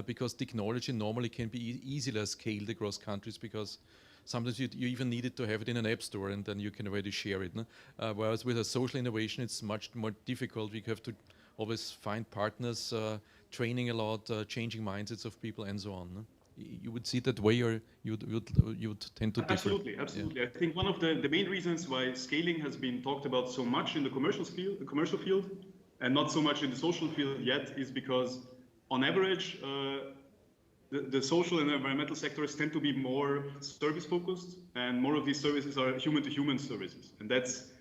because technology normally can be easily scaled across countries because sometimes you even need it to have it in an app store and then you can already share it. No? Whereas with a social innovation, it's much more difficult. You have to always find partners, training a lot, changing mindsets of people and so on. No? You would see it that way, or you would tend to differ? Absolutely. Yeah. I think one of the main reasons why scaling has been talked about so much in the commercial field, and not so much in the social field yet, is because on average, the social and environmental sectors tend to be more service focused, and more of these services are human-to-human services, and that's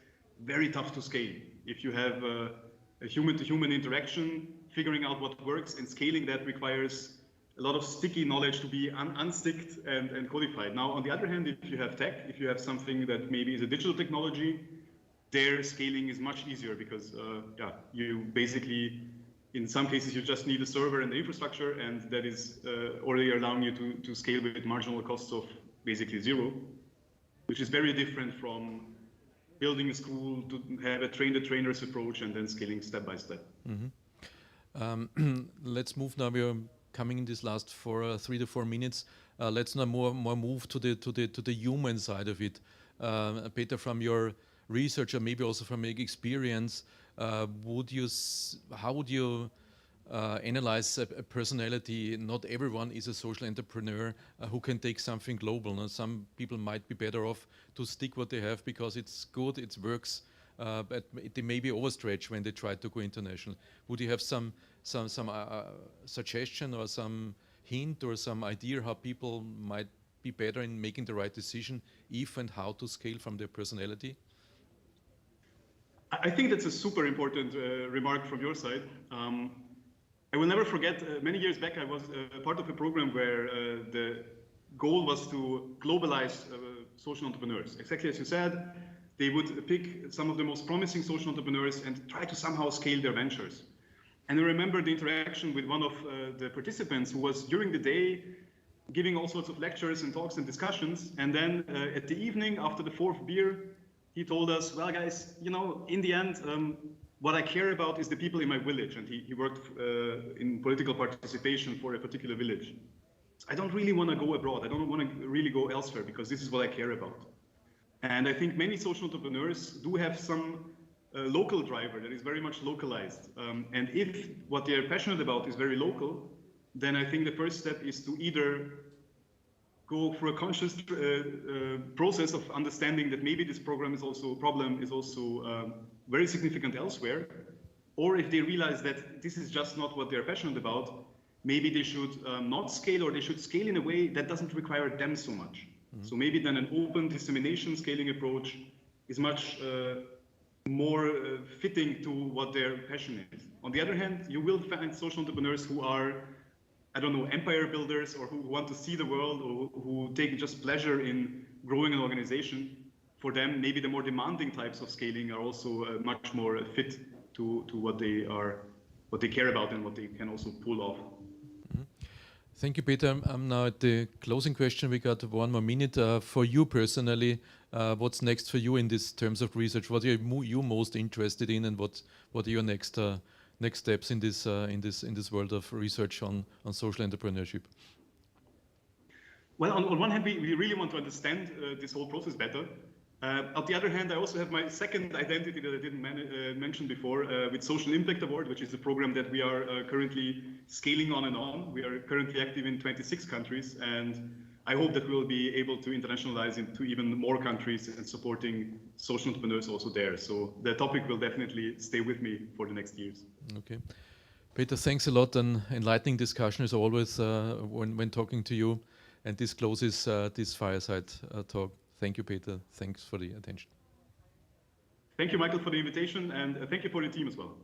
very tough to scale. If you have a human-to-human interaction, figuring out what works and scaling that requires a lot of sticky knowledge to be unsticked and codified. Now, on the other hand, if you have tech, if you have something that maybe is a digital technology, their scaling is much easier because you basically, in some cases, you just need a server and the infrastructure, and that is already allowing you to scale with marginal costs of basically zero, which is very different from building a school to have a train-the-trainers approach and then scaling step by step. Mm-hmm. Let's move now. We're coming in this last 3 to 4 minutes. Let's now more move to the human side of it. Petra, from your research or maybe also from your experience, how would you analyze a personality? Not everyone is a social entrepreneur who can take something global. No? Some people might be better off to stick what they have because it's good, it works, but they may be overstretched when they try to go international. Would you have some suggestion or some hint or some idea how people might be better in making the right decision if and how to scale from their personality? I think that's a super important remark from your side. I will never forget, many years back I was part of a program where the goal was to globalize social entrepreneurs. Exactly as you said, they would pick some of the most promising social entrepreneurs and try to somehow scale their ventures. And I remember the interaction with one of the participants who was during the day giving all sorts of lectures and talks and discussions. And then at the evening, after the 4th beer, he told us, well, guys, you know, in the end, what I care about is the people in my village. And he worked in political participation for a particular village. So I don't really want to go abroad. I don't want to really go elsewhere because this is what I care about. And I think many social entrepreneurs do have some local driver that is very much localized. And if what they're passionate about is very local, then I think the first step is to either go for a conscious process of understanding that maybe this problem is also very significant elsewhere, or if they realize that this is just not what they're passionate about, maybe they should not scale, or they should scale in a way that doesn't require them so much. Mm-hmm. So maybe then an open dissemination scaling approach is much more fitting to what their passion is. On the other hand, you will find social entrepreneurs who are, I don't know, empire builders, or who want to see the world, or who take just pleasure in growing an organization. For them, maybe the more demanding types of scaling are also much more fit to what they care about and what they can also pull off. Mm-hmm. Thank you, Peter. I'm now at the closing question. We got 1 more minute. For you personally, what's next for you in this terms of research? What are you most interested in, and what are your next steps in this world of research on social entrepreneurship? Well, on one hand, we really want to understand this whole process better. On the other hand, I also have my second identity that I didn't mention before with Social Impact Award, which is a program that we are currently scaling on and on. We are currently active in 26 countries, and I hope that we will be able to internationalize into even more countries and supporting social entrepreneurs also there. So the topic will definitely stay with me for the next years. Okay. Peter, thanks a lot. An enlightening discussion as always when talking to you. And this closes this Fireside talk. Thank you, Peter. Thanks for the attention. Thank you, Michael, for the invitation, and thank you for the team as well.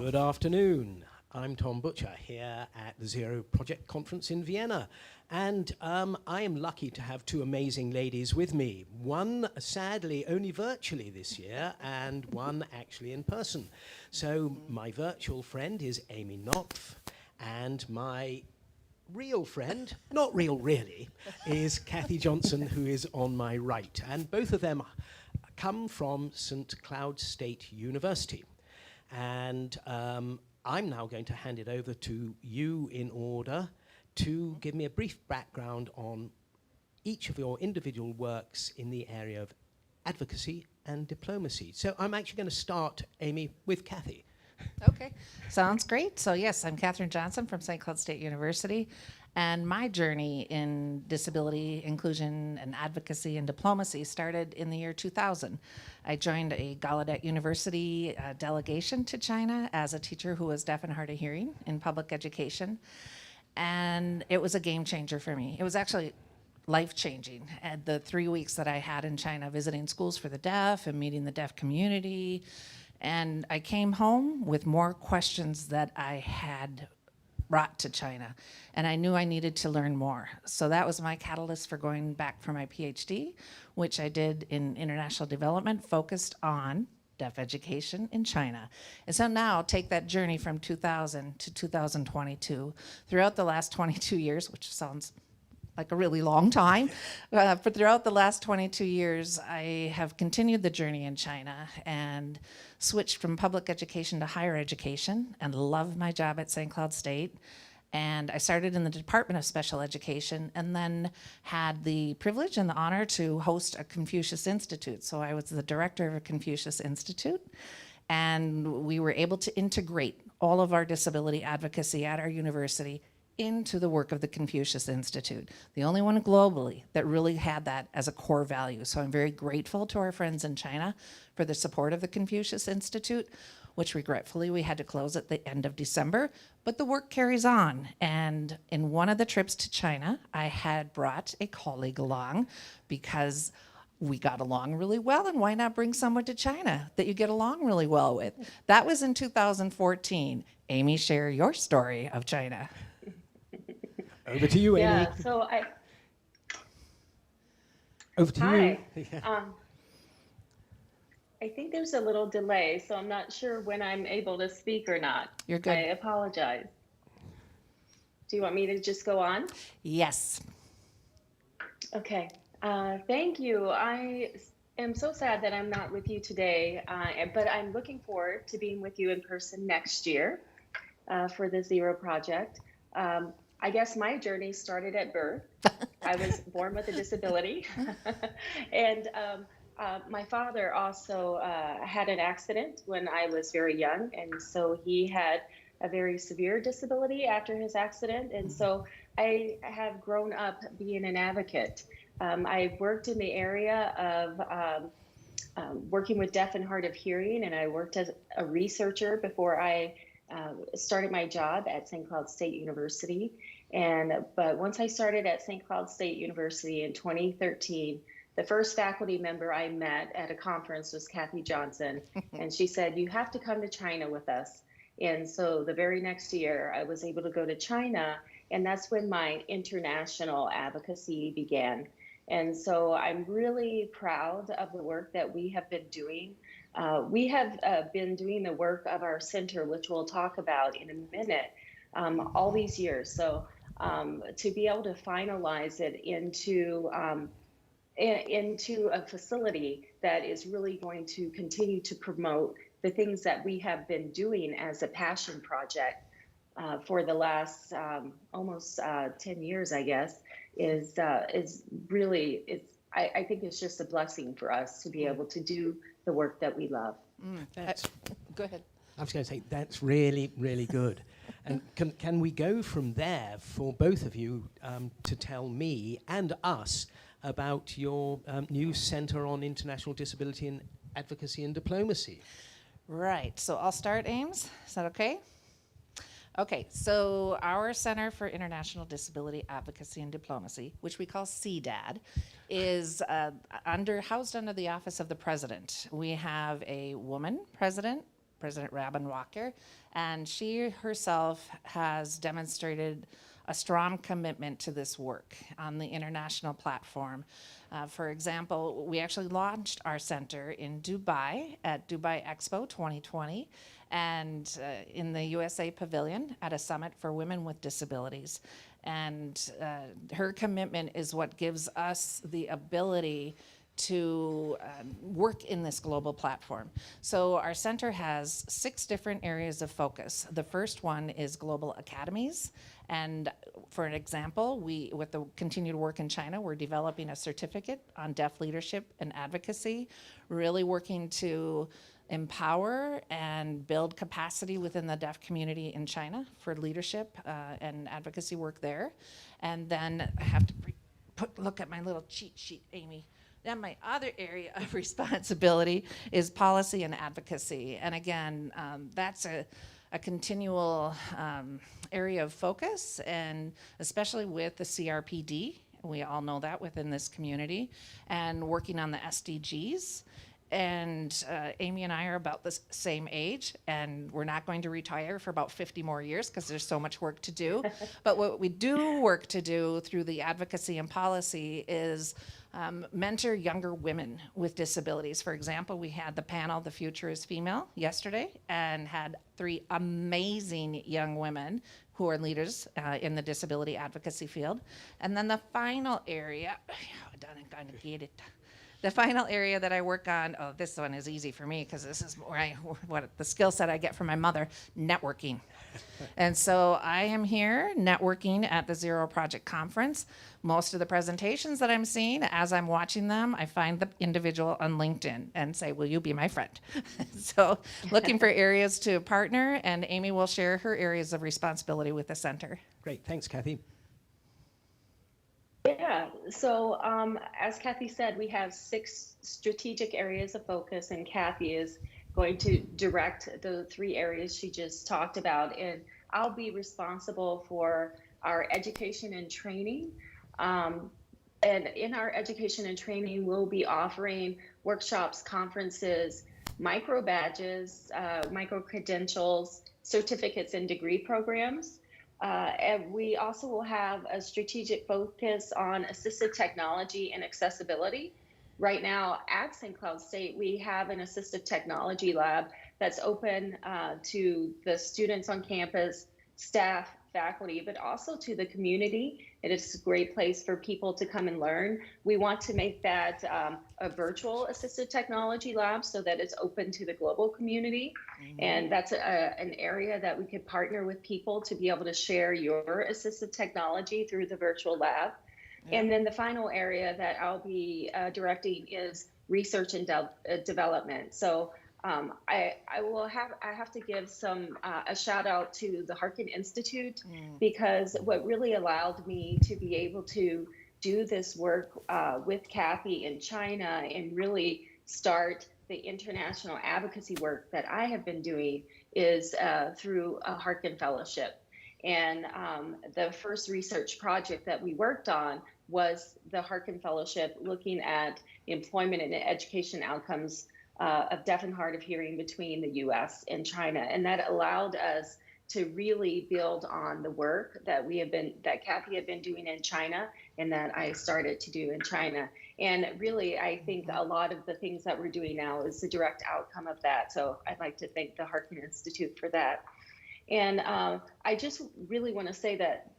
Good afternoon. I'm Tom Butcher here at the Zero Project Conference in Vienna. And I am lucky to have two amazing ladies with me. One, sadly, only virtually this year, and one actually in person. So my virtual friend is Amy Knopf, and my real friend, not real really, is Kathy Johnson, who is on my right. And both of them come from St. Cloud State University. And I'm now going to hand it over to you in order to give me a brief background on each of your individual works in the area of advocacy and diplomacy. So I'm actually going to start, Amy, with Kathy. Okay, sounds great. So yes, I'm Catherine Johnson from St. Cloud State University, and my journey in disability inclusion and advocacy and diplomacy started in the year 2000. I joined a Gallaudet University delegation to China as a teacher who was deaf and hard of hearing in public education, and it was a game changer for me. It was actually life-changing. And the 3 weeks that I had in China visiting schools for the deaf and meeting the deaf community, and I came home with more questions that I had brought to China, and I knew I needed to learn more. So that was my catalyst for going back for my PhD, which I did in international development, focused on deaf education in China. And so now take that journey from 2000 to 2022. Throughout the last 22 years, which sounds like a really long time, but throughout the last 22 years, I have continued the journey in China and switched from public education to higher education and love my job at St. Cloud State. And I started in the Department of Special Education and then had the privilege and the honor to host a Confucius Institute. So I was the director of a Confucius Institute, and we were able to integrate all of our disability advocacy at our university into the work of the Confucius Institute, the only one globally that really had that as a core value. So I'm very grateful to our friends in China for the support of the Confucius Institute, which regretfully we had to close at the end of December, but the work carries on. And in one of the trips to China, I had brought a colleague along because we got along really well, and why not bring someone to China that you get along really well with? That was in 2014. Amy, share your story of China. Over to you, Amy. Yeah, so Over to Hi. you. I think there's a little delay, so I'm not sure when I'm able to speak or not. You're good. I apologize. Do you want me to just go on? Yes. Okay. Thank you. I am so sad that I'm not with you today, but I'm looking forward to being with you in person next year for the Zero Project. I guess my journey started at birth. I was born with a disability. And my father also had an accident when I was very young. And so he had a very severe disability after his accident. And so I have grown up being an advocate. I worked in the area of working with deaf and hard of hearing, and I worked as a researcher before I started my job at St. Cloud State University. But once I started at St. Cloud State University in 2013, the first faculty member I met at a conference was Kathy Johnson, and she said, "You have to come to China with us." And so the very next year, I was able to go to China, and that's when my international advocacy began. And so I'm really proud of the work that we have been doing. We have been doing the work of our center, which we'll talk about in a minute, all these years. So to be able to finalize it into a facility that is really going to continue to promote the things that we have been doing as a passion project for the last almost 10 years, I guess, is really, I think it's just a blessing for us to be able to do the work that we love. Go ahead. I was going to say, that's really, really good. And can we go from there for both of you to tell me and us about your new Center on International Disability and Advocacy and Diplomacy? Right, so I'll start, Ames. Is that okay? Okay, so our Center for International Disability Advocacy and Diplomacy, which we call CDAD, is housed under the Office of the President. We have a woman president, President Rabin Walker, and she herself has demonstrated a strong commitment to this work on the international platform. For example, we actually launched our center in Dubai at Dubai Expo 2020 and in the USA Pavilion at a summit for women with disabilities. And her commitment is what gives us the ability to work in this global platform. So our center has 6 different areas of focus. The first one is global academies. And for an example, with the continued work in China, we're developing a certificate on deaf leadership and advocacy, really working to empower and build capacity within the deaf community in China for leadership and advocacy work there. And then I have to look at my little cheat sheet, Amy. Then my other area of responsibility is policy and advocacy. And again, that's a continual area of focus, and especially with the CRPD, we all know that within this community, and working on the SDGs. And Amy and I are about the same age, and we're not going to retire for about 50 more years because there's so much work to do. But what we do work to do through the advocacy and policy is mentor younger women with disabilities. For example, we had the panel, The Future is Female, yesterday, and had 3 amazing young women who are leaders in the disability advocacy field. And then the final area, the final area that I work on, this one is easy for me because this is what the skill set I get from my mother, networking. And so I am here networking at the Zero Project Conference. Most of the presentations that I'm seeing, as I'm watching them, I find the individual on LinkedIn and say, will you be my friend? So looking for areas to partner, and Amy will share her areas of responsibility with the center. Great, thanks, Kathy. Yeah, so as Kathy said, we have 6 strategic areas of focus, and Kathy is going to direct the 3 areas she just talked about. And I'll be responsible for our education and training. And in our education and training, we'll be offering workshops, conferences, micro badges, micro credentials, certificates, and degree programs. And we also will have a strategic focus on assistive technology and accessibility. Right now at St. Cloud State, we have an assistive technology lab that's open to the students on campus, staff, faculty, but also to the community. It is a great place for people to come and learn. We want to make that a virtual assistive technology lab so that it's open to the global community. And that's an area that we could partner with people to be able to share your assistive technology through the virtual lab. Yeah. And then the final area that I'll be directing is research and development. So I have to give a shout out to the Harkin Institute, because what really allowed me to be able to do this work with Kathy in China and really start the international advocacy work that I have been doing is through a Harkin Fellowship. And the first research project that we worked on was the Harkin Fellowship, looking at employment and education outcomes of deaf and hard of hearing between the US and China. And that allowed us to really build on the work that Kathy had been doing in China and that I started to do in China. And really, I think a lot of the things that we're doing now is the direct outcome of that. So I'd like to thank the Harkin Institute for that. And I just really want to say that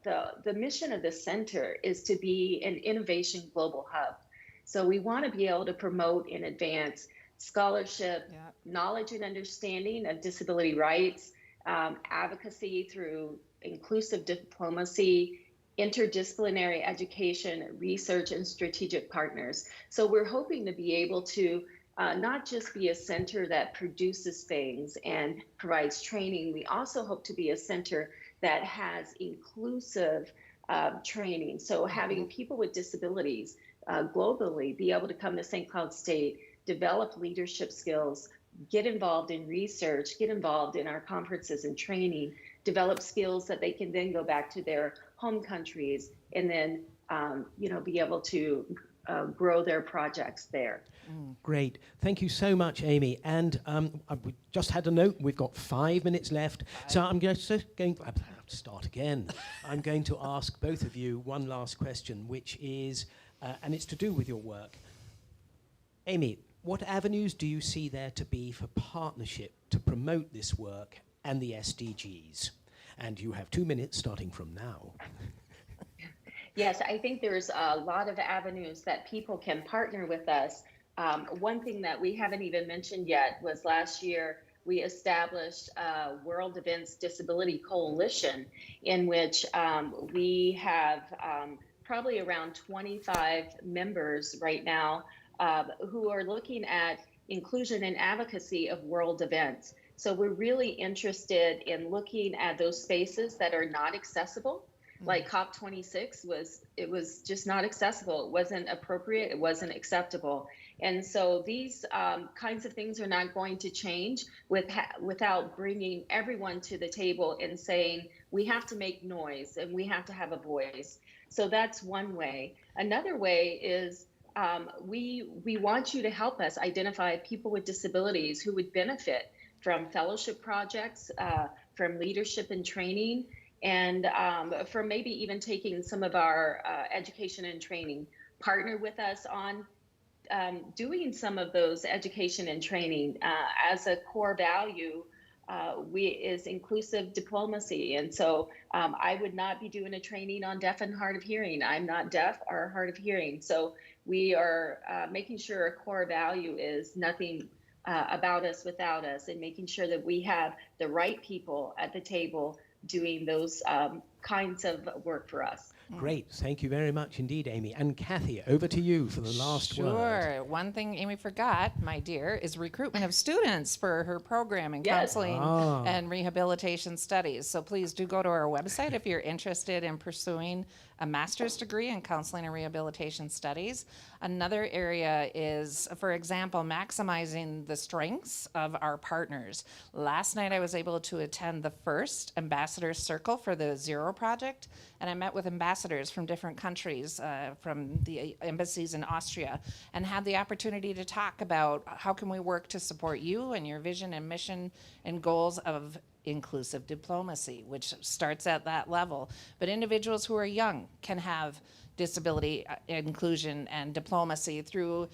the mission of this center is to be an innovation global hub. So we want to be able to promote and advance scholarship, knowledge and understanding of disability rights, advocacy through inclusive diplomacy, interdisciplinary education, research, and strategic partners. So we're hoping to be able to not just be a center that produces things and provides training. We also hope to be a center that has inclusive training. So having people with disabilities globally be able to come to St. Cloud State, develop leadership skills, get involved in research, get involved in our conferences and training, develop skills that they can then go back to their home countries and then be able to grow their projects there. Great. Thank you so much, Amy. And we just had a note. We've got 5 minutes left. So I'm just going to start again. I'm going to ask both of you one last question, which is, and it's to do with your work. Amy, what avenues do you see there to be for partnership to promote this work and the SDGs? And you have 2 minutes starting from now. Yes, I think there's a lot of avenues that people can partner with us. One thing that we haven't even mentioned yet was last year we established a World Events Disability Coalition in which we have probably around 25 members right now who are looking at inclusion and advocacy of world events. So we're really interested in looking at those spaces that are not accessible. Like COP26 was just not accessible. It wasn't appropriate. It wasn't acceptable. And so these kinds of things are not going to change without bringing everyone to the table and saying, we have to make noise and we have to have a voice. So that's one way. Another way is we want you to help us identify people with disabilities who would benefit from fellowship projects, from leadership and training, and for maybe even taking some of our education and training. Partner with us on doing some of those education and training. As a core value is inclusive diplomacy. And so I would not be doing a training on deaf and hard of hearing. I'm not deaf or hard of hearing. So we are making sure a core value is nothing about us without us, and making sure that we have the right people at the table doing those kinds of work for us. Great. Thank you very much indeed, Amy. And Kathy, over to you for the last word. Sure. One thing Amy forgot, my dear, is recruitment of students for her program in counseling and rehabilitation studies. So please do go to our website if you're interested in pursuing a master's degree in counseling and rehabilitation studies. Another area is, for example, maximizing the strengths of our partners. Last night I was able to attend the first ambassador circle for the Zero project, and I met with ambassadors from different countries, from the embassies in Austria, and had the opportunity to talk about how can we work to support you and your vision and mission and goals of inclusive diplomacy, which starts at that level. But individuals who are young can have disability inclusion and diplomacy through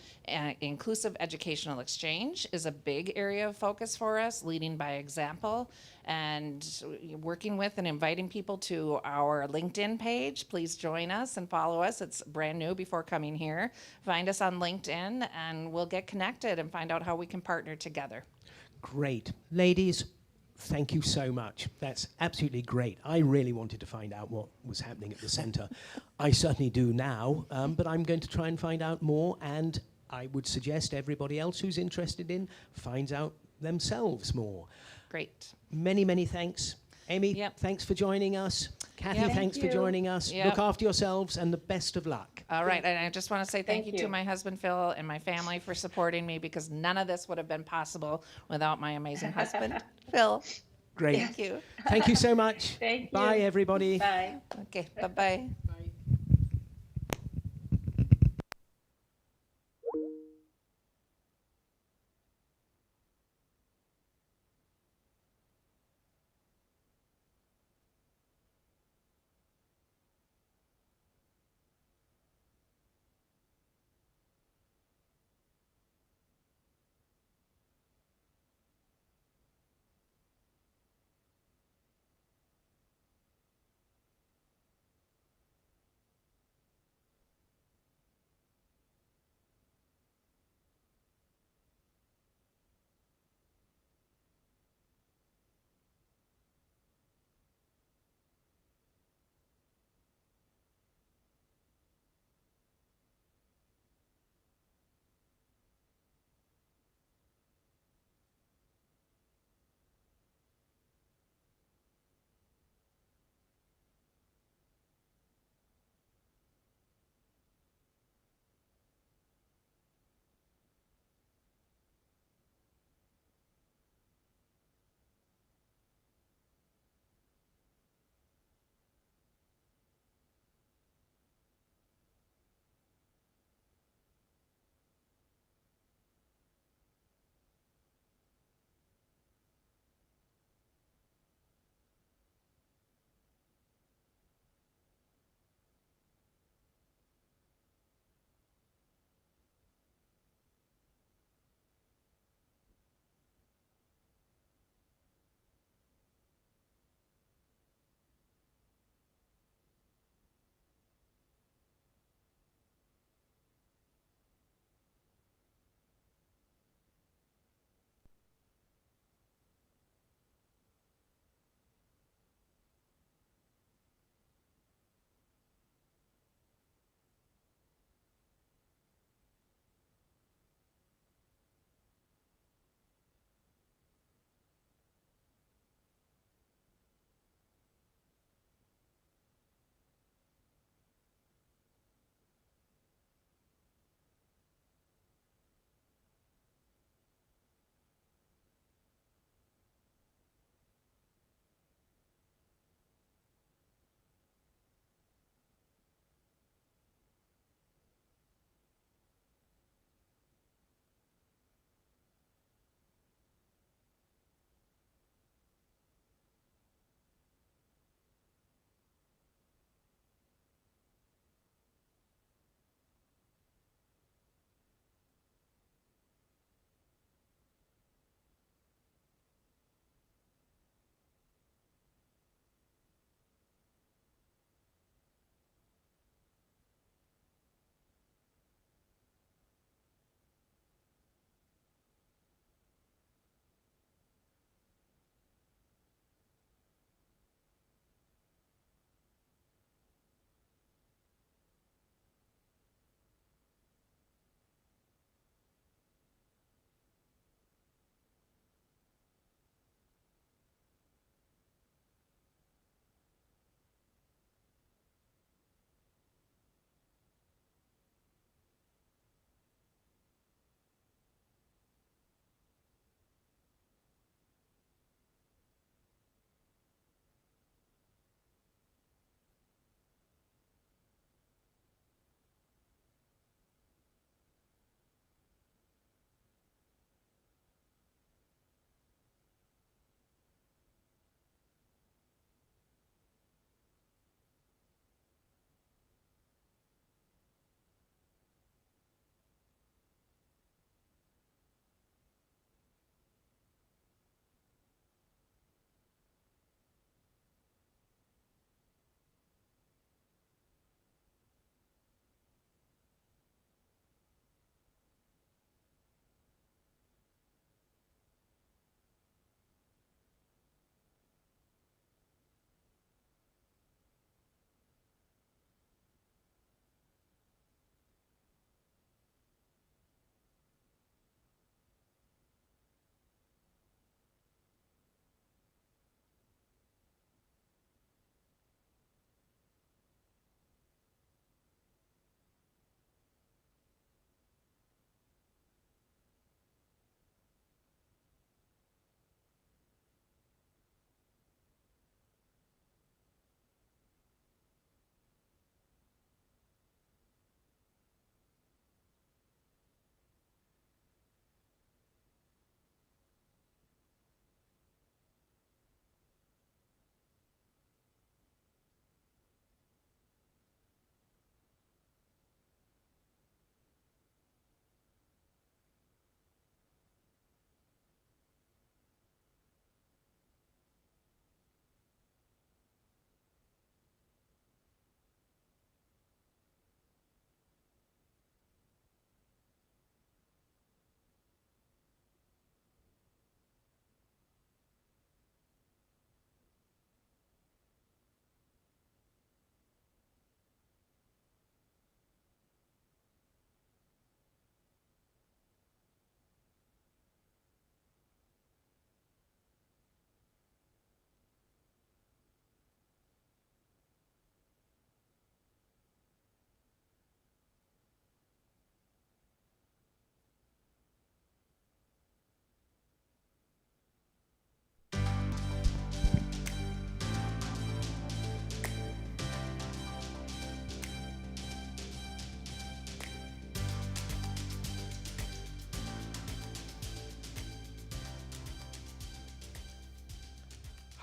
inclusive educational exchange is a big area of focus for us, leading by example, and working with and inviting people to our LinkedIn page. Please join us and follow us. It's brand new before coming here. Find us on LinkedIn and we'll get connected and find out how we can partner together. Great. Ladies, thank you so much. That's absolutely great. I really wanted to find out what was happening at the centre. I certainly do now, but I'm going to try and find out more, and I would suggest everybody else who's interested in finds out themselves more. Great. Many, many thanks. Amy, thanks for joining us. Kathy, thanks for joining us. Look after yourselves and the best of luck. All right, and I just want to say thank you to my husband, Phil, and my family for supporting me, because none of this would have been possible without my amazing husband, Phil. Great. Thank you. Thank you so much. Thank you. Bye, everybody. Bye. Okay, bye-bye.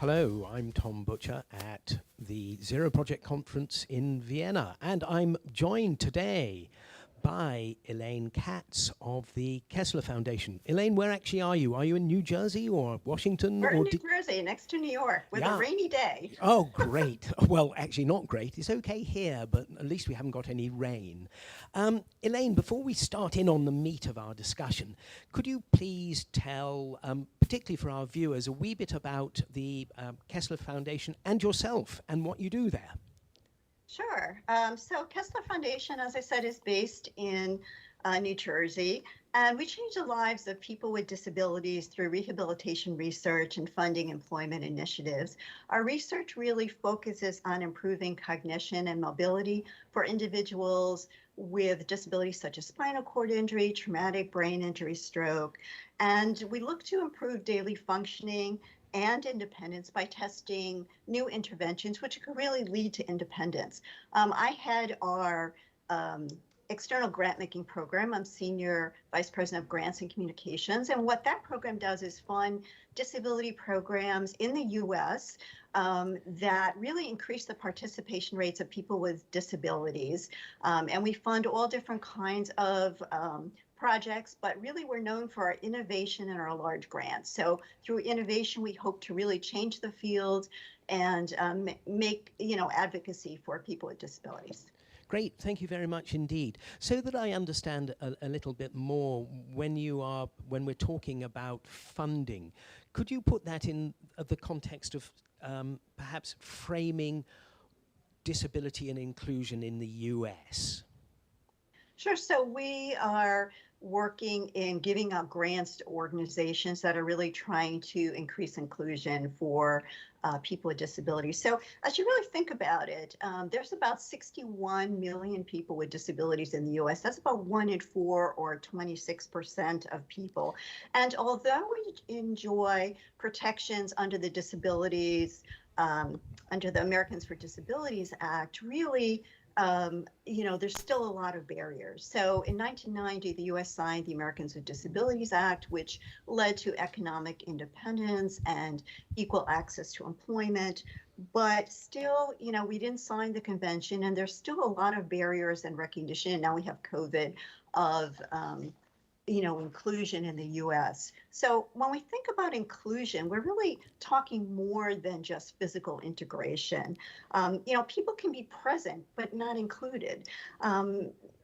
Hello, I'm Tom Butcher at the Zero Project Conference in Vienna, and I'm joined today by Elaine Katz of the Kessler Foundation. Elaine, where actually are you? Are you in New Jersey or Washington? We're or in New Jersey, next to New York, with Yeah. a rainy day. Oh, great. Well, actually not great. It's okay here, but at least we haven't got any rain. Elaine, before we start in on the meat of our discussion, could you please tell, particularly for our viewers, a wee bit about the Kessler Foundation and yourself and what you do there? Sure. So Kessler Foundation, as I said, is based in New Jersey, and we change the lives of people with disabilities through rehabilitation research and funding employment initiatives. Our research really focuses on improving cognition and mobility for individuals with disabilities such as spinal cord injury, traumatic brain injury, stroke, and we look to improve daily functioning and independence by testing new interventions, which could really lead to independence. I head our external grant making program. I'm Senior Vice President of Grants and Communications. And what that program does is fund disability programs in the US that really increase the participation rates of people with disabilities. And we fund all different kinds of projects, but really we're known for our innovation and our large grants. So through innovation, we hope to really change the field and make advocacy for people with disabilities. Great, thank you very much indeed. So that I understand a little bit more, when we're talking about funding, could you put that in the context of perhaps framing disability and inclusion in the US? Sure. So we are working in giving out grants to organizations that are really trying to increase inclusion for people with disabilities. So as you really think about it, there's about 61 million people with disabilities in the US. That's about 1 in 4 or 26% of people. And although we enjoy protections under the disabilities, under the Americans for Disabilities Act, really there's still a lot of barriers. So in 1990, the U.S. signed the Americans with Disabilities Act, which led to economic independence and equal access to employment. But still, we didn't sign the convention, and there's still a lot of barriers and recognition. And now we have COVID of inclusion in the US. So when we think about inclusion, we're really talking more than just physical integration. People can be present, but not included.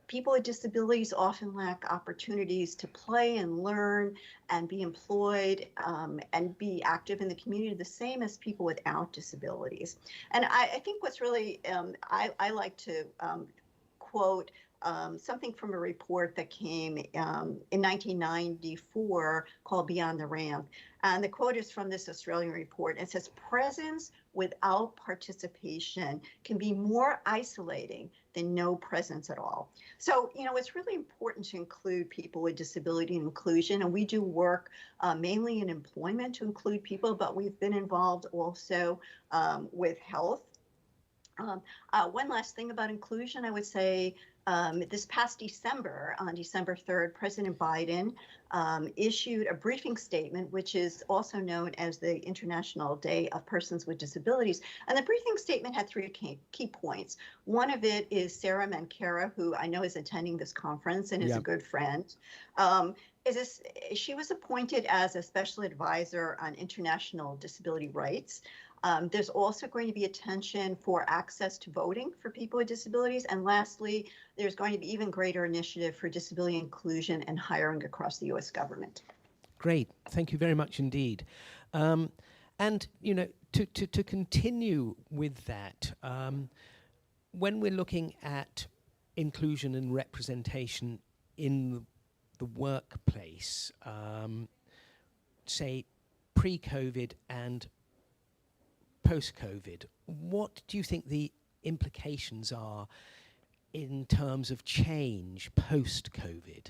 People with disabilities often lack opportunities to play and learn and be employed and be active in the community, the same as people without disabilities. And I think what's really, I like to quote something from a report that came in 1994 called Beyond the Ramp. And the quote is from this Australian report. It says, "Presence without participation can be more isolating than no presence at all." So, it's really important to include people with disability and inclusion. And we do work mainly in employment to include people, but we've been involved also with health. One last thing about inclusion, I would say, this past December, on December 3rd, President Biden issued a briefing statement, which is also known as the International Day of Persons with Disabilities. And the briefing statement had 3 key points. One of it is Sarah Mankara, who I know is attending this conference and is a good friend. She was appointed as a special advisor on international disability rights. There's also going to be attention for access to voting for people with disabilities. And lastly, there's going to be even greater initiative for disability inclusion and hiring across the U.S. government. Great, thank you very much indeed. And, to continue with that, when we're looking at inclusion and representation in the workplace, say pre-COVID and post-COVID, what do you think the implications are in terms of change post-COVID?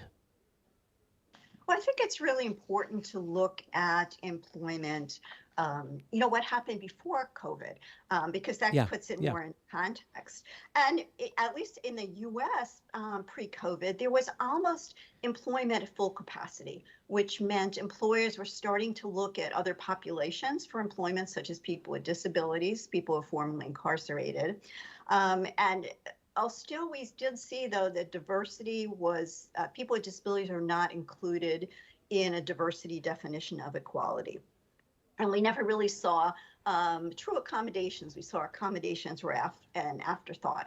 Well, I think it's really important to look at employment what happened before COVID, because that puts it more in context. And at least in the US pre-COVID, there was almost employment at full capacity, which meant employers were starting to look at other populations for employment, such as people with disabilities, people who are formerly incarcerated. And still, we did see, though, that diversity was, people with disabilities are not included in a diversity definition of equality. And we never really saw true accommodations. We saw accommodations were an afterthought.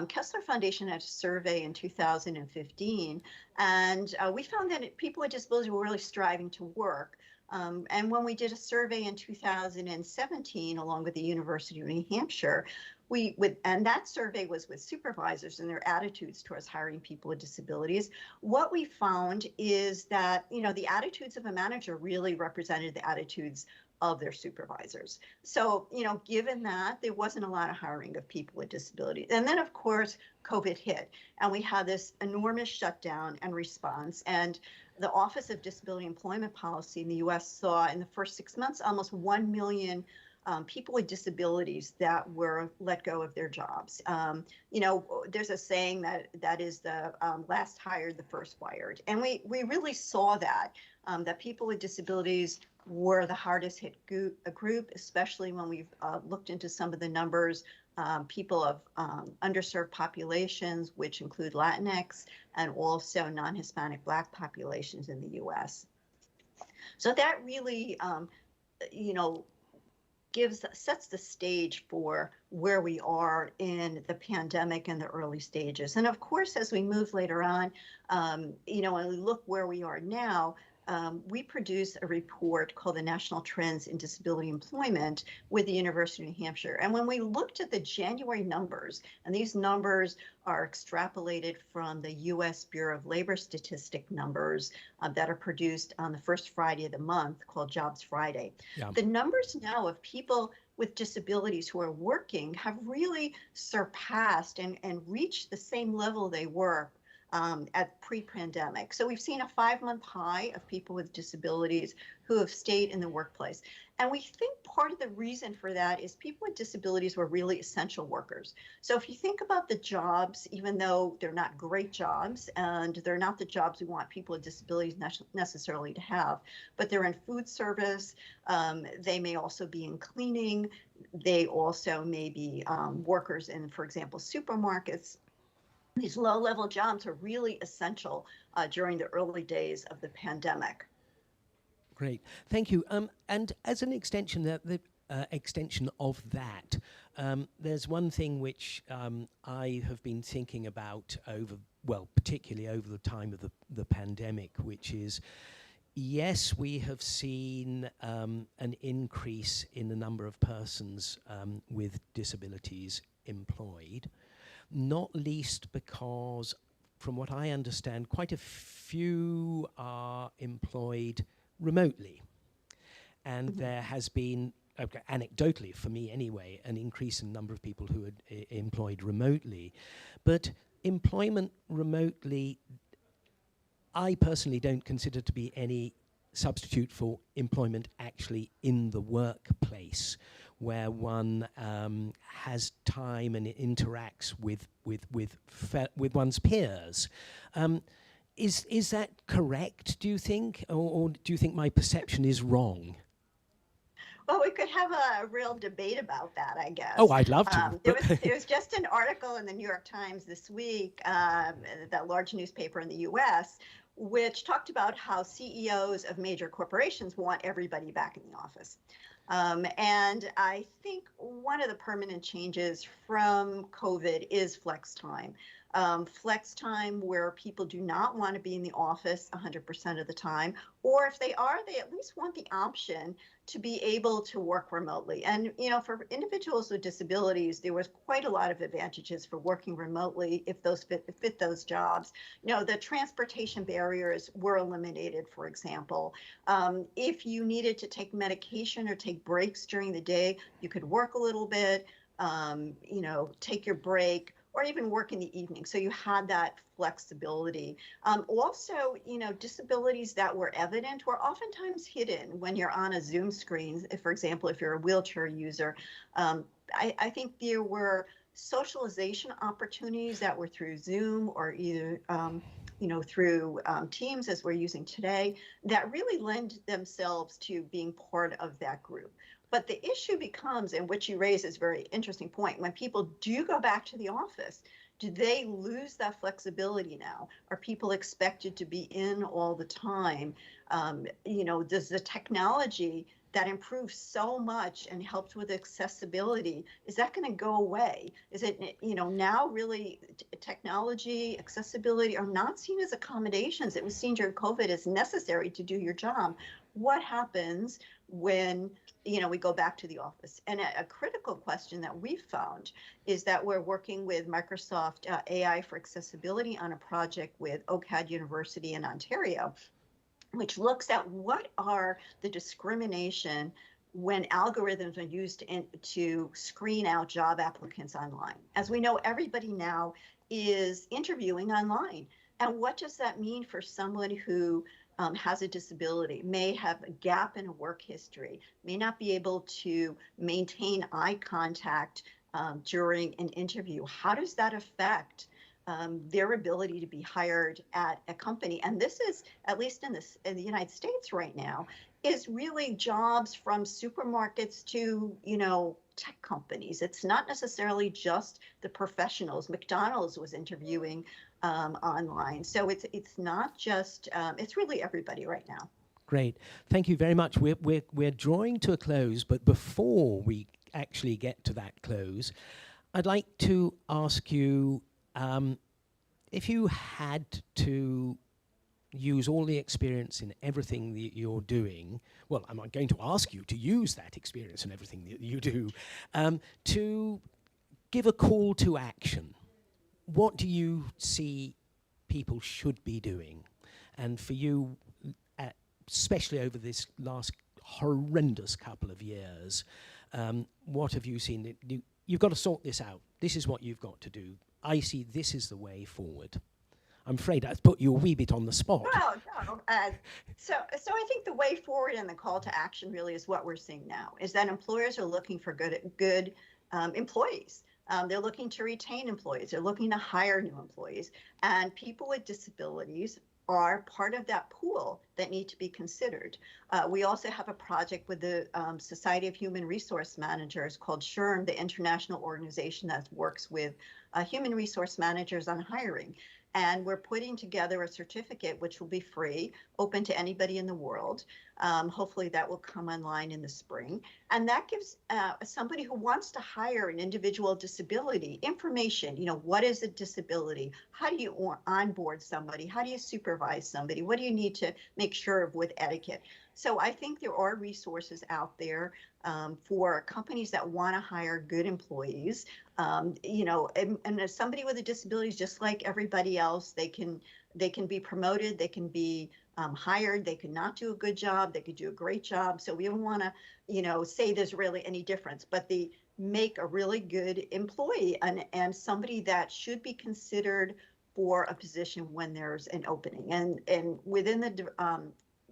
Kessler Foundation had a survey in 2015, and we found that people with disabilities were really striving to work. And when we did a survey in 2017, along with the University of New Hampshire, and that survey was with supervisors and their attitudes towards hiring people with disabilities. What we found is that, the attitudes of a manager really represented the attitudes of their supervisors. So, given that, there wasn't a lot of hiring of people with disabilities. And then, of course, COVID hit, and we had this enormous shutdown and response. And the Office of Disability Employment Policy in the US saw in the first 6 months almost 1 million people with disabilities that were let go of their jobs. There's a saying that is the last hired, the first fired. And we really saw that people with disabilities were the hardest hit group, especially when we've looked into some of the numbers, people of underserved populations, which include Latinx and also non-Hispanic Black populations in the US. So that really, sets the stage for where we are in the pandemic and the early stages. And of course, as we move later on, when we look where we are now, we produce a report called the National Trends in Disability Employment with the University of New Hampshire. And when we looked at the January numbers, and these numbers are extrapolated from the US Bureau of Labor Statistic numbers that are produced on the first Friday of the month, called Jobs Friday. Yeah. The numbers now of people with disabilities who are working have really surpassed and reached the same level they were at pre-pandemic. So we've seen a 5-month high of people with disabilities who have stayed in the workplace. And we think part of the reason for that is people with disabilities were really essential workers. So if you think about the jobs, even though they're not great jobs and they're not the jobs we want people with disabilities necessarily to have, but they're in food service, they may also be in cleaning, they also may be workers in, for example, supermarkets. These low-level jobs are really essential during the early days of the pandemic. Great, thank you. And as an extension, the extension of that, there's one thing which I have been thinking about particularly over the time of the pandemic, which is, yes, we have seen an increase in the number of persons with disabilities employed. Not least because, from what I understand, quite a few are employed remotely. And there has been, anecdotally for me anyway, an increase in the number of people who are employed remotely. But employment remotely, I personally don't consider to be any substitute for employment actually in the workplace, where one has time and interacts with one's peers. Is that correct, do you think? Or do you think my perception is wrong? Well, we could have a real debate about that, I guess. Oh, I'd love to. There was just an article in the New York Times this week, that large newspaper in the US, which talked about how CEOs of major corporations want everybody back in the office. And I think one of the permanent changes from COVID is flex time. Flex time where people do not want to be in the office 100% of the time, or if they are, they at least want the option to be able to work remotely. And, for individuals with disabilities, there was quite a lot of advantages for working remotely if those fit those jobs. The transportation barriers were eliminated, for example. If you needed to take medication or take breaks during the day, you could work a little bit, take your break, or even work in the evening. So you had that flexibility. Also, disabilities that were evident were oftentimes hidden when you're on a Zoom screen. If, for example, if you're a wheelchair user, I think there were socialization opportunities that were through Zoom or either through Teams, as we're using today, that really lend themselves to being part of that group. But the issue becomes, and which you raise is a very interesting point, when people do go back to the office, do they lose that flexibility now? Are people expected to be in all the time? Does the technology that improves so much and helps with accessibility, is that going to go away? Is it, now really technology, accessibility are not seen as accommodations? It was seen during COVID as necessary to do your job. What happens when, we go back to the office? And a critical question that we found is that we're working with Microsoft AI for Accessibility on a project with OCAD University in Ontario, which looks at what are the discrimination when algorithms are used to screen out job applicants online. As we know, everybody now is interviewing online. And what does that mean for someone who has a disability, may have a gap in a work history, may not be able to maintain eye contact during an interview? How does that affect their ability to be hired at a company? And this is, at least in the United States right now, is really jobs from supermarkets to, tech companies. It's not necessarily just the professionals. McDonald's was interviewing online. So it's not just, it's really everybody right now. Great. Thank you very much. We're drawing to a close, but before we actually get to that close, I'd like to ask you, if you had to use all the experience in everything that you're doing, well, I'm not going to ask you to use that experience in everything that you do, to give a call to action. What do you see people should be doing? And for you, especially over this last horrendous couple of years, what have you seen? You've got to sort this out. This is what you've got to do. I see this is the way forward. I'm afraid I've put you a wee bit on the spot. No. So I think the way forward and the call to action really is what we're seeing now, is that employers are looking for good employees. They're looking to retain employees. They're looking to hire new employees. And people with disabilities are part of that pool that need to be considered. We also have a project with the Society of Human Resource Managers called SHRM, the international organization that works with human resource managers on hiring. And we're putting together a certificate which will be free, open to anybody in the world. Hopefully that will come online in the spring. And that gives somebody who wants to hire an individual with disability information. What is a disability? How do you onboard somebody? How do you supervise somebody? What do you need to make sure of with etiquette? So I think there are resources out there for companies that want to hire good employees. And as somebody with a disability, just like everybody else, they can be promoted, they can be hired, they could not do a good job, they could do a great job. So we don't want to, say there's really any difference, but they make a really good employee and somebody that should be considered for a position when there's an opening. And within the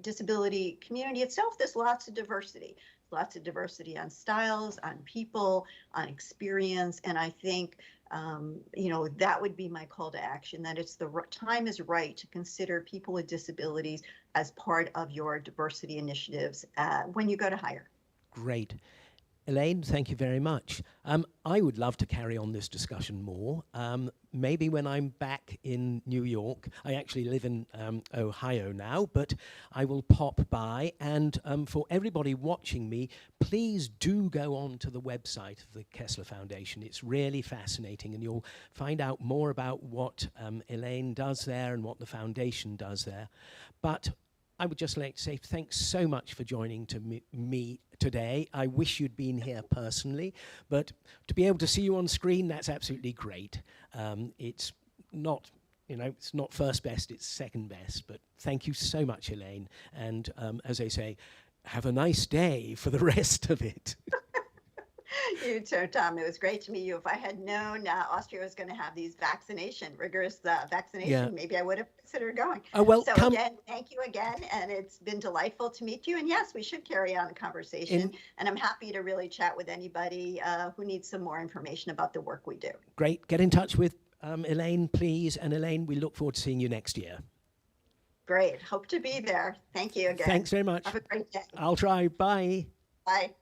disability community itself, there's lots of diversity. Lots of diversity on styles, on people, on experience. And I think, that would be my call to action, that it's the time is right to consider people with disabilities as part of your diversity initiatives when you go to hire. Great. Elaine, thank you very much. I would love to carry on this discussion more. Maybe when I'm back in New York, I actually live in Ohio now, but I will pop by. And for everybody watching me, please do go on to the website of the Kessler Foundation. It's really fascinating, and you'll find out more about what Elaine does there and what the foundation does there. But I would just like to say thanks so much for joining me today. I wish you'd been here personally, but to be able to see you on screen, that's absolutely great. It's not, it's not first best, it's second best, but thank you so much, Elaine. And as they say, have a nice day for the rest of it. You too, Tom. It was great to meet you. If I had known Austria was going to have these rigorous vaccination, maybe I would have considered going. Oh, well, so again, thank you again. And it's been delightful to meet you. And yes, we should carry on a conversation. And I'm happy to really chat with anybody who needs some more information about the work we do. Great. Get in touch with Elaine, please. And Elaine, we look forward to seeing you next year. Great. Hope to be there. Thank you again. Thanks very much. Have a great day. I'll try. Bye. Bye.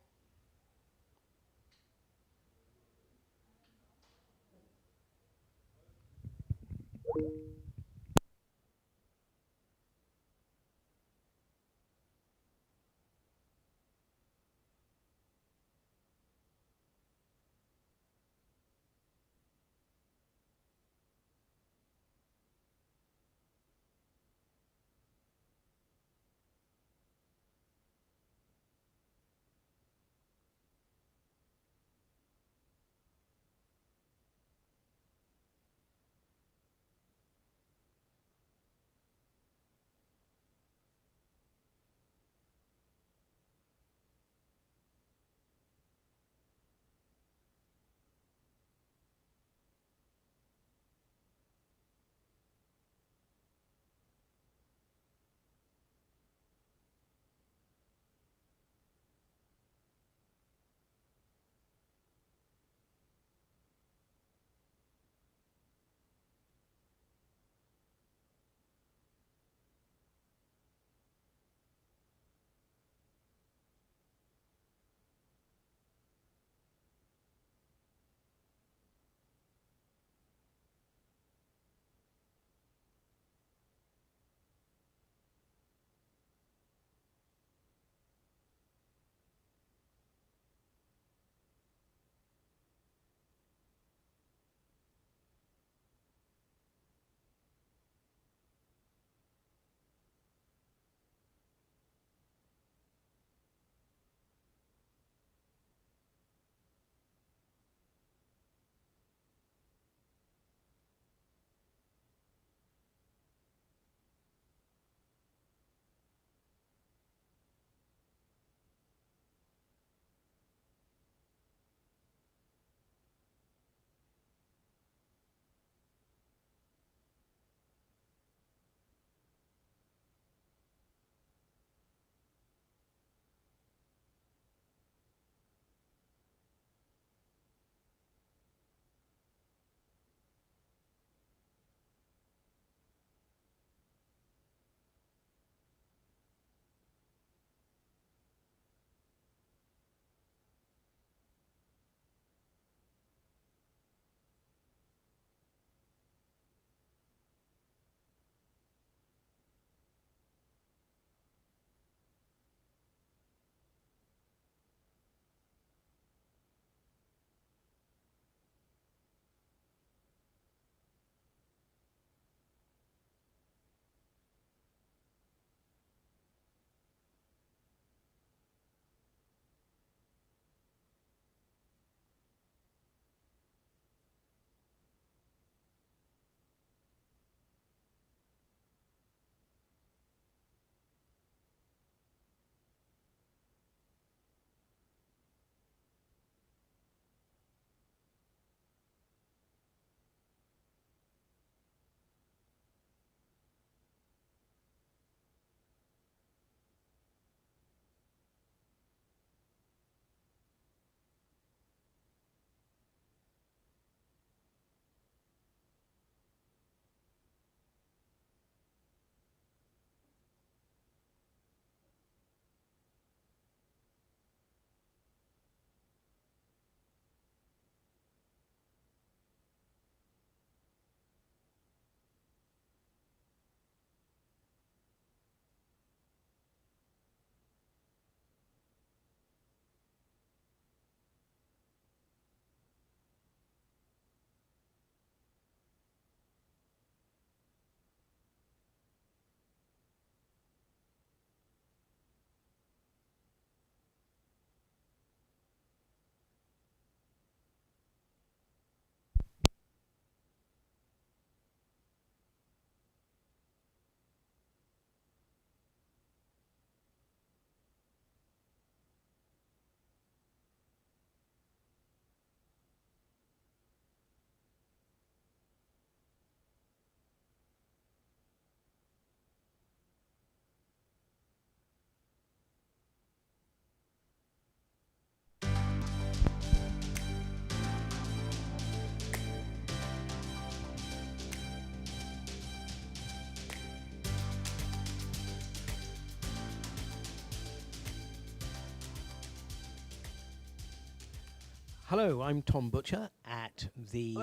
Hello, I'm Tom Butcher at the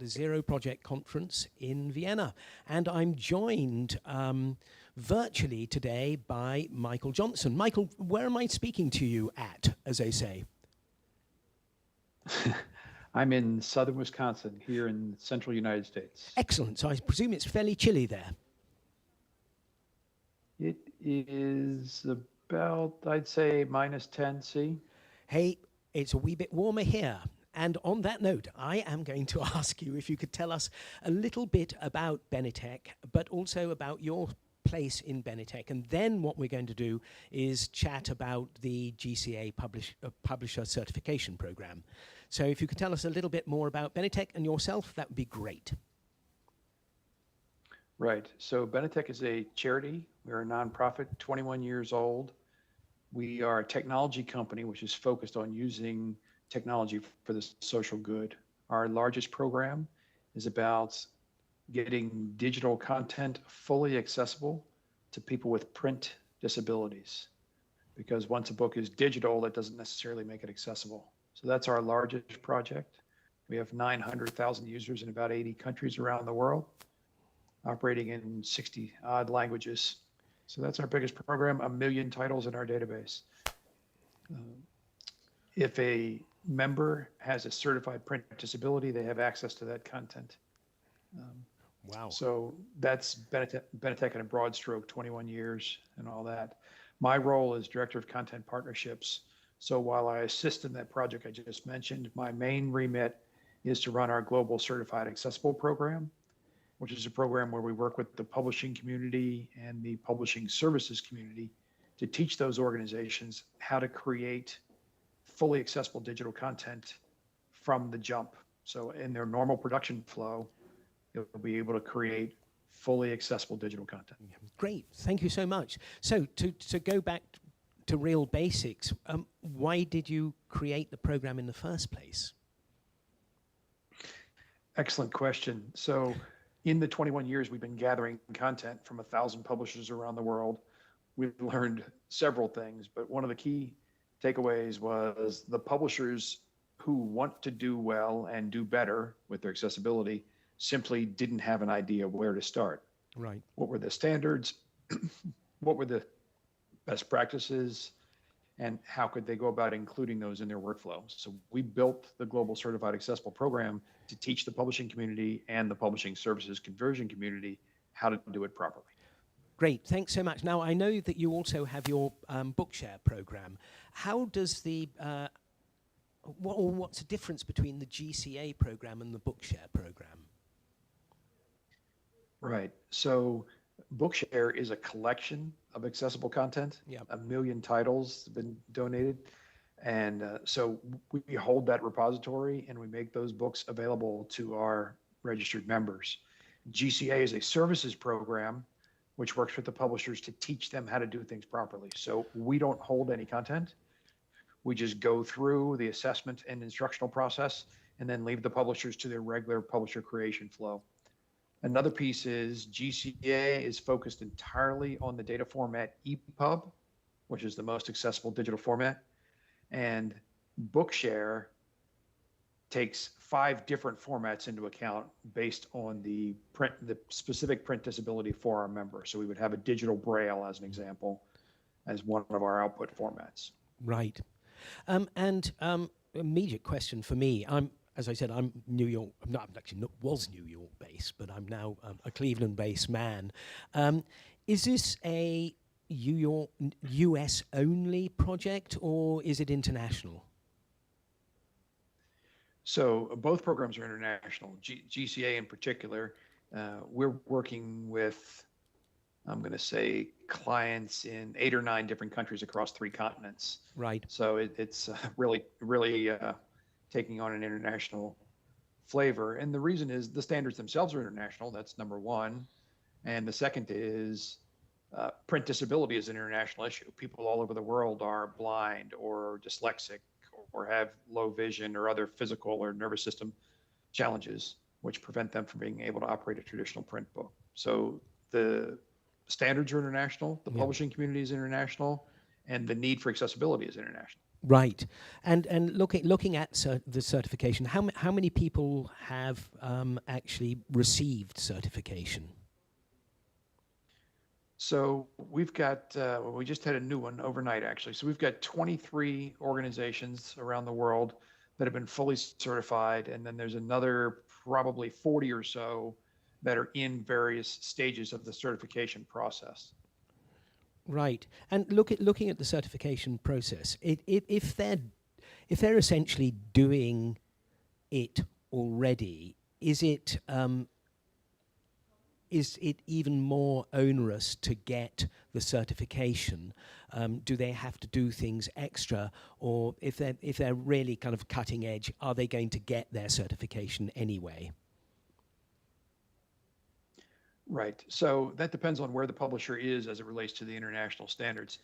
Zero Project Conference in Vienna, and I'm joined virtually today by Michael Johnson. Michael, where am I speaking to you at, as they say? I'm in southern Wisconsin, here in central United States. Excellent. So I presume it's fairly chilly there. It is about, I'd say, -10 C. Hey, it's a wee bit warmer here. And on that note, I am going to ask you if you could tell us a little bit about Benetech, but also about your place in Benetech. And then what we're going to do is chat about the GCA Publisher Certification Program. So if you could tell us a little bit more about Benetech and yourself, that would be great. Right. So Benetech is a charity. We're a nonprofit, 21 years old. We are a technology company which is focused on using technology for the social good. Our largest program is about getting digital content fully accessible to people with print disabilities. Because once a book is digital, that doesn't necessarily make it accessible. So that's our largest project. We have 900,000 users in about 80 countries around the world, operating in 60 odd languages. So that's our biggest program, 1 million titles in our database. If a member has a certified print disability, they have access to that content. Wow. So that's Benetech in a broad stroke, 21 years and all that. My role is Director of Content Partnerships. So while I assist in that project I just mentioned, my main remit is to run our Global Certified Accessible Program, which is a program where we work with the publishing community and the publishing services community to teach those organizations how to create fully accessible digital content from the jump. So in their normal production flow, they'll be able to create fully accessible digital content. Great, thank you so much. So to go back to real basics, why did you create the program in the first place? Excellent question. So in the 21 years we've been gathering content from 1,000 publishers around the world, we've learned several things, but one of the key takeaways was the publishers who want to do well and do better with their accessibility simply didn't have an idea where to start. Right. What were the standards? What were the best practices? And how could they go about including those in their workflow? So we built the Global Certified Accessible Program to teach the publishing community and the publishing services conversion community how to do it properly. Great, thanks so much. Now, I know that you also have your Bookshare program. How does the, what's the difference between the GCA program and the Bookshare program? Right, so Bookshare is a collection of accessible content. Yep. 1 million titles have been donated. And so we hold that repository and we make those books available to our registered members. GCA is a services program which works with the publishers to teach them how to do things properly. So we don't hold any content. We just go through the assessment and instructional process and then leave the publishers to their regular publisher creation flow. Another piece is GCA is focused entirely on the data format EPUB, which is the most accessible digital format. And Bookshare takes 5 different formats into account based on the specific print disability for our members. So we would have a digital braille as an example, as one of our output formats. Right. Immediate question for me. As I said, I'm New York. Was New York based, but I'm now a Cleveland based man. Is this a US only project or is it international? So both programs are international. GCA in particular, we're working with, I'm going to say, clients in 8 or 9 different countries across 3 continents. Right. So it's really taking on an international flavor. And the reason is the standards themselves are international. That's number one. And the second is print disability is an international issue. People all over the world are blind or dyslexic or have low vision or other physical or nervous system challenges, which prevent them from being able to operate a traditional print book. So the standards are international, the publishing community is international, and the need for accessibility is international. Right, and looking at the certification, how many people have actually received certification? So we've got, we just had a new one overnight actually. So we've got 23 organizations around the world that have been fully certified. And then there's another probably 40 or so that are in various stages of the certification process. Right, and looking at the certification process, if they're essentially doing it already, is it even more onerous to get the certification? Do they have to do things extra, or if they're really kind of cutting edge, are they going to get their certification anyway? Right. So that depends on where the publisher is as it relates to the international standards.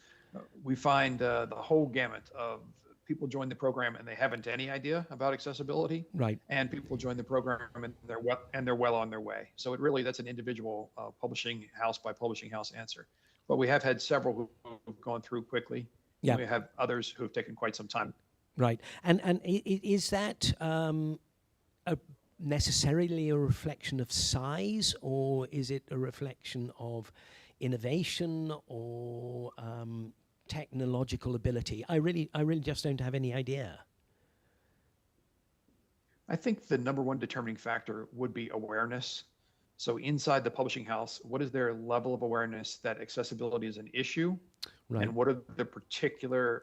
We find the whole gamut of people join the program and they haven't any idea about accessibility. Right. And people join the program and they're well on their way. So it really, that's an individual publishing house by publishing house answer. But we have had several who've gone through quickly. Yeah. We have others who have taken quite some time. Right. And is that necessarily a reflection of size, or is it a reflection of innovation or technological ability? I really just don't have any idea. I think the number one determining factor would be awareness. So inside the publishing house, what is their level of awareness that accessibility is an issue? Right. And what are the particular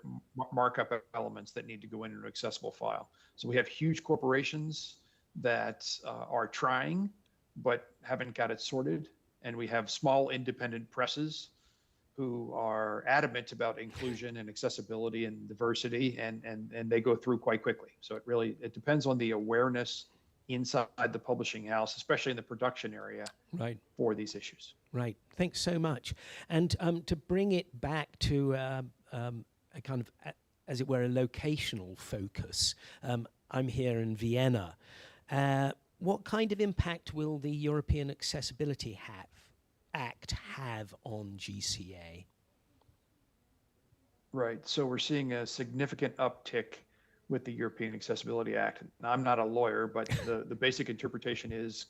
markup elements that need to go into an accessible file? So we have huge corporations that are trying, but haven't got it sorted. And we have small independent presses who are adamant about inclusion and accessibility and diversity, and they go through quite quickly. So it depends on the awareness inside the publishing house, especially in the production area, right, for these issues. Right. Thanks so much. And to bring it back to a kind of, as it were, a locational focus, I'm here in Vienna. What kind of impact will the European Accessibility Act have on GCA? Right. So we're seeing a significant uptick with the European Accessibility Act. Now, I'm not a lawyer, but the basic interpretation is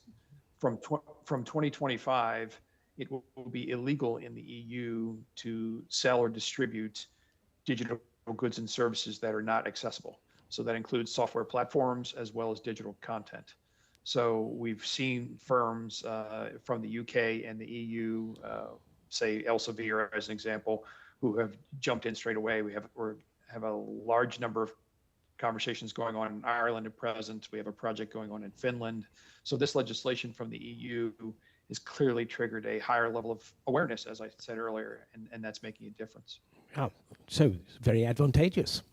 from 2025, it will be illegal in the EU to sell or distribute digital goods and services that are not accessible. So that includes software platforms as well as digital content. So we've seen firms from the UK and the EU, say Elsevier as an example, who have jumped in straight away. We have a large number of conversations going on in Ireland at present. We have a project going on in Finland. So this legislation from the EU has clearly triggered a higher level of awareness, as I said earlier, and that's making a difference. Oh, so very advantageous.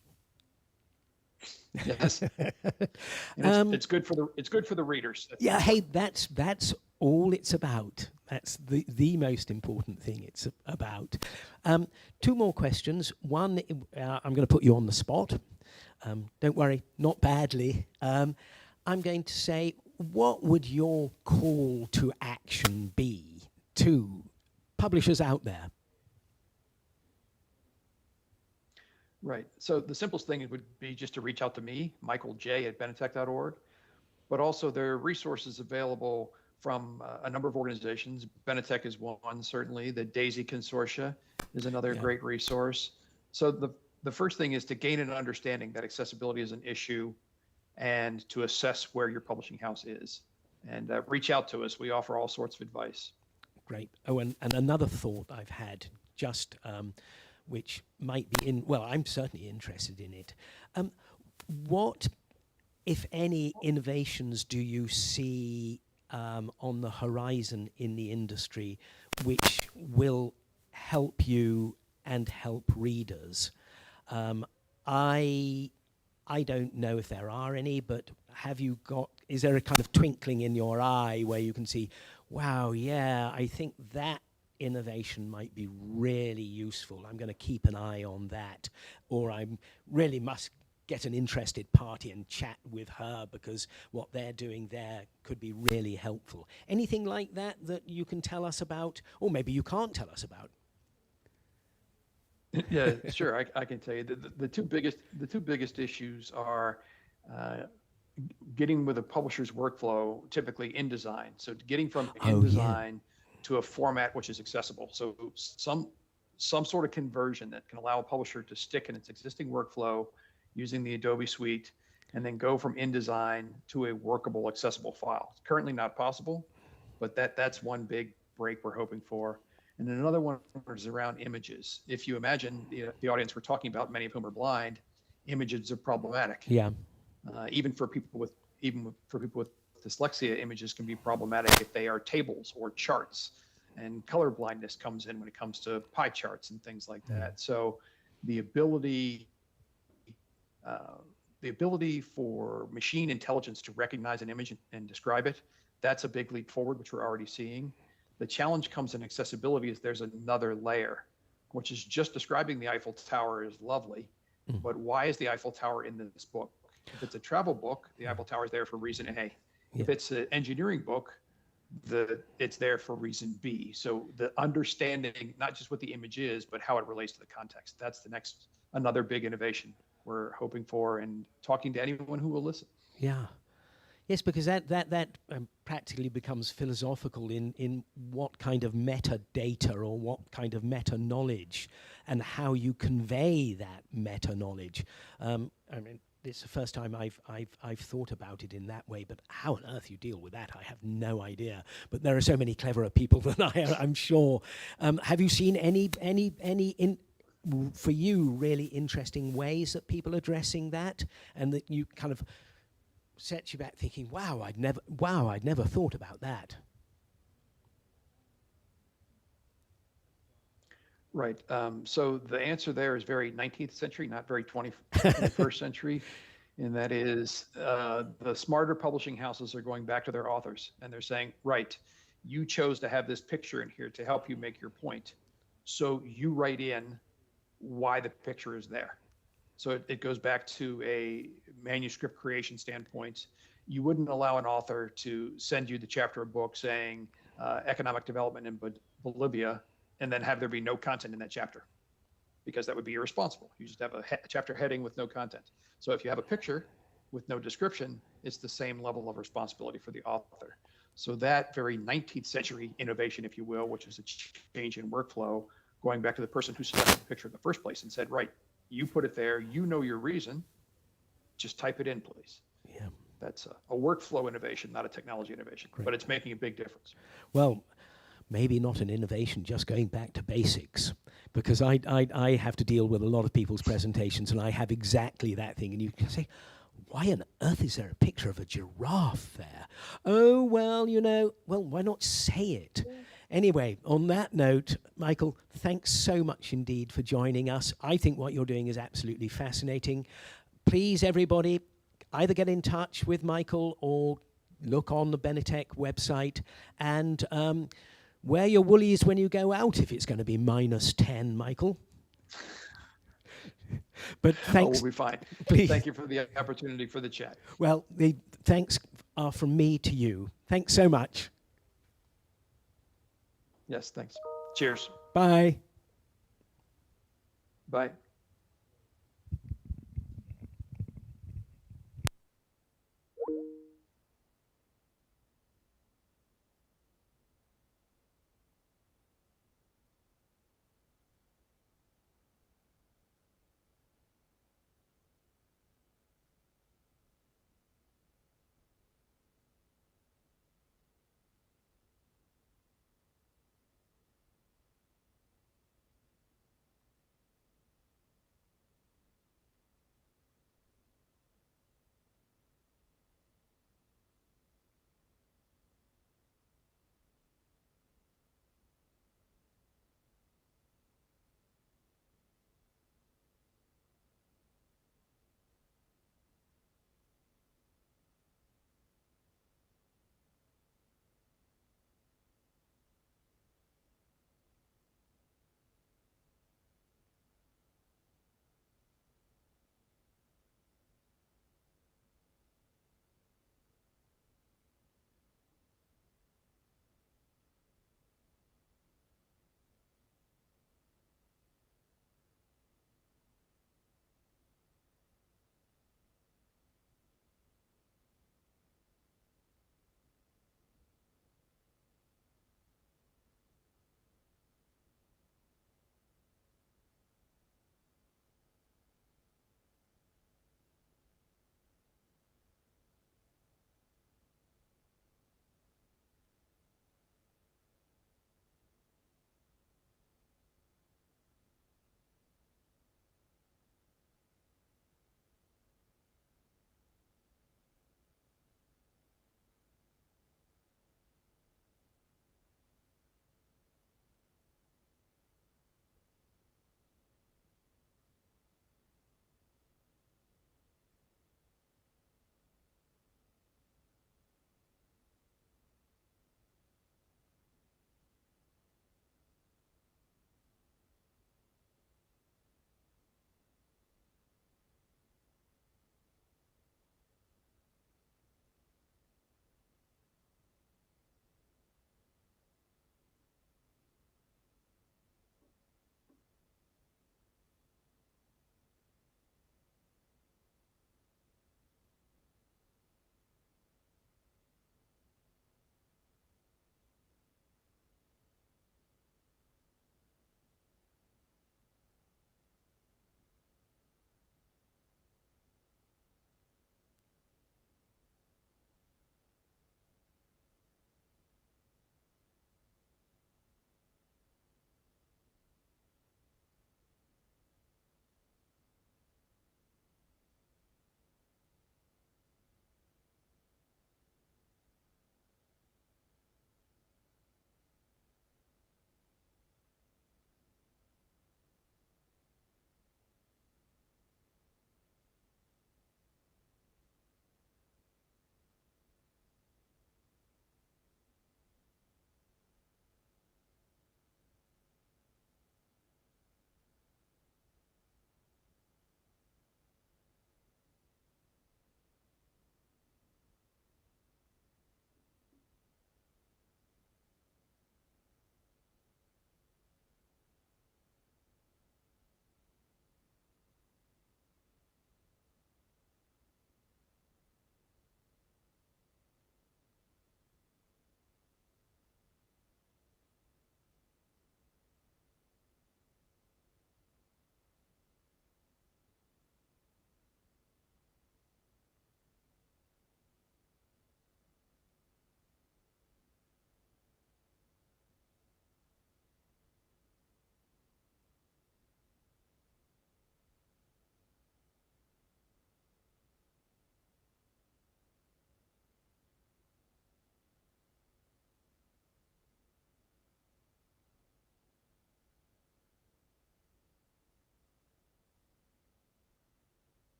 Yes, it's good for the readers. Yeah, hey, that's all it's about. That's the most important thing it's about. Two more questions. One, I'm going to put you on the spot. Don't worry, not badly. I'm going to say, what would your call to action be to publishers out there? Right. So the simplest thing would be just to reach out to me, Michael J. at benetech.org, but also there are resources available from a number of organizations. Benetech is one, certainly. The DAISY Consortia is another great resource. So the first thing is to gain an understanding that accessibility is an issue and to assess where your publishing house is. And reach out to us. We offer all sorts of advice. Great. Oh, and another thought I've had, just which might be I'm certainly interested in it. What, if any, innovations do you see on the horizon in the industry which will help you and help readers? I don't know if there are any, but is there a kind of twinkling in your eye where you can see, wow, yeah, I think that innovation might be really useful. I'm going to keep an eye on that. Or I really must get an interested party and chat with her because what they're doing there could be really helpful. Anything like that you can tell us about, or maybe you can't tell us about? Yeah, sure. I can tell you the two biggest issues are getting with a publisher's workflow, typically InDesign. So getting from InDesign to a format which is accessible. So some sort of conversion that can allow a publisher to stick in its existing workflow using the Adobe suite and then go from InDesign to a workable, accessible file. It's currently not possible, but that's one big break we're hoping for. And then another one is around images. If you imagine the audience we're talking about, many of whom are blind, images are problematic. Yeah. Even for people with dyslexia, images can be problematic if they are tables or charts. And color blindness comes in when it comes to pie charts and things like that. So the ability for machine intelligence to recognize an image and describe it, that's a big leap forward, which we're already seeing. The challenge comes in accessibility is there's another layer, which is just describing the Eiffel Tower is lovely, but why is the Eiffel Tower in this book? If it's a travel book, the Eiffel Tower is there for reason A. If it's an engineering book, it's there for reason B. So the understanding, not just what the image is, but how it relates to the context. That's another big innovation we're hoping for and talking to anyone who will listen. Yeah. Yes, because that practically becomes philosophical in what kind of metadata or what kind of meta knowledge and how you convey that meta knowledge. I mean, it's the first time I've thought about it in that way, but how on earth you deal with that, I have no idea. But there are so many cleverer people than I'm sure. Have you seen any for you really interesting ways that people are addressing that, and that you kind of set you back thinking, wow, I'd never thought about that. Right. So the answer there is very 19th century, not very 21st century. And that is the smarter publishing houses are going back to their authors and they're saying, right, you chose to have this picture in here to help you make your point. So you write in why the picture is there. So it goes back to a manuscript creation standpoint. You wouldn't allow an author to send you the chapter of a book saying economic development in Bolivia and then have there be no content in that chapter, because that would be irresponsible. You just have a chapter heading with no content. So if you have a picture with no description, it's the same level of responsibility for the author. So that very 19th century innovation, if you will, which is a change in workflow, going back to the person who selected the picture in the first place and said, right, you put it there, you know your reason, just type it in, please. Yeah. That's a workflow innovation, not a technology innovation, but it's making a big difference. Well, maybe not an innovation, just going back to basics, because I have to deal with a lot of people's presentations and I have exactly that thing. And you can say, why on earth is there a picture of a giraffe there? Oh, well, why not say it? Anyway, on that note, Michael, thanks so much indeed for joining us. I think what you're doing is absolutely fascinating. Please, everybody, either get in touch with Michael or look on the Benetech website and wear your woolies when you go out if it's going to be -10, Michael. But thanks. We'll be fine. Please. Thank you for the opportunity for the chat. Well, the thanks are from me to you. Thanks so much. Yes, thanks. Cheers. Bye. Bye.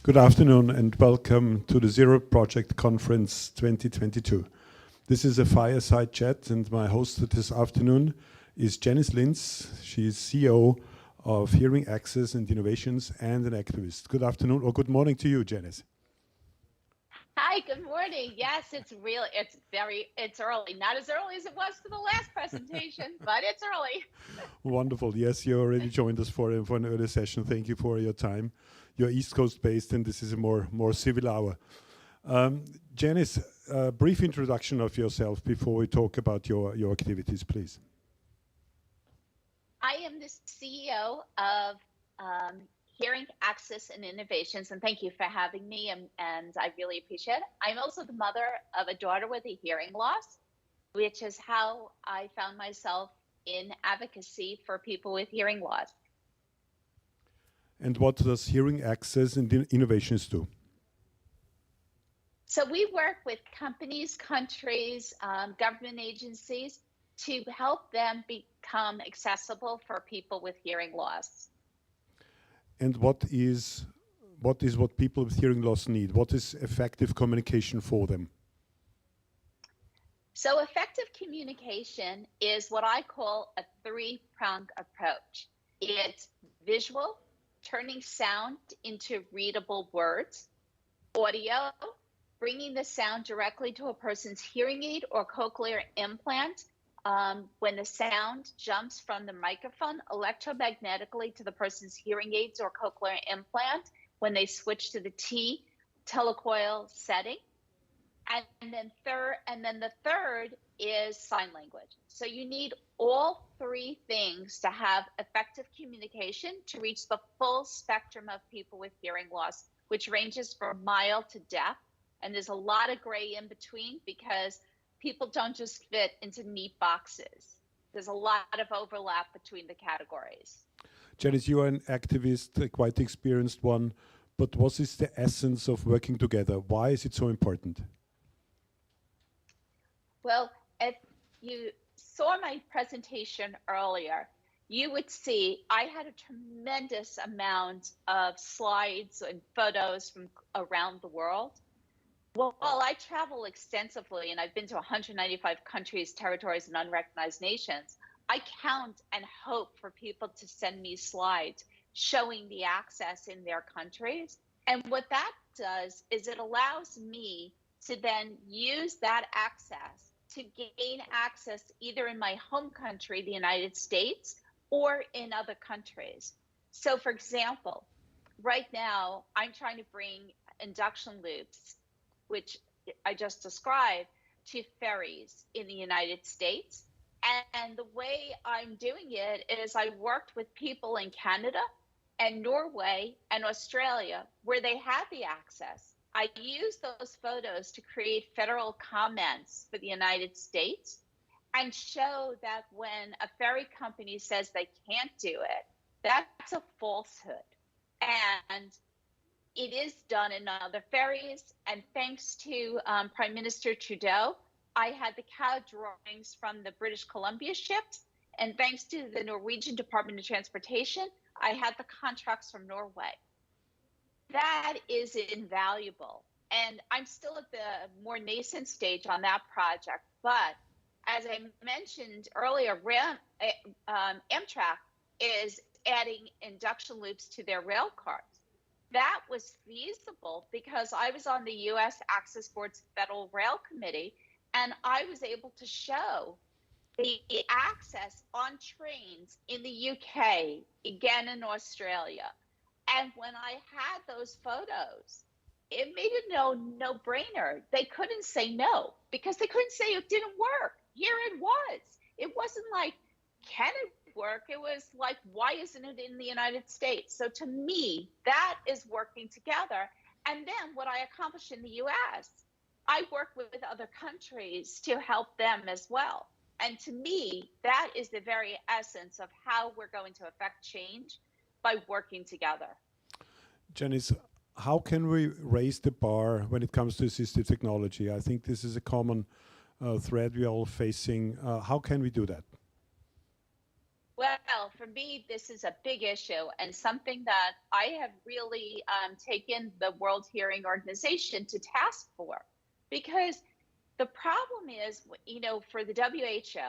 Good afternoon and welcome to the Zero Project Conference 2022. This is a fireside chat and my host this afternoon is Janice Linz. She is CEO of Hearing Access and Innovations and an activist. Good afternoon or good morning to you, Janice. Hi, good morning. Yes, it's early. Not as early as it was for the last presentation, but it's early. Wonderful. Yes, you already joined us for an early session. Thank you for your time. You're East Coast based and this is a more civil hour. Janice, a brief introduction of yourself before we talk about your activities, please. I am the CEO of Hearing Access and Innovations, and thank you for having me, and I really appreciate it. I'm also the mother of a daughter with a hearing loss, which is how I found myself in advocacy for people with hearing loss. And what does Hearing Access and Innovations do? So we work with companies, countries, government agencies to help them become accessible for people with hearing loss. And what people with hearing loss need? What is effective communication for them? So effective communication is what I call a three-pronged approach. It's visual, turning sound into readable words, audio, bringing the sound directly to a person's hearing aid or cochlear implant, when the sound jumps from the microphone electromagnetically to the person's hearing aids or cochlear implant when they switch to the T telecoil setting. And then the third is sign language. So you need all three things to have effective communication to reach the full spectrum of people with hearing loss, which ranges from mild to deaf. And there's a lot of gray in between because people don't just fit into neat boxes. There's a lot of overlap between the categories. Janice, you are an activist, a quite experienced one, but what is the essence of working together? Why is it so important? Well, if you saw my presentation earlier, you would see I had a tremendous amount of slides and photos from around the world. Well, I travel extensively and I've been to 195 countries, territories, and unrecognized nations. I count and hope for people to send me slides showing the access in their countries. And what that does is it allows me to then use that access to gain access either in my home country, the United States, or in other countries. So for example, right now, I'm trying to bring induction loops, which I just described, to ferries in the United States. And the way I'm doing it is I worked with people in Canada and Norway and Australia where they had the access. I used those photos to create federal comments for the United States and show that when a ferry company says they can't do it, that's a falsehood. And it is done in other ferries, and thanks to Prime Minister Trudeau, I had the CAD drawings from the British Columbia ships, and thanks to the Norwegian Department of Transportation, I had the contracts from Norway. That is invaluable, and I'm still at the more nascent stage on that project, but as I mentioned earlier, Amtrak is adding induction loops to their rail cars. That was feasible because I was on the U.S. Access Board's Federal Rail Committee, and I was able to show the access on trains in the UK, again in Australia. And when I had those photos, it made it no-brainer. They couldn't say no because they couldn't say it didn't work. Here it was. It wasn't like, can it work? It was like, why isn't it in the United States? So to me, that is working together. And then what I accomplished in the US, I work with other countries to help them as well. And to me, that is the very essence of how we're going to affect change by working together. Janice, how can we raise the bar when it comes to assistive technology? I think this is a common thread we're all facing. How can we do that? Well, for me, this is a big issue and something that I have really taken the World Hearing Organization to task for. Because the problem is, for the WHO,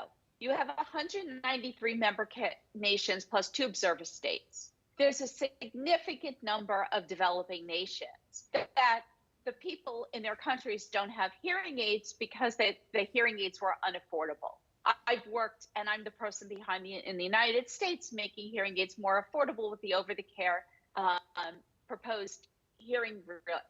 you have 193 member nations plus 2 observer states. There's a significant number of developing nations that the people in their countries don't have hearing aids because the hearing aids were unaffordable. I've worked, and I'm the person behind in the United States making hearing aids more affordable with the over-the-care proposed hearing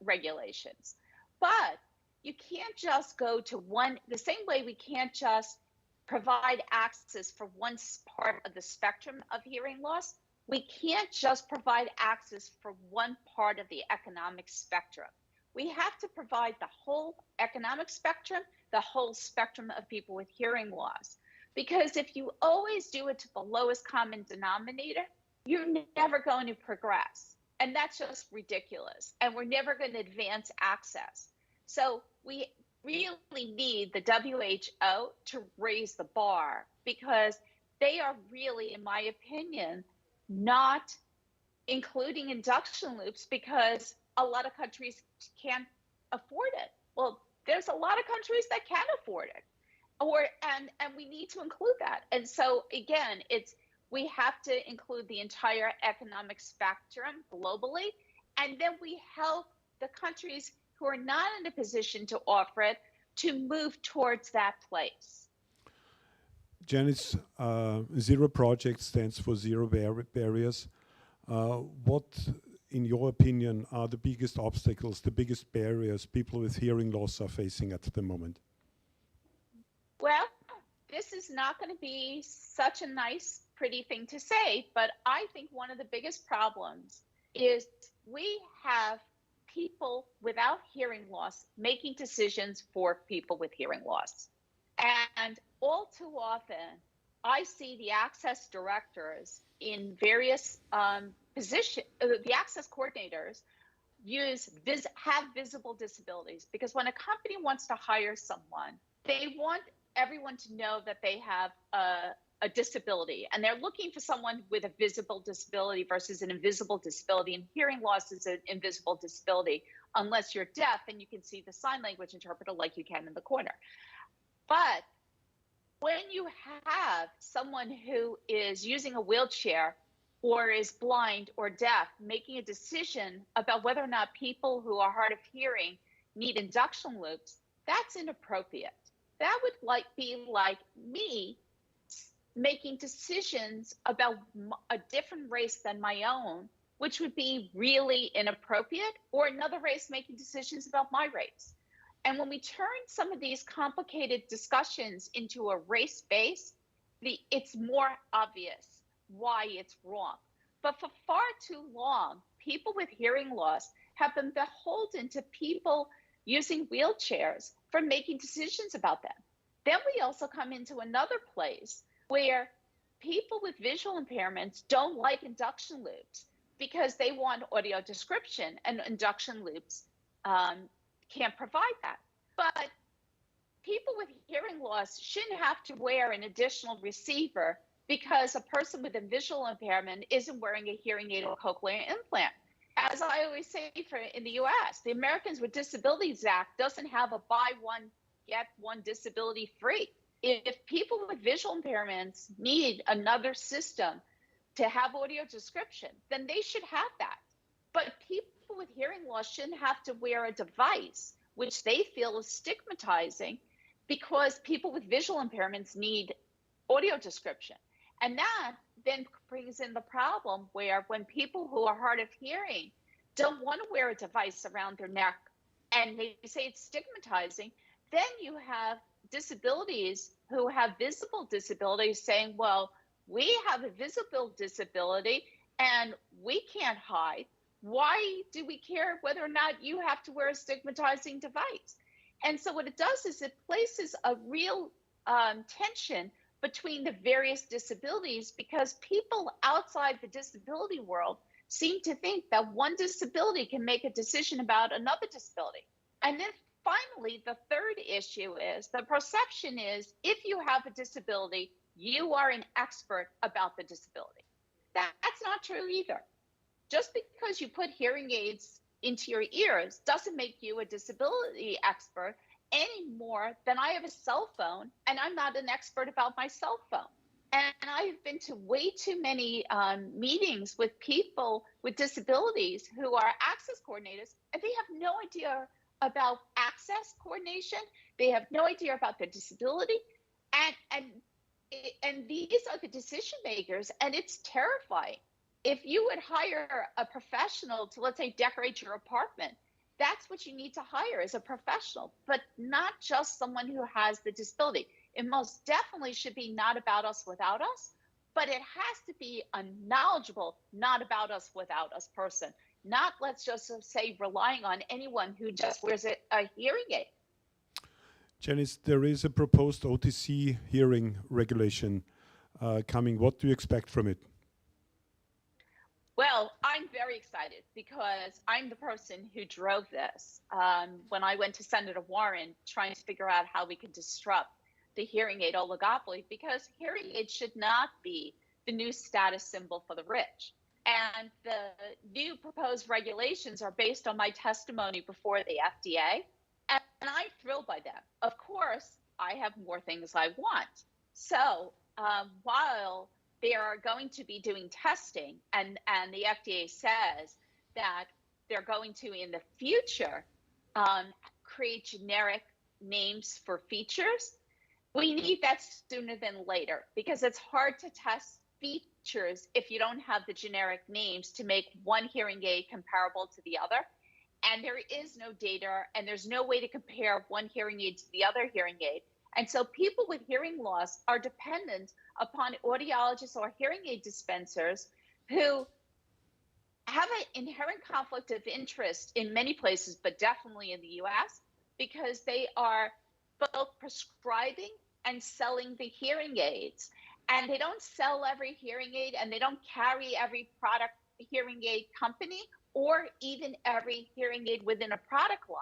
regulations. But you can't just go to one, the same way we can't just provide access for one part of the spectrum of hearing loss, we can't just provide access for one part of the economic spectrum. We have to provide the whole economic spectrum, the whole spectrum of people with hearing loss. Because if you always do it to the lowest common denominator, you're never going to progress. And that's just ridiculous. And we're never going to advance access. So we really need the WHO to raise the bar, because they are really, in my opinion, not including induction loops because a lot of countries can't afford it. Well, there's a lot of countries that can afford it, and we need to include that. And so again, we have to include the entire economic spectrum globally, and then we help the countries who are not in a position to offer it to move towards that place. Janice, Zero Project stands for Zero Barriers. What, in your opinion, are the biggest obstacles, the biggest barriers people with hearing loss are facing at the moment? Well, this is not going to be such a nice, pretty thing to say, but I think one of the biggest problems is we have people without hearing loss making decisions for people with hearing loss. And all too often, I see the access directors in various positions, the access coordinators have visible disabilities, because when a company wants to hire someone, they want everyone to know that they have a disability, and they're looking for someone with a visible disability versus an invisible disability. And hearing loss is an invisible disability unless you're deaf and you can see the sign language interpreter like you can in the corner. But when you have someone who is using a wheelchair or is blind or deaf making a decision about whether or not people who are hard of hearing need induction loops, that's inappropriate. That would be like me making decisions about a different race than my own, which would be really inappropriate, or another race making decisions about my race. And when we turn some of these complicated discussions into a race base, it's more obvious why it's wrong. But for far too long, people with hearing loss have been beholden to people using wheelchairs for making decisions about them. Then we also come into another place where people with visual impairments don't like induction loops because they want audio description, and induction loops can't provide that. But people with hearing loss shouldn't have to wear an additional receiver because a person with a visual impairment isn't wearing a hearing aid or cochlear implant. As I always say in the US, the Americans with Disabilities Act doesn't have a buy one, get one disability free. If people with visual impairments need another system to have audio description, then they should have that. But people with hearing loss shouldn't have to wear a device which they feel is stigmatizing because people with visual impairments need audio description. And that then brings in the problem where when people who are hard of hearing don't want to wear a device around their neck and they say it's stigmatizing, then you have disabilities who have visible disabilities saying, well, we have a visible disability and we can't hide. Why do we care whether or not you have to wear a stigmatizing device? And so what it does is it places a real tension between the various disabilities, because people outside the disability world seem to think that one disability can make a decision about another disability. And then finally, the third issue is the perception is if you have a disability, you are an expert about the disability. That's not true either. Just because you put hearing aids into your ears doesn't make you a disability expert any more than I have a cell phone and I'm not an expert about my cell phone. And I've been to way too many meetings with people with disabilities who are access coordinators, and they have no idea about access coordination. They have no idea about their disability. And these are the decision makers, and it's terrifying. If you would hire a professional to, let's say, decorate your apartment, that's what you need to hire, is a professional, but not just someone who has the disability. It most definitely should be not about us without us, but it has to be a knowledgeable, not about us without us person, not, let's just say, relying on anyone who just wears a hearing aid. Janice, there is a proposed OTC hearing regulation coming. What do you expect from it? Well, I'm very excited because I'm the person who drove this when I went to Senator Warren trying to figure out how we could disrupt the hearing aid oligopoly, because hearing aids should not be the new status symbol for the rich. And the new proposed regulations are based on my testimony before the FDA, and I'm thrilled by them. Of course, I have more things I want. So while they are going to be doing testing, and the FDA says that they're going to, in the future, create generic names for features, we need that sooner than later, because it's hard to test features if you don't have the generic names to make one hearing aid comparable to the other. And there is no data, and there's no way to compare one hearing aid to the other hearing aid. And so people with hearing loss are dependent upon audiologists or hearing aid dispensers who have an inherent conflict of interest in many places, but definitely in the US, because they are both prescribing and selling the hearing aids. And they don't sell every hearing aid, and they don't carry every product hearing aid company or even every hearing aid within a product line.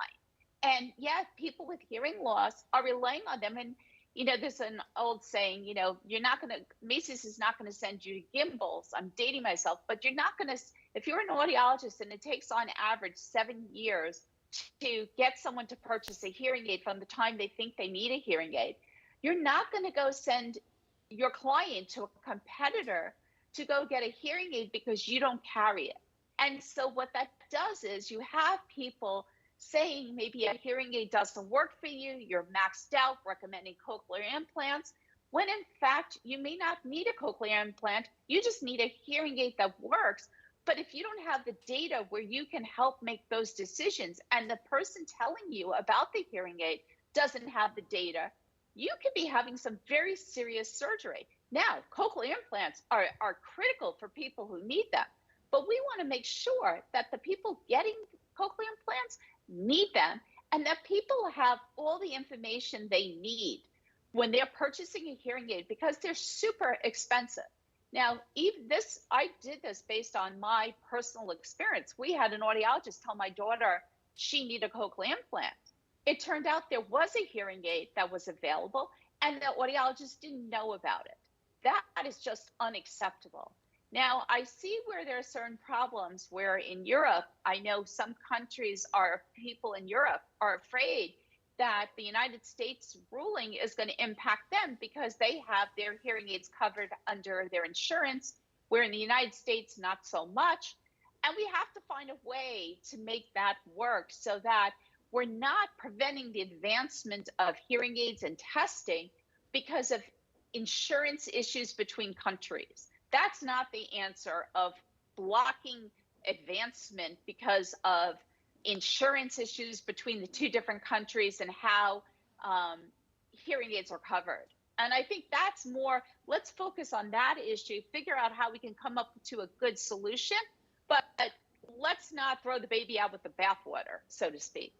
And yet people with hearing loss are relying on them. And, you know, there's an old saying, you know, Macy's is not going to send you gimbals. I'm dating myself, but you're not going to, if you're an audiologist and it takes on average 7 years to get someone to purchase a hearing aid from the time they think they need a hearing aid, you're not going to go send your client to a competitor to go get a hearing aid because you don't carry it. And so what that does is you have people saying maybe a hearing aid doesn't work for you, you're maxed out, recommending cochlear implants, when in fact you may not need a cochlear implant, you just need a hearing aid that works. But if you don't have the data where you can help make those decisions, and the person telling you about the hearing aid doesn't have the data, you could be having some very serious surgery. Now, cochlear implants are critical for people who need them, but we want to make sure that the people getting cochlear implants need them, and that people have all the information they need when they're purchasing a hearing aid, because they're super expensive. Now, even this, I did this based on my personal experience. We had an audiologist tell my daughter she needed a cochlear implant. It turned out there was a hearing aid that was available, and the audiologist didn't know about it. That is just unacceptable. Now, I see where there are certain problems where in Europe, I know some countries people in Europe are afraid that the United States ruling is going to impact them because they have their hearing aids covered under their insurance, where in the United States, not so much. And we have to find a way to make that work so that we're not preventing the advancement of hearing aids and testing because of insurance issues between countries. That's not the answer of blocking advancement because of insurance issues between the two different countries and how hearing aids are covered. And I think that's more, let's focus on that issue, figure out how we can come up to a good solution, but let's not throw the baby out with the bathwater, so to speak.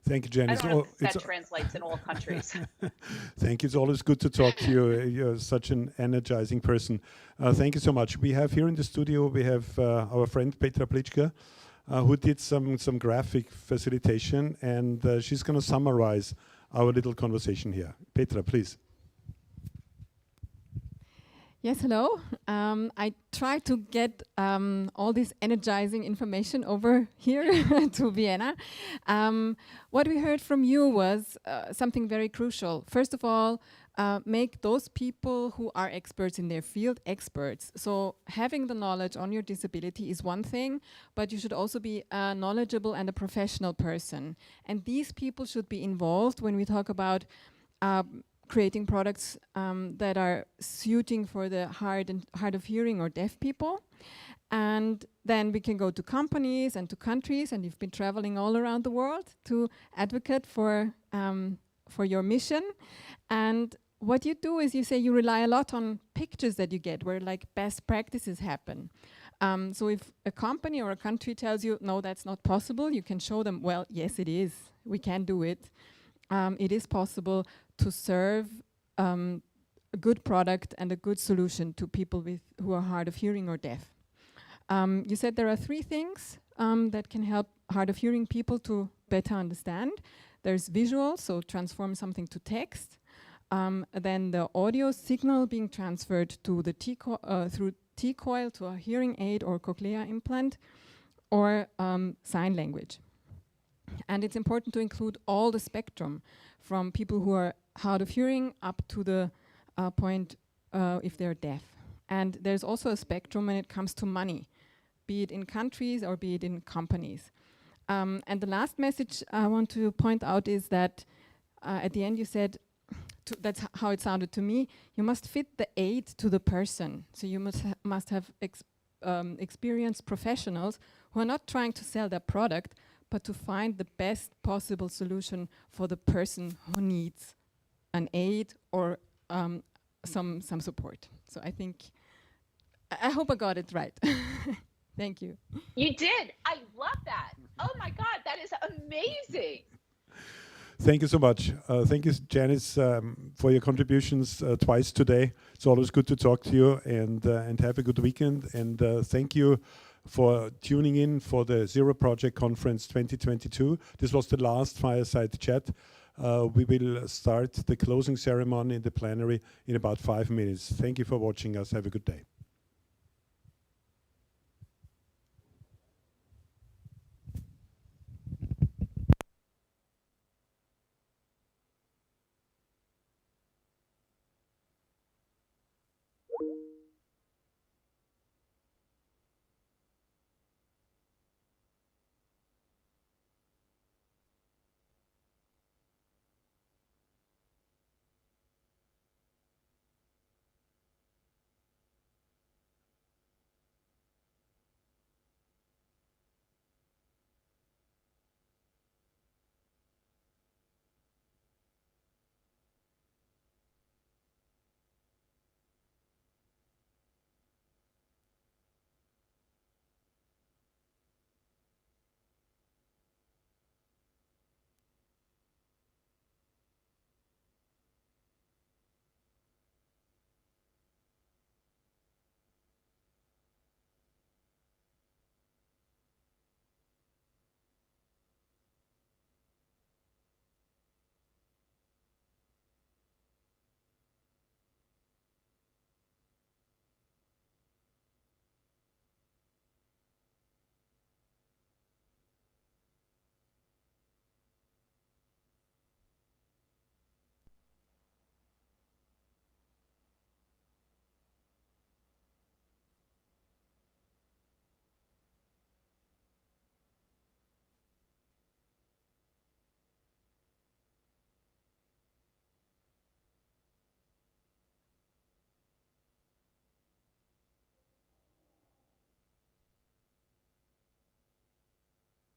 Thank you, Janice. I don't know if that translates in all countries. Thank you. It's always good to talk to you. You're such an energizing person. Thank you so much. We have here in the studio, we have our friend Petra Plichka, who did some graphic facilitation, and she's going to summarize our little conversation here. Petra, please. Yes, hello. I tried to get all this energizing information over here to Vienna. What we heard from you was something very crucial. First of all, make those people who are experts in their field experts. So having the knowledge on your disability is one thing, but you should also be a knowledgeable and a professional person. And these people should be involved when we talk about creating products that are suiting for the hard of hearing or deaf people. And then we can go to companies and to countries, and you've been traveling all around the world to advocate for your mission. And what you do is you say you rely a lot on pictures that you get where like best practices happen. So if a company or a country tells you, no, that's not possible, you can show them, well, yes, it is. We can do it. It is possible to serve a good product and a good solution to people who are hard of hearing or deaf. You said there are 3 things that can help hard of hearing people to better understand. There's visual, so transform something to text. Then the audio signal being transferred to the through T-coil to a hearing aid or cochlea implant, or sign language. And it's important to include all the spectrum, from people who are hard of hearing up to the point if they're deaf. And there's also a spectrum when it comes to money, be it in countries or be it in companies. And the last message I want to point out is that at the end you said, that's how it sounded to me, you must fit the aid to the person. So you must have experienced professionals who are not trying to sell their product, but to find the best possible solution for the person who needs an aid or some support. So I think, I hope I got it right. Thank you. You did. I love that. Oh my God, that is amazing. Thank you so much. Thank you, Janice, for your contributions twice today. It's always good to talk to you, and have a good weekend. And thank you for tuning in for the Zero Project Conference 2022. This was the last Fireside Chat. We will start the closing ceremony in the plenary in about 5 minutes. Thank you for watching us. Have a good day.